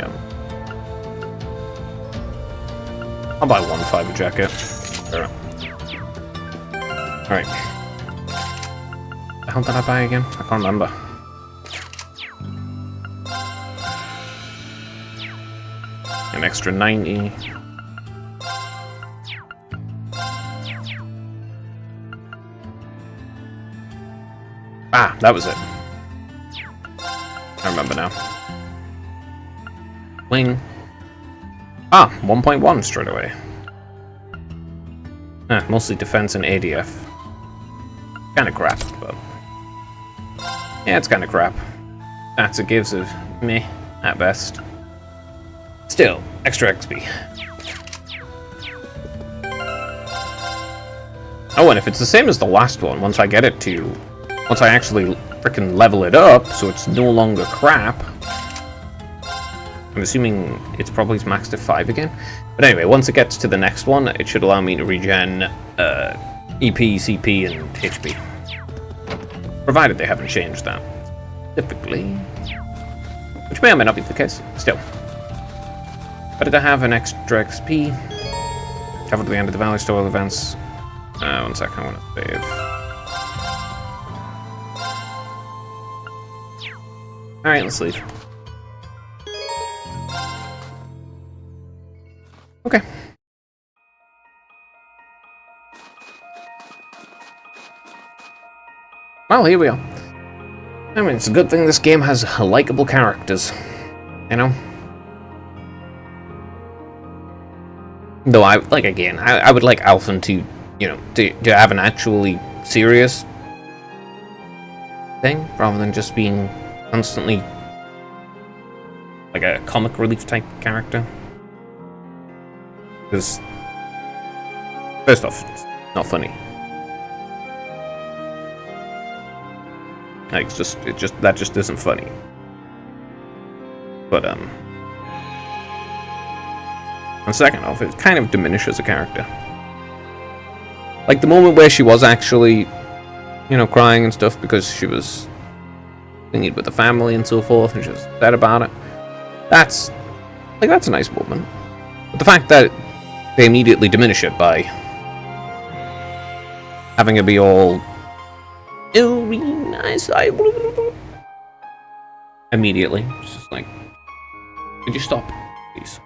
I'll buy one fiber jacket. Alright. Alright. The hell did I buy again? I can't remember. An extra 90. Ah, that was it. I remember now. Wing. Ah, 1.1 straight away. Ah, mostly defense and ADF. Kinda crap, but... Yeah, it's kinda crap. That's a gives of meh, at best. Still, extra XP. Oh, and if it's the same as the last one, once I get it to... Once I actually frickin' level it up, so it's no longer crap. I'm assuming it's probably maxed at 5 again. But anyway, once it gets to the next one, it should allow me to regen EP, CP, and HP. Provided they haven't changed that. Typically. Which may or may not be the case. Still. Better to have an extra XP. Travel to the end of the Valley Store events. 1 second, I want to save. Alright, let's leave. Okay. Well, here we are. I mean, it's a good thing this game has likable characters. You know? Though I would like Alphen to, you know, to have an actually serious thing, rather than just being constantly like a comic relief type character. Because first off, it's not funny. Like that just isn't funny. But and second off, it kind of diminishes a character. Like the moment where she was actually, you know, crying and stuff because she was thinking with the family and so forth, and she was sad about it. That's a nice moment. But the fact that they immediately diminish it by having it be all, oh, really nice, immediately, it's just like, could you stop, please?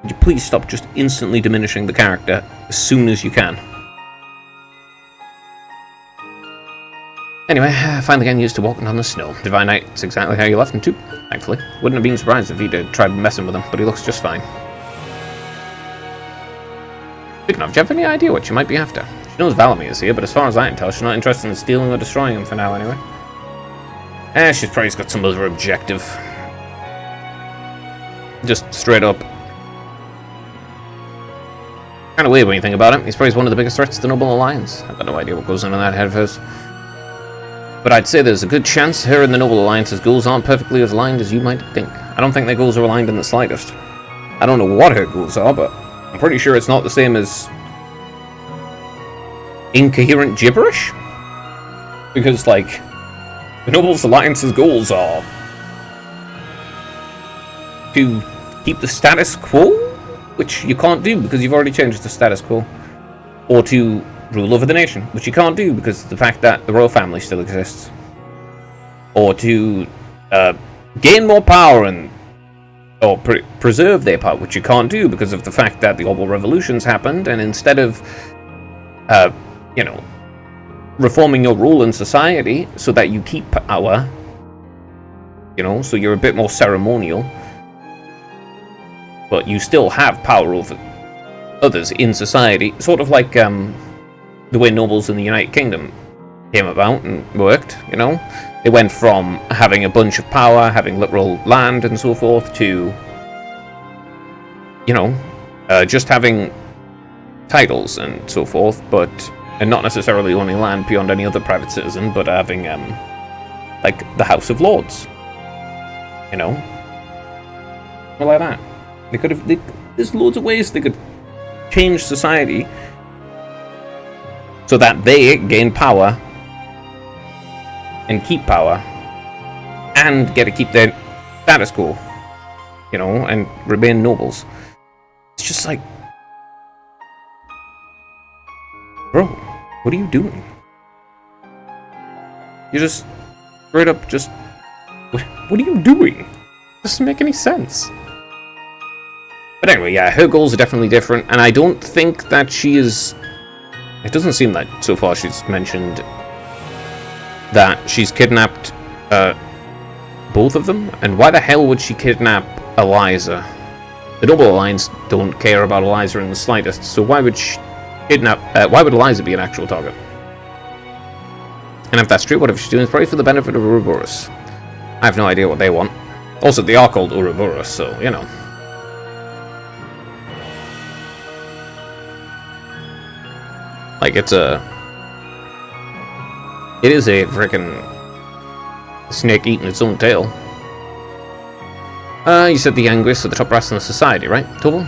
Could you please stop just instantly diminishing the character as soon as you can? Anyway, finally getting used to walking on the snow. Divine Knight's exactly how you left him too, thankfully. Wouldn't have been surprised if he'd tried messing with him, but he looks just fine. Speaking of, do you have any idea what she might be after? She knows Valamir is here, but as far as I can tell, she's not interested in stealing or destroying him for now anyway. She's probably got some other objective. Just straight up. Kind of weird when you think about it. He's probably one of the biggest threats to the Noble Alliance. I've got no idea what goes on in that head of hers. But I'd say there's a good chance her and the Noble Alliance's goals aren't perfectly as aligned as you might think. I don't think their goals are aligned in the slightest. I don't know what her goals are, but I'm pretty sure it's not the same as incoherent gibberish. Because, like, the Noble Alliance's goals are to keep the status quo, which you can't do because you've already changed the status quo, or to rule over the nation, which you can't do because of the fact that the royal family still exists, or to gain more power and or preserve their power, which you can't do because of the fact that the global revolutions happened, and instead of you know, reforming your rule in society so that you keep power, you know, so you're a bit more ceremonial, but you still have power over others in society, sort of like the way nobles in the United Kingdom came about and worked, you know. They went from having a bunch of power, having literal land and so forth, to, you know, just having titles and so forth, and not necessarily owning land beyond any other private citizen, but having, like, the House of Lords, you know, or like that. They could have, there's loads of ways they could change society so that they gain power and keep power and get to keep their status quo, you know, and remain nobles. It's just like, bro, what are you doing? You just straight up just, what are you doing? It doesn't make any sense. But anyway, yeah, her goals are definitely different, and I don't think that she is... It doesn't seem that so far she's mentioned that she's kidnapped both of them, and why the hell would she kidnap Eliza? The Noble Alliance don't care about Eliza in the slightest, so why would she kidnap... why would Eliza be an actual target? And if that's true, whatever she's doing is probably for the benefit of Ouroboros. I have no idea what they want. Also, they are called Ouroboros, so, you know. Like, it is a frickin' snake eating its own tail. You said the Anguis are the top brass in the society, right, Tobal?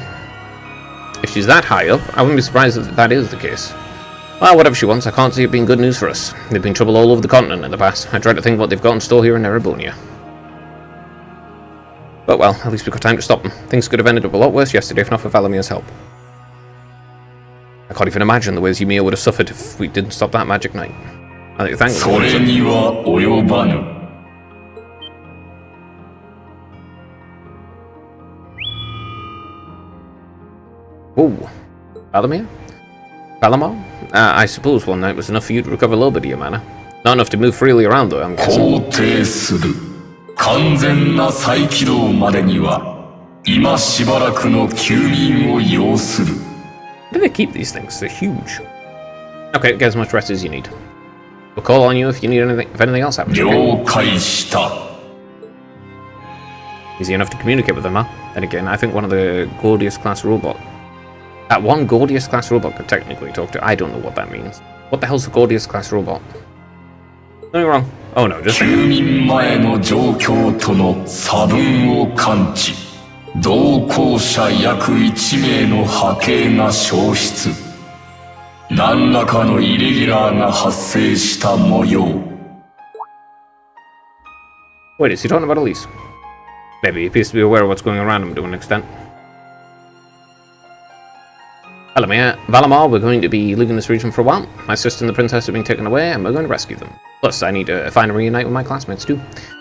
If she's that high up, I wouldn't be surprised if that is the case. Well, whatever she wants, I can't see it being good news for us. They've been trouble all over the continent in the past. I try to think what they've got in store here in Erebonia. But well, at least we've got time to stop them. Things could have ended up a lot worse yesterday if not for Valamir's help. I can't even imagine the ways Ymir would have suffered if we didn't stop that magic night. I think thank you. Oh, Valamir? Valamar? I suppose one night was enough for you to recover a little bit of your mana. Not enough to move freely around though, I'm guessing. Where do they keep these things? They're huge. Okay, get as much rest as you need. We'll call on you if you need anything. If anything else happens. Okay? Easy enough to communicate with them, huh? And again, I think one of the Gordius class robot. That one Gordius class robot could technically talk to. I don't know what that means. What the hell's a Gordius class robot? Something wrong. Oh no, just thinking. 同行者約1名の派遣が消失。何らかのイレギュラーが発生した模様。Wait, is he talking about Elise? Maybe he appears to be aware of what's going around him to an extent. Valamar, we're going to be leaving this region for a while. My sister and the princess have been taken away, and we're going to rescue them. Plus, I need to find and reunite with my classmates too.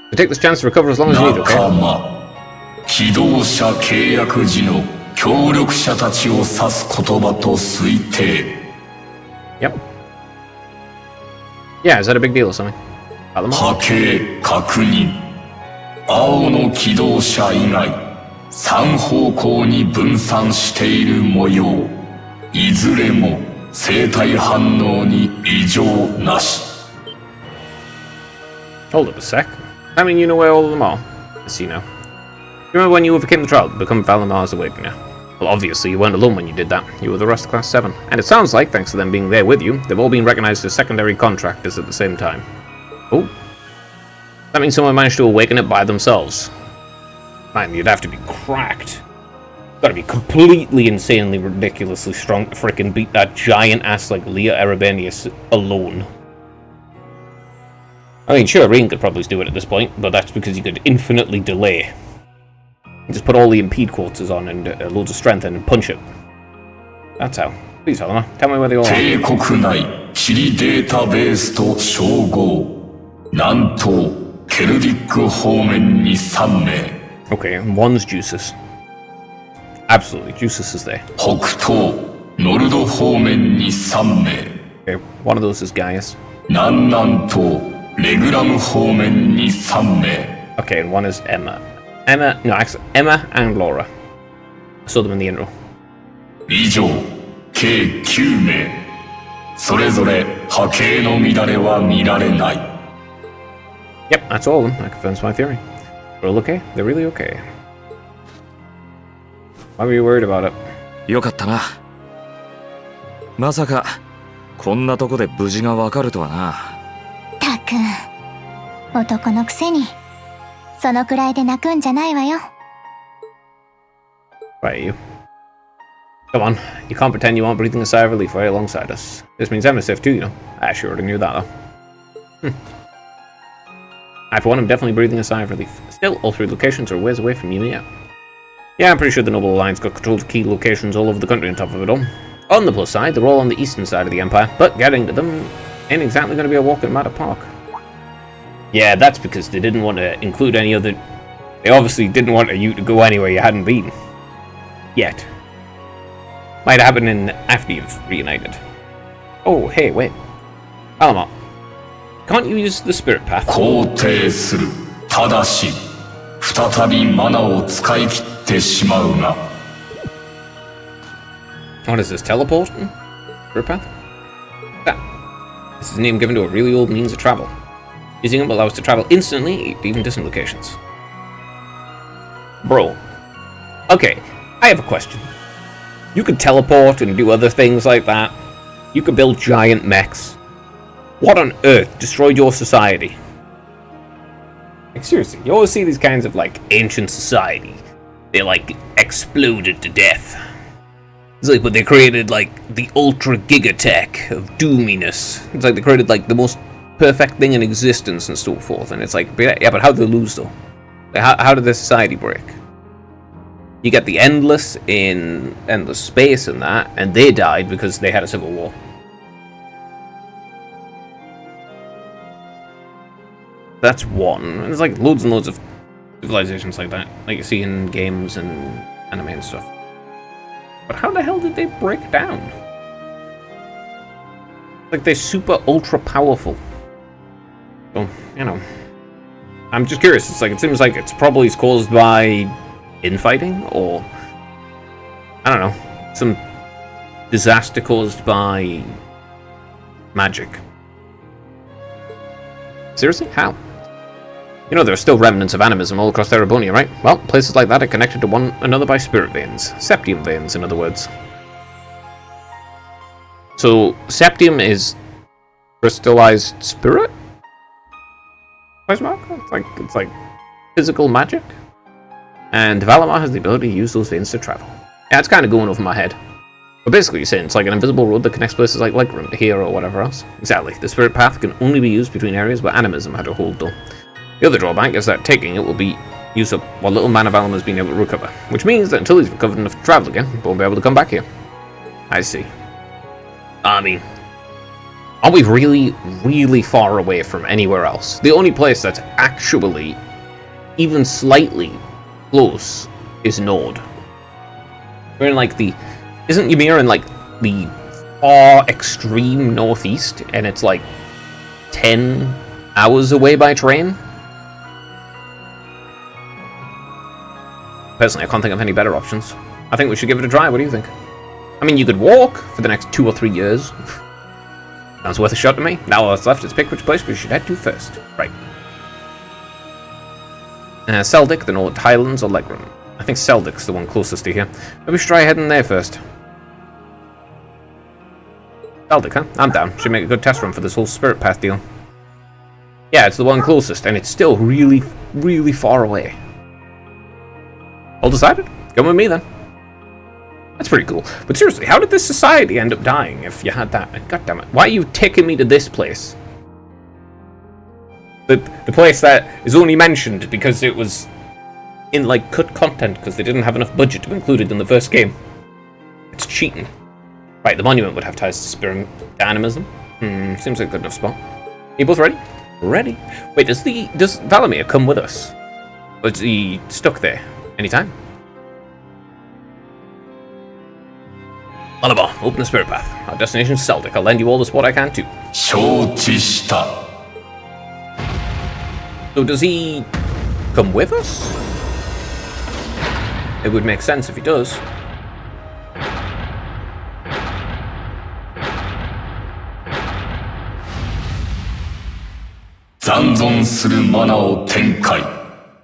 We take this chance to recover as long as you need, okay? 機動者契約時の協力者たちを指す言葉と推定。Yep. Yeah, is that a big deal or something? Valamar? 波形確認。青の機動車以外3方向に分散している模様。いずれも生体反応に異常なし。 Hold up a sec. I mean, you know where all of them are. Yes, you know. You remember when you overcame the trial to become Valamar's Awakener? Well, obviously you weren't alone when you did that. You were the rest of Class 7. And it sounds like, thanks to them being there with you, they've all been recognized as secondary contractors at the same time. Oh. That means someone managed to awaken it by themselves. Man, you'd have to be cracked. Gotta be completely insanely ridiculously strong to frickin' beat that giant ass like Leah Erebenius alone. I mean, sure, Rain could probably do it at this point, but that's because you could infinitely delay. You just put all the impede quarters on and loads of strength and punch it. That's how. Please, Helena, tell me where they all are. 帝国内地理データベースと照合。南東ケルディック方面に3名。 Okay, and one's Jusis. Absolutely, Jusis is there. 北東ノルド方面に3名。 Okay, one of those is Gaius. 南南東レグラム方面に3名。 Okay, and one is Emma. No, actually, Emma and Laura. I saw them in the intro. 以上計9名。それぞれ波形の乱れは見られない。 Yep, that's all of them. That confirms my theory. They're all okay. They're really okay. Why were you worried about it? よかったな。まさかこんなとこで無事がわかるとはな。たくん、男のくせにそのくらいで泣くんじゃないわよ。 Right, you. Come on, you can't pretend you aren't breathing a sigh of relief right alongside us. This means Emma's safe too, you know. I sure already knew that though. I, for one, am definitely breathing a sigh of relief. Still, all 3 locations are ways away from you yet. Yeah, I'm pretty sure the Noble Alliance got control of key locations all over the country on top of it all. On the plus side, they're all on the eastern side of the Empire, but getting to them ain't exactly going to be a walk in Matter Park. Yeah, that's because they didn't want to include any other... They obviously didn't want you to go anywhere you hadn't been. Yet. Might happen after you've reunited. Oh, hey, wait. Valamar. Can't you use the spirit path? 肯定する。ただし再びマナを使い切ってしまうが。 What is this, teleporting? Spirit path? Ah. This is a name given to a really old means of travel. Using it will allow us to travel instantly to even distant locations. Bro. Okay, I have a question. You could teleport and do other things like that. You could build giant mechs. What on earth destroyed your society? Like, seriously, you always see these kinds of, like, ancient society. They, like, exploded to death. It's like, but they created, like, the ultra gigatech of doominess. It's like they created, like, the most perfect thing in existence and so forth. And it's like, yeah, but how did they lose, though? Like, how did their society break? You get the Endless in Endless Space and that, and they died because they had a civil war. That's one. And there's like loads and loads of civilizations like that, like you see in games and anime and stuff. But how the hell did they break down? Like they're super ultra powerful. So, you know. I'm just curious. It's like it seems like it's probably caused by infighting or I don't know, some disaster caused by magic. Seriously? How? You know, there are still remnants of animism all across Erebonia, right? Well, places like that are connected to one another by spirit veins. Septium veins, in other words. So, Septium is crystallized spirit? It's like physical magic? And Valamar has the ability to use those veins to travel. Yeah, it's kind of going over my head. But basically, you're saying it's like an invisible road that connects places like Legroom to here or whatever else. Exactly. The spirit path can only be used between areas where animism had a hold, though. The other drawback is that taking it will be used up while little man of Valamar's been able to recover, which means that until he's recovered enough to travel again, he won't be able to come back here. I see. I mean, are we really, really far away from anywhere else? The only place that's actually even slightly close is Nord. We're in like the... Isn't Ymir in like the far extreme northeast? And it's like 10 hours away by train. Personally, I can't think of any better options. I think we should give it a try. What do you think? I mean, you could walk for the next 2 or 3 years. Sounds worth a shot to me. Now all that's left is pick which place we should head to first. Right. Seldic, the North Highlands, or Legram? I think Seldic's the one closest to here. Maybe we should try heading there first. Seldic, huh? I'm down. Should make a good test run for this whole Spirit Path deal. Yeah, it's the one closest, and it's still really, really far away. All decided? Come with me then. That's pretty cool. But seriously, how did this society end up dying if you had that? God damn it. Why are you taking me to this place? The place that is only mentioned because it was in, like, cut content because they didn't have enough budget to include it in the first game. It's cheating. Right, the monument would have ties to spirit animism. Seems like a good enough spot. Are you both ready? Ready. Wait, does Valamir come with us? Or is he stuck there? Anytime? Malabar, open the Spirit Path. Our destination is Seldic. I'll lend you all the support I can too. 承知した。 So does he come with us? It would make sense if he does.「残存するマナを展開」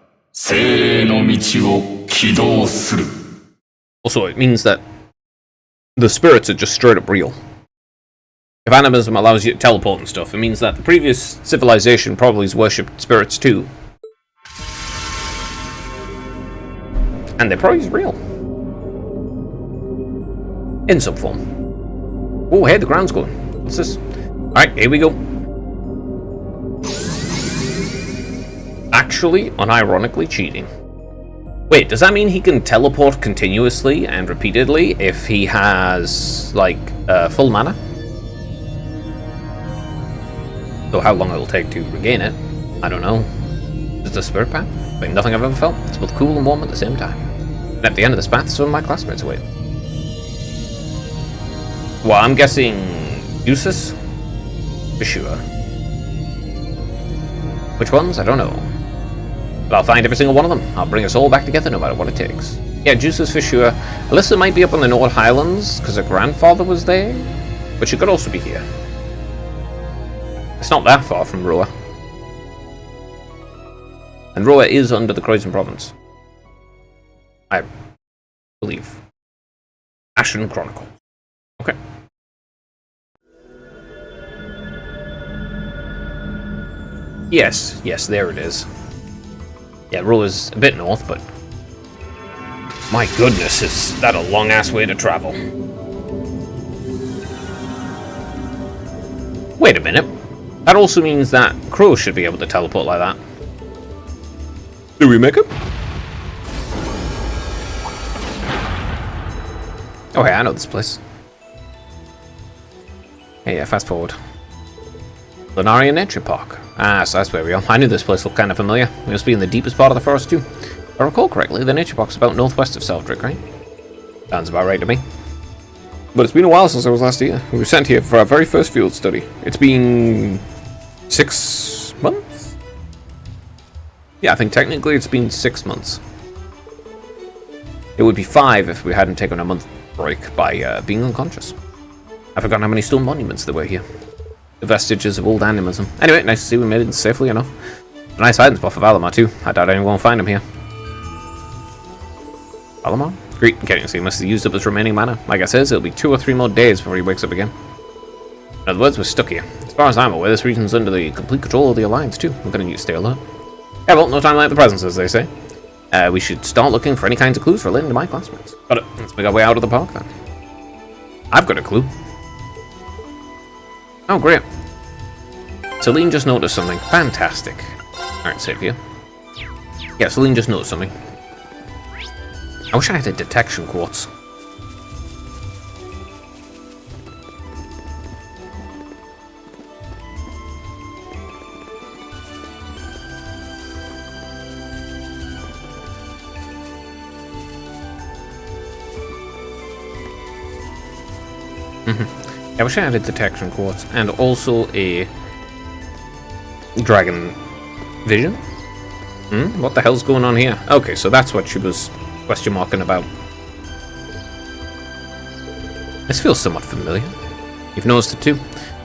「精鋭の道を起動する」 Also, it means that the spirits are just straight up real. If animism allows you to teleport and stuff, it means that the previous civilization probably has worshipped spirits too. And they're probably real. In some form. Oh, hey, the ground's going. What's this? Alright, here we go. Actually, unironically cheating. Wait, does that mean he can teleport continuously and repeatedly if he has, like, full mana? So how long it'll take to regain it, I don't know. Is the Spirit Path? Like nothing I've ever felt. It's both cool and warm at the same time. And at the end of this path, some of my classmates await. Well, I'm guessing Usus? For sure. Which ones? I don't know. But I'll find every single one of them. I'll bring us all back together no matter what it takes. Yeah, Juices for sure. Alyssa might be up on the North Highlands because her grandfather was there. But she could also be here. It's not that far from Roa. And Roa is under the Croydon province. I believe. Ashen Chronicle. Okay. Yes, there it is. Yeah, Roa's a bit north, but... My goodness, is that a long-ass way to travel. Wait a minute. That also means that Crow should be able to teleport like that. Do we make it? Oh, hey, I know this place. Hey, yeah, fast forward. Lunaria Nature Park. Ah, so that's where we are. I knew this place looked kind of familiar. We must be in the deepest part of the forest, too. If I recall correctly, the Nature Park's about northwest of Seldrick, right? Sounds about right to me. But it's been a while since I was last here. We were sent here for our very first field study. It's been... 6 months? Yeah, I think technically it's been 6 months. It would be 5 if we hadn't taken a month break by being unconscious. I've forgotten how many stone monuments there were here. The vestiges of old animism. Anyway, nice to see we made it safely enough. A nice hiding spot for Valamar too. I doubt anyone will find him here. Valamar? Great, getting to see he must have used up his remaining mana. Like I said, it'll be 2 or 3 more days before he wakes up again. In other words, we're stuck here. As far as I'm aware, this region's under the complete control of the Alliance too. We're gonna need to stay alert. Yeah, well, no time like the present, as they say. We should start looking for any kinds of clues relating to my classmates. Got it. Let's make our way out of the park then. I've got a clue. Oh, great. Celine just noticed something. Fantastic. Alright, save here. Yeah, Celine just noticed something. I wish I had a detection quartz. I wish I had a detection quartz and also a Dragon Vision? What the hell's going on here? Okay, so that's what she was question marking about. This feels somewhat familiar. You've noticed it too.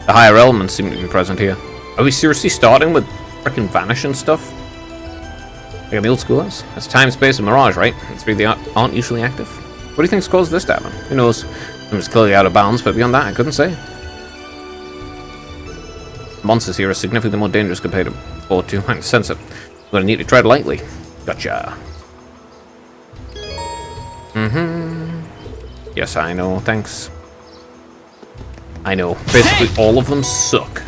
The higher elements seem to be present here. Are we seriously starting with frickin' Vanish and stuff? Like in the old school house? That's time, space, and mirage, right? It's three that aren't usually active. What do you think's caused this to happen? Who knows? It was clearly out of bounds, but beyond that, I couldn't say. Monsters here are significantly more dangerous compared to before too. I can sense it. I'm gonna need to tread lightly. Gotcha. Yes, I know. Thanks. I know. Basically, all of them suck.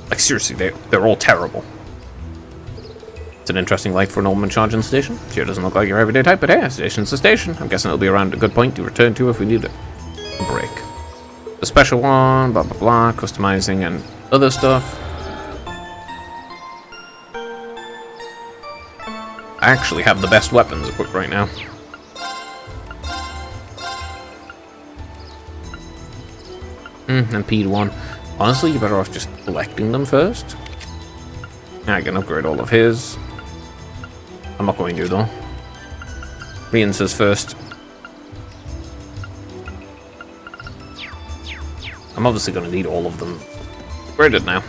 Like, seriously, they're all terrible. It's an interesting light for an old man charging station. Sure doesn't look like your everyday type, but hey, a station's a station. I'm guessing it'll be around a good point to return to if we need a break. The special one, blah blah blah, customizing and other stuff. I actually have the best weapons equipped right now. And P1. Honestly, you're better off just collecting them first. I can upgrade all of his. I'm not going to, though. Rian says first. I'm obviously going to need all of them upgraded now.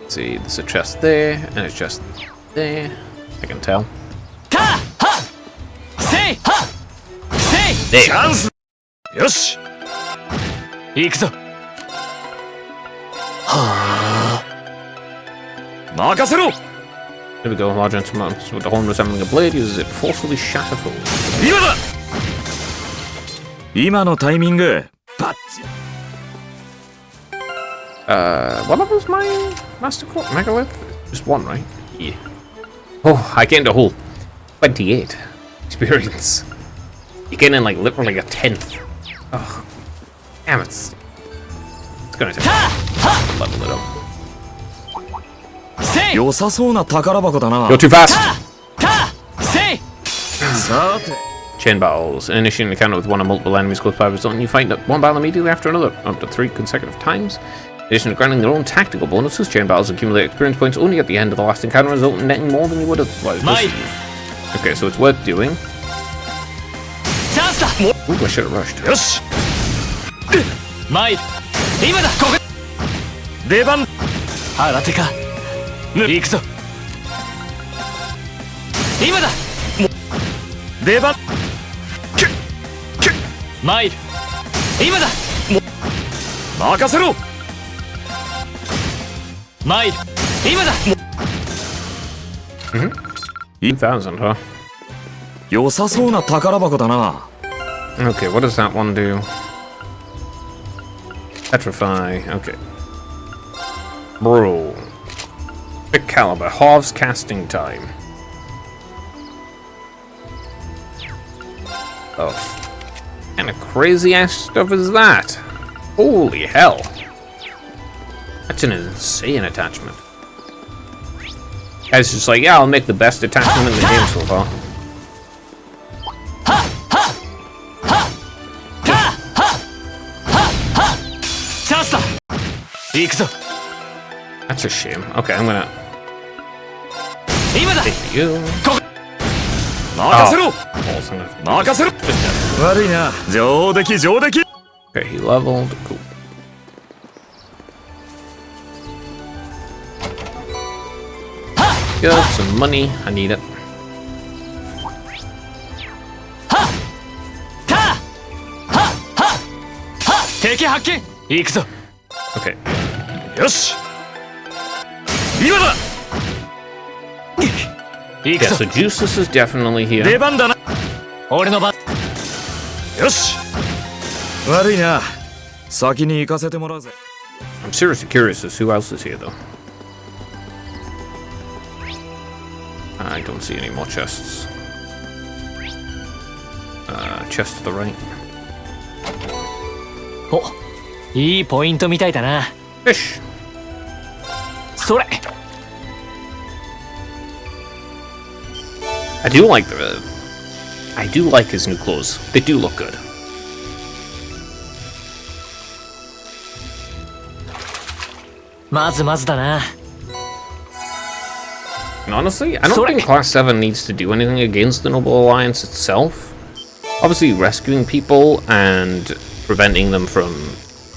Let's see, there's a chest there, and a chest there. I can tell. There. Yosh! 行くぞ。任せろ! Here we go, large instruments with the horn resembling a blade uses it to forcefully shatter foes. 今だ! 今のタイミングバッチ What level is my Master Core? Megalith? Just one, right? Yeah. Oh, I gained a whole 28 experience. You gain in like literally a 10th. Oh, damn it. It's gonna take a level it up. 良さそうな宝箱だな You're too fast! さて Chain battles. Initiating an encounter with one or multiple enemies close by result, and you fight one battle immediately after another, up to 3 consecutive times. In addition to granting their own tactical bonuses, chain battles accumulate experience points only at the end of the last encounter, resulting in netting more than you would otherwise receive. Okay, so it's worth doing. Ooh, I should have rushed. よし参る今だここ出番新手か行くぞ今だ出番参る今だ任せろ参る今だ 1000, huh? 良さそうな宝箱だな Okay, what does that one do? Petrify, okay. Bro. Big caliber, halves casting time. Oh, what kind of crazy ass stuff is that? Holy hell. That's an insane attachment. Guy's just like, yeah, I'll make the best attachment in the game so far. That's a shame. Okay, I'm gonna take you. 任せろ Balls, I'm gonna 任せろ悪いな上出来上出来 Okay, he leveled. Cool. Good, some money. I need it. Okay. よし今だ Yeah, so Justice is definitely here. 出番だな俺の番よし悪いな先に行かせてもらうぜ I'm seriously curious as to who else is here, though. I don't see any more chests. Chest to the right. おいいポイントみたいだな Fish! それ I do like his new clothes. They do look good. まずまずだな And honestly, I don't think Class 7 needs to do anything against the Noble Alliance itself. Obviously, rescuing people and preventing them from,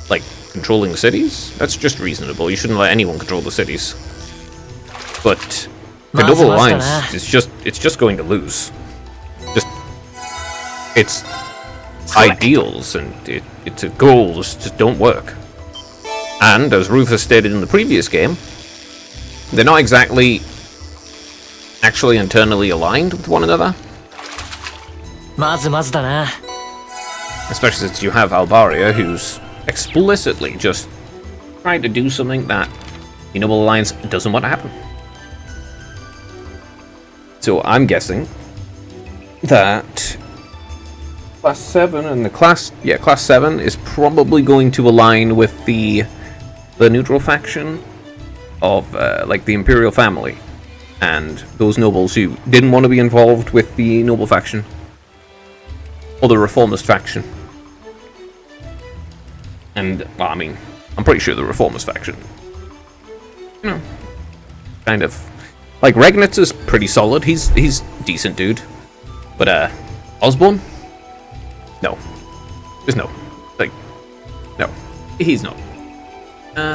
like, controlling cities, that's just reasonable. You shouldn't let anyone control the cities. But the Noble Alliance is just going to lose. Just its ideals and its goals just don't work. And as Rufus stated in the previous game, they're not exactly actually internally aligned with one another. まずまずだな。 Especially since you have Albaria, who's explicitly just trying to do something that the Noble Alliance doesn't want to happen. So I'm guessing that Class 7 and the Class 7 is probably going to align with the neutral faction of like the Imperial family and those nobles who didn't want to be involved with the noble faction or the reformist faction. And well, I mean, I'm pretty sure the reformist faction, you know, kind of like Regnitz is pretty solid. He's decent dude, but Osborne, no, there's no, like, no, he's not.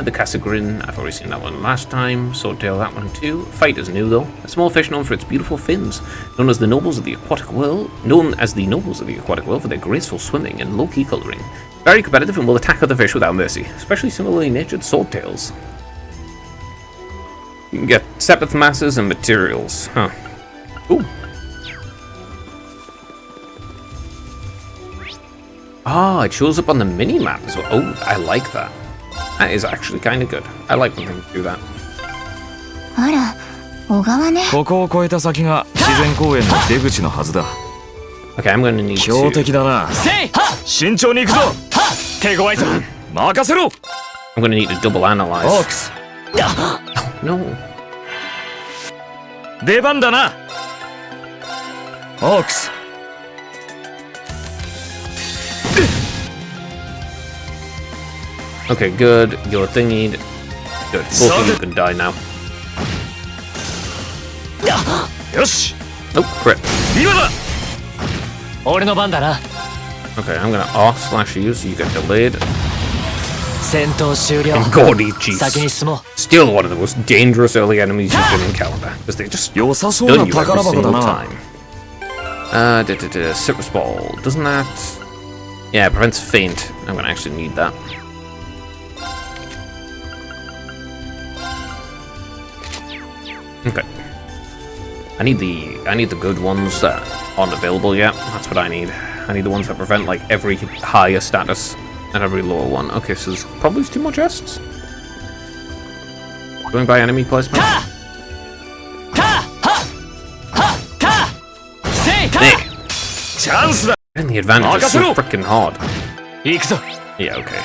The Casagrin, I've already seen that one last time. Swordtail, that one too. Fight is new though. A small fish known for its beautiful fins, known as the nobles of the aquatic world, for their graceful swimming and low-key coloring. Very competitive and will attack other fish without mercy, especially similarly natured swordtails. You can get Sepith masses and materials, huh? Ooh. Ah, it shows up on the mini-map as well. Oh, I like that. That is actually kind of good. I like when things do that. あら、小川ね。ここを越えた先が自然公園の出口のはずだ。 Okay, I'm gonna need 強 to... 敵だな。慎重に行くぞ。手強いぞ。任せろ。 I'm gonna need to double analyze. オークス。 No. 出番だな。オークス。 Okay, good. Your thingy. Good. Both of you can die now. よし。 Nope, crit. 今だ。俺の番だな。 Okay, I'm gonna R/U so you get delayed. 戦闘終了。 And Gordy, jeez. 先に進もう。 Still one of the most dangerous early enemies you can encounter. Because they just 良さそう stun な you 宝 every 箱だ single な。 time. Citrus Ball. Doesn't that... Yeah, it prevents faint. I'm gonna actually need that. Okay. I need the good ones that aren't available yet. That's what I need. I need the ones that prevent like every higher status and every lower one. Okay, so there's probably 2 more chests. Going by enemy placement. There. Chance da. And the advantage is so freaking hard. 行くぞ。 Yeah, okay.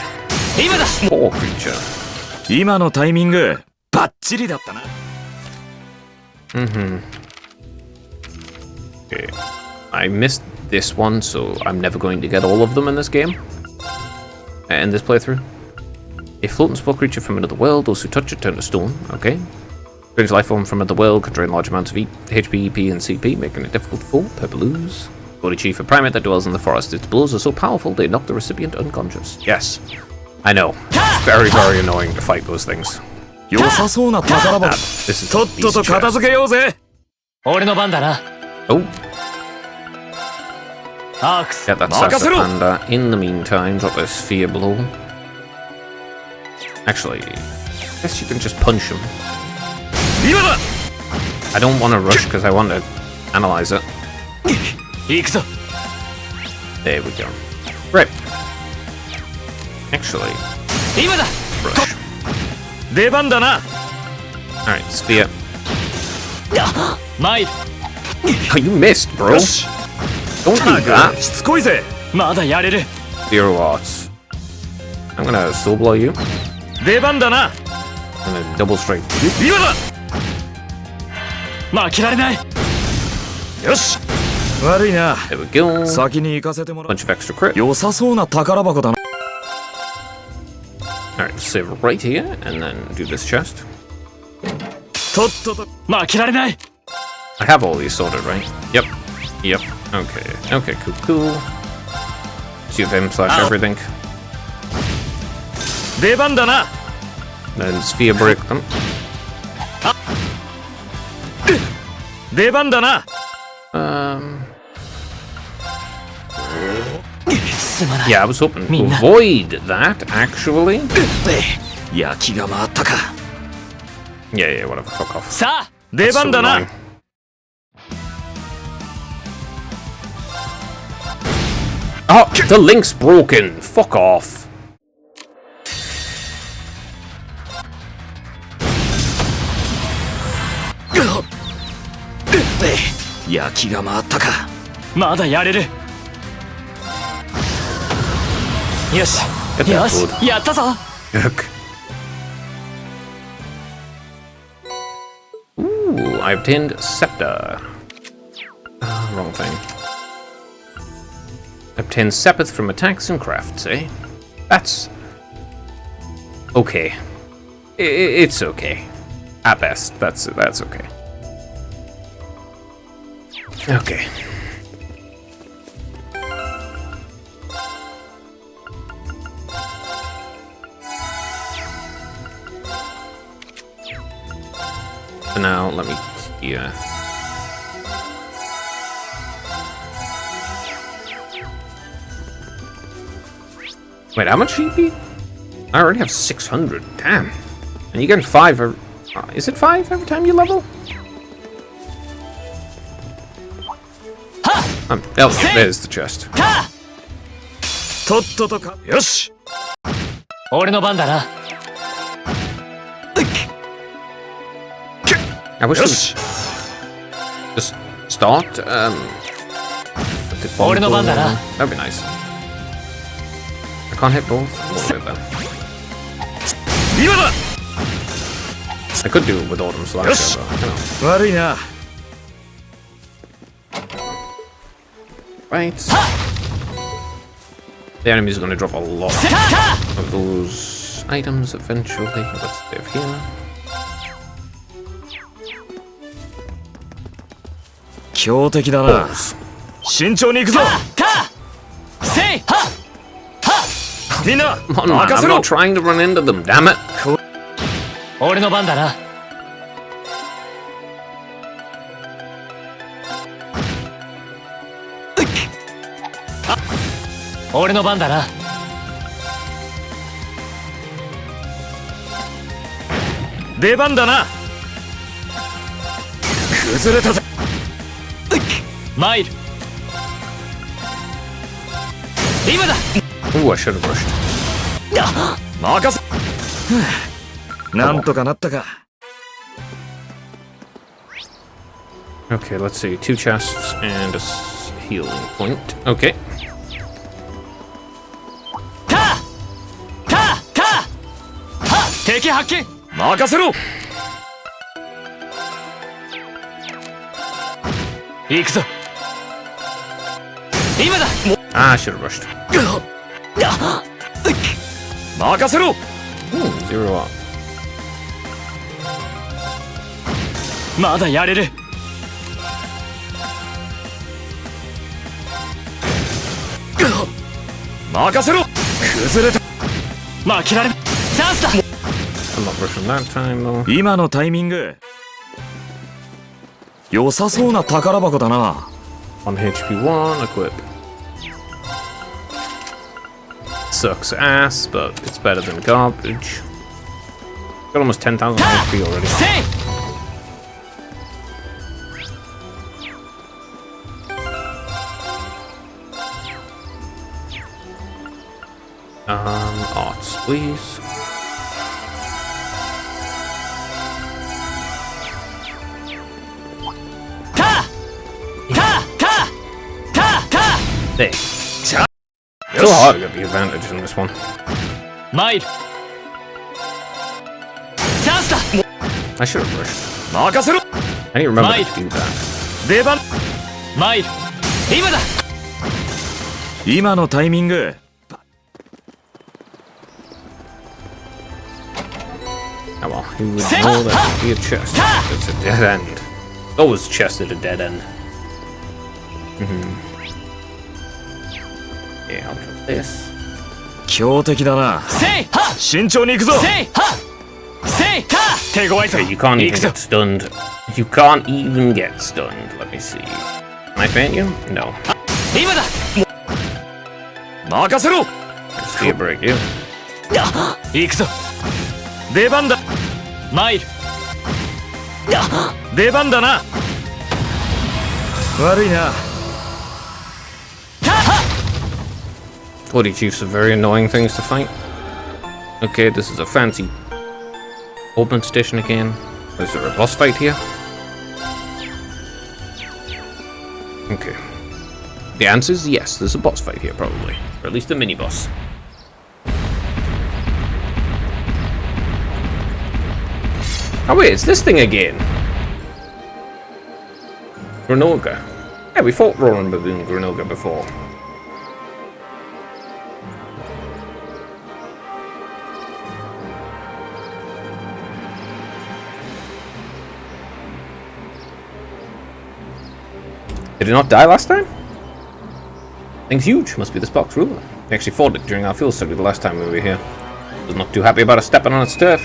今だ。 Poor creature. 今のタイミングバッチリだったな。 Mm-hmm. Okay. I missed this one, so I'm never going to get all of them in this game. In this playthrough. A floating spore creature from another world. Those who touch it turn to stone. Okay. Strange life form from another world can drain large amounts of HP, EP, and CP, making it difficult to fall. Purple ooze. Body chief, a primate that dwells in the forest. Its blows are so powerful they knock the recipient unconscious. Yes. I know. It's very, very annoying to fight those things. 良さそうな宝箱。 This is とっとと片付けようぜ。俺の番だな。 Oh. アークス。 Get that Sasa Panda. In the meantime, drop a Sphere Blow. Actually, I guess you can just punch him. 今だ。 I don't want to rush because I want to analyze it. 行くぞ。 There we go. Right. Actually, 今だ。 rush. 出番だな。 Alright, Sphere. 参る。 Oh, you missed, bro. よし。 Don't do that. しつこいぜ。まだやれる。 Zero Arts. I'm gonna Soul Blow you. 出番だな。 I'm gonna Double Strike you. 今だ。負けられない。よし。悪いな。 There we go. 先に行かせてもらう。 Bunch of extra crit. 良さそうな宝箱だな。 Alright, save right here, and then do this chest. とっとと負けられない。 I have all these sorted, right? Yep. Yep. Okay. Okay, cool, cool. So you have him slash everything. 出番だな。 Then sphere break them. 出番だな。 すまない。 Yeah, I was hoping to Mina. avoid that, actually. 焼きが回ったか。 Yeah, whatever. Fuck off. さあ、出番だ So な。 annoying. Oh, the link's broken. Fuck off. 焼きが回ったか。まだやれる。よし、 Get that よし、 food. やったぞ。 Yuck. Ooh, I obtained Scepter. Wrong thing. Obtained Sepith from attacks and crafts, eh? That's... okay. It's okay. At best, that's okay. Okay. For now, let me... yeah. Wait, how much EP? I already have 600. Damn. And you get 5 or... is it 5 every time you level? Oh, there's the chest. とっととか。よし。俺の番だな。 I wish よ to し。 just start, the bomb 俺の番だな。 That'd be nice. I can't hit both? What about that? 今だ。 I could do it with Autumn Slash, Yes. but, you know. 悪いな。 Right. The enemy's gonna drop a lot of those items eventually. Let's live here. 強敵だな。 Balls. 慎重に行くぞ。せいは。みんな Come on, man, 任 I'm せろ。 not trying to run into them, damn it. 俺の番だな。俺の番だな。出番だな。崩れたぜ。参る。今だ。 Ooh, I should have rushed. 任せ。なんとかなったか。 Okay, let's see. 2 chests and a healing point. Okay. 敵発見。任せろ。行くぞ。今だ。 Ah, I should have rushed. 任せろ。 0 up. まだやれる。任せろ。崩れた。負けられない。チャンスだ。 I'm not rushing that time, though. 今のタイミング。良さそうな宝箱だな。 1 HP 1, equip. Sucks ass, but it's better than garbage. Got almost 10,000 HP already. せい。 Arts, please. There. So hard to get the advantage in this one. 参る。チャンスだ。 I should have rushed. 任せろ。 I didn't remember Mate. to do that. 出番。参る。今だ。今のタイミング。Oh well, who would know that would be a chest? It's a dead end. Always chest at a dead end. Yeah, I'll trust this. 強敵だな。せいは慎重に行くぞ。せいはせいは手強いぞ。 Okay, you can't even get stunned. You can't even get stunned. Let me see. Can I feint you? No. 今だ。任せろ。 Spear break you. 行くぞ。出番だ。参る。出番だな。悪いな。 Bloody chiefs are very annoying things to fight. Okay, this is a fancy open station again. Is there a boss fight here? Okay. The answer is yes, there's a boss fight here probably. Or at least a mini boss. Oh wait, it's this thing again. Granoga. Yeah, we fought Roaring Baboon Granoga before. Did it not die last time? Thing's huge. Must be this box ruler. We actually fought it during our field study the last time we were here. Was not too happy about us stepping on its turf.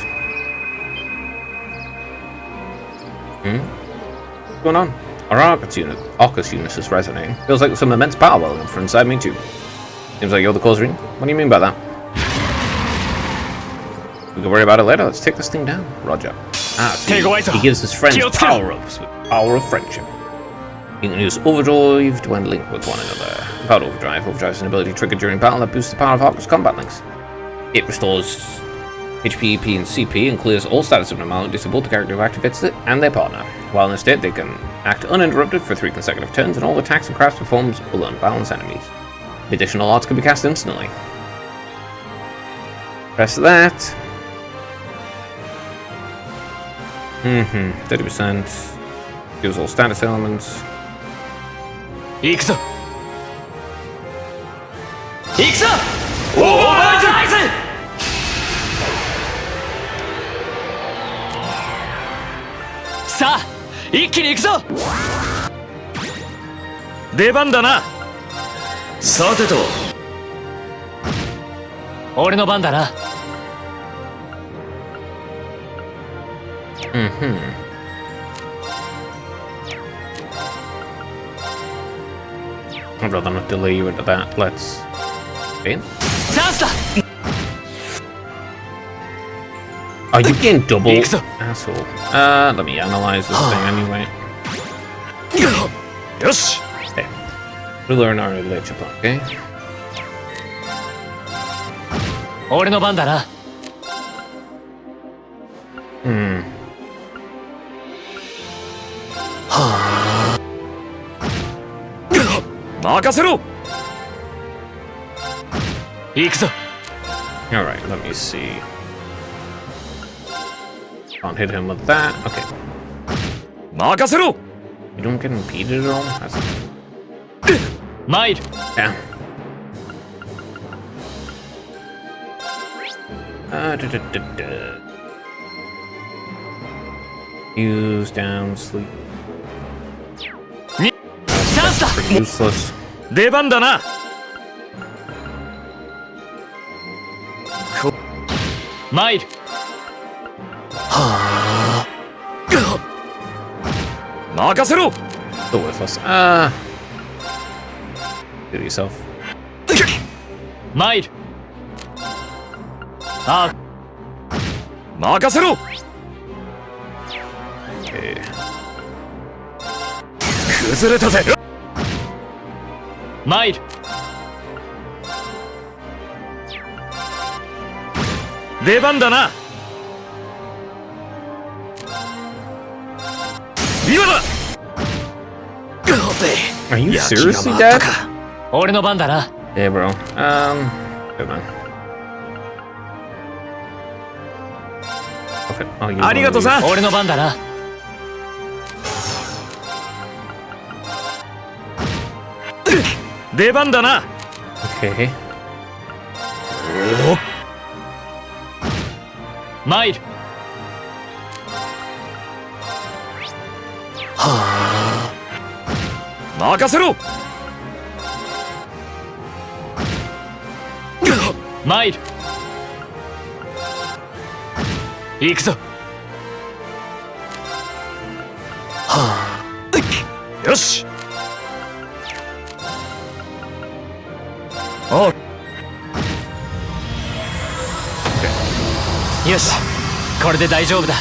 What's going on? Our Arcus unit is resonating. Feels like some immense power welling up from inside me too. Seems like you're the cause, Ring. What do you mean by that? We can worry about it later. Let's take this thing down. Roger. Ah, see, he gives his friends power-ups with power of friendship. You can use Overdrive when linked with one another. About Overdrive, Overdrive is an ability triggered during battle that boosts the power of Arcus combat links. It restores HP, EP, and CP and clears all status abnormalities to both the character who activates it and their partner. While in a state, they can act uninterrupted for 3 consecutive turns, and all attacks and crafts performed will unbalance enemies. The additional arts can be cast instantly. Press that. 30%. Gives all status elements. 行くぞ。行くぞ。オーバードライズ。さあ、一気に行くぞ。出番だな。さてと。俺の番だな。I'd rather not delay you into that. Let's in. チャンスだ。Are you getting double? 行くぞ。 Asshole. Let me analyze this thing anyway. よし。 Okay. Ruler and our leadership, okay? 俺の番だな。任せろ。行くぞ。 Alright, let me see. Can't hit him with that. Okay. 任せろ。 You don't get impeded at all? That's... 参る。 Yeah. Use down, sleep. チャンスだ。 Pretty useless. 出番だな。参る。任せろ。 Still worthless. Do it yourself. 参る。あ、任せろ。 Okay. 崩れたぜ。参る。出番だな。今だ。 Are you seriously dead? 俺の番だな。 Yeah, bro. Good man. Okay. Oh, you ありがとうさん。俺の番だな。出番だな。 Okay. 参る。任せろ。マイル行くぞ。よし。おう。よし、これで大丈夫だ。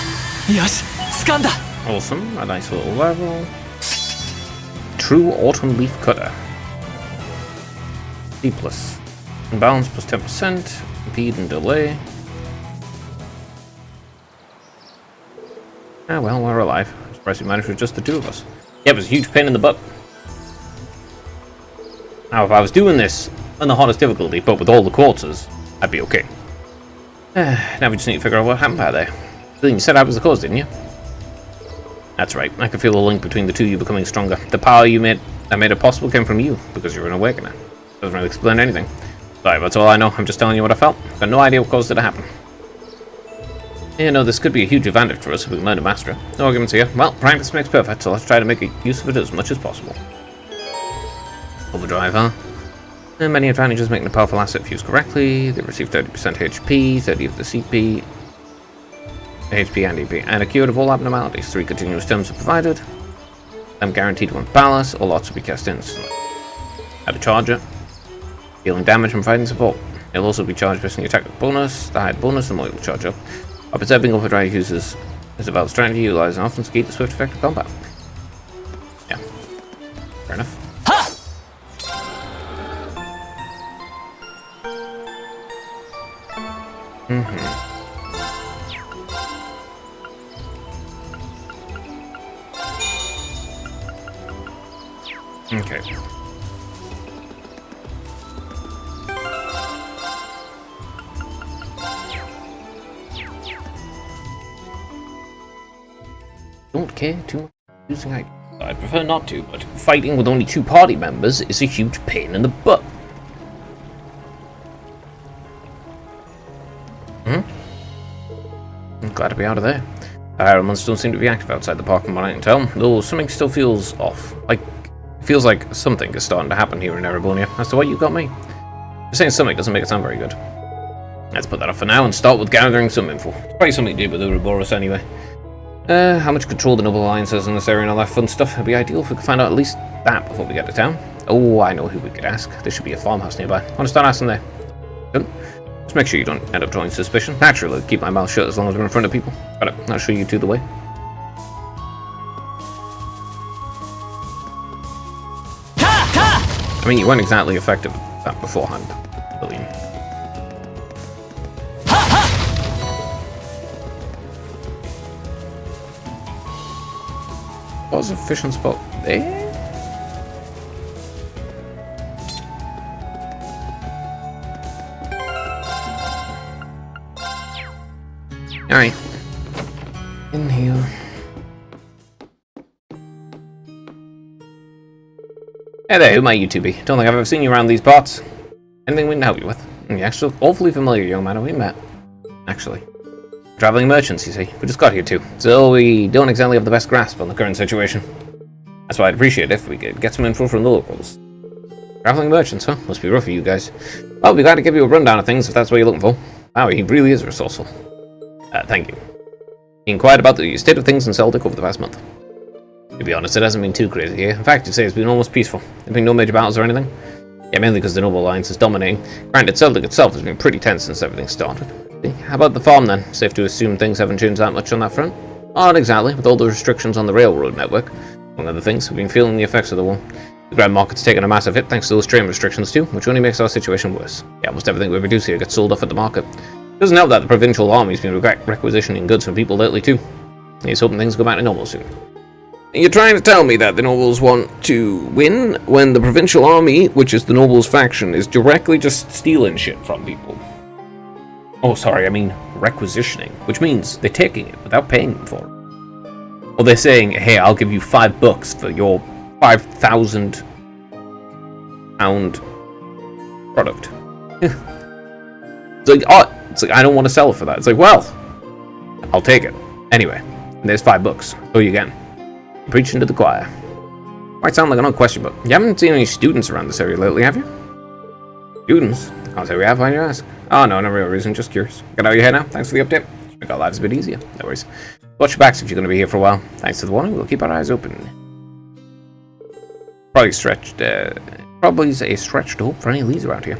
よし、掴んだ。 Awesome. A nice little level. True Autumn Leaf Cutter. D+. Balance plus 10%. Impede and delay. Ah, well, we're alive. I'm surprised we managed with just the two of us. Yeah, it was a huge pain in the butt. Now, if I was doing this on the hardest difficulty, but with all the quarters, I'd be okay. Now we just need to figure out what happened out there. You said I was the cause, didn't you? That's right. I can feel the link between the two of you becoming stronger. The power that made it possible came from you, because you're an awakener. Doesn't really explain anything. Sorry, that's all I know. I'm just telling you what I felt. I've got no idea what caused it to happen. You know, this could be a huge advantage for us if we can learn to master it. No arguments here. Well, practice makes perfect, so let's try to make use of it as much as possible. Overdrive, huh? There are many advantages making a powerful asset if used correctly. They receive 30% HP, 30 of the CP, HP and EP, and a cure of all abnormalities. 3 continuous terms are provided. I'm guaranteed 1 ballast, or lots will be cast instantly. Add a charger. Healing damage and providing support. It'll also be charged based on your attack bonus. The higher the bonus, the more it will charge up. By preserving overdrive uses as a valid strategy, utilizing often to keep the swift effect of combat. Yeah. Fair enough. Okay. Don't care too much using items. I prefer not to, but fighting with only 2 party members is a huge pain in the butt. I'm glad to be out of there. The higher ones don't seem to be active outside the park from what I can tell, though something still feels off. It feels like something is starting to happen here in Erebonia. As to what you got me? Just saying something doesn't make it sound very good. Let's put that off for now and start with gathering some info. It's probably something to do with Ouroboros anyway. How much control the Noble Alliance has in this area and all that fun stuff. It'd be ideal if we could find out at least that before we get to town. Oh, I know who we could ask. There should be a farmhouse nearby. I want to start asking there. Good. Just make sure you don't end up drawing suspicion. Naturally, keep my mouth shut as long as we're in front of people. Got it. I'll show you 2 the way. I mean, you weren't exactly effective at that beforehand, Lillian. What was a fishing spot there? Alright. In here. Hey there, who might you 2 be? Don't think I've ever seen you around these parts. Anything we can help you with? You're actually awfully familiar, young man. Have we met? Actually. Traveling merchants, you see. We just got here too, so we don't exactly have the best grasp on the current situation. That's why I'd appreciate it if we could get some info from the locals. Traveling merchants, huh? Must be rough for you guys. Well, I'll be glad to give you a rundown of things if that's what you're looking for. Wow, he really is resourceful. Thank you. He inquired about the state of things in Celtic over the past month. To be honest, it hasn't been too crazy here. In fact, I'd say it's been almost peaceful. There have been no major battles or anything. Yeah, mainly because the Noble Alliance is dominating. Granted, Celtic itself has been pretty tense since everything started. How about the farm then? Safe to assume things haven't changed that much on that front? Oh, not exactly. With all the restrictions on the railroad network, among other things, we've been feeling the effects of the war. The Grand Market's taken a massive hit thanks to those trade restrictions too, which only makes our situation worse. Yeah, almost everything we produce here gets sold off at the market. Doesn't help that the provincial army's been requisitioning goods from people lately too. He's hoping things go back to normal soon. You're trying to tell me that the nobles want to win when the provincial army, which is the nobles faction, is directly just stealing shit from people? Oh, sorry, I mean requisitioning, which means they're taking it without paying them for it. Or they're saying, hey, I'll give you $5 for your 5,000 pound product. It's like, I don't want to sell it for that. It's like, well, I'll take it. Anyway, and there's $5. So you again. Preaching to the choir. Might sound like an odd question, but you haven't seen any students around this area lately, have you? Students? Can't say we have, why do you ask? Oh no, no real reason, just curious. Got out of your hair now, thanks for the update. Make our lives a bit easier, no worries. Watch your backs if you're going to be here for a while. Thanks to the warning, we'll keep our eyes open. Probably a stretch to hope for any leads around here.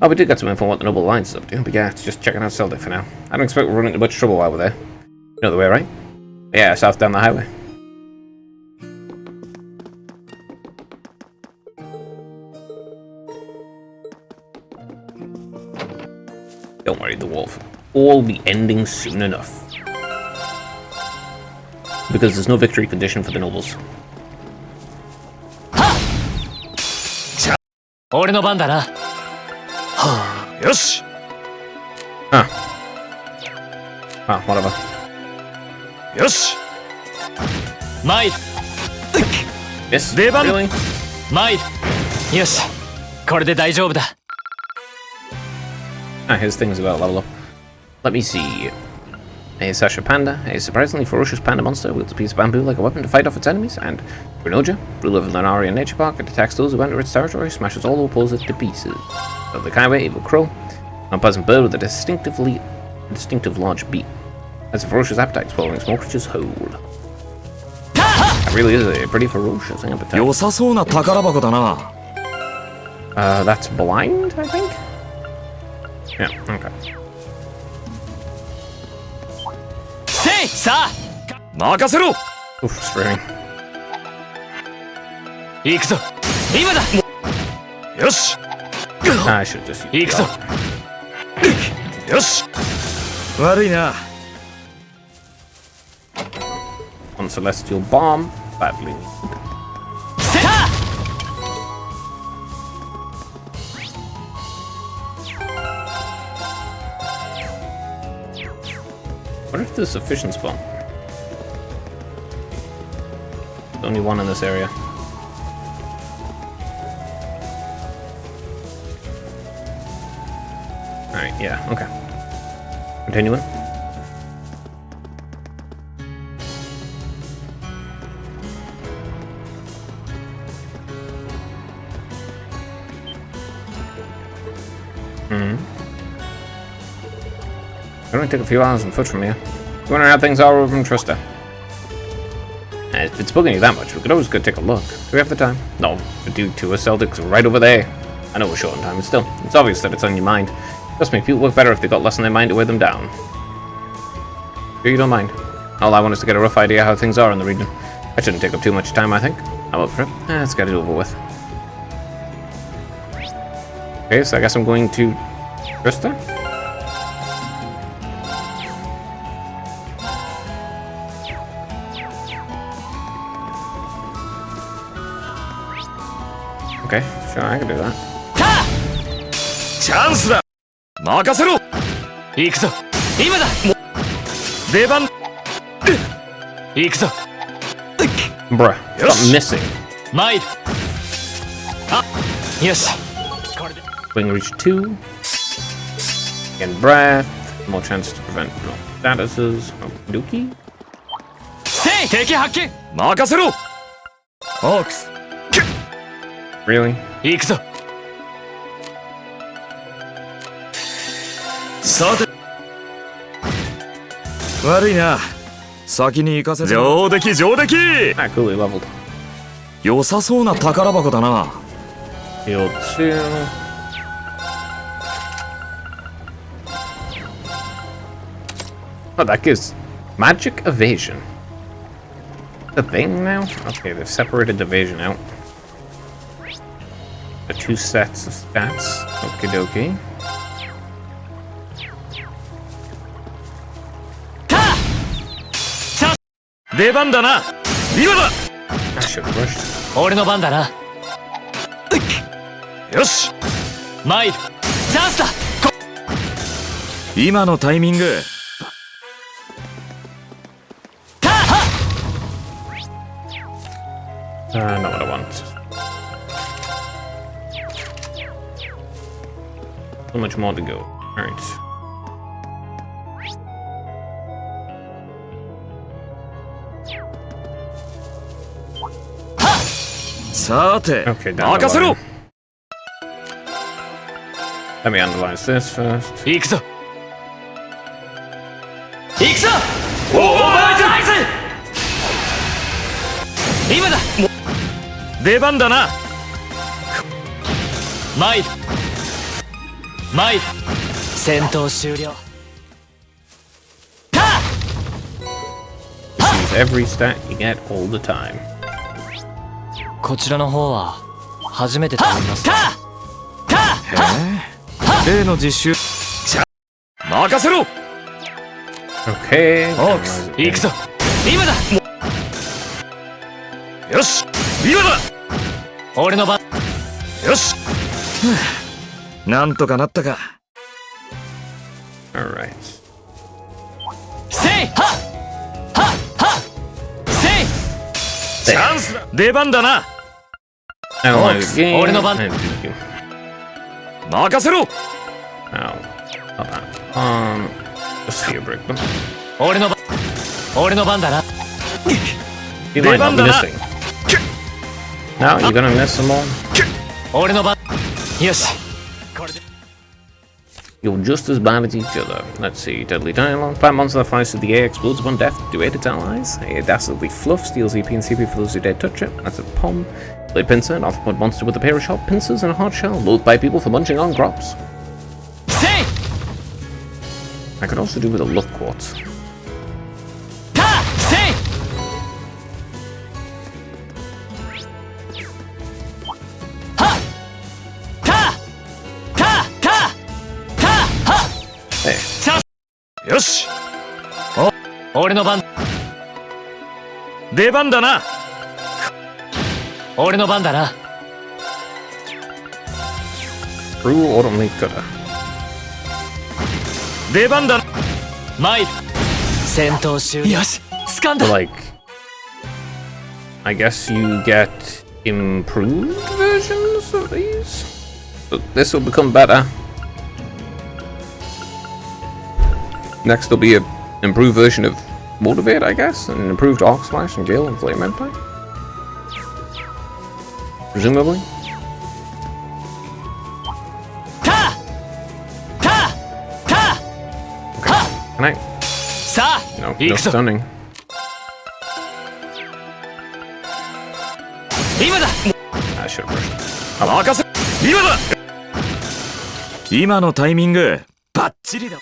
Oh, we did get some info on what the Noble Alliance is up to, but yeah, it's just checking out Seldic for now. I don't expect we'll run into much trouble while we're there. You know the way, right? Yeah, south down the highway. Don't worry, the wolf. All be ending soon enough. Because there's no victory condition for the nobles. 俺の番だな。よし Ah, whatever. よし参る。 Yes? 出番 Really? 参る。よし。これで大丈夫だ。 Ah, here's things about level up. Let me see. A Sasha Panda, a surprisingly ferocious panda monster, wields a piece of bamboo like a weapon to fight off its enemies, and Grenoja, ruler of the Lanarian Nature Park, it attacks those who enter its territory, smashes all who oppose it to pieces. Of the Kaiwe, evil crow, an unpleasant bird with a distinctive large beak, has a ferocious appetite, swallowing small creatures whole. That really is a pretty ferocious appetite. 良さそうな宝箱だな That's blind, I think? Yeah, okay. せいさあ任せろ Oof, streaming. 行くぞ今だよし I should just use 行くぞ よし悪いな one celestial bomb. Badly. せた What if there's sufficient spawn? There's only one in this area. Alright, yeah, okay. Continuing. It only take a few hours on foot from here. You wonder how things are over in Trista. If it's bugging you that much, we could always go take a look. Do we have the time? No, but due to us, Celdic's right over there. I know we're short on time, but still, it's obvious that it's on your mind. Trust me, people work better if they've got less on their mind to weigh them down. Sure you don't mind? All I want is to get a rough idea how things are in the region. That shouldn't take up too much time, I think. I'm up for it. Let's get it over with. Okay, so I guess I'm going to Trista? Okay, sure, I can do that. チャンスだ任せろ行くぞ今だ出番行くぞ Bruh, stop missing. 参るあよし Wing reach 2. Again, breath. More chance to prevent no statuses. Oh, Dookie? せい敵発見任せろホークス Really? 行くぞさて悪いな先に行かせて上出来上出来 Ah, coolly leveled. 良さそうな宝箱だな Heal 2. Oh, that gives magic evasion. The thing now? Okay, they've separated evasion out. The 2 sets of stats. Okie dokie. 出番だな今だ I should have rushed. 俺の番だなよし参るチャンスだ今のタイミング Not what I want. So much more to go. Alright. さて、 Okay, 任せろ。 Let me analyze this first. 行くぞ行くぞオーバードライズ今だ出番だな。参る参る戦闘終了 Use every stat you get all the time. こちらの方は初めてと言いますか。例の実習。任せろ。 Okay. オークス、行くぞ今だよし、今だ。俺の番よし。なんとかなったか。 Alright. せいはっはっはっせいチャンスだ。出番だな。 Analyze the game. 俺の番 and- 任せろ。 Now, hold on. Just fear break them. 俺の番俺の番だな You might not be Devandana. missing. Now you're gonna miss them all. 俺の番よし You're just as bad as each other. Let's see. Deadly Dialogue. Fire monster that flies through the air, explodes upon death to aid its allies. A dastardly fluff steals EP and CP for those who dare touch it. That's a pom. Blade pincer, an arthropod monster with a pair of sharp pincers and a hard shell, loathed by people for munching on crops. せい I could also do with a luck quartz. たせいはったたたたは There. チャンスよし、俺の番出番だな。俺の番だな True Autumn Leaf Cutter. 出番だな。参る戦闘終了よし掴ん So だ like, I guess you get improved versions of these. So this will become better. Next there'll be a improved version of Motivate, I guess, and an improved Arc Slash and Gale and Flame Empire. Presumably. たたた Can I? さあ No, 行 no くぞ stunning. 今だ I should have rushed. 任せ。今だ。今のタイミングバッチリだ。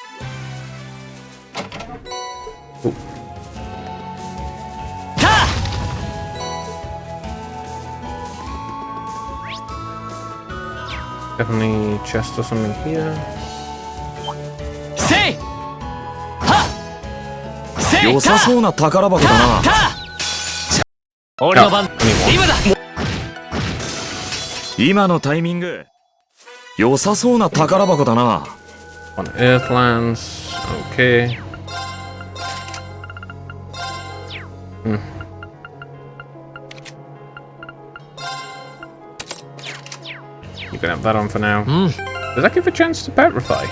た Definitely chest or something here. せいはっせい良さそうな宝箱だな。た俺の番 Anyone. 今だ今のタイミング良さそうな宝箱だな。 On Earthlands. Okay. You can have that on for now. Does that give a chance to petrify?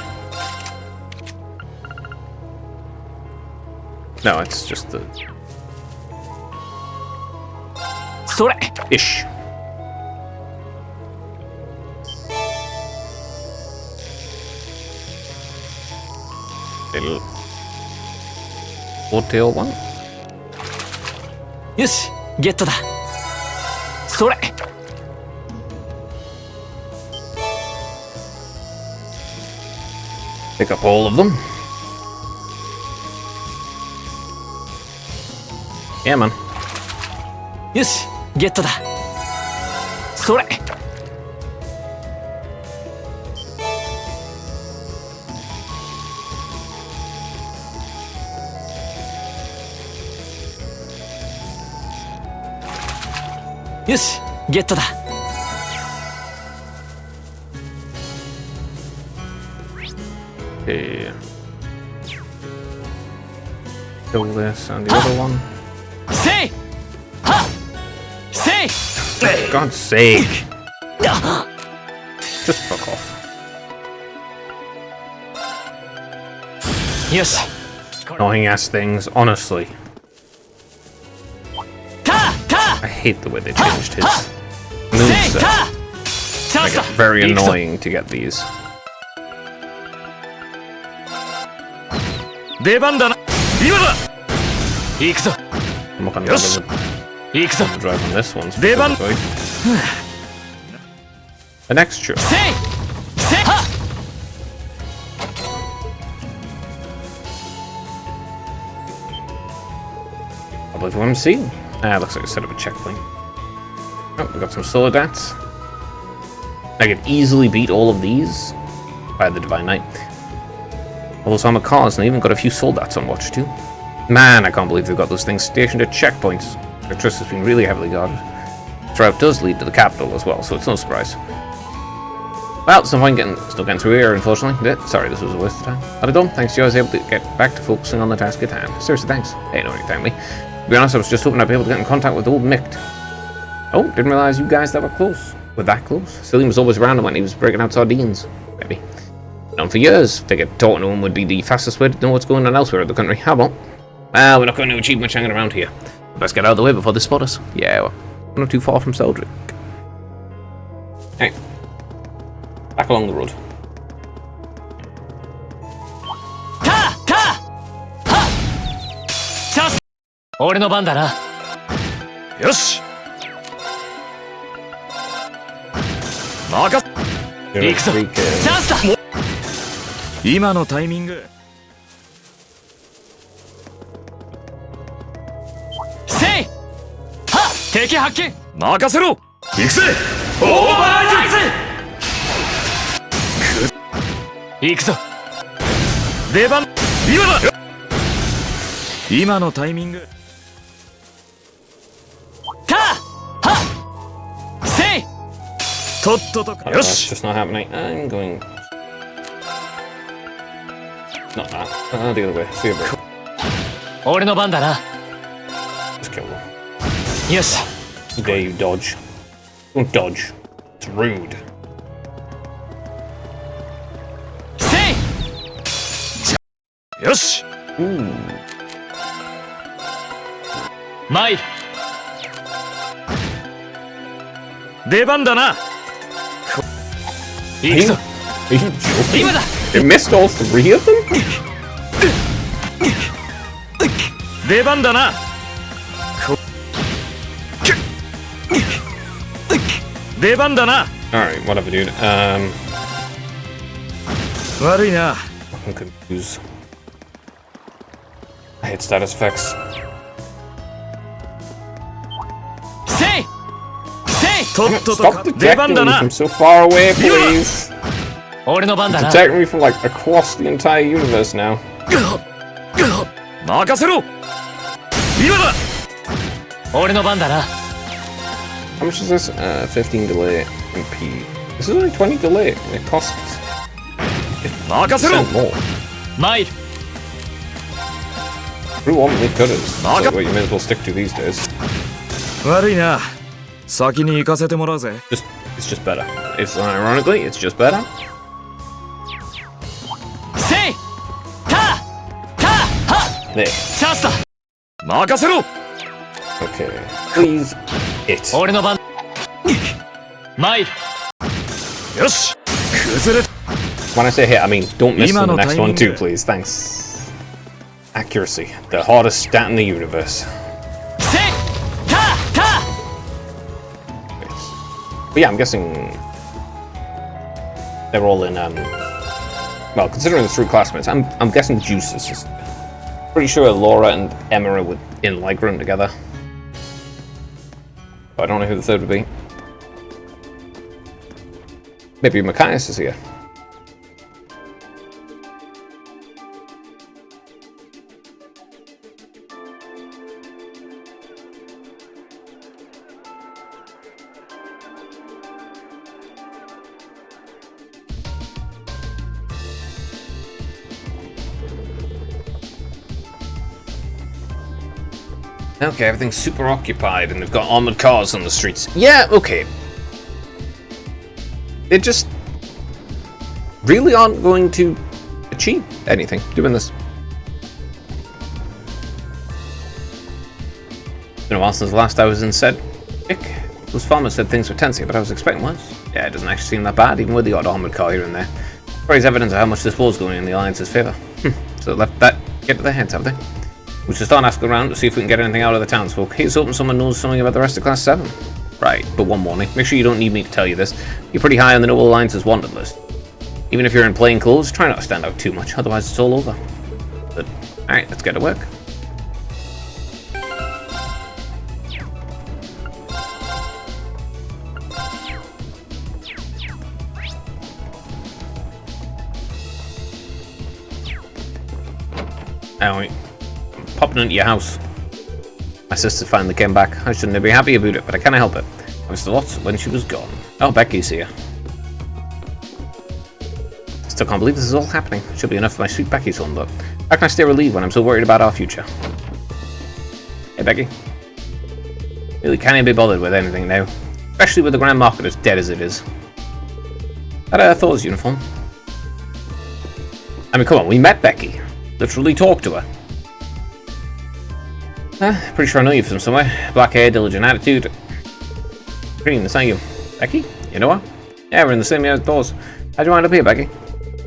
No, it's just the それ ish. Little Tail one. よしゲットだそれ Pick up all of them. Yeah, man. よしゲットだそれ よしゲットだ Okay. Kill this and the other one. せいはっせい For God's sake. Just fuck off. よし Annoying ass things, honestly. たた I hate the way they changed his. moveset. チャン Make スだ it very 行くぞ annoying to get these. 出番だな今だ行くぞ I'm not gonna Yes. bother 行くぞ with drive on this one. Devan. specifically. An extra. せいせいは I believe what I'm seeing. Looks like a set up a checkpoint. Oh, we got some solar dats. I could easily beat all of these by the Divine Knight. All those armored cars, and they even got a few soldats on watch too. Man, I can't believe they've got those things stationed at checkpoints. The trust has been really heavily guarded. This route does lead to the capital as well, so it's no surprise. Well, it's no point still getting through here, unfortunately. Sorry, this was a waste of time. But I don't. Thanks to you, I was able to get back to focusing on the task at hand. Seriously, thanks. Hey, no need to thank me. To be honest, I was just hoping I'd be able to get in contact with old Micht. Oh, didn't realize you guys that were close. Were that close? Selim was always around him when he was breaking out sardines. Maybe. Known for years. Figured talking to him would be the fastest way to know what's going on elsewhere in the country. How about? Well, we're not going to achieve much hanging around here. Best get out of the way before they spot us. Yeah, we're not too far from Seldrick. Hey. Back along the road. タタはチャンス俺の番だなよし任せ行くぞチャンスだ今のタイミングせいは敵発見任せろ行くぜオーバーライズ行くぞ出番今だ今のタイミングタはせいとっとと Oh, よ that's し just not happening. I'm going. Not that. The other way. See you, bro. 俺の番だな Just kill them. よし How dare you dodge? Don't dodge. It's rude. せいよし Ooh. 参る出番だな行くぞ Are you joking? 今だ It missed all three of them? 出番だな出番だな Alright, whatever, dude.悪いな I'm confused. I hate status effects. せいせいとっとと Stop 出番 detecting だ me な from so far away, please. 俺の番だな Detecting me from like across the entire universe now. 任せろ今だ俺の番だな How much is this? 15 delay in P. This is only 20 delay. And it costs 任せろ 10% more. 参る Who want me cutters? Knock So up. what you may as well stick to these days. 悪いな先に行かせてもらうぜ It's just better. It's ironically, it's just better. せいタタは There. チャンスだ任せろ Okay. Please hit. 俺の番参るよし崩れ When I say hit, I mean don't miss on the Imano next one too, timing. please. Thanks. Accuracy, the hardest stat in the universe. せいタタ But yeah, I'm guessing they're all in. Well, considering the three classmates, I'm guessing Juice is just. Pretty sure Laura and Emma are in Ligrun together. But I don't know who the third would be. Maybe Machias is here. Okay, everything's super occupied and they've got armored cars on the streets. Yeah, okay. They just really aren't going to achieve anything doing this. It's been a while since the last I was in Cedric. Those farmers said things were tense here, but I was expecting worse. Yeah, it doesn't actually seem that bad, even with the odd armored car here and there. Probably evidence of how much this war's going in the Alliance's favour. So let that get to their heads, have they? We should start asking around to see if we can get anything out of the townsfolk. Here's hoping someone knows something about the rest of Class 7. Right, but one warning. Make sure you don't need me to tell you this. You're pretty high on the Noble Alliance's wanted list. Even if you're in plain clothes, try not to stand out too much, otherwise it's all over. But, alright, let's get to work. Anyway, I'm popping into your house. My sister finally came back. I shouldn't be happy about it, but I can't help it. I was lost when she was gone. Oh, Becky's here. Still can't believe this is all happening. Should be enough for my sweet Becky's home, though. How can I stay relieved when I'm so worried about our future? Hey, Becky. Really can't be bothered with anything now. Especially with the Grand Market as dead as it is. That Thor's uniform. I mean, come on, we met Becky. Literally talked to her. Pretty sure I know you from somewhere. Black hair, diligent attitude. Green, that's not you. Becky? You know her? Yeah, we're in the same year as Thor's. How'd you wind up here, Becky?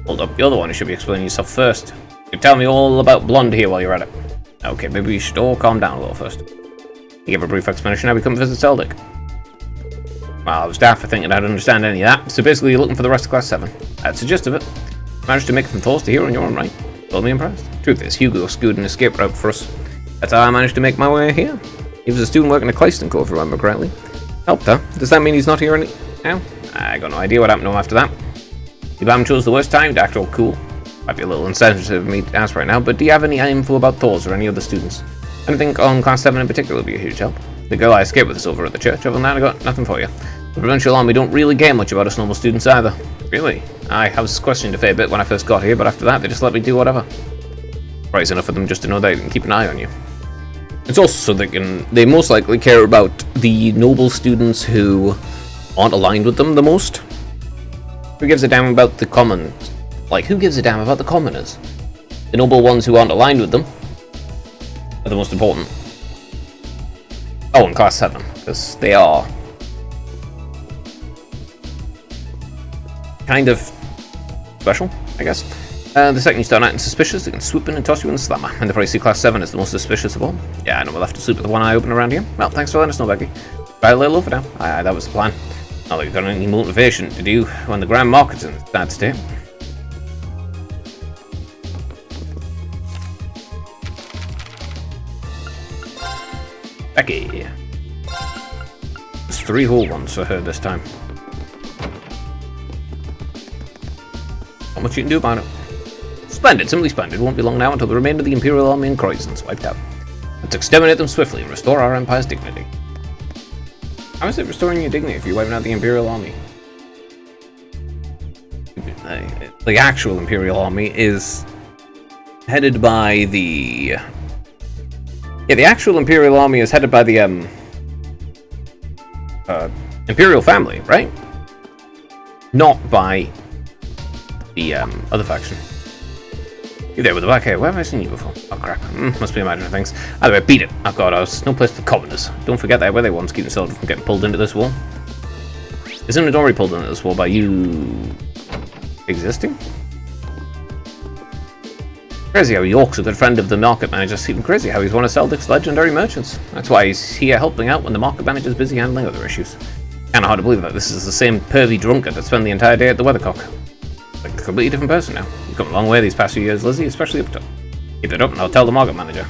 Hold up, you're the one who should be explaining yourself first. You tell me all about Blonde here while you're at it. Okay, maybe we should all calm down a little first. You give a brief explanation how we come to visit Seldick. Well, I was daft for thinking I'd understand any of that, so basically you're looking for the rest of Class 7. That's the gist of it. Managed to make it from Thor's to here on your own right. Well, me impressed. Truth is, Hugo screwed an escape route for us. That's how I managed to make my way here. He was a student working at Cleiston Co, if I remember correctly. Helped, huh? Does that mean he's not here now? I got no idea what happened to him after that. The BAM chose the worst time to act all cool. Might be a little insensitive of me to ask right now, but do you have any info about Thor's or any other students? Anything on Class 7 in particular would be a huge help. The girl I escaped with is over at the church. Other than that, I got nothing for you. The Provincial Army don't really care much about us normal students either. Really? I was questioned a fair bit when I first got here, but after that, they just let me do whatever. Right, it's enough for them just to know they can keep an eye on you. It's also so they most likely care about the noble students who aren't aligned with them the most. Who gives a damn about the common? Like, who gives a damn about the commoners? The noble ones who aren't aligned with them are the most important. Oh, in Class 7, because they are kind of special, I guess. The second you start acting suspicious, they can swoop in and toss you in the slammer. And they probably see Class 7 as the most suspicious of all. Yeah, I know we'll have to sleep with one eye open around here. Well, thanks for letting us know, Becky. Try a little over now. Aye, that was the plan. Not that you've got any motivation to do when the Grand Market's in a bad state. Becky. There's 3 whole ones for her this time. Not much you can do about it. Splendid, simply splendid. Won't be long now until the remainder of the Imperial Army in Croydon's wiped out. Let's exterminate them swiftly and restore our Empire's dignity. How is it restoring your dignity if you're wiping out the Imperial Army? The actual Imperial Army is headed by the... Yeah, the actual Imperial Army is headed by the, Imperial family, right? Not by the, other faction. You're there with the black hair. Where have I seen you before? Oh, crap. Must be imagining things. Either way, beat it. Oh, God, there's no place for commoners. Don't forget that where they want to keep themselves from getting pulled into this war. Isn't it already pulled into this war by you... existing? Crazy how York's a good friend of the market manager. It's even crazy how he's one of Seldick's legendary merchants. That's why he's here helping out when the market manager's busy handling other issues. Kinda hard to believe that this is the same pervy drunkard that spent the entire day at the Weathercock. Like a completely different person now. You've come a long way these past few years, Lizzie, especially up top. Keep it up and I'll tell the market manager.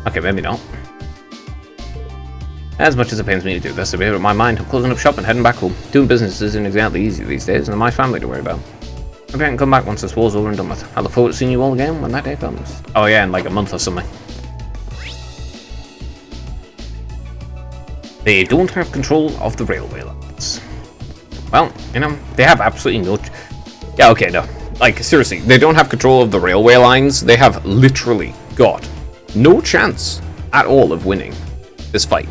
Okay, maybe not. As much as it pains me to do this, I'll be here with my mind. I'm closing up shop and heading back home. Doing business isn't exactly easy these days, and my family to worry about. Maybe I can come back once this war's over and done with. I look forward to seeing you all again when that day comes. Oh yeah, in like a month or something. They don't have control of the railway lines. Well, you know, they have absolutely no... Yeah, okay, no. Like, seriously, they don't have control of the railway lines. They have literally got no chance at all of winning this fight.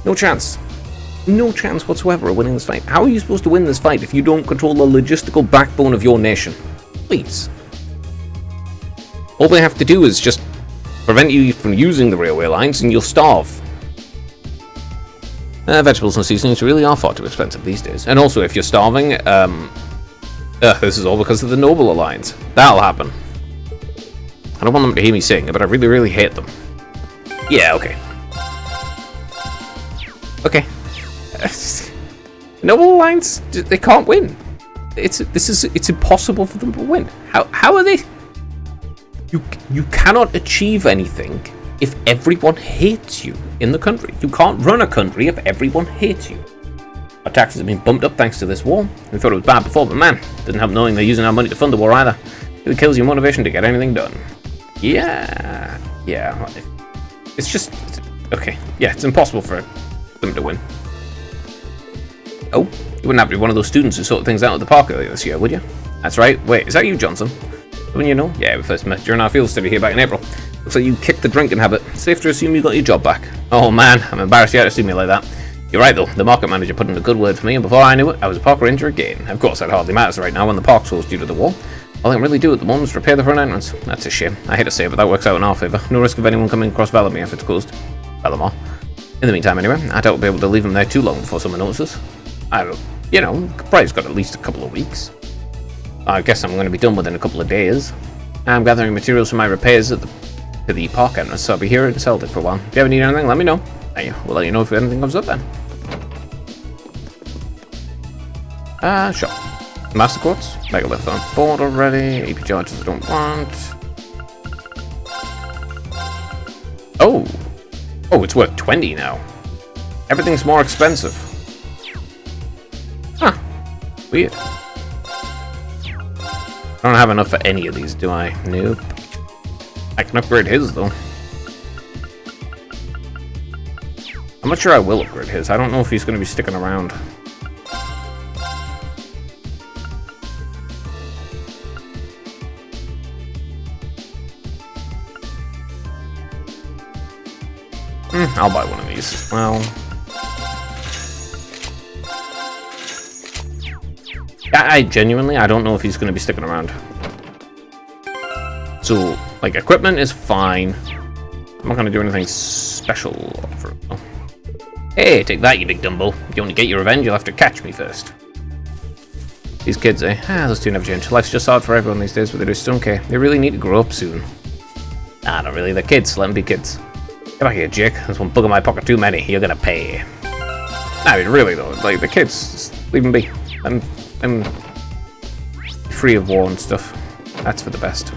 No chance. No chance whatsoever of winning this fight. How are you supposed to win this fight if you don't control the logistical backbone of your nation? Please. All they have to do is just prevent you from using the railway lines and you'll starve. Vegetables and seasonings really are far too expensive these days. And also, if you're starving, this is all because of the Noble Alliance. That'll happen. I don't want them to hear me sing, but I really, really hate them. Yeah, okay. Okay. Noble Alliance, they can't win. It's impossible for them to win. How are they? You cannot achieve anything if everyone hates you in the country. You can't run a country if everyone hates you. Our taxes have been bumped up thanks to this war. We thought it was bad before, but man, doesn't help knowing they're using our money to fund the war either. It kills your motivation to get anything done. Yeah. It's just okay. Yeah, it's impossible for them to win. Oh, you wouldn't have to be one of those students who sorted things out at the park earlier this year, would you? That's right. Wait, is that you, Johnson? When you know? Yeah, we first met during our field study here back in April. Looks like you kicked the drinking habit. Safe to assume you got your job back. Oh man, I'm embarrassed you had to see me like that. You're right though, the market manager put in a good word for me, and before I knew it, I was a park ranger again. Of course, that hardly matters right now when the park's closed due to the war. All I can really do at the moment is repair the front entrance. That's a shame. I hate to say it, but that works out in our favour. No risk of anyone coming across Valamir if it's closed. Valamar. In the meantime, anyway, I doubt we'll be able to leave them there too long before someone notices. Probably got at least a couple of weeks. I guess I'm going to be done within a couple of days. I'm gathering materials for my repairs to the park entrance, so I'll be here at Celtic for a while. If you ever need anything, let me know. We'll let you know if anything comes up then. Sure. Master Quartz, Megalith on board already. AP charges I don't want. Oh, it's worth 20 now. Everything's more expensive. Huh. Weird. I don't have enough for any of these, do I? Nope. I can upgrade his, though. I'm not sure I will upgrade his. I don't know if he's going to be sticking around. I'll buy one of these as well. I genuinely, I don't know if he's going to be sticking around. So, like, equipment is fine. I'm not going to do anything special for it. Oh. Hey, take that, you big Dumbo. If you want to get your revenge, you'll have to catch me first. These kids, eh? Those two never change. Life's just hard for everyone these days, but they just don't care. They really need to grow up soon. Nah, not really. They're kids. Let them be kids. Get back here, Jake. There's one bug in my pocket too many. You're gonna pay. I mean, really though, like, the kids, just leave them be. I'm free of war and stuff. That's for the best.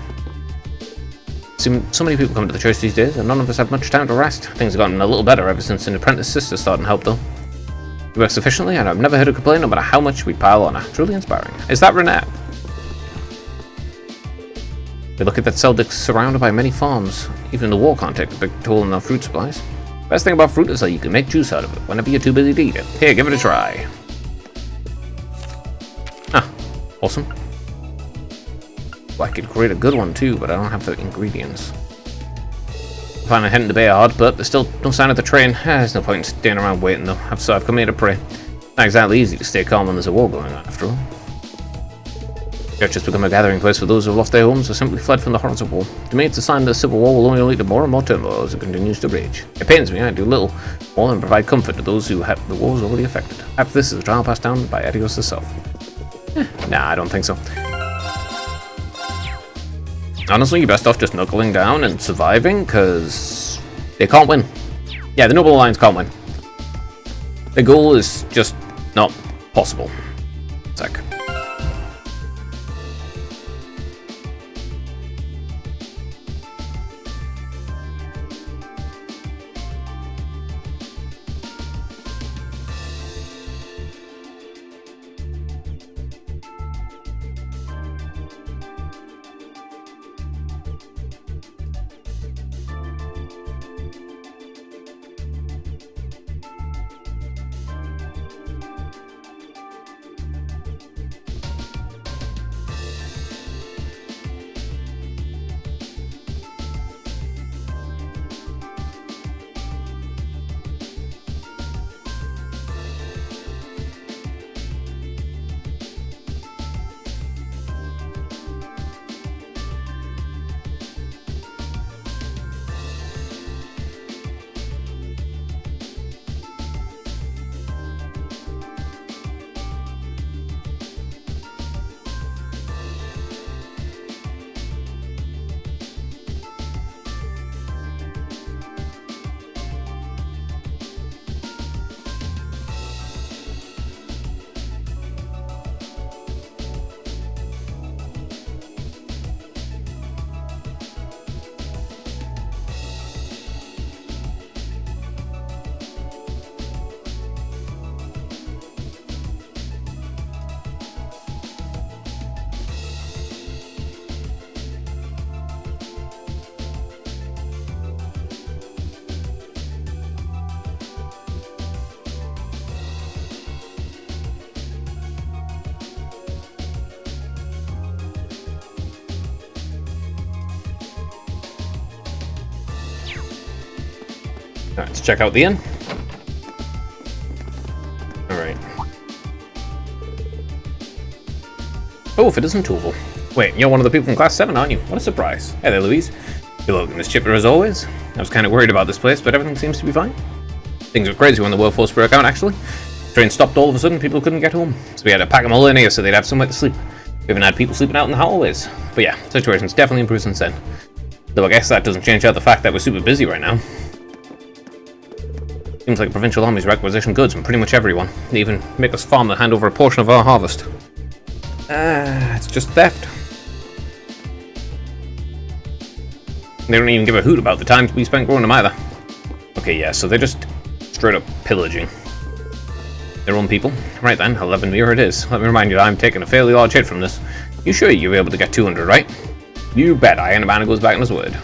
So many people come to the church these days, and none of us have much time to rest. Things have gotten a little better ever since an apprentice sister started to help, though. He works efficiently, and I've never heard a complaint no matter how much we pile on her. Truly inspiring. Is that Renat? We look at that Celdic's surrounded by many farms. Even the war can't take a big toll on our fruit supplies. Best thing about fruit is that you can make juice out of it whenever you're too busy to eat it. Here, give it a try. Ah, awesome. Well, I could create a good one too, but I don't have the ingredients. I'm finally heading to Bayard, but there's still no sign of the train. There's no point in staying around waiting though, so I've come here to pray. Not exactly easy to stay calm when there's a war going on, after all. Church has become a gathering place for those who have lost their homes or simply fled from the horrors of war. To me, it's a sign that the civil war will only lead to more and more turmoil as it continues to rage. It pains me, I do little more than provide comfort to those who have the wars already affected. After this is a trial passed down by Adios herself. Nah, I don't think so. Honestly, you're best off just knuckling down and surviving, because they can't win. Yeah, the Noble Alliance can't win. The goal is just not possible. Sec. Alright, let's check out the inn. Alright. Oh, if it isn't Tuval. Wait, you're one of the people from Class 7, aren't you? What a surprise. Hey there, Louise. You're looking as chipper as always. I was kind of worried about this place, but everything seems to be fine. Things were crazy when the workforce broke out, actually. Train stopped all of a sudden, people couldn't get home. So we had to pack them all in here so they'd have somewhere to sleep. We even had people sleeping out in the hallways. But yeah, situation's definitely improved since then. Though I guess that doesn't change out the fact that we're super busy right now. Seems like the Provincial Army's requisitioned goods from pretty much everyone. They even make us farm to hand over a portion of our harvest. It's just theft. They don't even give a hoot about the time we spent growing them either. Okay, yeah, so they're just straight up pillaging their own people. Right then, 11 here it is. Let me remind you that I'm taking a fairly large hit from this. You sure you'll be able to get 200, right? You bet. Iron Man goes back on his word.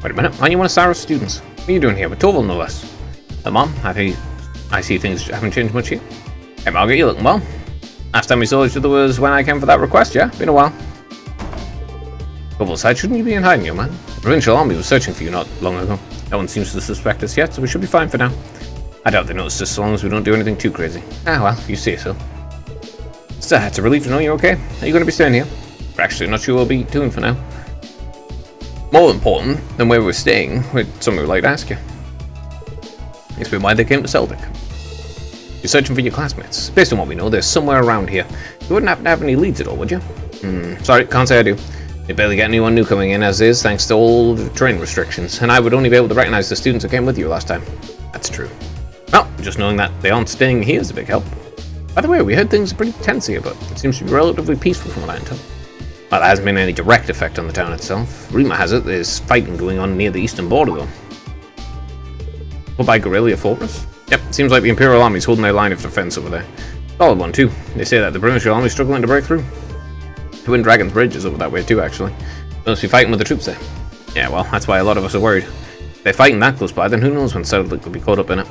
Wait a minute, aren't you one of Sarah's students? What are you doing here with Torval, no less? Mom, I see things haven't changed much here. Hey Margaret, you looking well? Last time we saw each other was when I came for that request, yeah? Been a while. Torval's side, shouldn't you be in hiding, young man? The Provincial Army was searching for you not long ago. No one seems to suspect us yet, so we should be fine for now. I doubt they noticed us so long as we don't do anything too crazy. Ah well, if you say so. So, it's a relief to know you're okay. Are you going to be staying here? We're actually not sure what we'll be doing for now. More important than where we're staying, with something we'd like to ask you. Explain why they came to Celtic. You're searching for your classmates. Based on what we know, they're somewhere around here. You wouldn't happen to have any leads at all, would you? Sorry, can't say I do. You barely get anyone new coming in as is, thanks to all the train restrictions, and I would only be able to recognize the students who came with you last time. That's true. Well, just knowing that they aren't staying here is a big help. By the way, we heard things are pretty tense here, but it seems to be relatively peaceful from what I can tell. Well, there hasn't been any direct effect on the town itself. Rumor has it there's fighting going on near the eastern border, though. What by Guerrilla Fortress? Yep, seems like the Imperial Army's holding their line of defense over there. Solid one, too. They say that the Provincial Army's struggling to break through. Twin Dragon's Bridge is over that way, too, actually. They must be fighting with the troops there. Yeah, well, that's why a lot of us are worried. If they're fighting that close by, then who knows when Celtic could be caught up in it.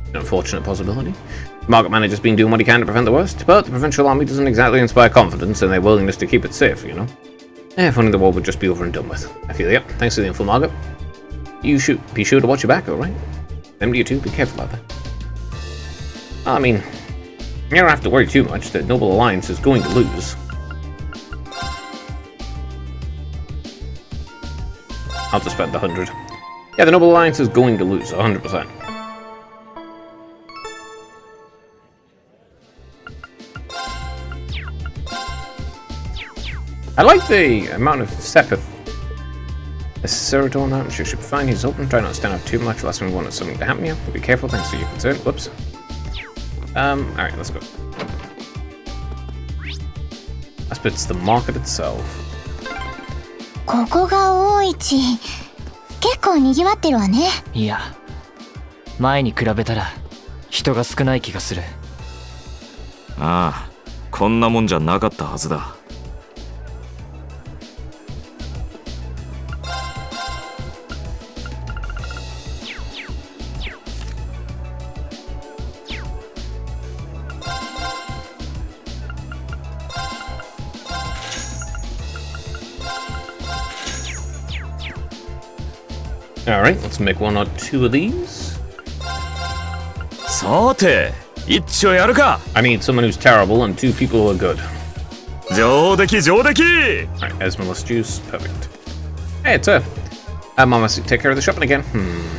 An unfortunate possibility. The market manager's been doing what he can to prevent the worst, but the Provincial Army doesn't exactly inspire confidence in their willingness to keep it safe, you know? If only the war would just be over and done with. I feel yep. Thanks for the info, Margaret. You should be sure to watch your back, alright? Them to you too, be careful out there. I mean, you don't have to worry too much. The Noble Alliance is going to lose. I'll just spend the 100. Yeah, the Noble Alliance is going to lose, 100%. I like the amount of Sepith. The Cerator on that, I'm sure should be fine. He's open. Try not to stand out too much last time we wanted something to happen here. But be careful, thanks for your concern. Whoops. Alright, let's go. That's it's the market itself. ここが大市。結構賑わってるわね。いや、前に比べたら人が少ない気がする。ああ、こんなもんじゃなかったはずだ。Alright, let's make one or two of these. さて、一丁やるか。 I need someone who's terrible and two people who are good. 上出来上出来。 Alright, Esmeralda juice, perfect. Hey, it's her. Mama, take care of the shopping again.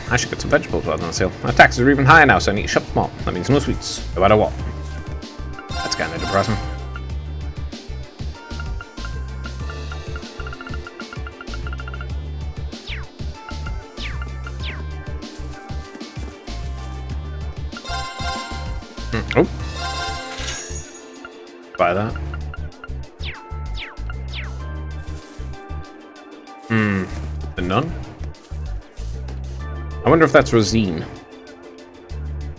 I should get some vegetables rather than sale. My taxes are even higher now, so I need to shop small. That means no sweets, no matter what. That's kind of depressing. Oh. Buy that. The nun? I wonder if that's Rosine.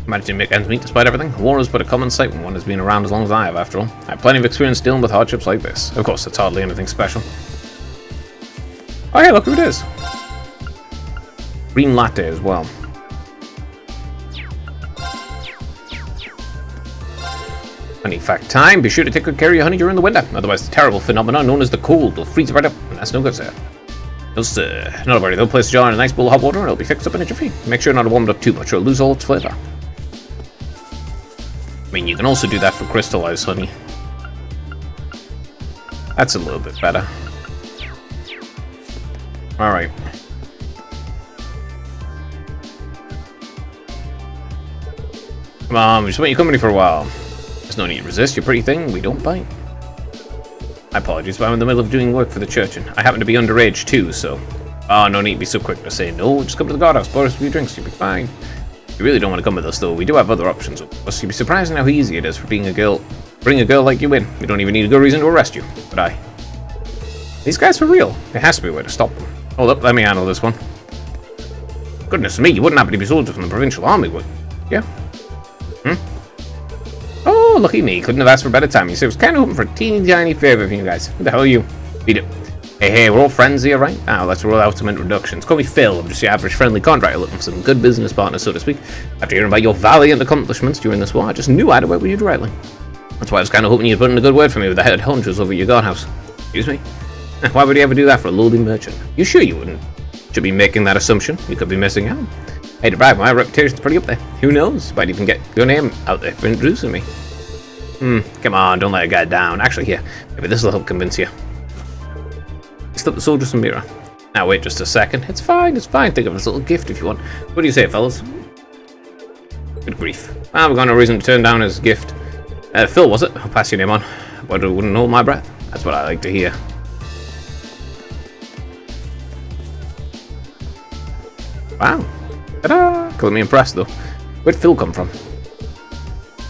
Managed to make ends meet despite everything. War is but a common sight when one has been around as long as I have, after all. I have plenty of experience dealing with hardships like this. Of course, it's hardly anything special. Oh yeah, look who it is. Green latte as well. Honey fact time. Be sure to take good care of your honey during the winter. Otherwise, the terrible phenomenon known as the cold will freeze right up. And that's no good, sir. No, sir. Not a worry, though. Place the jar in a nice bowl of hot water and it'll be fixed up in a jiffy. Make sure not to warm it up too much or it'll lose all its flavour. I mean, you can also do that for crystallized honey. That's a little bit better. Alright. Come on, we just want you company for a while. There's no need to resist, you're a pretty thing, we don't bite. My apologies, but I'm in the middle of doing work for the church, and I happen to be underage too, so... Oh, no need to be so quick to say no, just come to the guardhouse, borrow us a few drinks, you'll be fine. You really don't want to come with us, though, we do have other options. You'd be surprised at how easy it is for being a girl... Bring a girl like you in. You don't even need a good reason to arrest you. But These guys for real. There has to be a way to stop them. Hold up, let me handle this one. Goodness me, you wouldn't happen to be soldiers from the provincial army, would you? Yeah? Oh, lucky me. Couldn't have asked for a better time. You said I was kind of hoping for a teeny tiny favor from you guys. Who the hell are you? Beat it. Hey, we're all friends here, right? Now, let's roll out some introductions. Call me Phil. I'm just your average friendly contractor looking for some good business partners, so to speak. After hearing about your valiant accomplishments during this war, I just knew I'd work with you directly. That's why I was kind of hoping you'd put in a good word for me with the head hunters over at your guardhouse. Excuse me? Why would you ever do that for a lowly merchant? You sure you wouldn't? Should be making that assumption. You could be missing out. Hey, to brag, my reputation's pretty up there. Who knows? Might even get your name out there for introducing me. Come on, don't let a guy down. Actually, here, maybe this will help convince you. Slip the soldier some mirror. Now, wait just a second. It's fine, it's fine. Think of it as a little gift if you want. What do you say, fellas? Good grief. Well, we've got no reason to turn down his gift. Phil, was it? I'll pass your name on. But I wouldn't hold my breath. That's what I like to hear. Wow. Ta-da! Clearly impressed, though. Where'd Phil come from?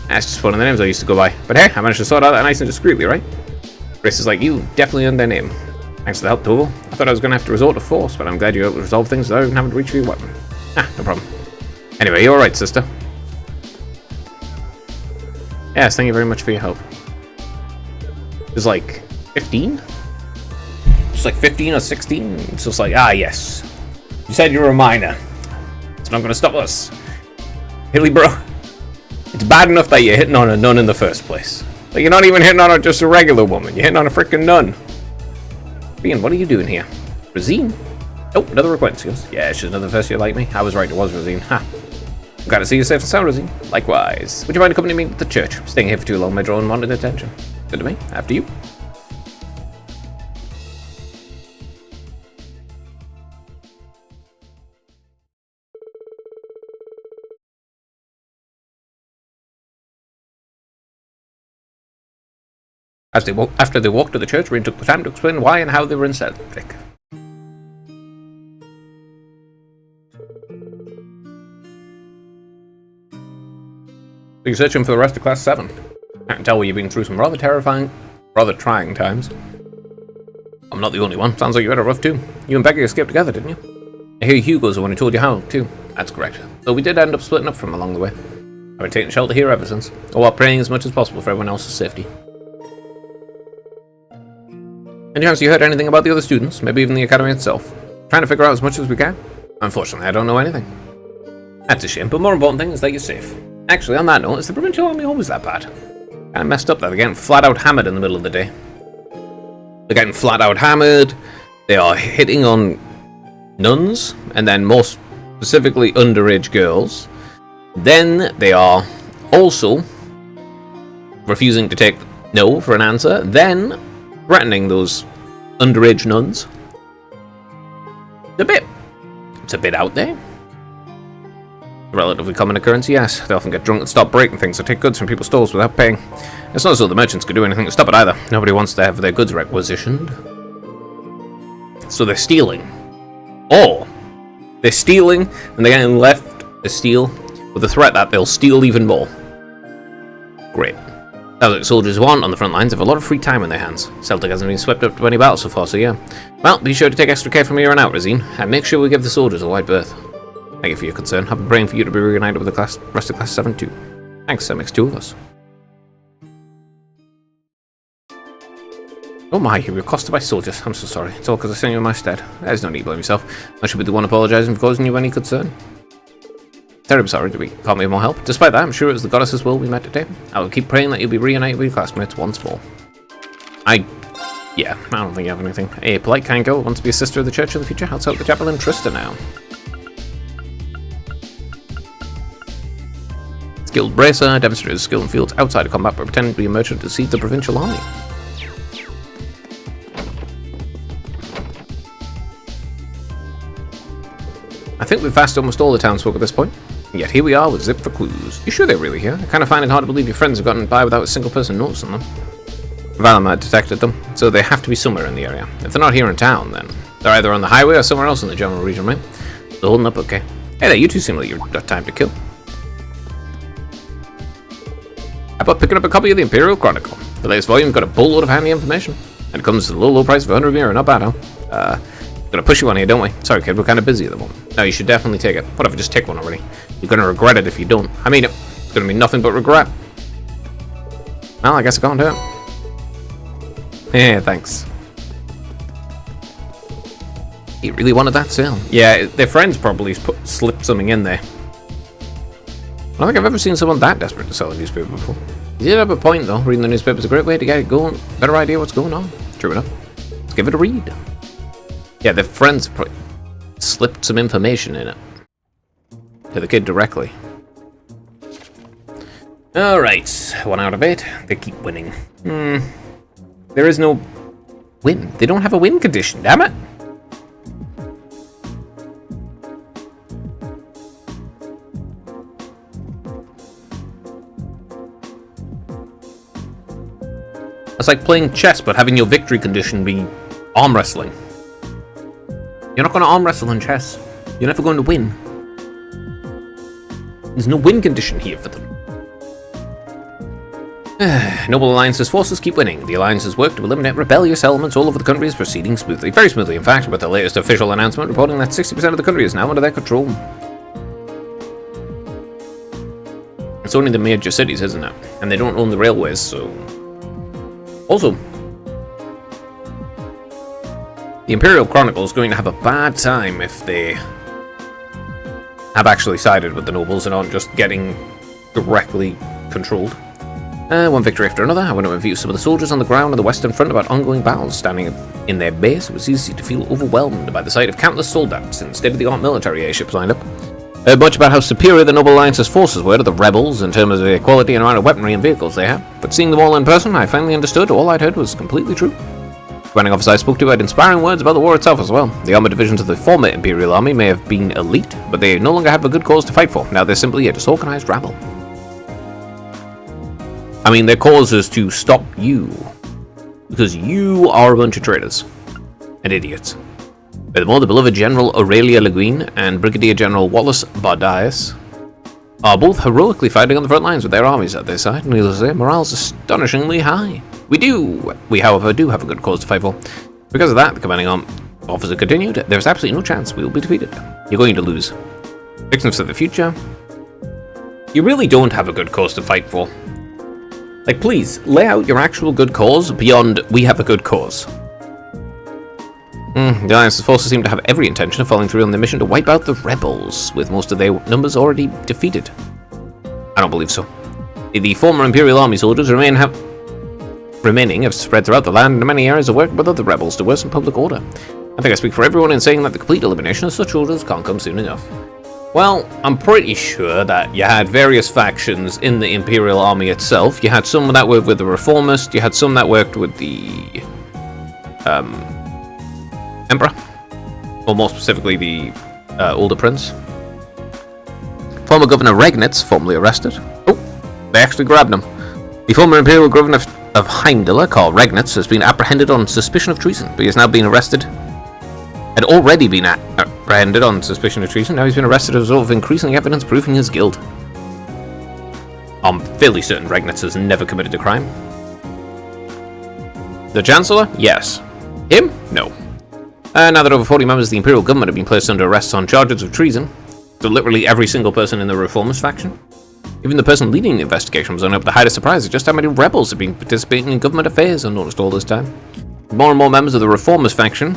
That's just one of the names I used to go by. But hey, I managed to sort out that nice and discreetly, right? Races like you definitely earned their name. Thanks for the help, Toval. I thought I was going to have to resort to force, but I'm glad you were able to resolve things without even having to reach for your weapon. No problem. Anyway, you're alright, sister. Yes, thank you very much for your help. It was like 15? Just like 15 or 16? It's just like, yes. You said you were a minor. It's not going to stop us. Hilly, bro. It's bad enough that you're hitting on a nun in the first place. Like, you're not even hitting on just a regular woman. You're hitting on a freaking nun. Ian, what are you doing here? Rosine? Oh, another acquaintance. Yeah, she's another first year like me. I was right, it was Rosine. Ha. I'm glad to see you safe and sound, Rosine. Likewise. Would you mind accompanying me to the church? Staying here for too long may draw unwanted attention. Good to me. After you. After they walked to the church, Rin took the time to explain why and how they were in Cedric. So you're searching for the rest of Class 7. I can tell you've been through some rather trying times. I'm not the only one. Sounds like you had a rough too. You and Becky escaped together, didn't you? I hear Hugo's the one who told you how, too. That's correct. Though we did end up splitting up from along the way. I've been taking shelter here ever since, all while praying as much as possible for everyone else's safety. Any chance you heard anything about the other students? Maybe even the academy itself? Trying to figure out as much as we can? Unfortunately, I don't know anything. That's a shame, but more important thing is that you're safe. Actually, on that note, is the provincial army always that bad? Kinda messed up that they're getting flat out hammered in the middle of the day. They're getting flat out hammered, they are hitting on nuns, and then more specifically underage girls. Then they are also refusing to take no for an answer, then threatening those underage nuns. It's a bit out there. A relatively common occurrence, yes. They often get drunk and stop breaking things or take goods from people's stores without paying. It's not as though the merchants could do anything to stop it either. Nobody wants to have their goods requisitioned. So they're stealing. Or they're stealing and they're getting left to steal with the threat that they'll steal even more. Great. Sounds like soldiers who aren't on the front lines have a lot of free time in their hands. Celtic hasn't been swept up to any battles so far, so yeah. Well, be sure to take extra care from here on out, Rosine, and make sure we give the soldiers a wide berth. Thank you for your concern. I've been praying for you to be reunited with the rest of Class 7 too. Thanks, that makes two of us. Oh my, you were accosted by soldiers. I'm so sorry. It's all because I sent you in my stead. There's no need to blame yourself. I should be the one apologising for causing you any concern. Terribly sorry that we can't be of more help. Despite that, I'm sure it was the goddess's will we met today. I will keep praying that you'll be reunited with your classmates once more. Yeah, I don't think you have anything. A polite, kind girl wants to be a sister of the church in the future. Helps out the chapel in Trista now. Skilled bracer, demonstrated skill in fields outside of combat, but pretending to be a merchant to deceive the provincial army. I think we've passed almost all the townsfolk at this point. And yet here we are with Zip for clues. You sure they're really here? I kind of find it hard to believe your friends have gotten by without a single person noticing them. Valamir detected them, so they have to be somewhere in the area. If they're not here in town, then they're either on the highway or somewhere else in the general region, right? They're holding up okay. Hey there, you two seem like you've got time to kill. How about picking up a copy of the Imperial Chronicle? The latest volume's got a boatload of handy information. And it comes at a low price of 100 mirror, not bad, huh? Gonna push you on here, don't we? Sorry kid, we're kind of busy at the moment. No, you should definitely take it. Whatever, just take one already. You're gonna regret it if you don't. I mean, it's gonna be nothing but regret. Well, I guess I can't do it. Yeah, thanks. You really wanted that sale? Yeah, their friends probably slipped something in there. I don't think I've ever seen someone that desperate to sell a newspaper before. You did have a point though. Reading the newspaper is a great way to get it going. Better idea what's going on. True enough. Let's give it a read. Yeah, their friends probably slipped some information in it. To the kid directly. Alright, 1 out of 8. They keep winning. There is no win. They don't have a win condition, damn it! It's like playing chess, but having your victory condition be arm wrestling. You're not going to arm wrestle in chess. You're never going to win. There's no win condition here for them. Noble Alliance's forces keep winning. The Alliance's work to eliminate rebellious elements all over the country is proceeding smoothly. Very smoothly, in fact, with the latest official announcement reporting that 60% of the country is now under their control. It's only the major cities, isn't it? And they don't own the railways, so... Also, the Imperial Chronicle is going to have a bad time if they have actually sided with the nobles and aren't just getting directly controlled. One victory after another. I want to review some of the soldiers on the ground on the western front about ongoing battles. Standing in their base, it was easy to feel overwhelmed by the sight of countless soldats and state-of-the-art military airships lined up. Heard much about how superior the Noble Alliance's forces were to the rebels in terms of their quality and amount of weaponry and vehicles they had, but seeing them all in person, I finally understood all I'd heard was completely true. The commanding officer I spoke to had inspiring words about the war itself as well. The armored divisions of the former Imperial Army may have been elite, but they no longer have a good cause to fight for. Now they're simply a disorganized rabble. I mean, their cause is to stop you, because you are a bunch of traitors and idiots. Furthermore, the beloved General Aurelia Le Guin and Brigadier General Wallace Bardias are both heroically fighting on the front lines with their armies at their side, and needless to say, morale's astonishingly high. We however do have a good cause to fight for. Because of that, the commanding officer continued, there's absolutely no chance we will be defeated. You're going to lose. Predictions for the future? You really don't have a good cause to fight for. Like, please, lay out your actual good cause beyond we have a good cause. The Alliance's forces seem to have every intention of following through on their mission to wipe out the rebels, with most of their numbers already defeated. I don't believe so. The former Imperial Army soldiers remaining have spread throughout the land, and many areas are working with other rebels to worsen public order. I think I speak for everyone in saying that the complete elimination of such soldiers can't come soon enough. Well, I'm pretty sure that you had various factions in the Imperial Army itself. You had some that worked with the Reformists, you had some that worked with the Emperor, or more specifically the Older Prince. Former Governor Regnitz, formerly arrested. Oh, they actually grabbed him. The former Imperial Governor of Heimdall, Karl Regnitz, has been apprehended on suspicion of treason, but he has now been arrested. Had already been apprehended on suspicion of treason, now he's been arrested as a result of increasing evidence proving his guilt. I'm fairly certain Regnitz has never committed a crime. The Chancellor? Yes. Him? No. Now that over 40 members of the Imperial government have been placed under arrest on charges of treason, so literally every single person in the Reformist faction, even the person leading the investigation was unable to hide a surprise at just how many rebels have been participating in government affairs unnoticed all this time. More and more members of the Reformist faction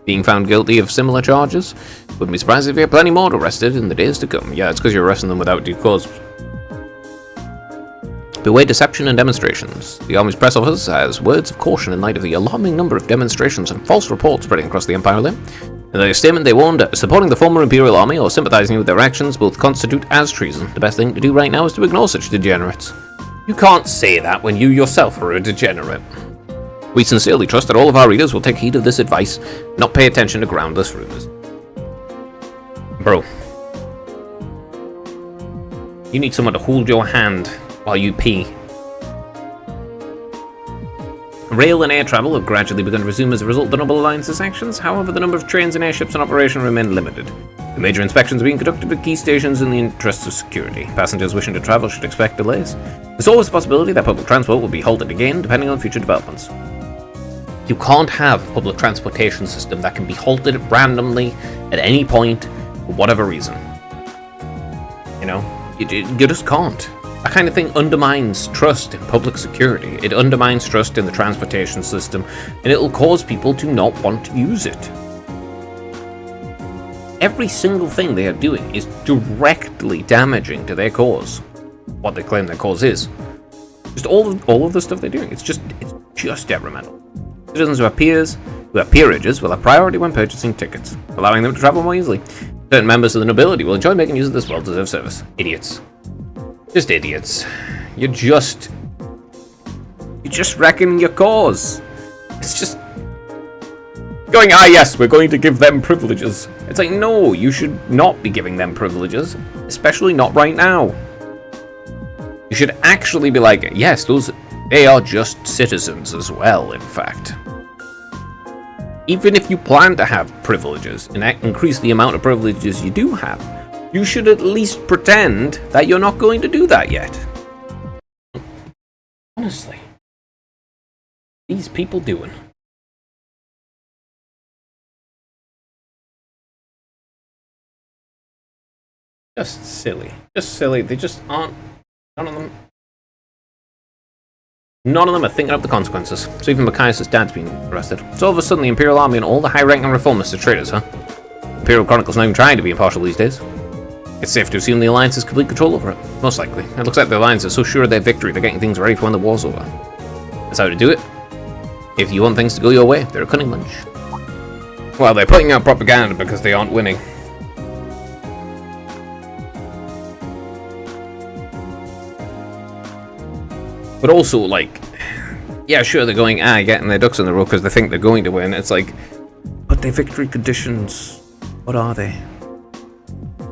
being found guilty of similar charges, Wouldn't be surprised if you had plenty more arrested in the days to come. Yeah, it's because you're arresting them without due cause. Beware deception and demonstrations. The Army's press office has words of caution in light of the alarming number of demonstrations and false reports spreading across the Empire limb. In their statement, they warned, supporting the former Imperial Army or sympathizing with their actions both constitute as treason. The best thing to do right now is to ignore such degenerates. You can't say that when you yourself are a degenerate. We sincerely trust that all of our readers will take heed of this advice, not pay attention to groundless rumors. Bro. You need someone to hold your hand while you pee. Rail and air travel have gradually begun to resume as a result of the Noble Alliance's actions. However, the number of trains and airships in operation remain limited. The major inspections are being conducted at key stations in the interests of security. Passengers wishing to travel should expect delays. There's always the possibility that public transport will be halted again, depending on future developments. You can't have a public transportation system that can be halted randomly at any point for whatever reason. You know, you just can't. That kind of thing undermines trust in public security. It undermines trust in the transportation system, and it'll cause people to not want to use it. Every single thing they are doing is directly damaging to their cause. What they claim their cause is. Just all of the stuff they're doing. It's just detrimental. Citizens who have peerages will have priority when purchasing tickets, allowing them to travel more easily. Certain members of the nobility will enjoy making use of this well-deserved service. Idiots. Just idiots. You're just wrecking your cause. It's just going, yes, we're going to give them privileges. It's like, no, you should not be giving them privileges, especially not right now. You should actually be like, yes, they are just citizens as well, in fact. Even if you plan to have privileges and increase the amount of privileges you do have, you should at least pretend that you're not going to do that yet. Honestly. These people doing. Just silly. Just silly. They just aren't. None of them are thinking of the consequences. So even Machias' dad's been arrested. So all of a sudden the Imperial Army and all the high-ranking reformists are traitors, huh? Imperial Chronicle's not even trying to be impartial these days. It's safe to assume the Alliance has complete control over it. Most likely. It looks like the Alliance is so sure of their victory they're getting things ready for when the war's over. That's how to do it. If you want things to go your way, they're a cunning bunch. Well, they're putting out propaganda because they aren't winning. But also, like, yeah, sure, they're going, getting their ducks in a row because they think they're going to win. It's like, but their victory conditions, what are they?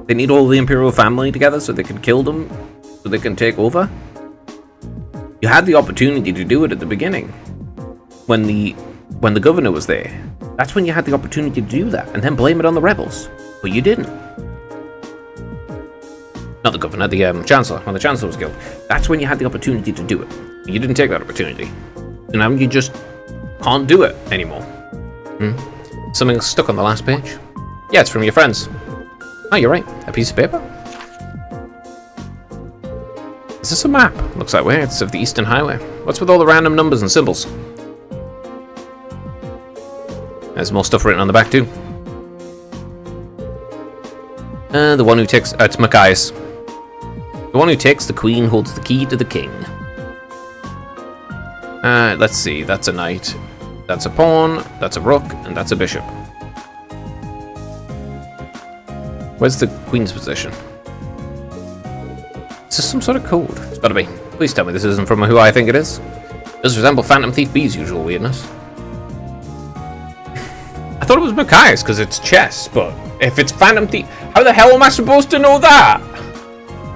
They need all the Imperial family together so they can kill them, so they can take over? You had the opportunity to do it at the beginning. When the governor was there. That's when you had the opportunity to do that, and then blame it on the rebels. But you didn't. Not the governor, the chancellor. When the chancellor was killed. That's when you had the opportunity to do it. You didn't take that opportunity. And now you just can't do it anymore. Something's stuck on the last page. Yeah, it's from your friends. Oh, you're right. A piece of paper? Is this a map? Looks that way. It's of the Eastern Highway. What's with all the random numbers and symbols? There's more stuff written on the back, too. The one who takes... it's Machias. The one who takes the queen holds the key to the king. Let's see. That's a knight. That's a pawn. That's a rook. And that's a bishop. Where's the queen's position? Is this some sort of code? It's gotta be. Please tell me this isn't from who I think it is. It does resemble Phantom Thief B's usual weirdness. I thought it was Machias because it's chess, but if it's Phantom Thief, how the hell am I supposed to know that?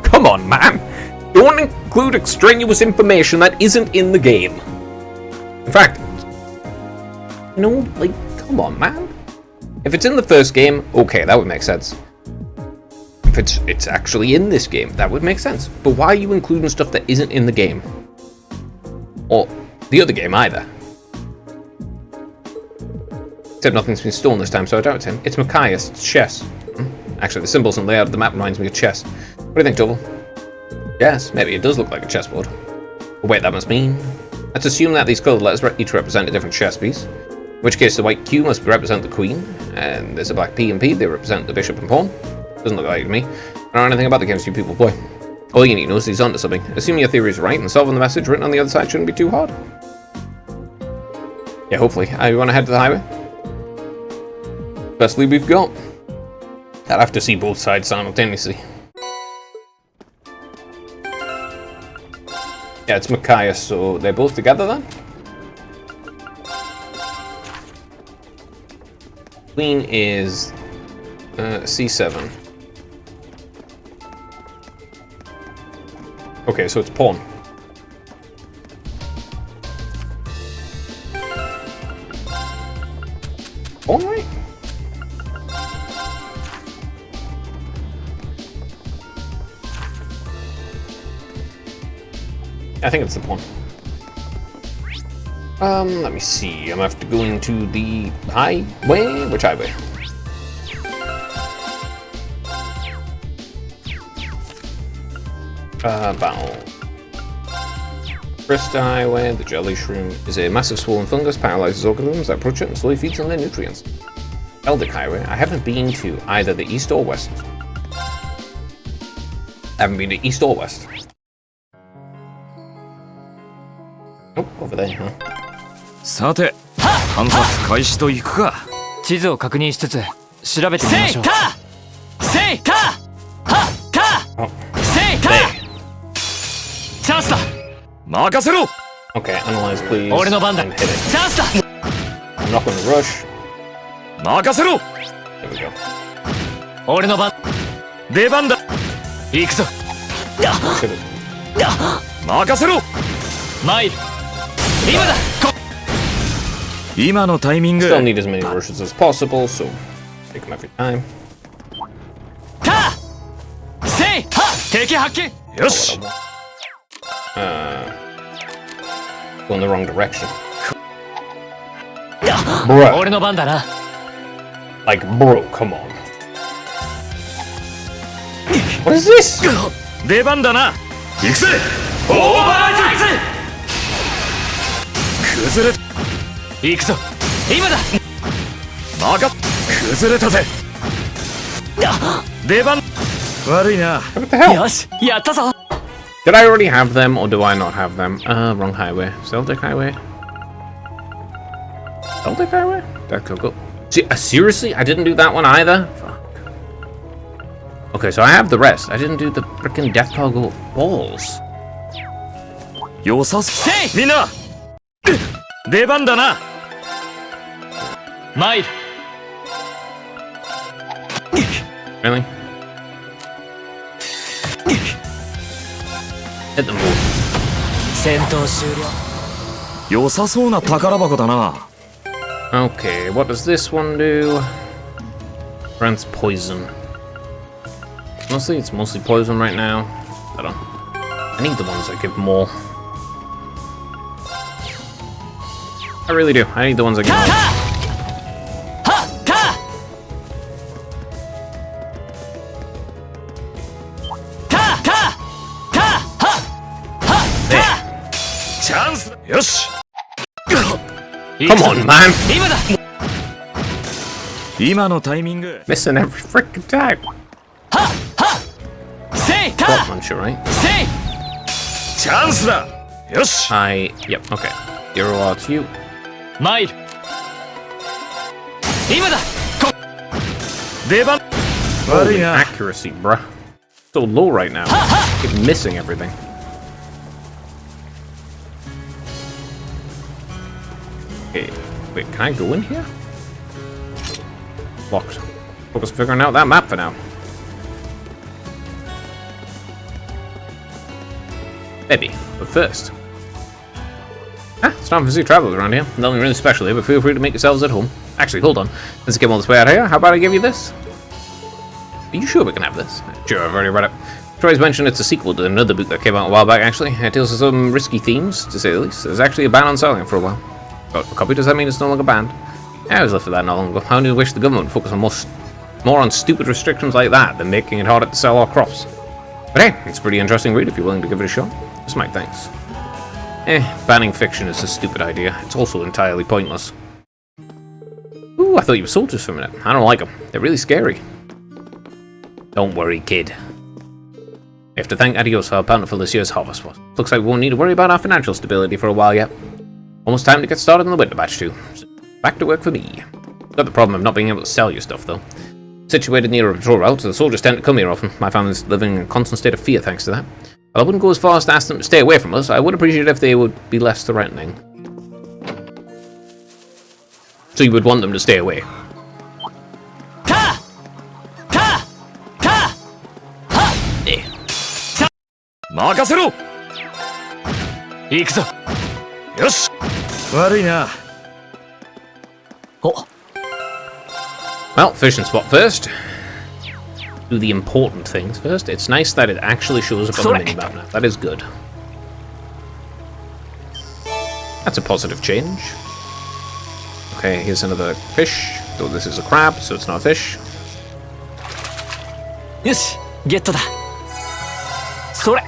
Come on, man. Don't include extraneous information that isn't in the game. In fact, you know, like, come on, man. If it's in the first game, okay, that would make sense. If it's actually in this game, that would make sense. But why are you including stuff that isn't in the game? Or the other game either? Except nothing's been stolen this time, so I doubt it's him. It's Machias. It's chess. Actually, the symbols and layout of the map reminds me of chess. What do you think, Double? Yes, maybe it does look like a chessboard. But wait, that must mean... Let's assume that these colored letters each represent a different chess piece. which case the white Q must represent the queen, and there's a black P and P, they represent the bishop and pawn. Doesn't look like it to me. I don't know anything about the games you people play. All you need to know is he's onto something. Assuming your theory is right, and solving the message written on the other side shouldn't be too hard. Yeah, hopefully. You want to head to the highway? Best lead we've got. I'd have to see both sides simultaneously. Yeah, it's Machias, so they're both together then? Queen is C7. Okay, so it's pawn. Pawn, right? I think it's the pawn. Let me see. I'm gonna have to go into the highway. Which highway? Battle. First highway, the jelly shroom is a massive swollen fungus, paralyzes organisms that approach it and slowly feeds on their nutrients. Eldic highway. I haven't been to either the east or west. I haven't been to east or west. Oh, over there, huh? さて、探索開始といくか。地図を確認しつつ調べてみましょう。セイタはたセイタチャンスだ。任せろ。 Okay, analyze please. 俺の番だ。 And チ hit it. ャンスだ。 I'm not going to rush. 任せろ。 There we go. 俺の番。出番だ。行くぞ。 Should have. 任せろ。参る。今だ。今のタイミング。 Still need as many rushes as possible, so take them every time. タセイは敵発見。よし。 Go in the wrong direction. Bro. 俺の番だな。 Like, bro, come on. What is this? 出番だな。行くぜ。オーバーライズ。崩れ。行くぞ。今だ。崩れたぜ。出番。悪いな。 What the hell? よし、やったぞ。 Did I already have them, or do I not have them? Wrong highway. Celtic highway? Celtic highway? That could go. Seriously? I didn't do that one either? Fuck. Okay, so I have the rest. I didn't do the frickin' Death Cargo balls. よさす。みんな。出番だな。参る。 Really? Hit them both. 戦闘終了。良さそうな宝箱だな。Okay, what does this one do? Grants poison. Honestly, it's mostly poison right now. I don't. I need the ones that give more. I really do. I need the ones that give more. Come on, man! 今だ。今のタイミング。 Missing every freaking time. セイタ Block muncher, right? セイ。チャンスだ。よし。Yep, okay. Hero arts you. 参る。今だ。出番。悪い Holy な。 accuracy, bruh. So low right now. Keep missing everything. Okay, wait, can I go in here? Locked. Focus on figuring out that map for now. Maybe, but first. It's time for zoo travelers around here. Nothing really special here, but feel free to make yourselves at home. Actually, hold on. Since I came all this way out here, how about I give you this? Are you sure we can have this? Sure, I've already read it. Troy's mentioned it's a sequel to another book that came out a while back, actually. It deals with some risky themes, to say the least. There's actually a ban on selling it for a while. Got a copy, does that mean it's no longer banned? Yeah, I was left with that not long ago. I only wish the government would focus on more on stupid restrictions like that than making it harder to sell our crops. But hey, it's a pretty interesting read if you're willing to give it a shot. Just my thanks. Banning fiction is a stupid idea. It's also entirely pointless. Ooh, I thought you were soldiers for a minute. I don't like them. They're really scary. Don't worry, kid. We have to thank Adios for how bountiful this year's harvest was. Looks like we won't need to worry about our financial stability for a while yet. Almost time to get started on the winter batch too. So back to work for me. Got the problem of not being able to sell your stuff though. Situated near a patrol route, so the soldiers tend to come here often. My family's living in a constant state of fear thanks to that. While I wouldn't go as far as to ask them to stay away from us, I would appreciate it if they would be less threatening. So you would want them to stay away. There. 任せろ。行くぞ。よし。悪いな。お。Well, fishing spot first. Do the important things first. It's nice that it actually shows up on the minimap now. That is good. That's a positive change. Okay, here's another fish. Though this is a crab, so it's not a fish. よし、ゲットだ。それ。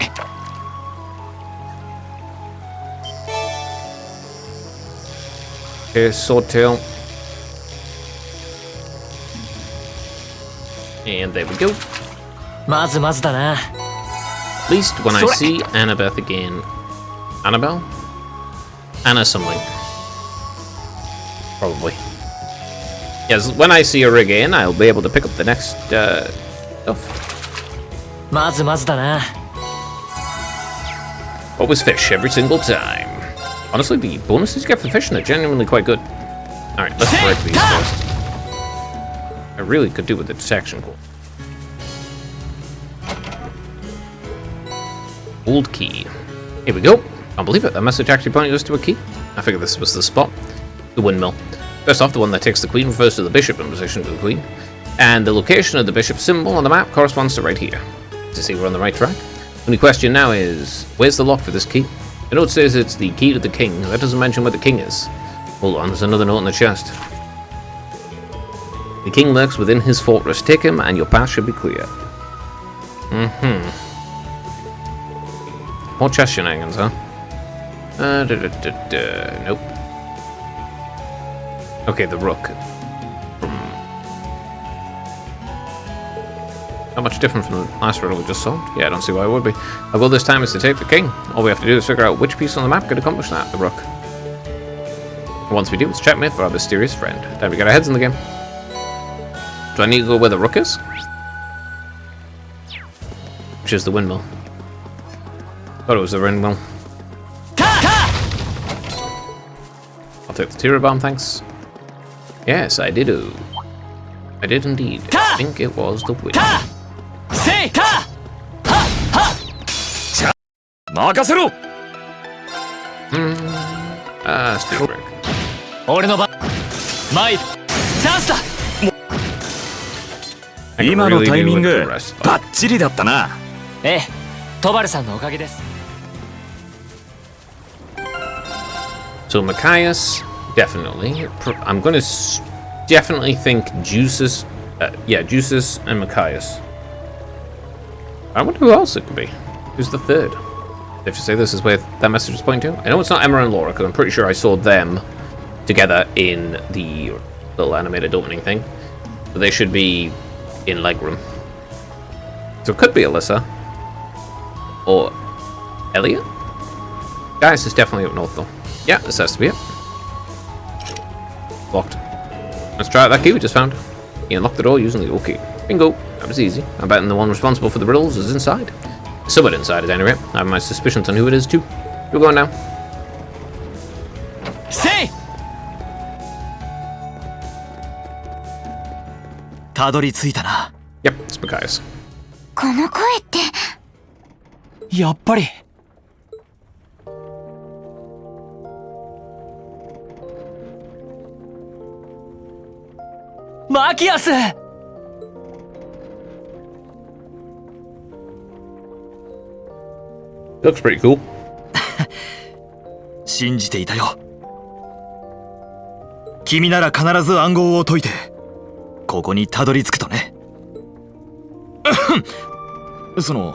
Okay, swordtail. And there we go. まずまずだな。 At least when I see Annabeth again. Annabelle? Anna something. Probably. Yes, when I see her again, I'll be able to pick up the next stuff. まずまずだな。 Always fish every single time. Honestly, the bonuses you get for fishing are genuinely quite good. Alright, let's break these first. I really could do with the detection core. Old key. Here we go. Can't believe it. That message actually pointed us to a key. I figured this was the spot. The windmill. First off, the one that takes the queen refers to the bishop in position to the queen. And the location of the bishop symbol on the map corresponds to right here. To see we're on the right track. Only question now is, where's the lock for this key? The note says it's the key to the king. That doesn't mention where the king is. Hold on, there's another note in the chest. The king lurks within his fortress. Take him and your path should be clear. More chest shenanigans, huh? Nope. Okay, the rook. Not much different from the last riddle we just solved. Yeah, I don't see why it would be. Our goal this time is to take the king. All we have to do is figure out which piece on the map could accomplish that, the rook. And once we do, it's checkmate for our mysterious friend. Time to get our heads in the game. Do I need to go where the rook is? Which is the windmill. Thought it was the windmill. I'll take the Tira bomb, thanks. Yes, I did. I did indeed. I think it was the windmill. 任せろ。Steel brick. 俺の番。参る。チャンスだ。今のタイミングバッチリだったな。ええ、トバルさんのおかげです。 So Machias, definitely. I'm gonna definitely think Juices. Yeah, Juices and Machias. I wonder who else it could be. Who's the third? If you say this is where that message is pointing to. I know it's not Emma and Laura because I'm pretty sure I saw them together in the little animated opening thing. But they should be in Legroom. So it could be Alyssa. Or Elliot? Guys, it's definitely up north though. Yeah, this has to be it. Locked. Let's try out that key we just found. You unlock the door using the old key. Bingo. That was easy. I'm betting the one responsible for the riddles is inside. Somewhat inside at any rate. I have my suspicions on who it is too. We're going now. Say! たどり着いたな。 Yep, it's Machias. この声って。やっぱり。マキアス。 Looks pretty cool. 信じていたよ。君なら必ず暗号を解いてここにたどり着くとね。その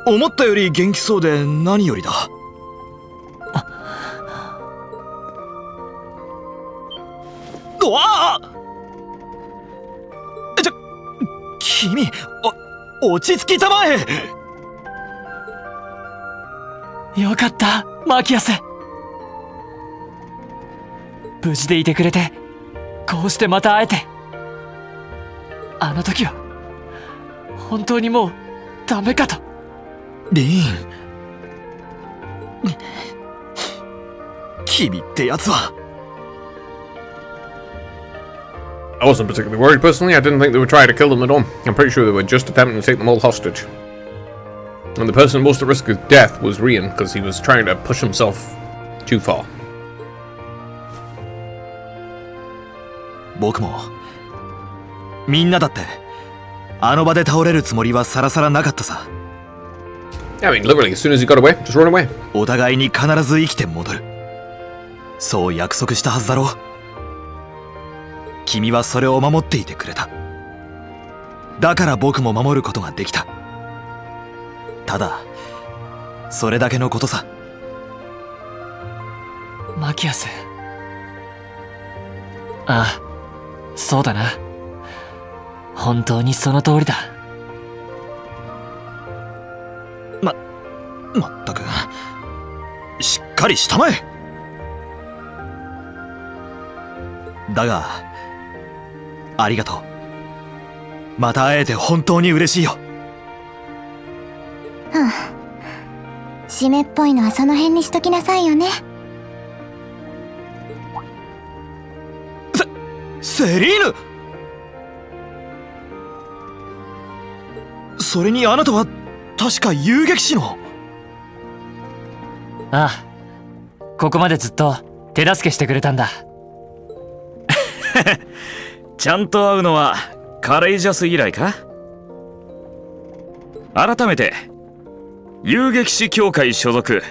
思ったより元気そうで何よりだ。わあ君、落ち着きたまえ。よかった、マキアス。無事でいてくれて、こうしてまた会えて。あの時は本当にもうダメかと。リン、君ってやつは。I wasn't particularly worried personally. I didn't think they would try to kill them at all. I'm pretty sure they were just attempting to take them all hostage. And the person most at risk of death was Rian, because he was trying to push himself too far. 僕もみんなだってあの場で倒れるつもりはさらさらなかったさ。 I mean, literally, as soon as he got away, just run away. お互いに必ず生きて戻る。そう約束したはずだろう。君はそれを守っていてくれた。だから僕も守ることができた。ただそれだけのことさ。マキアス。ああ、そうだな。本当にその通りだ。まったく、しっかりしたまえ。だがありがとう。また会えて本当に嬉しいよ。締めっぽいのはその辺にしときなさいよね。セリーヌ。それにあなたは確か遊撃士の。ああ、ここまでずっと手助けしてくれたんだ。ちゃんと会うのはカレイジャス以来か。改めて遊撃士協会所属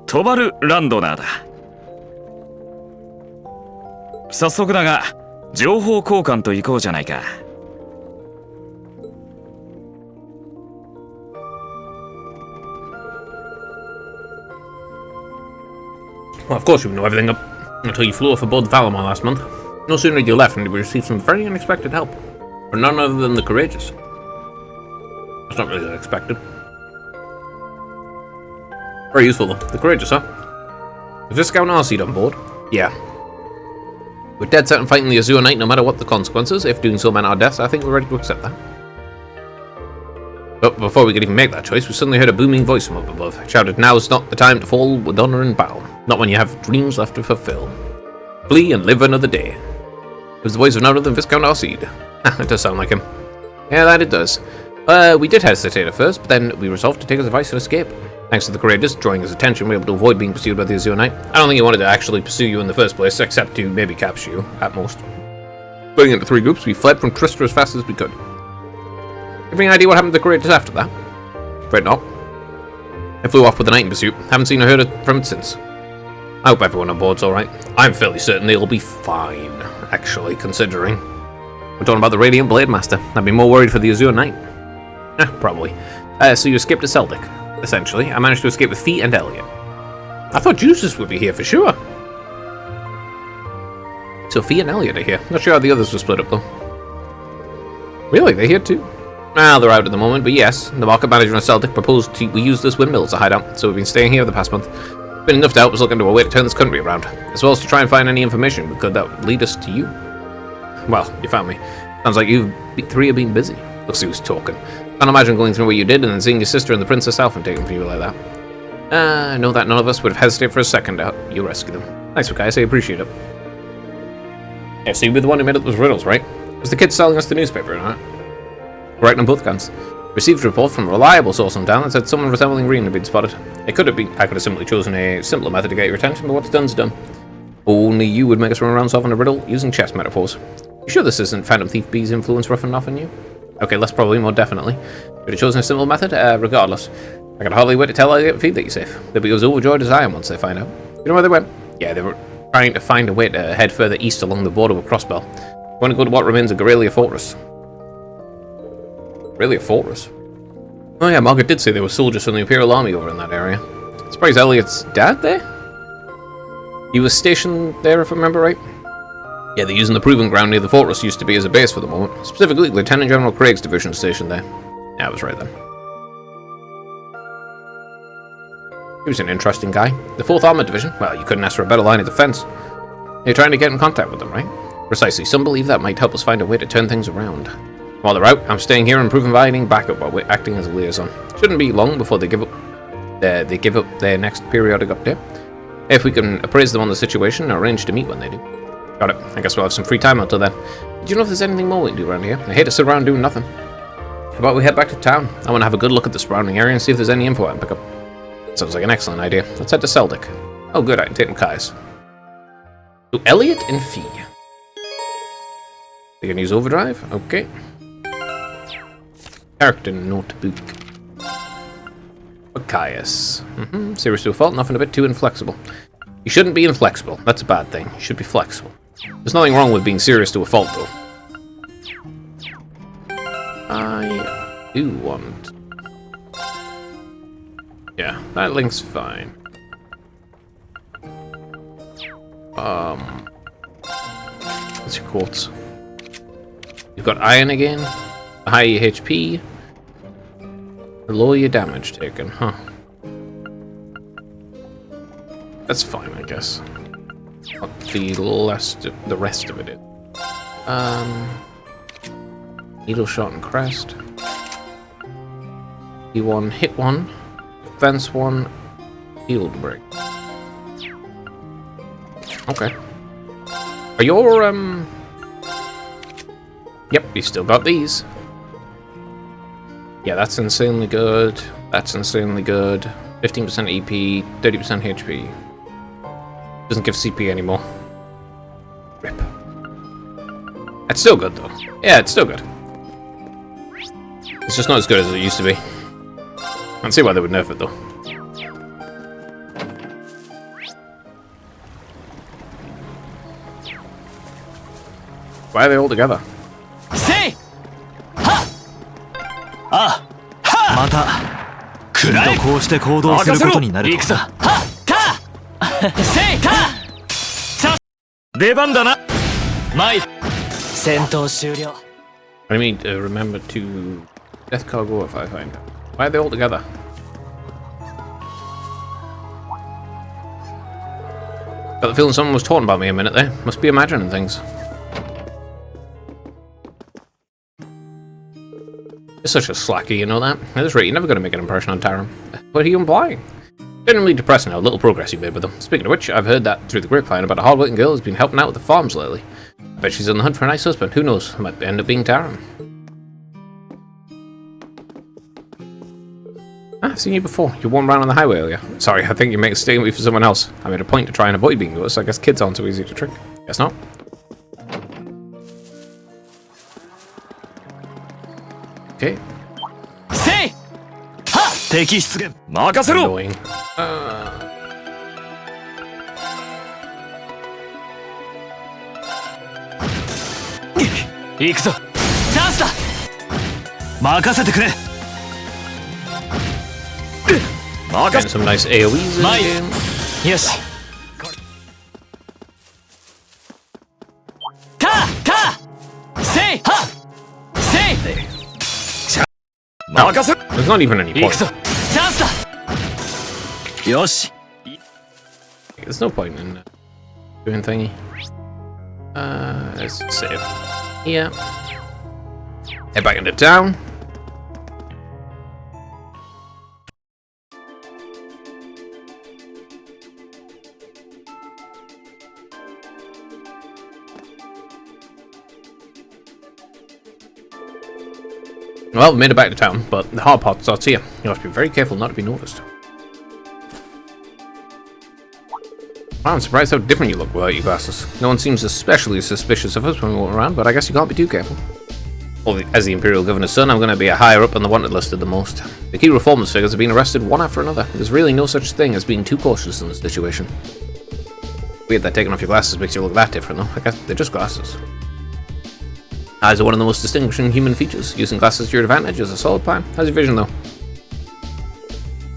トバル・ランドナーだ。早速だが情報交換といこうじゃないか。Well, of course you know everything up until you flew off aboard the Valamon last month. No sooner had you left than you received some very unexpected help. From none other than the Courageous. That's not really unexpected. Very useful though. The Courageous, huh? Is Viscount Arseed on board? Yeah. We're dead set on fighting the Azure Knight no matter what the consequences. If doing so meant our deaths, I think we're ready to accept that. But before we could even make that choice, we suddenly heard a booming voice from up above. It shouted, "Now is not the time to fall with honor in battle. Not when you have dreams left to fulfill. Flee and live another day." It was the voice of none other than Viscount Arseed. It does sound like him. Yeah, that it does. We did hesitate at first, but then we resolved to take his advice and escape. Thanks to the Courageous, drawing his attention, we were able to avoid being pursued by the Azure Knight. I don't think he wanted to actually pursue you in the first place, except to maybe capture you, at most. Splitting into 3 groups, we fled from Trista as fast as we could. Have any idea what happened to the Courageous after that? Afraid not. I flew off with the Knight in pursuit. Haven't seen or heard from it since. I hope everyone on board's alright. I'm fairly certain they'll be fine, actually, considering. We're talking about the Radiant Blade Master. I'd be more worried for the Azure Knight. Probably. So you escaped to Seldic, essentially. I managed to escape with Fee and Elliot. I thought Juices would be here for sure. So Fee and Elliot are here. Not sure how the others were split up, though. Really? They're here too? Well, they're out at the moment, but yes. The market manager in Celtic proposed we use this windmill as a hideout, so we've been staying here the past month. Been enough to help us look into a way to turn this country around, as well as to try and find any information we could that would lead us to you. Well, you found me. Sounds like you 3 have been busy. Looks who's talking. Can't imagine going through what you did and then seeing your sister and the Princess Alpha taken from you like that. I know that none of us would have hesitated for a second to help you rescue them. Thanks, Makai, I appreciate it. Yeah, so you were the one who made up those riddles, right? Was the kid selling us the newspaper, right? Correct on both counts. Received a report from a reliable source in town that said someone resembling Reen had been spotted. I could have simply chosen a simpler method to get your attention, but what's done's done. Only you would make us run around solving a riddle using chess metaphors. You sure this isn't Phantom Thief B's influence roughing off on you? Okay, less probably, more definitely. Should have chosen a simple method? Regardless. I can hardly wait to tell Elliot and Fee that you're safe. They'll be as overjoyed as I am once they find out. You know where they went? Yeah, they were trying to find a way to head further east along the border with Crossbell. I want to go to what remains of Gorelia Fortress. Gorelia Fortress? Oh yeah, Margaret did say there were soldiers from the Imperial Army over in that area. Surprised Elliot's dad there? He was stationed there, if I remember right. Yeah, they're using the proving ground near the fortress used to be as a base for the moment. Specifically, Lieutenant General Craig's division stationed there. Yeah, I was right then. He was an interesting guy. The 4th Armored Division? Well, you couldn't ask for a better line of defense. You're trying to get in contact with them, right? Precisely. Some believe that might help us find a way to turn things around. While they're out, I'm staying here and providing backup while we're acting as a liaison. Shouldn't be long before they give up their next periodic update. If we can appraise them on the situation and arrange to meet when they do. Got it. I guess we'll have some free time until then. Do you know if there's anything more we can do around here? I hate to sit around doing nothing. How about we head back to town? I want to have a good look at the surrounding area and see if there's any info I can pick up. Sounds like an excellent idea. Let's head to Seldic. Oh good, I can take them Kai's. To Elliot and Fee. They can use overdrive? Okay. Character notebook. Caius. Serious to a fault, nothing a bit too inflexible. You shouldn't be inflexible. That's a bad thing. You should be flexible. There's nothing wrong with being serious to a fault, though. I do want... Yeah, that link's fine. What's your quotes? You've got iron again, high HP, lower your damage taken, huh? That's fine, I guess. What the rest of it is. Needle shot and crest. E1 hit 1, defense 1, field break. Okay. Are your Yep, you still got these. Yeah, that's insanely good. That's insanely good. 15% EP, 30% HP. Doesn't give CP anymore. Rip. That's still good though. Yeah, it's still good. It's just not as good as it used to be. I can see why they would nerf it though. Why are they all together? Say! Ha! Ah! Ha! またきっとこうして行動することになるとはたせいた出番だな。マイ戦闘終了 I mean, remember to death cargo if I find out. Why are they all together? Got the feeling someone was talking about me a minute there. Must be imagining things. You're such a slacker, you know that? At this rate, you're never going to make an impression on Taram. What are you implying? Generally depressing how little progress you've made with them. Speaking of which, I've heard that through the grapevine about a hard-working girl who's been helping out with the farms lately. I bet she's on the hunt for a nice husband. Who knows? It might end up being Taram. I've seen you before. You wandered around on the highway earlier. Sorry, I think you make a statement for someone else. I made a point to try and avoid being noticed. I guess kids aren't so easy to trick. Guess not. Okay. Say! Ha! 敵出現任せろ。 Annoying. 行くぞチャンスだ任せてくれ Getting some nice AoEs in the game. よしたせいはせい 任せろ。 There's not even any 行 point. くぞチャンスだよし There's no point in doing thingy. Let's save. Yeah. Head back into town. Well, we made it back to town, but the hard part starts here. You have to be very careful not to be noticed. Wow, I'm surprised how different you look without your glasses. No one seems especially suspicious of us when we walk around, but I guess you can't be too careful. Well, as the Imperial Governor's son, I'm going to be higher up on the wanted list of the most. The key reformers figures have been arrested one after another. There's really no such thing as being too cautious in this situation. Weird that taking off your glasses makes you look that different, though. I guess they're just glasses. Eyes are one of the most distinguishing human features. Using glasses to your advantage is a solid plan. How's your vision, though?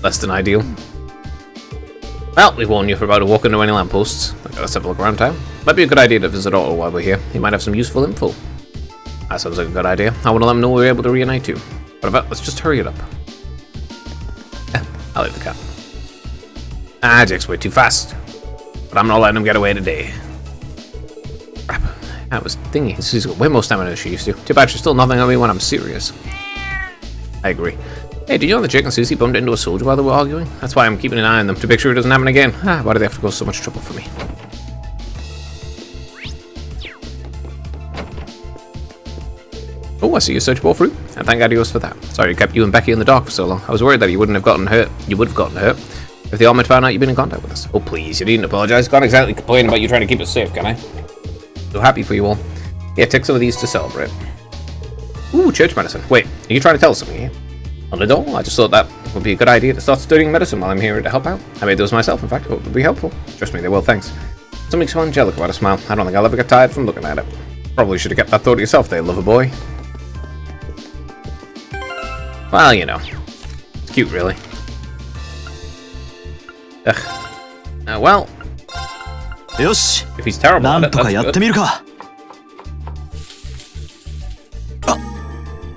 Less than ideal. Well, we warned you for about to walk into any lampposts. Let's have a look around town. Might be a good idea to visit Otto while we're here. He might have some useful info. That sounds like a good idea. I want to let him know we're able to reunite too. But about, let's just hurry it up. I'll leave the cat. Jake's way too fast. But I'm not letting him get away today. Crap. That was thingy. She's got way more stamina than she used to. Too bad she's still nothing on me when I'm serious. I agree. Hey, did you know that Jake and Susie bumped into a soldier while they were arguing? That's why I'm keeping an eye on them, to make sure it doesn't happen again. Why do they have to go so much trouble for me? Oh, I see your search bore fruit. And thank Adios for that. Sorry it kept you and Becky in the dark for so long. I was worried that you wouldn't have gotten hurt. You would have gotten hurt if the armored found out you've been in contact with us. Oh, please, you needn't apologize. Can't exactly complain about you trying to keep us safe, can I? So happy for you all. Yeah, take some of these to celebrate. Ooh, church medicine. Wait, are you trying to tell us something here? Not at all. I just thought that would be a good idea to start studying medicine while I'm here to help out. I made those myself, in fact. It would be helpful. Trust me, they will, thanks. Something so angelic about a smile. I don't think I'll ever get tired from looking at it. Probably should have kept that thought to yourself there, lover boy. Well, you know. It's cute, really. Ugh. Well. Yosh. If he's terrible at it, that's good. てみるか。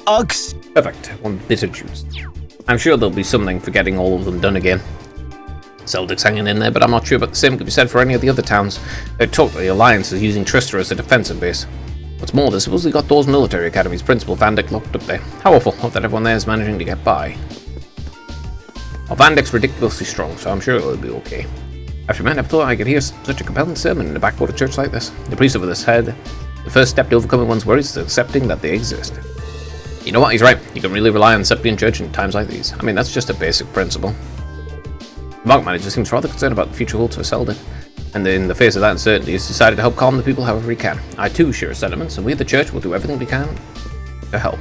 Uggs. Perfect. One bit of juice. I'm sure there'll be something for getting all of them done again. Zeldic's hanging in there, but I'm not sure about the same could be said for any of the other towns. They talk the Alliance is using Trista as a defensive base. What's more, they supposedly got Thor's military academy's principal, Vandyck, locked up there. How awful. Hope that everyone there is managing to get by. Well, Vandyck's ridiculously strong, so I'm sure it'll be okay. After I never thought I could hear such a compelling sermon in a backwater church like this. The priest over this head, the first step to overcoming one's worries is accepting that they exist. You know what, he's right. You can really rely on the Septian Church in times like these. I mean, that's just a basic principle. The market manager seems rather concerned about the future holds for Selden, and in the face of that uncertainty, he's decided to help calm the people however he can. I too share his sentiments, and we at the church will do everything we can to help.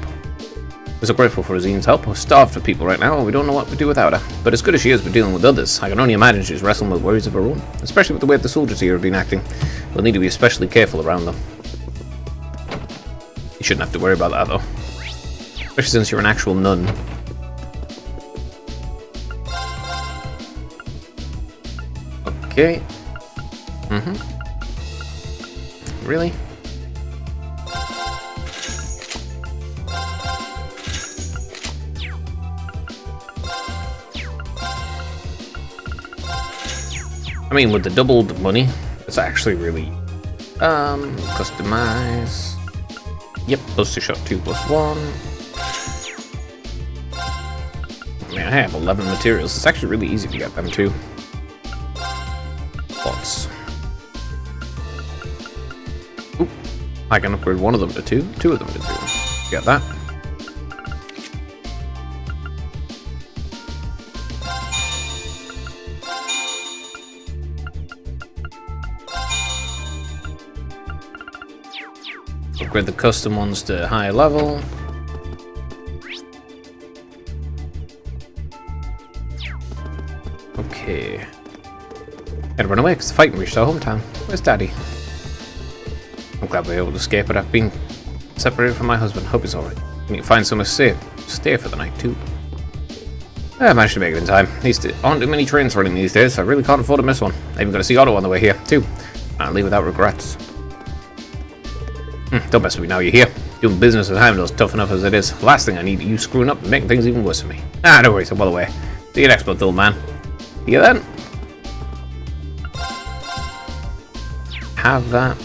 We're so grateful for Rosin's help. We're starved for people right now, and we don't know what to do without her. But as good as she is with dealing with others, I can only imagine she's wrestling with worries of her own, especially with the way the soldiers here have been acting. We'll need to be especially careful around them. You shouldn't have to worry about that, though. Especially since you're an actual nun. Okay. Really? I mean, with the doubled money, it's actually really... customize... Yep, plus 2 shot 2 plus 1. I mean, I have 11 materials. It's actually really easy to get them too. Lots. Oop. I can upgrade one of them to 2. 2 of them to 2. Get that. Upgrade the custom ones to higher level. Okay. Gotta run away because the fighting reached our hometown. Where's Daddy? I'm glad we were able to escape, but I've been separated from my husband. Hope he's alright. We need to find somewhere safe. Stay for the night too. I managed to make it in time. There aren't too many trains running these days, so I really can't afford to miss one. I even got to see Otto on the way here too. I'll leave without regrets. Don't mess with me now, you're here. Doing business with Heimdall's tough enough as it is. Last thing I need is you screwing up and making things even worse for me. Don't worry, I'm well away. See you next month, old man. See you then. Have that.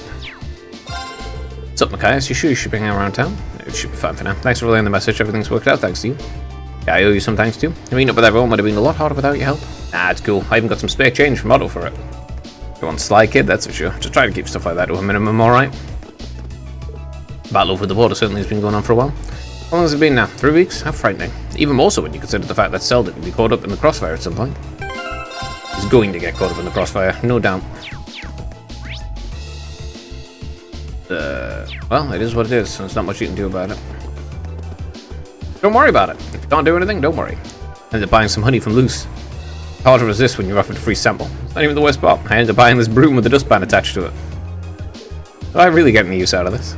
What's up, Matthias? You sure you should be hanging around town? It should be fine for now. Thanks for relaying the message. Everything's worked out, thanks to you. Yeah, I owe you some thanks too. Meeting up with everyone would have been a lot harder without your help. It's cool. I even got some spare change from Otto for it. You want sly kid, that's for sure. Just try to keep stuff like that to a minimum, alright? Battle over the border certainly has been going on for a while. How long has it been now? 3 weeks? How frightening. Even more so when you consider the fact that Selden will be caught up in the crossfire at some point. He's going to get caught up in the crossfire, no doubt. Well, it is what it is, so there's not much you can do about it. Don't worry about it. If you can't do anything, don't worry. I ended up buying some honey from Luce. Hard to resist when you're offered a free sample. It's not even the worst part. I ended up buying this broom with a dustpan attached to it. Do I really get any use out of this?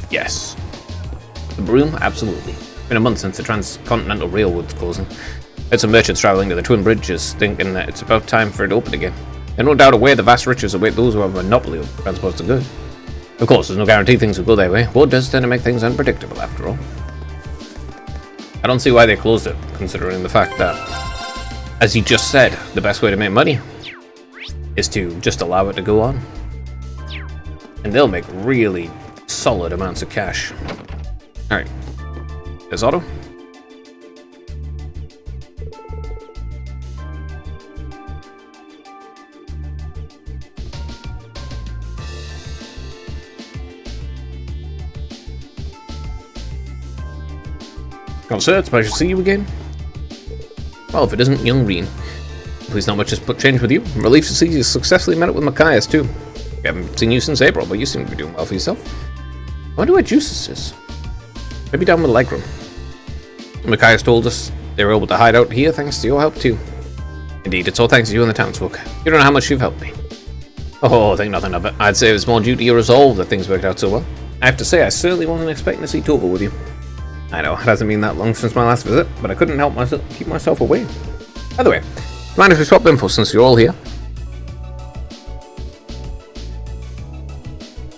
Yes. The broom? Absolutely. It's been a month since the Transcontinental Railroad's closing. Heard some merchants traveling to the Twin Bridges thinking that it's about time for it to open again. And no doubt away the vast riches await those who have a monopoly of transports of goods. Of course, there's no guarantee things will go their way. War does tend to make things unpredictable, after all. I don't see why they closed it, considering the fact that, as he just said, the best way to make money is to just allow it to go on. And they'll make really solid amounts of cash. Alright. There's Otto. Oh, sir, it's a pleasure to see you again. Well, if it isn't young Reen. Please not much has changed with you. I'm relieved to see you successfully met up with Machias, too. I haven't seen you since April, but you seem to be doing well for yourself. I wonder where Jusis is. Maybe down with Legroom. Machias told us they were able to hide out here thanks to your help, too. Indeed, it's all thanks to you and the townsfolk. You don't know how much you've helped me. Oh, think nothing of it. I'd say it was more due to your resolve that things worked out so well. I have to say, I certainly wasn't expecting to see Tova with you. I know, it hasn't been that long since my last visit, but I couldn't help myself keep myself away. By the way, mind if we swap info since you're all here?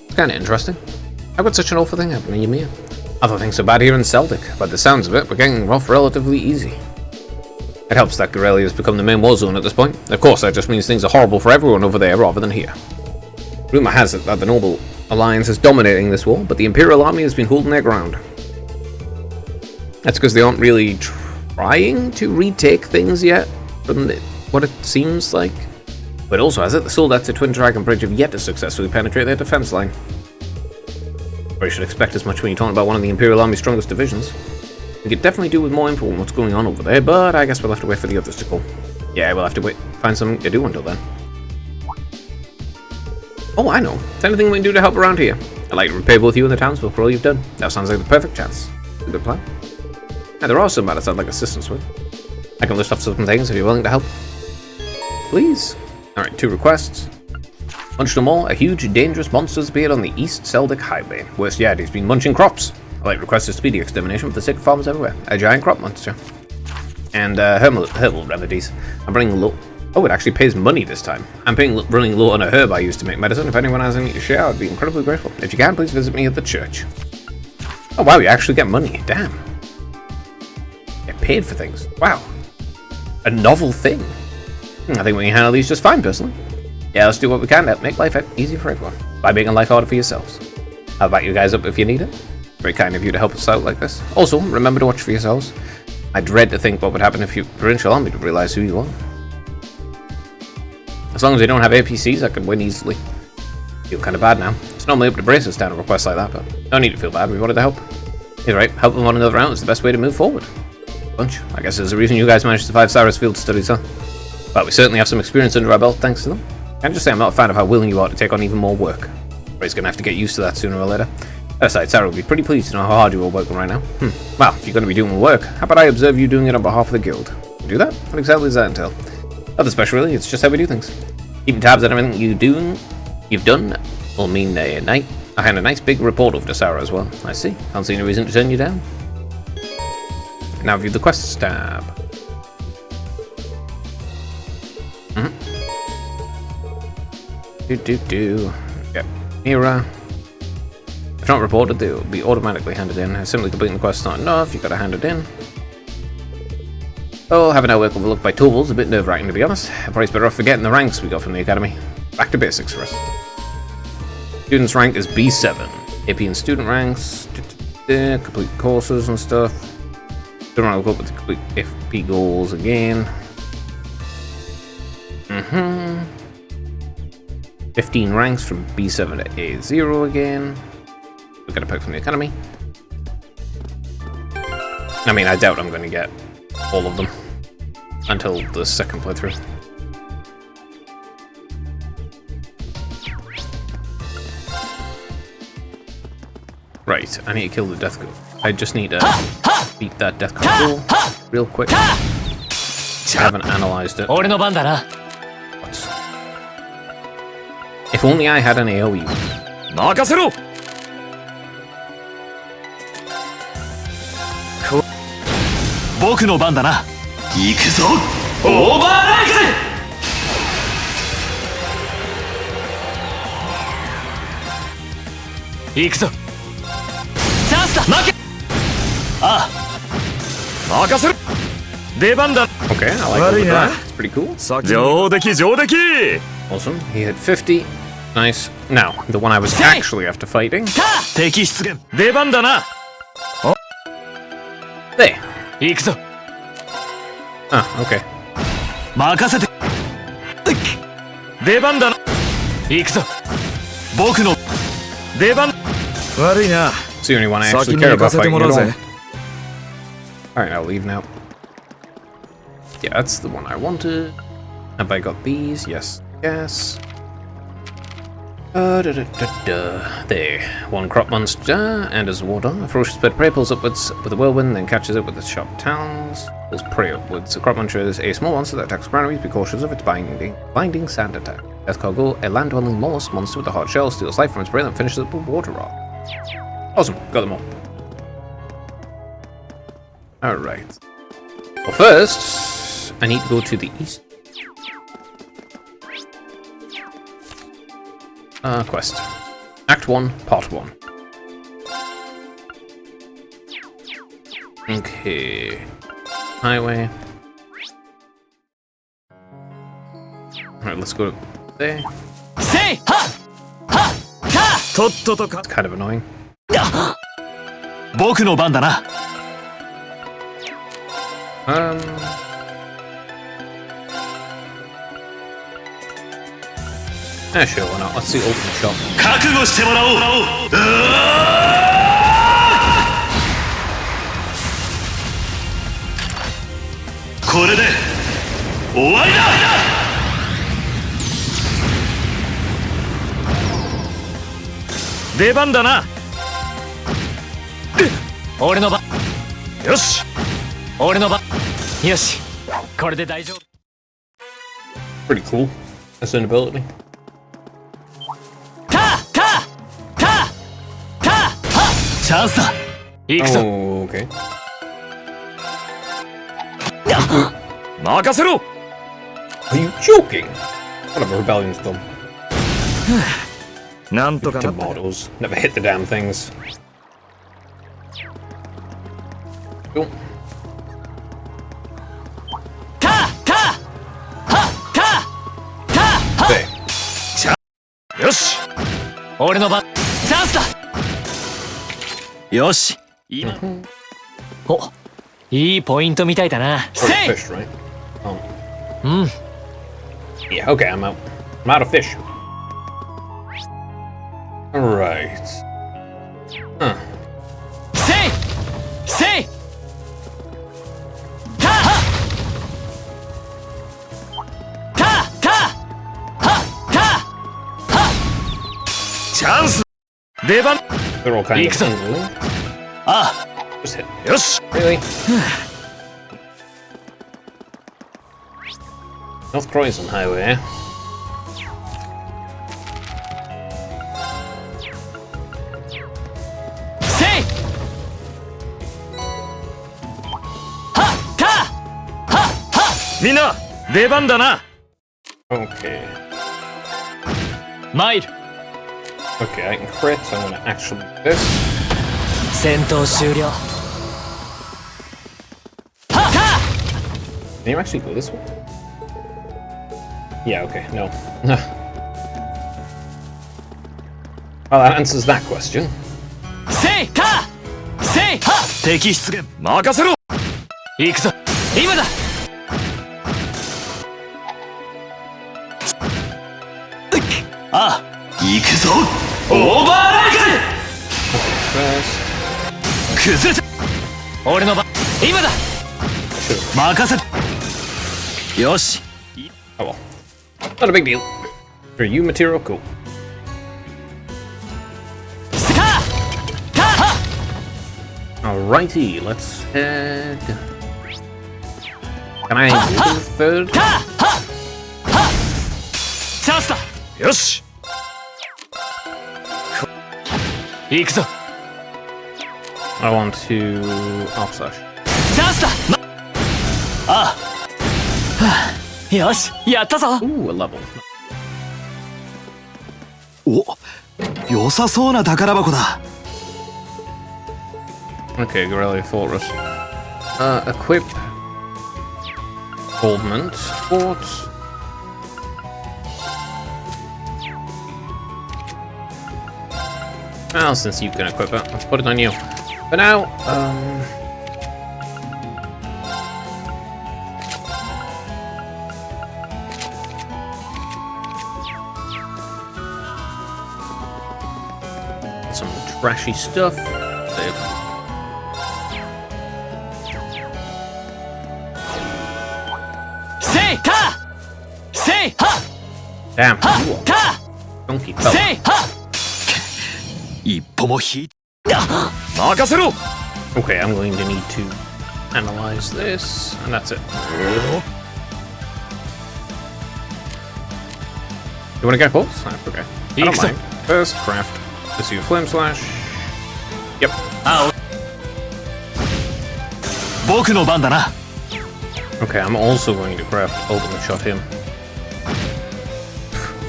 It's kinda interesting. How could such an awful thing happen in Ymir? I thought things so bad here in Celtic, but the sounds of it, we're getting off relatively easy. It helps that Corellia has become the main war zone at this point. Of course, that just means things are horrible for everyone over there rather than here. Rumour has it that the Noble Alliance is dominating this war, but the Imperial Army has been holding their ground. That's because they aren't really trying to retake things yet, from what it seems like. But also has it, the soldiers at Twin Dragon Bridge have yet to successfully penetrate their defense line. Or you should expect as much when you're talking about one of the Imperial Army's strongest divisions. We could definitely do with more info on what's going on over there, but I guess we'll have to wait for the others to call. Yeah, we'll have to find something to do until then. Oh, I know. Is there anything we can do to help around here? I'd like to repay both you and the townsfolk for all you've done. That sounds like the perfect chance. Good plan. And there are some matters I'd like assistance with. I can list off some things if you're willing to help. Please. Alright, 2 requests. Munched them all, a huge, dangerous monster has appeared on the East Celtic Highway. Worst yet, he's been munching crops. I like request a speedy extermination for the sake of farmers everywhere. A giant crop monster. And herbal remedies. I'm running low. Oh, it actually pays money this time. I'm running low on a herb I used to make medicine. If anyone has any to share, I'd be incredibly grateful. If you can, please visit me at the church. Oh wow, you actually get money. Damn. Get paid for things. Wow. A novel thing. I think we can handle these just fine, personally. Yeah, let's do what we can to make life easier for everyone. By making life harder for yourselves. I'll back you guys up if you need it. Very kind of you to help us out like this. Also, remember to watch for yourselves. I dread to think what would happen if your provincial army would realize who you are. As long as they don't have APCs, I can win easily. Feel kind of bad now. It's normally up to Braces down a request like that, but no need to feel bad. We wanted to help. He's right. Helping one another out is the best way to move forward. Bunch. I guess there's a reason you guys managed to survive Cyrus field studies, huh? But we certainly have some experience under our belt thanks to them. Can I just say I'm not a fan of how willing you are to take on even more work. Ray's gonna have to get used to that sooner or later. Aside, Sarah will be pretty pleased to know how hard you are working right now. Well, if you're going to be doing work, how about I observe you doing it on behalf of the guild? Do that? What exactly does that entail? Nothing special really, it's just how we do things. Keeping tabs on everything you've done will mean I hand a nice big report over to Sarah as well. I see. Can't see any reason to turn you down. Now view the quests tab. Yep. Mira. If not reported, they will be automatically handed in. Simply completing the quest is not enough, you've got to hand it in. Oh, having our work overlooked by tools, a bit nerve-wracking to be honest. Probably better off forgetting the ranks we got from the academy. Back to basics for us. Student's rank is B7. AP and student ranks, complete courses and stuff. Don't want to go up with the complete FP goals again. 15 ranks from B7 to A0 again. We're going to pick from the academy. I mean, I doubt I'm going to get all of them until the second playthrough. Right, I need to kill the death goal. I just need to beat that death goal real quick. I haven't analyzed it. What? If only I had an AoE. 任せろ! 僕の番だな。行くぞオーバーライズ。行くぞ。チャンスだ。負け。ああ、任せる。出番だ。 Okay, I like that. It's pretty cool. 上出来上出来。 Awesome. He hit 50. Nice. Now, the one I was actually after fighting. 敵出現。出番だな。 There. 行くぞ。 Ah, okay. 任せて。出番だな。行くぞ。僕の出番。悪いな。 It's the only one I 先 actually に care 行か about せて fighting もら at う all. ぜ。 Alright, I'll leave now. Yeah, that's the one I wanted. Have I got these? Yes. Yes. There. One crop monster enters water. A ferocious bird of prey pulls upwards with a whirlwind, then catches it with its sharp talons. Pulls prey upwards. A crop monster is a small monster that attacks ground enemies. Be cautious of its binding sand attack. Death Cargo, a land-dwelling mollusk monster with a hard shell, steals life from its prey and finishes it with water rock. Awesome. Got them all. Alright. Well, first, I need to go to the east. Quest. Act 1, Part 1. Okay. Highway. Alright, let's go there. せいははか。とっととか。 It's kind of annoying. 僕の番だな。 Yeah, sure, why not? Let's see open shot. 覚悟してもらおう。これで終わりだ。出番だな。俺の番。よし。俺の番。よし。これで大丈夫。 Pretty cool. That's an ability. チャンスだ。行くぞ。 Oh, okay. 任せろ。 Are you joking? Whatever, rebellion's done. なんとかな。 Tomatoes. Never hit the damn things. Cool. よし。俺の番。チャンスだ。よし。今。お、いいポイントみたいだな。 Or せい。 fish, right? Oh. Yeah, okay, I'm out. I'm out of fish. Alright. Huh. せい。せい。か。チャンス。出番。 They're all kind of Excellent. interlinked. あ Just hit. よし。 Really? North Croydon Highway. Say! Ha! Ka! Ha! Ha! みんな出番だな。 Okay. マイル Okay, I can crit, so I'm gonna actually do this. 戦闘終了 Can you actually go this way? Yeah, okay, no. Well, that answers that question. せいかせいは敵出現任せろ。行くぞ今だあ行くぞ。オーバーライ First. ズ。崩れた。俺の番今だ任せ。よし。 Oh well. Not a big deal. For you, material, cool. かかは Alrighty, let's head. Can I do the third? かははチャンスだよし。行くぞ I want to. Oh, slash. チャンスだあよしやったぞ。 Ooh, a level. お、良さそうな宝箱だ。 Okay, Gorilla Fortress. Equip. Goldmint. Fort. Well, since you can equip it, let's put it on you. But now, some trashy stuff. Save. Say ha! Say ha! Damn. Ha! You are Ta! funky fella. Say ha! 一歩も引いて。任せろ。 Okay, I'm going to need to analyze this, and that's it. You want to get close? Oh, okay. I don't mind. First, craft. This is Flame Slash. Yep. 僕の番だな。 Okay, I'm also going to craft Ultimate Shot him.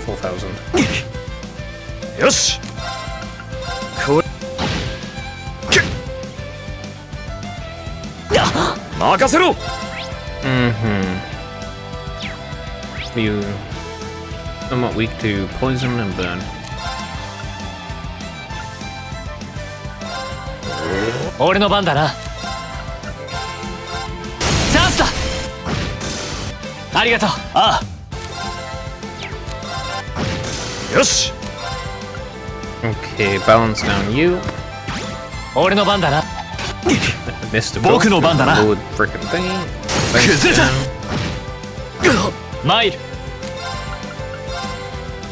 4,000. よし。これ。任せろ。 You somewhat weak to poison and burn. 俺の番だな。チャンスだ。ありがとう。ああ。よし。 Okay, balance down you. 俺の番だな。 Missed a 僕の番だな。 Load frickin' thingy. 崩れた。参る。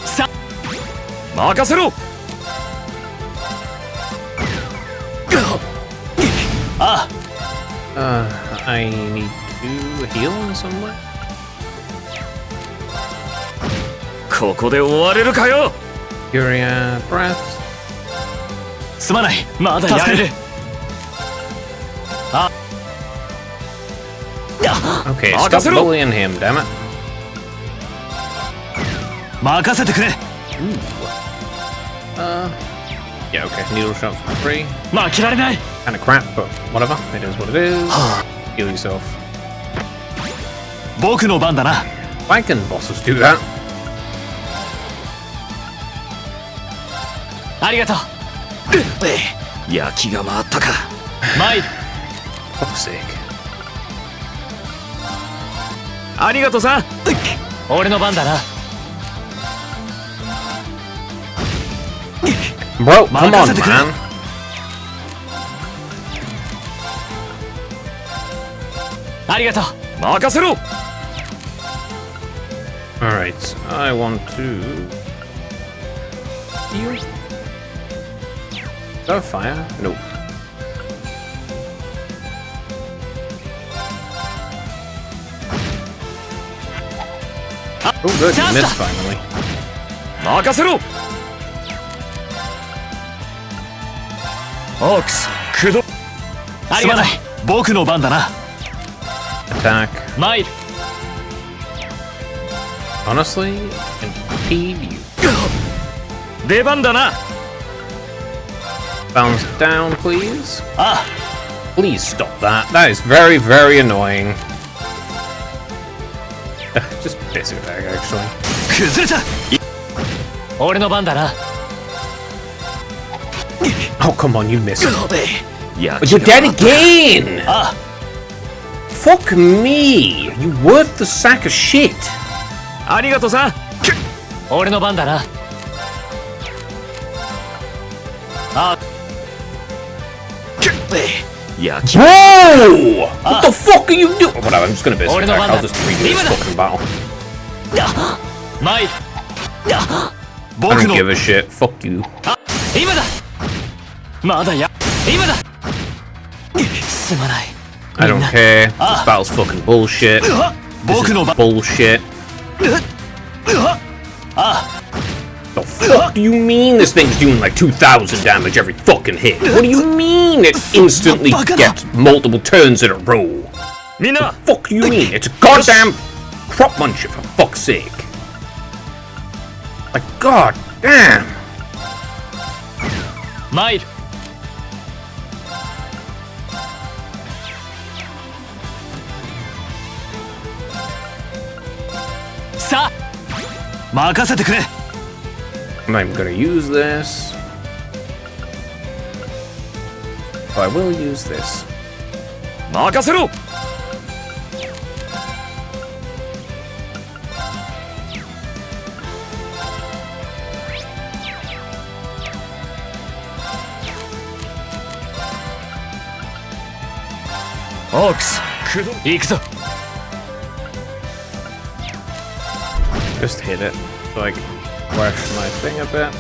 さ。任せろ。ああ。I need to heal in some way. ここで終われるかよ。 Furia Breath. すまない。まだやれる。 Okay, stop bullying him, damn it. 任せてくれ。 Yeah, okay, needle shot for free. 負けられない。 Kinda crap, but whatever. It is what it is. Heal yourself. 僕の番だな。 Why can bosses do that? ありがとう。焼きが回ったか。参る。 Fuck's sake. ありがとうさん。俺の番だな。 Bro, come on, man. ありがとう。任せろ。 Alright, I want to heal. Is that a fire? No. Oh good, you missed finally. 任せろ。オークス、駆動。ありがとう。僕の番だな。 Attack. 参る。 Honestly, impede you. 出番だな。 Bounce down, please. あ Please stop that. That is very, very annoying. Just basic attack, actually. 崩れた。俺の番だな。 Oh, come on, you missed. 焼 But you're き dead が again! あ Fuck me! You worth the sack of shit! ありがとうさん。俺の番だな。あ焼き。 Bro! What the fuck are you doing? Whatever, I'm just gonna basic俺の attack. 番だ。 I'll just redo this 今だ。 fucking battle. 参る。 I 僕 don't の give a shit. Fuck you. 今だ。まだや。今だ。すまない。 I don't care. This battle's fucking bullshit. This 僕 is の番。 bullshit. The fuck do you mean this thing's doing like 2,000 damage every fucking hit? What do you mean it instantly gets multiple turns in a row? みんな。 Fuck you mean? It's a goddamn crop muncher for fuck's sake. Like, god damn. 参る。さあ、任せてくれ。 I'm gonna use this. Oh, I will use this. 任せろ。オークス、行くぞ。 Just hit it. So I can flash my thing a bit.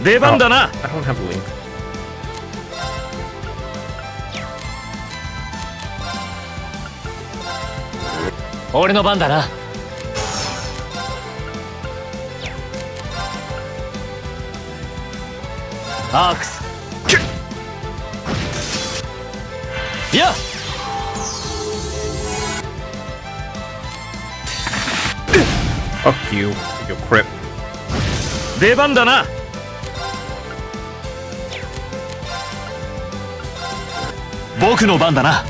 出番だな。 I don't have link. 俺の番だな。アークス。いや。 Fuck you, you crip. 出番だな。僕の番だな。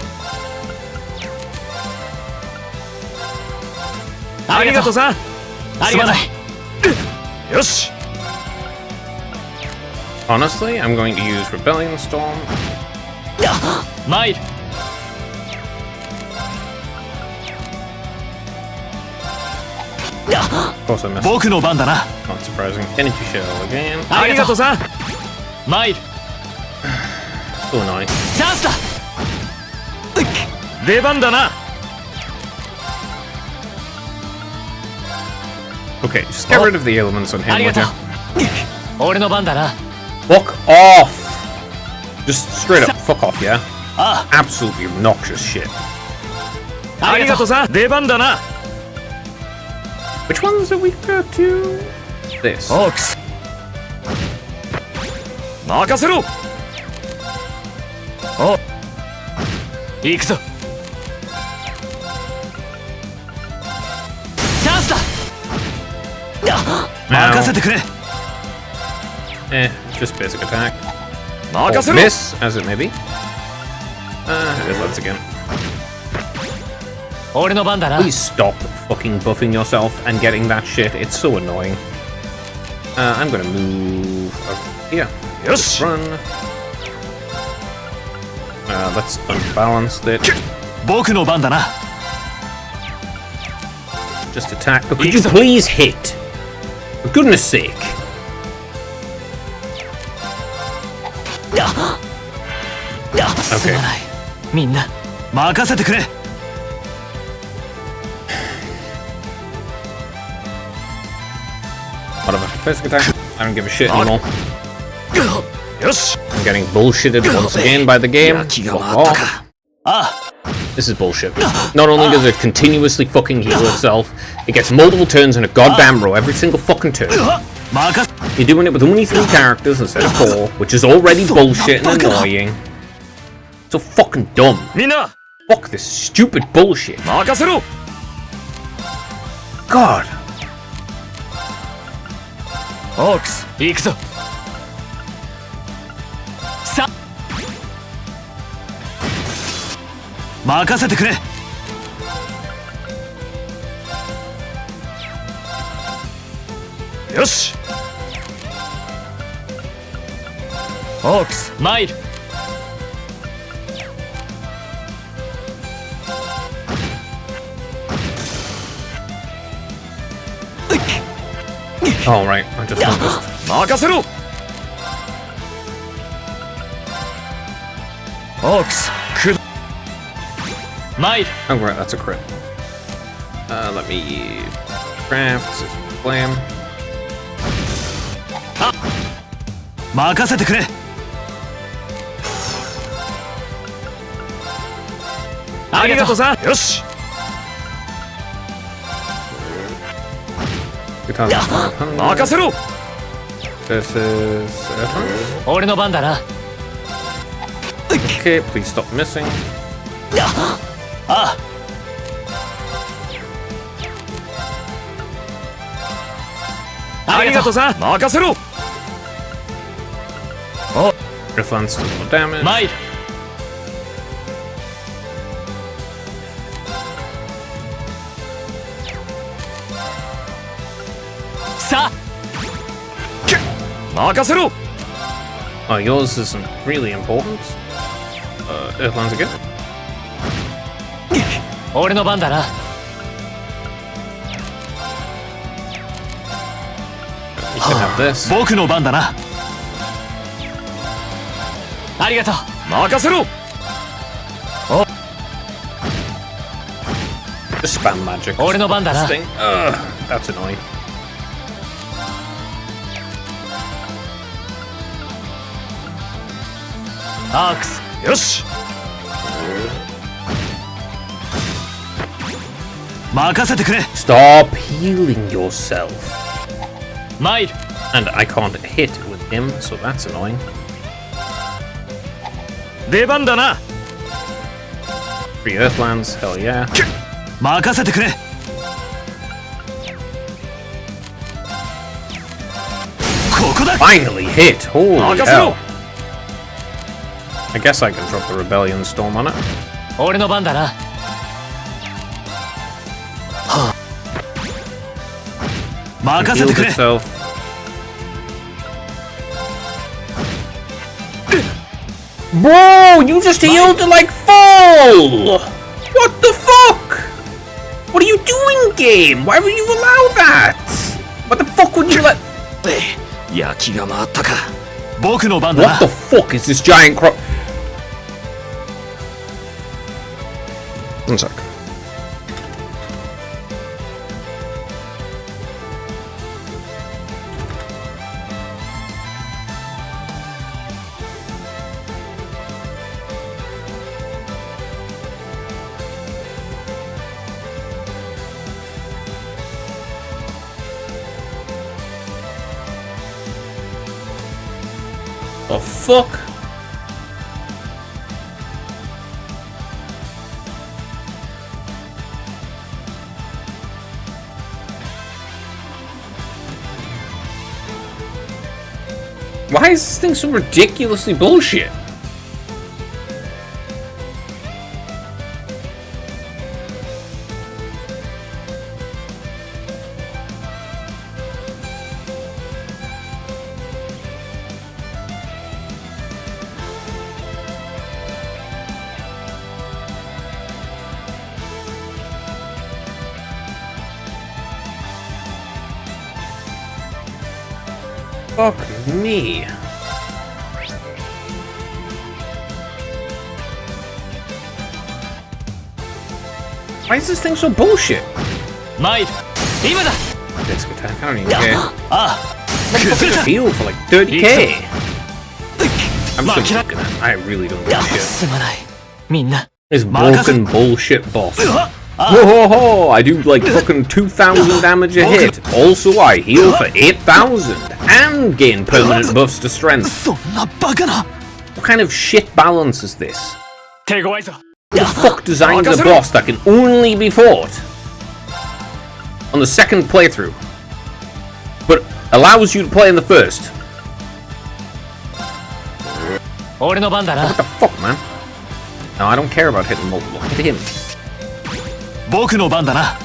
ありがとうさん。ありがとう。よし。 Honestly, I'm going to use Rebellion Storm. 参る。 Of course I missed. 僕の番だな。 Not surprising. Energy Shell again. ありがとうさん。参る。 So annoying. チャンスだ。出番だな。 Okay, just get rid of the elements on あ him, りが would とう you?。俺の番だな。 Fuck off! Just straight up fuck off, yeah? あ Absolutely obnoxious shit. あ。ありがとうさん。出番だな。 Which one's are weaker to? This. オークス。任せろ。行くぞ。チャンスだ。 任せてくれ。 Just basic attack. 任せ Or ろ。 miss, as it may be. It loads again. 俺の番だな。 Please stop fucking buffing yourself and getting that shit. It's so annoying. I'm gonna move over here. よし。 Run. Let's unbalance it. 僕の番だな。 Just attack. But could you please hit? For goodness sake. すまない。みんな。任せてくれ。 Whatever. Basic attack. I don't give a shit anymore. よし。 I'm getting bullshitted once again by the game. 気が Fuck 回った off. か。あ This is bullshit. Not only does it continuously fucking heal itself, it gets multiple turns in a goddamn row every single fucking turn. 任せ。 You're doing it with only 3 characters instead of 4, which is already bullshit and annoying. So fucking dumb. みんな Fuck this stupid bullshit. 任せろ。 God. オークス。行くぞ。さあ。 任せてくれ。 よし。オークス。参る。 Oh, right. I just noticed. 任せろ。オークス。参る。 Oh, right. That's a crit. Let me craft flame. 任せてくれ。 ありがとうさん。よし。 任せろ。 This is Earthbound. 俺の番だな。 Okay, please stop missing. あありがとうさ。任せろ。 Earthland's still no damage. 参る。さあ任せろ。 Oh, yours isn't really important. Earthland's again. 俺の番だな。 You can have this. 僕の番だな。ありがとう。任せろ。 Just spam magic. 俺の番だな。 Sting. Ugh, that's annoying. アークス。よし。任せてくれ。 Stop healing yourself. 参る。 And I can't hit with him, so that's annoying. 出番だな。 Free Earthlands, hell yeah. 任せてくれ。ここだ。 Finally hit! Holy 任せろ。 hell. I guess I can drop the Rebellion Storm on it. 俺の番だな。任せて Healed くれ。 itself. Bro, you just healed like full! What the fuck? What are you doing, game? Why would you allow that? What the fuck would you let... 焼きが回ったか。僕の番だな。 What the fuck is this giant crop? One sec. The fuck? Why is this thing so ridiculously bullshit? Fuck me. Why is this thing so bullshit? 参る。今だ。 Disc attack, I don't even care. あ What's the heal for like 30k? I'm just gonna look at that. I really don't give a あ。 shit. すまない。みんな。 This broken bullshit boss. Whoa, ho, ho, I do like fucking 2,000 damage a hit. Also, I heal for 8,000 and gain permanent buffs to strength. そんなバカな。 What kind of shit balance is this? 手強いぞ。 Who the fuck designed a boss that can only be fought on the second playthrough, but allows you to play in the first? 俺の番だな。 What the fuck, man? No, I don't care about hitting multiple. Hit him. 僕の番だな。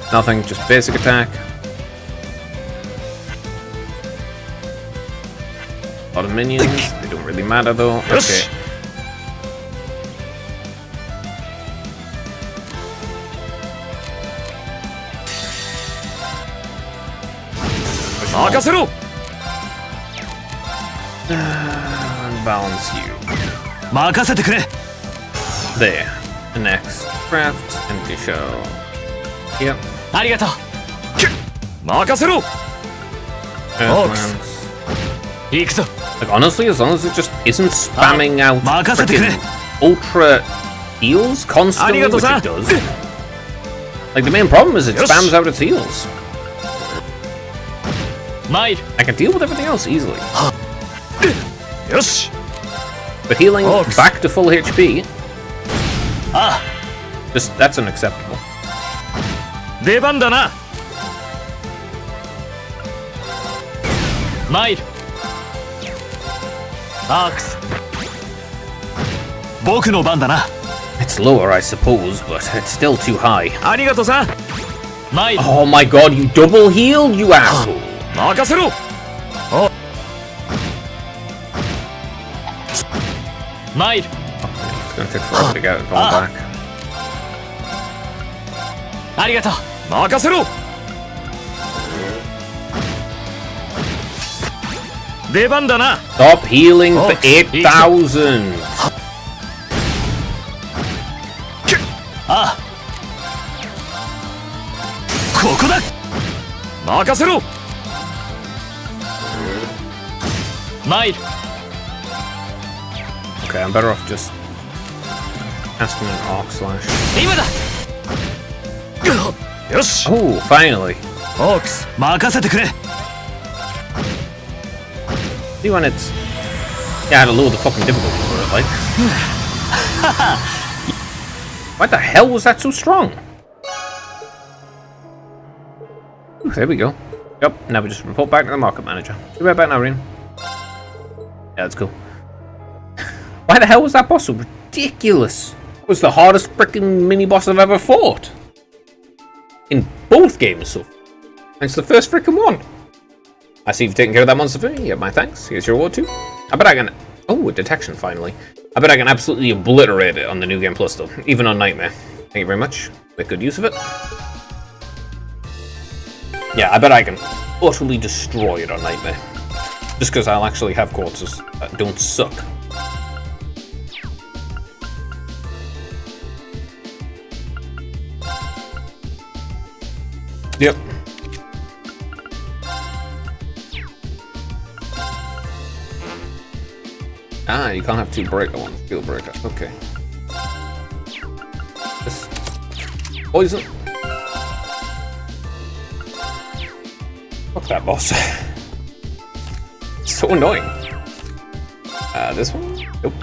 Nothing, just basic attack. A lot of minions. They don't really matter though. Okay. 任せろ。 Unbalance you. 任せてくれ。 There. The next craft empty shell. Yep. ありがとう。任せろ。 Earthlands. 行くぞ。 Like honestly, as long as it just isn't spamming out Makasete frickin' ultra heals constantly, which it does. Like the main problem is it spams out its heals. 参る。 I can deal with everything else easily. よし。But healing Ox. back to full HP, Ah, just that's unacceptable. 出番だな。マイル。アークス。僕の番だな。 It's lower, I suppose, but it's still too high. ありがとさん。マイル。 Oh my god, you double healed, you asshole! 任せろ。マイル。 It's gonna take forever to get it all back. ありがとう。任せろ。出番だな。 Stop healing for Ox, 8,000! ああ。ここだ。任せろ。マイル。 Okay, I'm better off just casting an Arc Slash. 今だ。よし。 Oh, finally! オークス。任せてくれ。 See when it's... Yeah, I had to lower the fucking difficulty for it, like. Why the hell was that so strong? Ooh, there we go. Yep, now we just report back to the market manager. Should we be back now, Reen? Yeah, that's cool. Why the hell was that boss so ridiculous? It was the hardest freaking mini-boss I've ever fought. In both games so far. And it's the first freaking one. I see you've taken care of that monster for me. Yeah, my thanks. Here's your reward too. I bet I can... Oh, a detection finally. I bet I can absolutely obliterate it on the New Game Plus though. Even on Nightmare. Thank you very much. Make good use of it. Yeah, I bet I can utterly destroy it on Nightmare. Just because I'll actually have quarters that don't suck. Yep. Ah, you can't have two breaker ones. Steel breaker. Okay. This poison. Fuck that boss. So annoying. This one? Nope.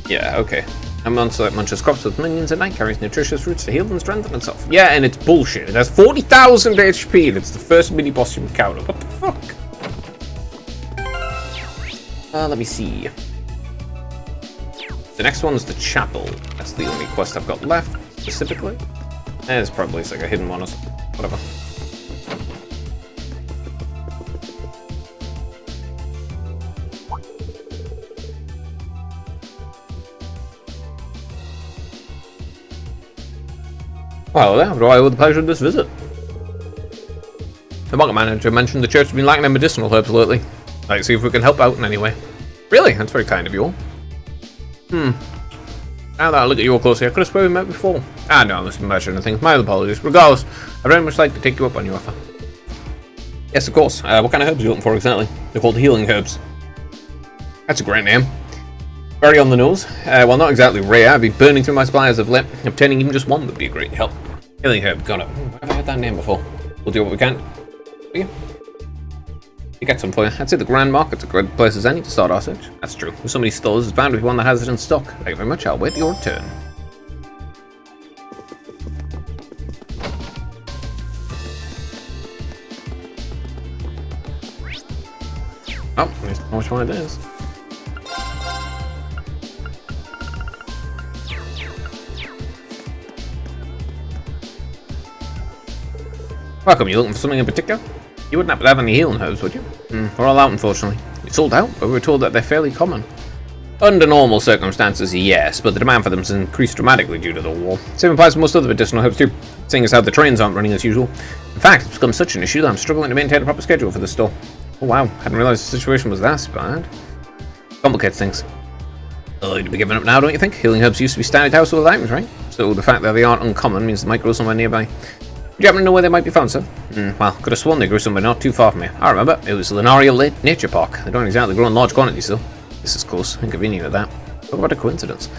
Yeah, okay. A monster that munches crops with minions at night, carries nutritious roots to heal and strengthen itself. Yeah, and it's bullshit. It has 40,000 HP and it's the first mini boss you encounter. What the fuck? Let me see. The next one's the chapel. That's the only quest I've got left, specifically. There's probably like a hidden one or something. Whatever. Well, there, what do I owe the pleasure of this visit? The market manager mentioned the church has been lacking in medicinal herbs lately. I'd like to see if we can help out in any way. Really? That's very kind of you all. Now that I look at you all closely, I could have sworn we met before. Ah, no, I must have mentioned anything. My apologies. Regardless, I'd very much like to take you up on your offer. Yes, of course. What kind of herbs are you looking for exactly? They're called healing herbs. That's a great name. Very on the nose. Well, not exactly rare. I'd be burning through my supplies of lip. Obtaining even just one would be a great help. Healing herb, got it. Where have I heard that name before? We'll do what we can. For you. You get some for you. I'd say the Grand Market's a good place as any to start our search. That's true. With so many stores, there's bound to be one that has it in stock. Thank you very much. I'll wait your return. Oh, at least I know which one it is. Welcome, you looking for something in particular? You wouldn't happen to have any healing herbs, would you? We're all out, unfortunately. We sold out, but we were told that they're fairly common. Under normal circumstances, yes, but the demand for them has increased dramatically due to the war. Same applies to most other medicinal herbs too, seeing as how the trains aren't running as usual. In fact, it's become such an issue that I'm struggling to maintain a proper schedule for the store. Oh wow, hadn't realized the situation was that bad. Complicates things. You'd be giving up now, don't you think? Healing herbs used to be standard household items, right? So the fact that they aren't uncommon means they might grow somewhere nearby. Do you happen to know where they might be found, sir? Well, could have sworn they grew somewhere not too far from here. I remember, it was Lunaria Nature Park. They don't exactly grow in large quantities, though. This is close, inconvenient at that. What about a coincidence?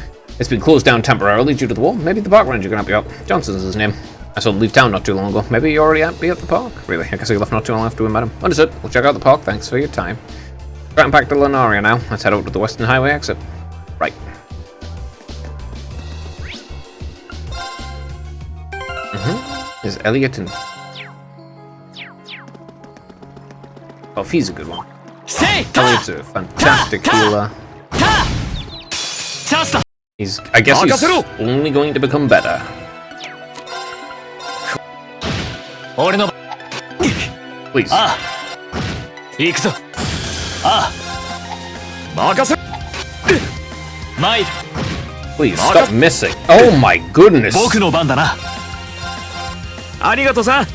It's been closed down temporarily due to the war. Maybe the park ranger can help you out. Johnson's his name. I saw him leave town not too long ago. Maybe you already be at the park? Really, I guess he left not too long after we met him. Understood. We'll check out the park. Thanks for your time. Right, back to Lunaria now. Let's head out to the Western Highway exit. Right. Is Elliot and... Oh, Fee's a good one. Elliot's a fantastic healer. He's, I guess he's only going to become better. Please. Please, stop missing. Oh my goodness. 僕の番だな。ありがとさん。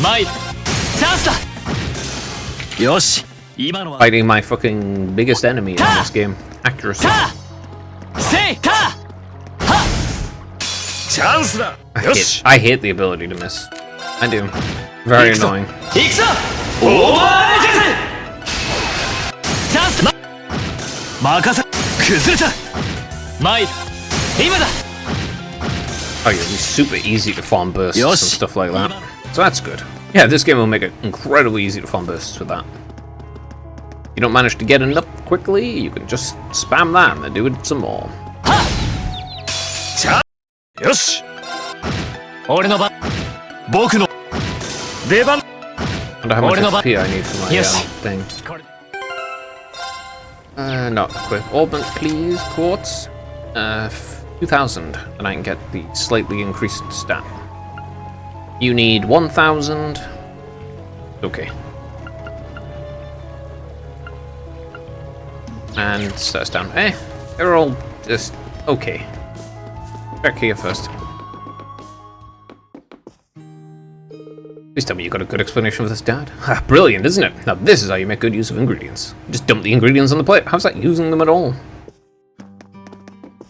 マイル、チャンスだ。よし、今のは。 Fighting my fucking biggest enemy in this game. Accuracy. せいか。チャンスだ。よし。 I hate the ability to miss. I do. Very annoying. 行くぞ。オーバーレジェンス。チャンスだ。任せ。崩れた。マイル、今だ。 Oh yeah, he's super easy to farm bursts and stuff like that. So that's good. Yeah, this game will make it incredibly easy to farm bursts with that. You don't manage to get it up quickly, you can just spam that and then do it some more. よし。俺の番。僕の出番。 I wonder how much XP I need for my thing. Not quick. Orbment, please. Quartz. 2,000, and I can get the slightly increased stat. You need 1,000. Okay. And stats down. They're all just okay. Check here first. Please tell me you got a good explanation for this, Dad. Brilliant, isn't it? Now this is how you make good use of ingredients. You just dump the ingredients on the plate. How's that using them at all?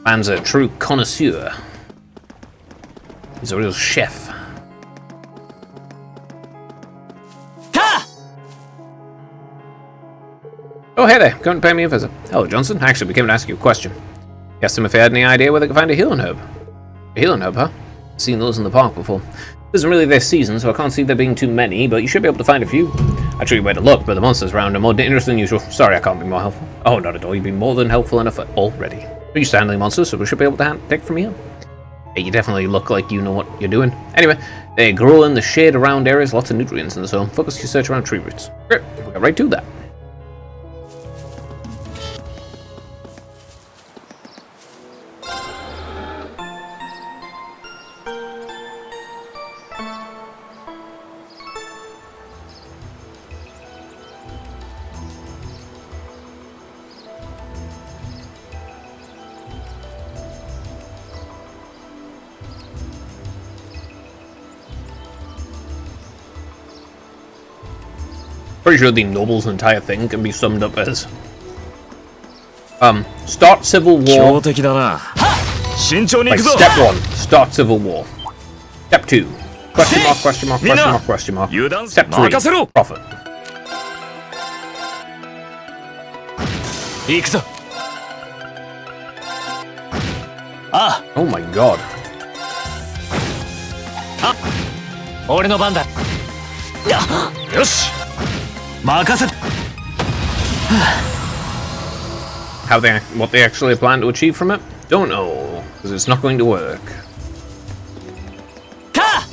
Man's a true connoisseur. He's a real chef. Oh, hey there. Come and pay me a visit. Hello, Johnson. Actually, we came to ask you a question. You asked him if he had any idea where they could find a healing herb. A healing herb, huh? I've seen those in the park before. This isn't really their season, so I can't see there being too many, but you should be able to find a few. I'd show you where to look, but the monsters around are more dangerous than usual. Sorry, I can't be more helpful. Oh, not at all. You've been more than helpful enough already. We're used to handling monsters, so we should be able to take from here. Hey, you definitely look like you know what you're doing. Anyway, they grow in the shade around areas, lots of nutrients in the soil. Focus your search around tree roots. Great, we'll get right to that. Pretty sure the noble's entire thing can be summed up as start civil war. Like step 1, start civil war. Step 2, question mark, question mark, question mark, question mark. Step 3, profit. Oh my god. What they actually plan to achieve from it? Don't know, because it's not going to work.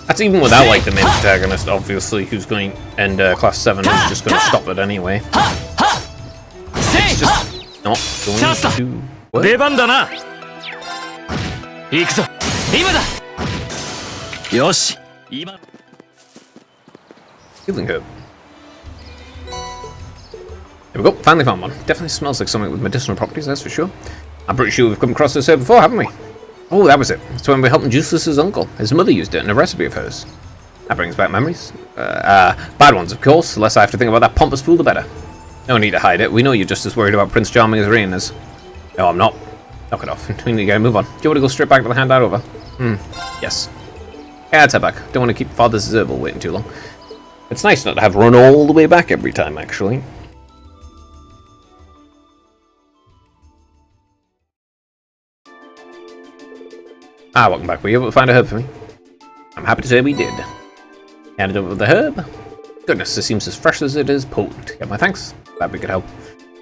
That's even without like the main protagonist, obviously, who's going, and class 7 is just going to stop it anyway. It's just not going to work. Healing herb. There we go, finally found one. Definitely smells like something with medicinal properties, that's for sure. I'm pretty sure we've come across this herb before, haven't we? Oh, that was it. It's when we were helping Juiceless's uncle. His mother used it in a recipe of hers. That brings back memories. Bad ones, of course. The less I have to think about that pompous fool, the better. No need to hide it. We know you're just as worried about Prince Charming as Rain is. No, I'm not. Knock it off. We need to move on. Do you want to go straight back to the handout over? Yes. Yeah, let's head back. Don't want to keep Father Zerbal waiting too long. It's nice not to have run all the way back every time, actually. Welcome back. Were you able to find a herb for me? I'm happy to say we did. Handed over the herb. Goodness, this seems as fresh as it is potent. Yeah, my thanks. Glad we could help.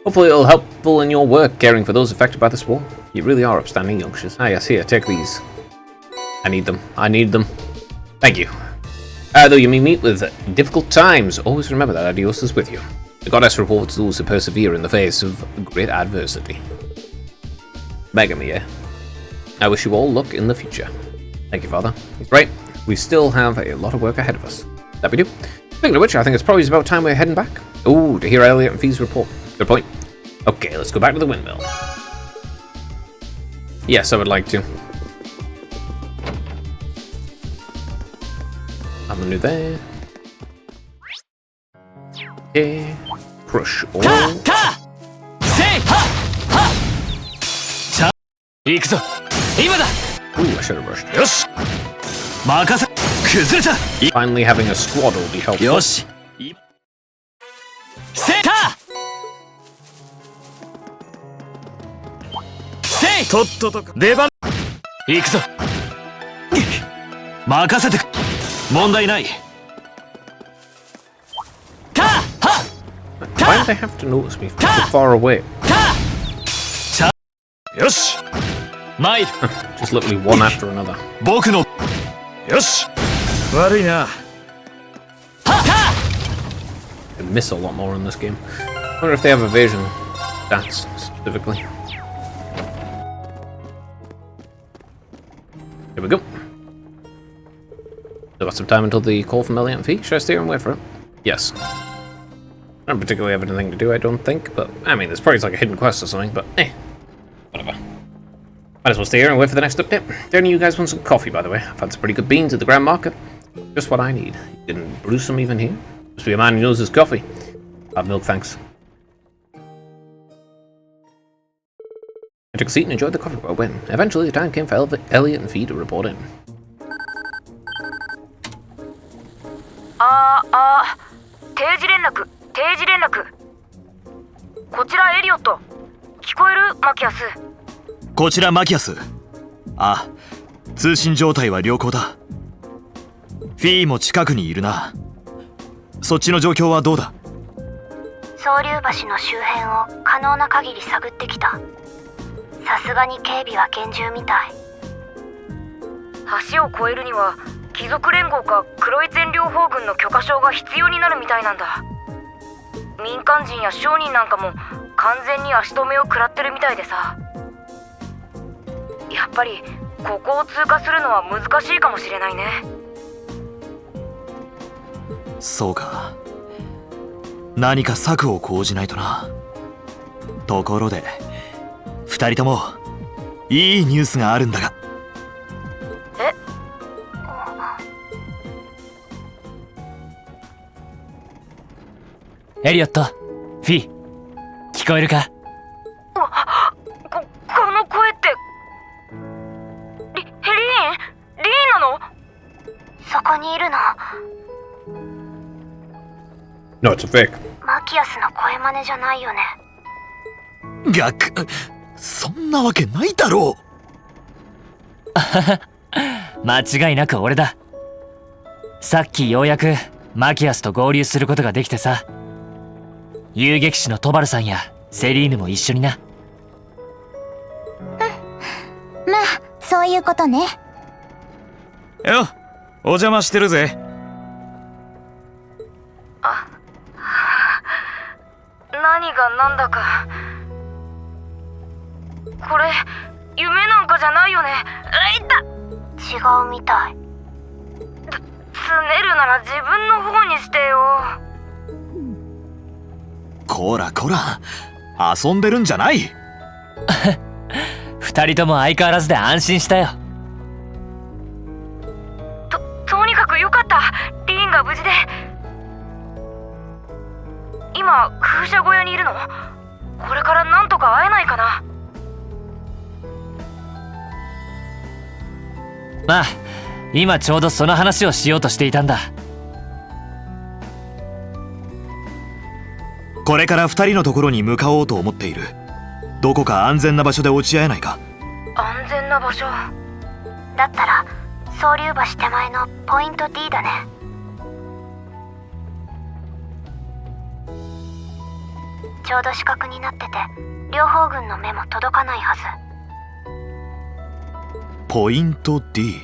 Hopefully it'll helpful in your work caring for those affected by this war. You really are upstanding youngsters. Ah yes, here, take these. I need them. I need them. Thank you. Though you may meet with difficult times, always remember that Adios is with you. The goddess rewards those who persevere in the face of great adversity. Megami, eh? I wish you all luck in the future. Thank you, Father. He's right. We still have a lot of work ahead of us. That we do. Speaking of which, I think it's probably about time we're heading back. Oh, to hear Elliot and Fee's report. Good point. Okay, let's go back to the windmill. Yes, I would like to. I'm gonna do that. Okay. Crush all. Ooh, I should have rushed. Finally having a squad will be helpful. Why do they have to notice me from so far away? Just literally one after another. I miss a lot more in this game. I wonder if they have evasion stats specifically. Here we go. Still got some time until the call from Elliot and Fee. Should I stay here and wait for it? Yes. I don't particularly have anything to do, I don't think, but I mean, there's probably like a hidden quest or something, but whatever. Might as well stay here and wait for the next update. Do any of you guys want some coffee, by the way? I've had some pretty good beans at the Grand Market. Just what I need. You can brew some even here. Must be a man who knows his coffee. I'll have milk, thanks. I took a seat and enjoyed the coffee while waiting. Eventually, the time came for Elliot and Fee to report in. 定時連絡。こちらエリオット。聞こえるマキアス。こちらマキアス。あ、通信状態は良好だ。フィーも近くにいるな。そっちの状況はどうだ？総流橋の周辺を可能な限り探ってきた。さすがに警備は厳重みたい。橋を越えるには貴族連合か黒い占領法軍の許可証が必要になるみたいなんだ。民間人や商人なんかも完全に足止めを食らってるみたいでさ。やっぱりここを通過するのは難しいかもしれないね。そうか。何か策を講じないとな。ところで2人ともいいニュースがあるんだが。エリオット、フィー、聞こえるか？この声ってリーンなの？そこにいるの。No, it's a fake. マキアスの声真似じゃないよね。そんなわけないだろう。間違いなく俺だ。さっきようやくマキアスと合流することができてさ。遊撃士のトバルさんやセリーヌも一緒にな。まあそういうことね。よ、お邪魔してるぜ。何がなんだか。これ夢なんかじゃないよね。違うみたい。つねるなら自分の方にしてよ。こらこら、遊んでるんじゃない。二人とも相変わらずで安心したよ。とにかくよかった。リーンが無事で。今風車小屋にいるの？これからなんとか会えないかな。まあ今ちょうどその話をしようとしていたんだ。これから2人のところに向かおうと思っている。どこか安全な場所で落ち合えないか？安全な場所だったら総流橋手前のポイント D だね。ちょうど死角になってて、両方軍の目も届かないはず。ポイント D。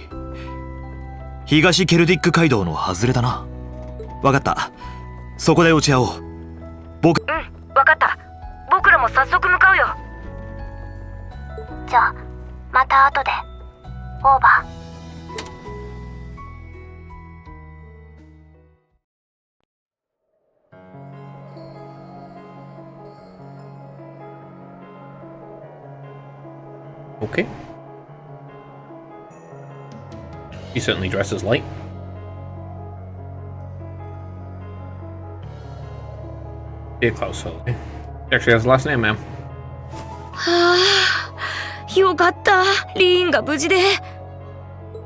東ケルディック街道の外れだな。わかった、そこで落ち合おう。僕、うん、わかった。僕らも早速向かうよ。じゃあまた後で。オーバー。Okay. He certainly dresses light. Dear Klausfeld. He actually has the last name, ma'am. はあ、よかった。リーンが無事で。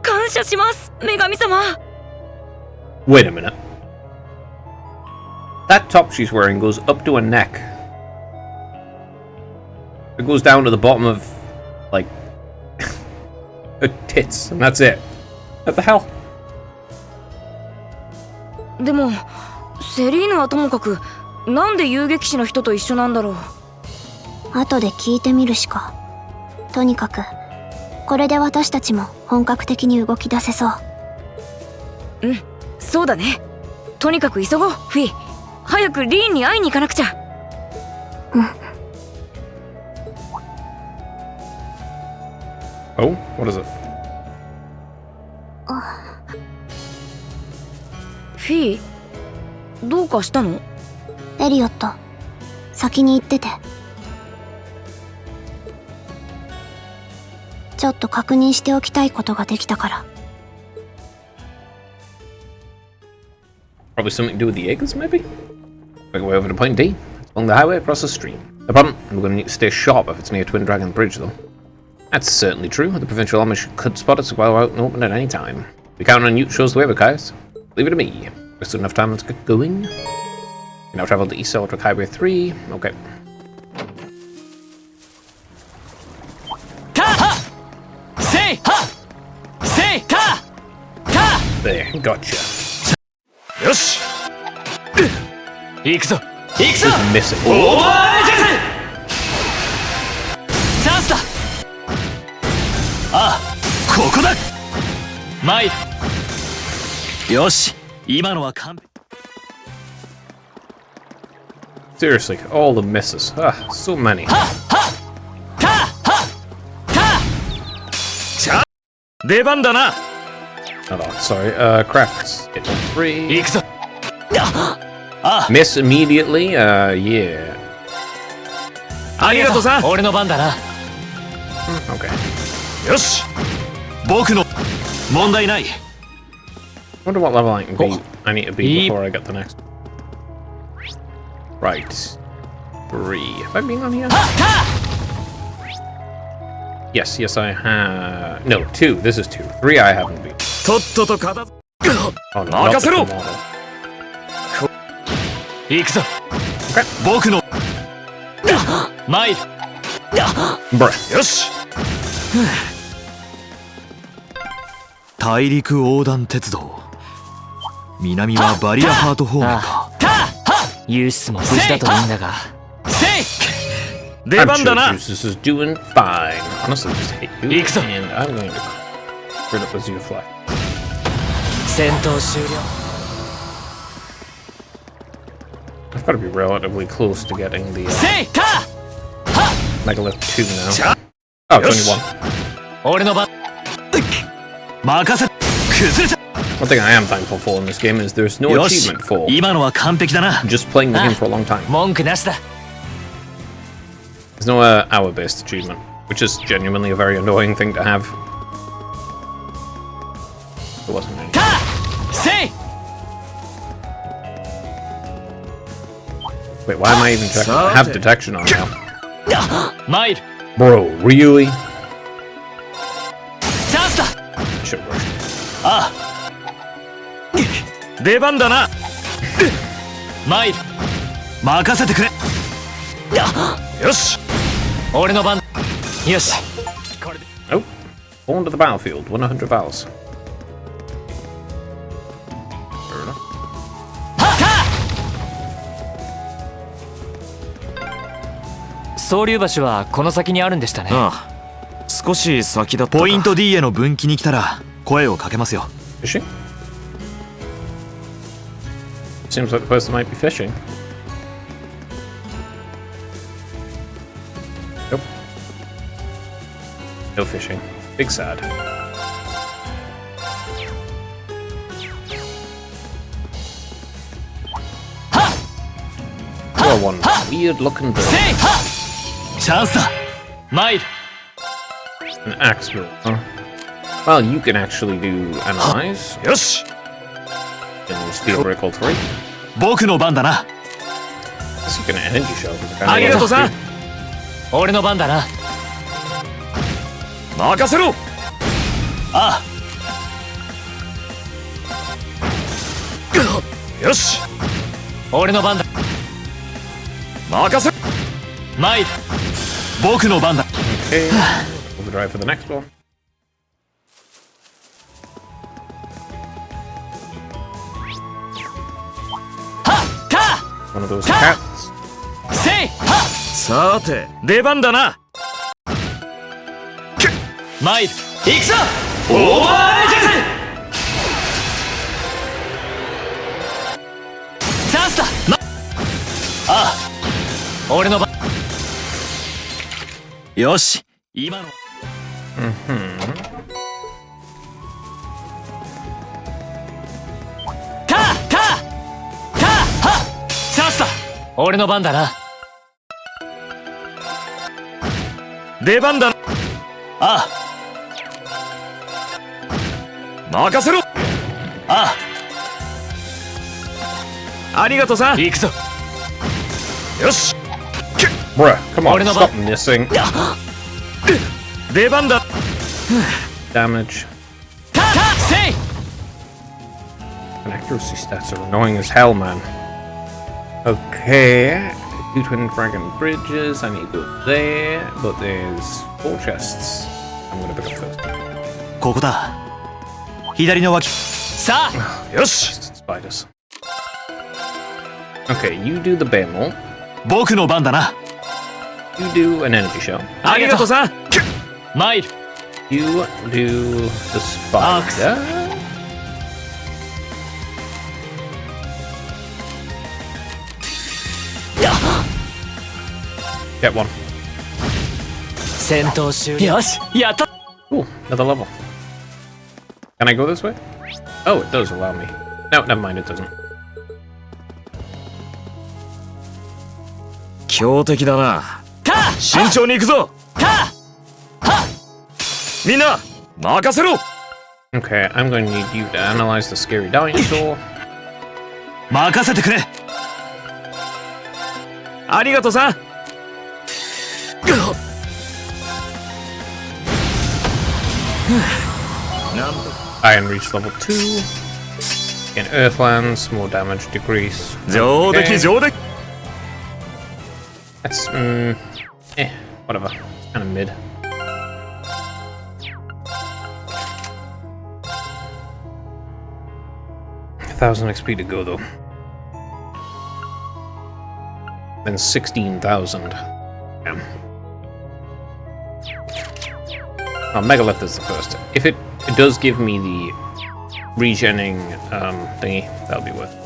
感謝します、女神様。Wait a minute. That top she's wearing goes up to her neck. It goes down to the bottom of, like, her tits, and that's it. What the hell? でもセリーヌはともかく、なんで遊撃士の人と一緒なんだろう。後で聞いてみるしか。とにかくこれで私たちも本格的に動き出せそう。うん、そうだね。とにかく急ごう、フィー。早くリーンに会いに行かなくちゃ。うん。Oh, what is it? フィー、どうかしたの？エリオット、先に行ってて。ちょっと確認しておきたいことができたから。Probably something to do with the eggs, maybe? Make our way over to point D, along the highway across the stream. No problem, we're going to need to stay sharp if it's near Twin Dragon Bridge, though. That's certainly true. The provincial army could spot us while we're out and open at any time. We count on you to show us the way, Bacchius. Leave it to me. There's still enough time, let's get going. We now travel to East Electric Highway 3. Okay. There, gotcha. よし、行くぞ行くぞ。 Missing. オーバーレジェンスチャンスだ。ああ、ここだ。マイル。よし、今のは完璧。 Seriously, all the misses. Ah, so many. 出番だな。 Oh, sorry. Crafts. Hit 3. 行くぞ。 Miss immediately. Yeah. ありがとうさん。俺の番だな。 Okay. よし、僕の問題ない。 Wonder what level I can be. I need to be before I get the next. Right. 3. Have I been on here? Yes, yes, I have. No, 2. This is 2. 3 I haven't been. とっとと片付け。 Oh, no, not the 任せろ。 model. 行くぞ。 Okay. 僕のマイル。 Bruh. よし。大陸横断鉄道。南はバリアハート方面か。ユースも無事だといいんだが。出 I'm 番だ sure な。 Juices is doing fine. Honestly, just hate you. 行くぞ。 And I'm going to rid up as you fly. 戦闘終了。 I've got to be relatively close to getting the Megalith 2 now. Oh, 21. 俺の番。任せ。崩れた。 One thing I am thankful for in this game is there's no よし、 achievement for 今のは完璧だな。 just playing the game for a long time. 文句なしだ。 There's no hour-based achievement, which is genuinely a very annoying thing to have. There wasn't any. Wait, why am I even checking? I have detection on now. マイル。 Bro, really? チャンスだ。 Shit worked. ああ。出番だな。マイル。任せてくれ。よし。俺の番。よし。 Oh, fall into the battlefield. 100 battles. Fair enough. 総流橋はこの先にあるんでしたね。ああ、少し先だったか。ポイント D への分岐に来たら声をかけますよ。 Fishing? Seems like the person might be fishing. Nope. No fishing. Big sad. Or one weird looking bird. チャンスだ。参る。 An axe move, huh? Well, you can actually do analyze よし、 in Steel Breakle 3. 僕の番だな。 Guess you can energy shell. ありがとうさん。俺の番だな。任せろ。あよし、俺の番だ。任せろ。参る。僕の番だ。 Okay. Overdrive for the next one. One of those cats. せい。さて、出番だな。参る。行くぞ。オーバーレジェンチャンスだ。ああ、俺の番。よし、今の。チャンスだ。俺の番だな。出番だ。あ任せろ。あ、ありがとうさん。行くぞ。よし、 Bruh, come on, Order stop missing. 出番だ。 Damage. せい。 And accuracy stats are annoying as hell, man. Okay. Two twin dragon bridges. I need to go there, but there's 4 chests. I'm gonna pick up first. ここだ。左の脇。さあ、よし、 Spiders. Okay, you do the bear maul. 僕の番だな。You do an energy shell. ありがとうさん。参る。 You do the spider. Get one. 戦闘終了。よし、やった。 Ooh, another level. Can I go this way? Oh, it does allow me. No, never mind, it doesn't. 強敵だな。か慎重に行くぞ。かみんな、任せろ。 Okay, I'm going to need you to analyze the scary dinosaur. 任せてくれ。ありがとうさん。Iron Reach level 2. In Earthlands, more damage decrease. 上出来上出来。 That's, whatever. It's kind of mid. $1,000 XP to go though. Then 16,000. Damn. Oh, Megalith is the first. If it does give me the regening thingy, that'll be worth it.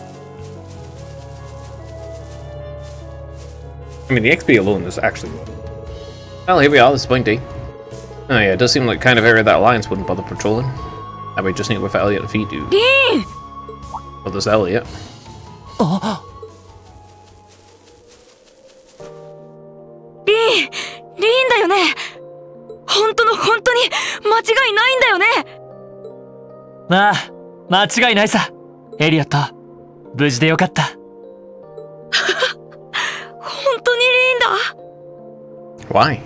I mean, the XP alone is actually worth it. Well, here we are, this is point D. Oh yeah, it does seem like kind of area that Alliance wouldn't bother patrolling. That way just need to wait for Elliot to feed you. Well, there's Elliot. Lin だよね。本当に間違いないんだよね。まあ、間違いないさ。エリオット、無事でよかった。本当にリンだ。Why?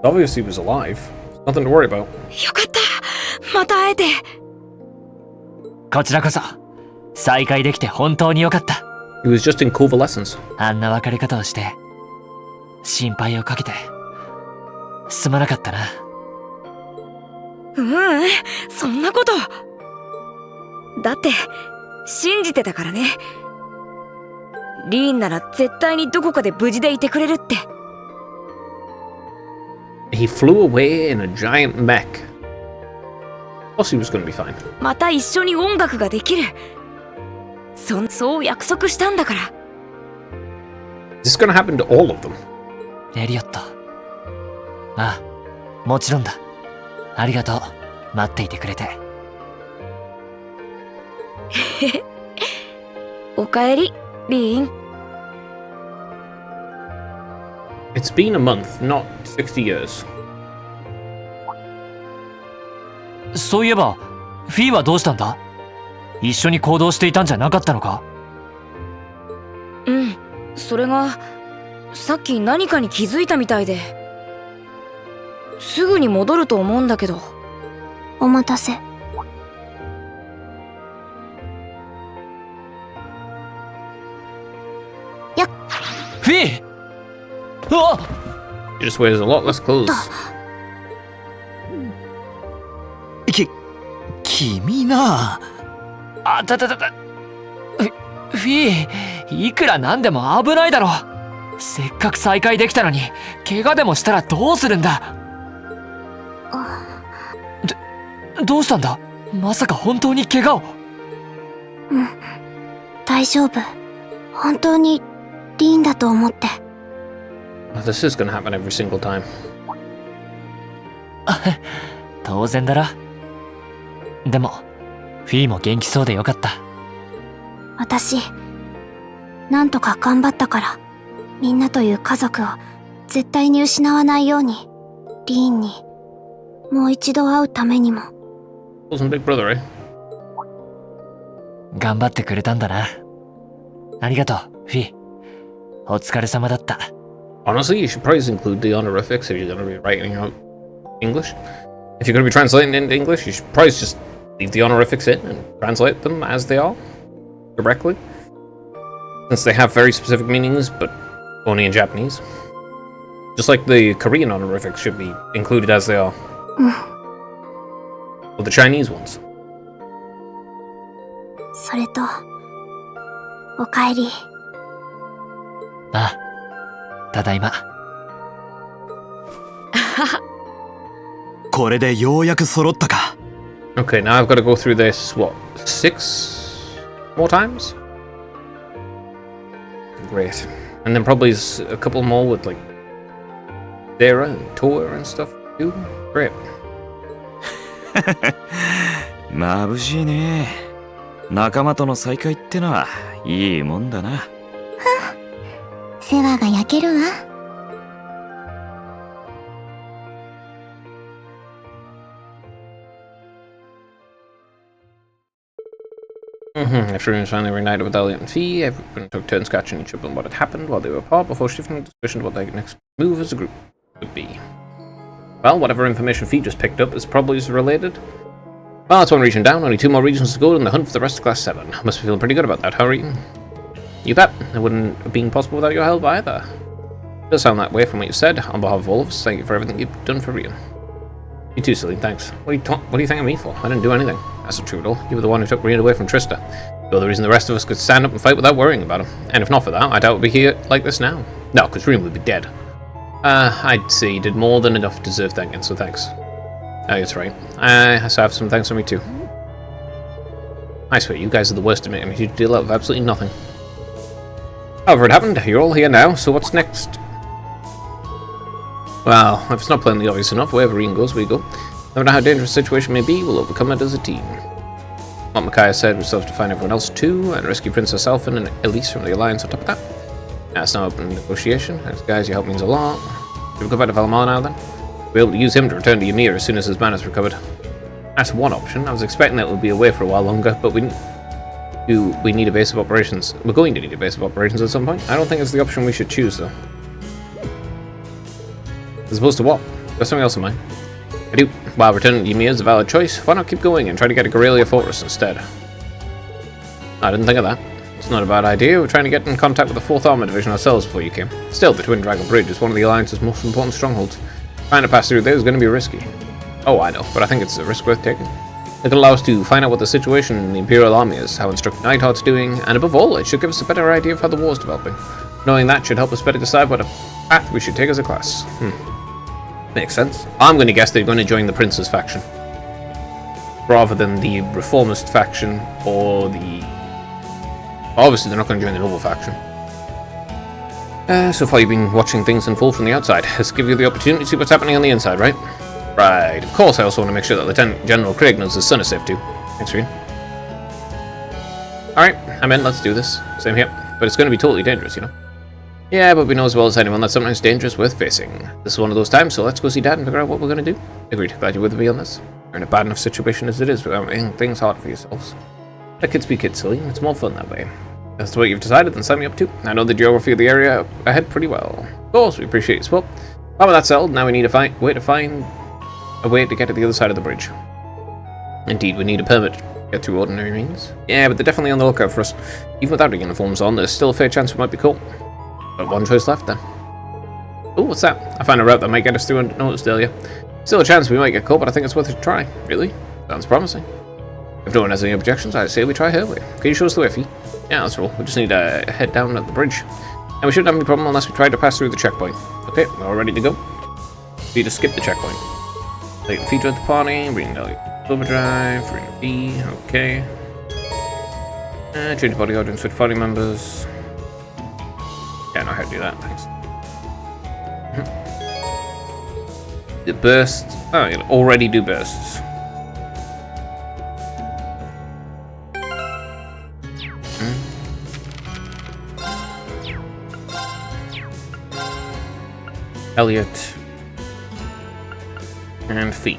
Obviously he was alive. Nothing to worry about. よかった。また会えて。こちらこそ、再会できて本当によかった。He was just in convalescence. あんな別れ方をして、心配をかけて、すまなかったな。そんなこと。だって、信じてたからね。リーンなら絶対にどこかで無事でいてくれるって。He flew away in a giant mech. Of course he was going to be fine. また一緒に音楽ができる。そう約束したんだから。Is this going to happen to all of them? エリオット。ああ、もちろんだ。ありがとう。待っていてくれて。おかえり、リーン。It's been a month, not 60 years. そういえば、フィーはどうしたんだ？一緒に行動していたんじゃなかったのか？うん、それがさっき何かに気づいたみたいで、すぐに戻ると思うんだけど。お待たせ。フィー！うわっ！ He just wears a lot less clothes. 君な。あたたたた。フィー、いくらなんでも危ないだろ。せっかく再会できたのに、怪我でもしたらどうするんだ。どうしたんだ？まさか本当に怪我を？うん、大丈夫。本当にリーンだと思って。This is going to happen every single time. 当然だろ。でも、フィーも元気そうでよかった。私、なんとか頑張ったから、みんなという家族を絶対に失わないように、リーンにもう一度会うためにも。Wasn't Big Brother, eh? 頑張ってくれたんだな。ありがとう、フィー。お疲れ様だった。Honestly, you should probably include the honorifics if you're going to be writing out English. If you're going to be translating into English, you should probably just leave the honorifics in and translate them as they are, directly. Since they have very specific meanings, but only in Japanese. Just like the Korean honorifics should be included as they are. Or the Chinese ones. それと、おかえり。ああ、ただいま。これでようやく揃ったか。Okay, now I've got to go through this, what, 6 more times? Great. And then probably a couple more with, like, Sarah and Tor and stuff, too. Great. 眩しいね。仲間との再会ってのはいいもんだな。世話が焼けるわ。After everyone was finally reunited with Elliot and Fee, everyone took turns catching each other on what had happened while they were apart before shifting the discussion to what their next move as a group would be. Well, whatever information Fee just picked up is probably related. Well, that's one region down, only 2 more regions to go in the hunt for the rest of Class 7. Must be feeling pretty good about that, huh, Reeton? You bet. It wouldn't have been possible without your help either. It does sound that way from what you said. On behalf of all of us, thank you for everything you've done for Reeton. You too, Celine, thanks. What are you thanking me for? I didn't do anything. That's not true at all. You were the one who took Reeton away from Trista. You're the reason the rest of us could stand up and fight without worrying about him. And if not for that, I doubt we'd be here like this now. No, because Reeton would be dead. I'd say you did more than enough to deserve thanking, so thanks. Oh, that's right. I have some thanks for me too. I swear, you guys are the worst at making a huge deal out of absolutely nothing. However it happened, you're all here now, so what's next? Well, if it's not plainly obvious enough, wherever Reeton goes, we go. No matter how dangerous the situation may be, we'll overcome it as a team. What Micaiah said was to find everyone else too, and rescue Princess Elfin and Elise from the Alliance on top of that. Now it's now open negotiation. Thanks guys, your help means a lot. Should we go back to Valamar now then? We'll be able to use him to return to Ymir as soon as his mana's recovered. That's one option. I was expecting that we'll be away for a while longer, but we need a base of operations. We're going to need a base of operations at some point. I don't think it's the option we should choose though. As opposed to what? Got something else in mind. I do. While returning to Ymir is a valid choice, why not keep going and try to get a Gorelia Fortress instead? I didn't think of that. It's not a bad idea. We're trying to get in contact with the 4th Armor Division ourselves before you came. Still, the Twin Dragon Bridge is one of the Alliance's most important strongholds. Trying to pass through there is going to be risky. Oh, I know, but I think it's a risk worth taking. It could allow us to find out what the situation in the Imperial Army is, how Instructor Neidhart's doing, and above all, it should give us a better idea of how the war's developing. Knowing that should help us better decide what path we should take as a class. Makes sense. I'm going to guess they're going to join the Prince's faction. Rather than the Reformist faction or the... Obviously, they're not going to join the Noble faction. So far you've been watching things unfold from the outside. Let's give you the opportunity to see what's happening on the inside, right? Right. Of course, I also want to make sure that Lieutenant General Craig knows his son is safe too. Thanks, Reed. Alright, I'm in. Let's do this. Same here. But it's going to be totally dangerous, you know? Yeah, but we know as well as anyone that sometimes dangerous worth facing. This is one of those times, so let's go see Dad and figure out what we're going to do. Agreed. Glad you're with me on this. You're in a bad enough situation as it is without making things hard for yourselves. Let kids be kids, silly. It's more fun that way. If that's what you've decided, then sign me up too. I know the geography of the area ahead pretty well. Of course, we appreciate your support. Well, with that settled, now we need to find a way to get to the other side of the bridge. Indeed, we need a permit to get through ordinary means. Yeah, but they're definitely on the lookout for us. Even without our uniforms on, there's still a fair chance we might be caught. But one choice left then. Oh, what's that? I found a route that might get us through unnoticed earlier. Still a chance we might get caught, but I think it's worth a try. Really? Sounds promising. If no one has any objections, I say we try her way. Can you show us the way, Fee? Yeah, that's all. We just need to head down at the bridge. And we shouldn't have any problem unless we try to pass through the checkpoint. Okay, we're all ready to go. We just skip the checkpoint. Take the feature at the party, bring down overdrive, bring B, okay. Change body audience with party members. Yeah, I know how to do that, thanks. The burst. Oh, you already do bursts. Elliot and Fee.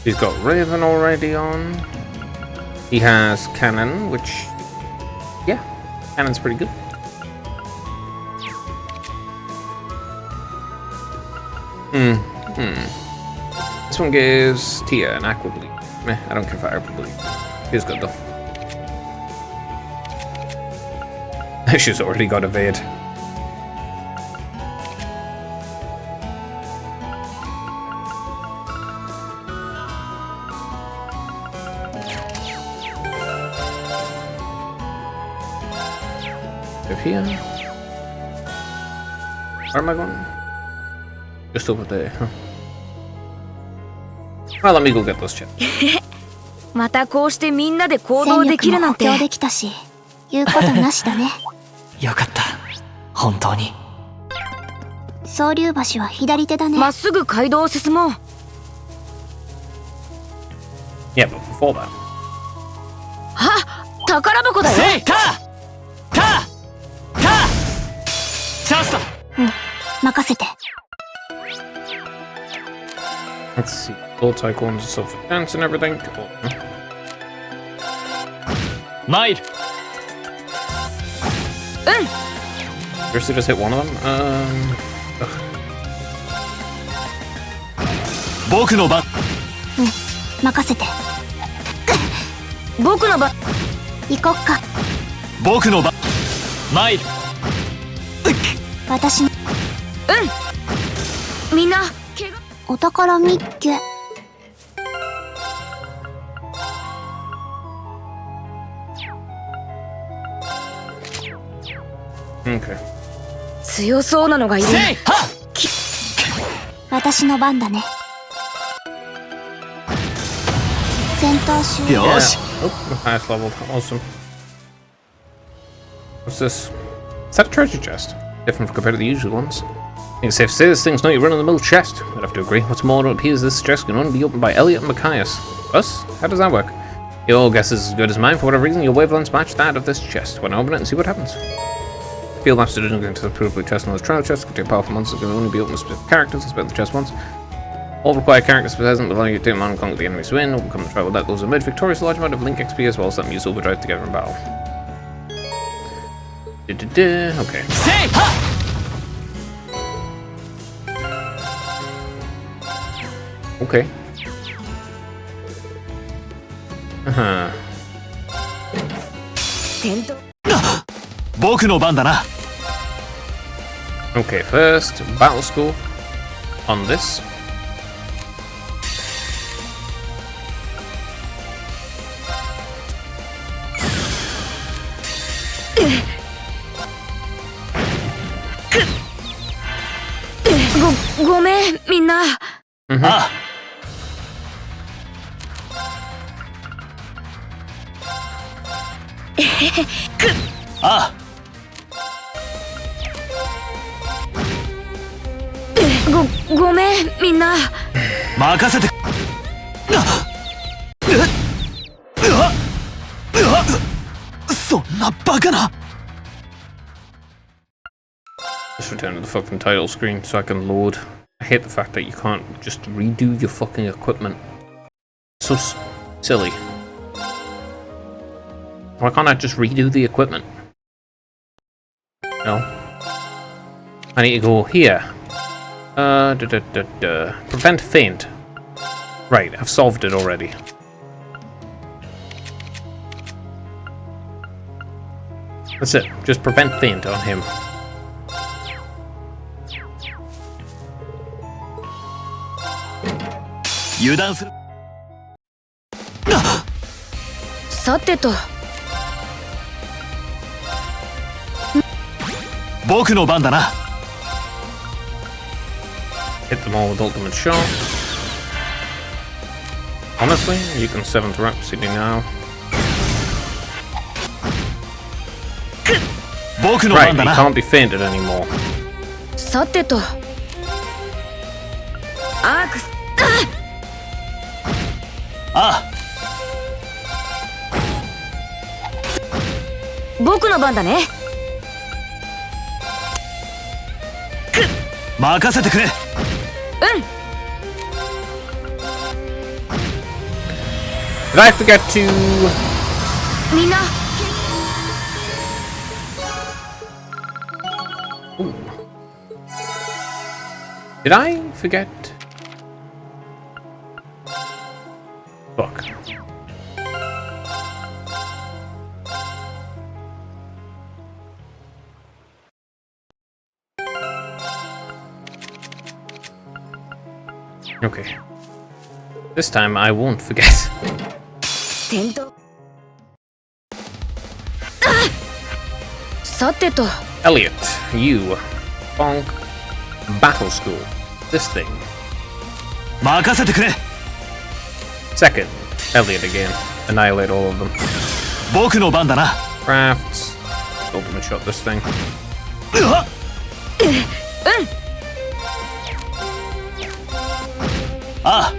He's got Raven already on. He has Cannon, which, yeah, Cannon's pretty good. This one gives Tia an Aqua Bleed. Meh, I don't care for Aqua Bleed. He's good though. She's already got Evade. Here. Where am I going? Just over there, huh? Well, let me go get those chips. またこうしてみんなで行動できるなんて。戦力も補強できたし、言うことなしだね。よかった。本当に。総流橋は左手だね。まっすぐ街道を進もう。Yeah, but before that. あ、宝箱だよ。せいか。チャンスだ。任せて。Let's see. All Tycoons, self defense and everything. Mail. Seriously, just hit one of them? 僕の番。任せて。僕の番。行こっか。僕の番。マイル。私の。みんな。お宝みっけ。Okay. 強そうなのがいる。私の番だね。戦闘終了。よし。Oh, highest level. Awesome. What's this? Is that a treasure chest? Different compared to the usual ones. I think it's safe to say this thing's not your run-of-the-mill chest. I'd have to agree. What's more, it appears this chest can only be opened by Elliot and Machias. Us? How does that work? Your guess is as good as mine. For whatever reason, your wavelengths match that of this chest. Why not open it and see what happens? Fieldmaster didn't go into the provably chest and those trial chests contain powerful monsters that can only be opened with specific characters and split the chest once. All required characters present will allow you to take them on and conquer the enemies win. Overcome the trial without those emerge victorious, a large amount of Link XP as well as let them use overdrive together in battle. Okay. Okay. Uh-huh. 僕の番だな。Okay, first, battle score on this. ごめん、みんな。Mm-hmm. ああごめん、みんな。任せて。そんなバカな。 Just return to the fucking title screen so I can load. I hate the fact that you can't just redo your fucking equipment. So silly. Why can't I just redo the equipment? No. I need to go here. Prevent faint. Right, I've solved it already. That's it. Just prevent faint on him. Saてと。僕の番だな。 Hit them all with ultimate shot. Honestly, you can 7th Rhapsody now. 僕の Right, 番だ he な。 can't be fainted anymore. さてと。アークス。あ僕の番だね。任せてくれ。Did I forget to... みんな。 Did I forget? Fuck. Okay. This time I won't forget. 戦闘。さてと。 Elliot, you. Bonk. Battle School. This thing. 任せてくれ。 Second. Elliot again. Annihilate all of them. 僕の番だな。 Crafts. Ultimate shot this thing. あ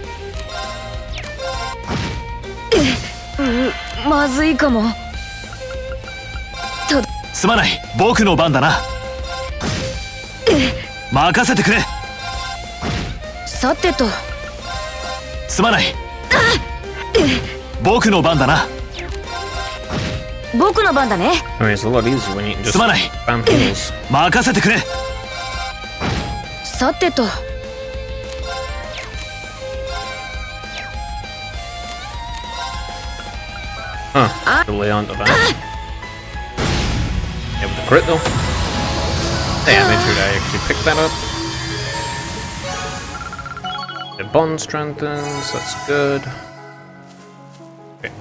まずいかも。すまない。僕の番だな。任せてくれ。さてと。すまない。僕の番だな。僕の番だね。 I mean, it's a lot easier when you can just すまない。 spam heals. 任せてくれ。さてと。 Huh. Delay onto that. Yeah, with the crit though. Yeah, I made sure I actually picked that up. The bond strengthens, that's good. Okay.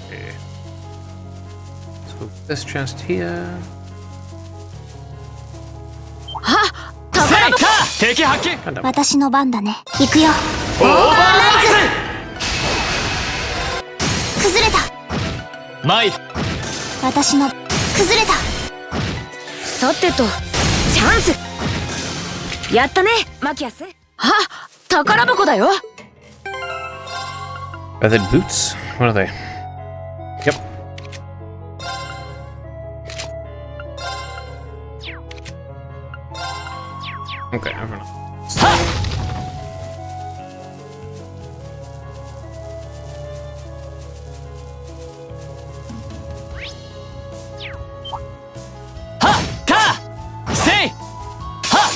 Okay. So this chest here. 敵発見。 God damn. 私の番だね。行くよ。オーバーラ崩れた。イズ。参る。私の崩れた。さてと。チャンス。やったね、マキアス。あ、宝箱だよ。 Feathered boots? What are they? Yep. Okay, everyone.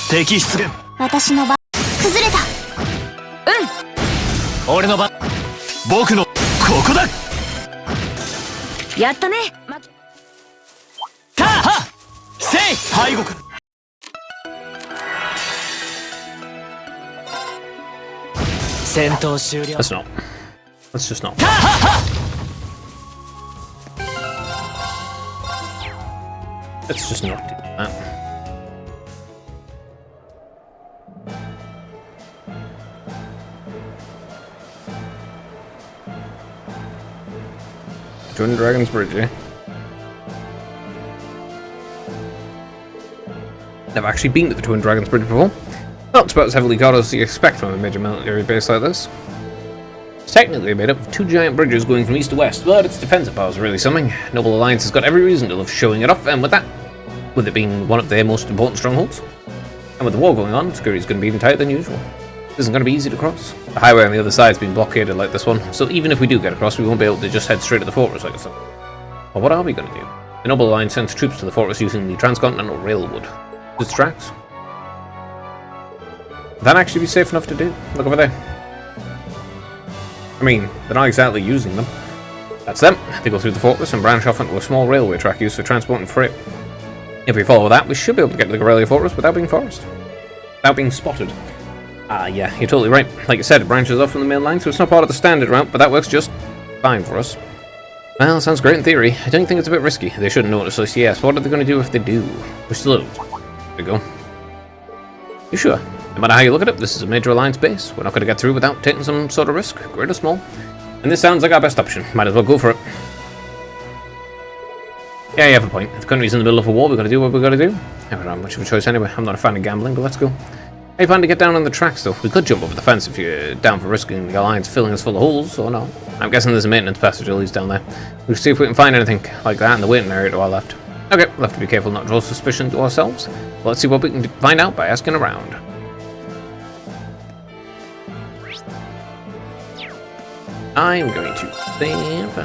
敵出現。私の番。崩れた。俺の番。僕のここだ。やったね、マキ。カーハせい。背後から。戦闘終了。 Let's not. Let's just not. カーハ Let's just not do that. Twin Dragons Bridge, eh? Never actually been to the Twin Dragons Bridge before. Not about as heavily guarded as you expect from a major military base like this. It's technically made up of two giant bridges going from east to west, but its defensive power is really something. Noble Alliance has got every reason to love showing it off, and with it being one of their most important strongholds, and with the war going on, security is going to be even tighter than usual. This isn't going to be easy to cross. The highway on the other side has been blockaded like this one, so even if we do get across, we won't be able to just head straight to the fortress like I said. Well, what are we going to do? The Noble Alliance sends troops to the fortress using the Transcontinental Railroad. Its tracks. Would that actually be safe enough to do? Look over there. I mean, they're not exactly using them. That's them. They go through the fortress and branch off into a small railway track used for transporting freight. If we follow that, we should be able to get to the Corellia Fortress without being forced. Without being spotted. Yeah, you're totally right. Like you said, it branches off from the main line, so it's not part of the standard route, but that works just fine for us. Well, sounds great in theory. I don't think it's a bit risky. They shouldn't notice us, yes. What are they going to do if they do? We're slow. There we go. You sure? No matter how you look at it, this is a major alliance base. We're not going to get through without taking some sort of risk, great or small. And this sounds like our best option. Might as well go for it. Yeah, you have a point. If the country's in the middle of a war, we've got to do what we've got to do. I don't have much of a choice anyway. I'm not a fan of gambling, but let's go. How you plan to get down on the tracks, though? We could jump over the fence if you're down for risking the alliance filling us full of holes, or not. I'm guessing there's a maintenance passage that leads down there. We'll see if we can find anything like that in the waiting area to our left. Okay, we'll have to be careful not to draw suspicion to ourselves. But let's see what we can find out by asking around. I'm going to save.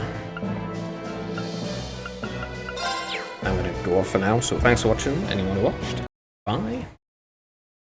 I'm going to go off for now, so thanks for watching, anyone who watched. Bye.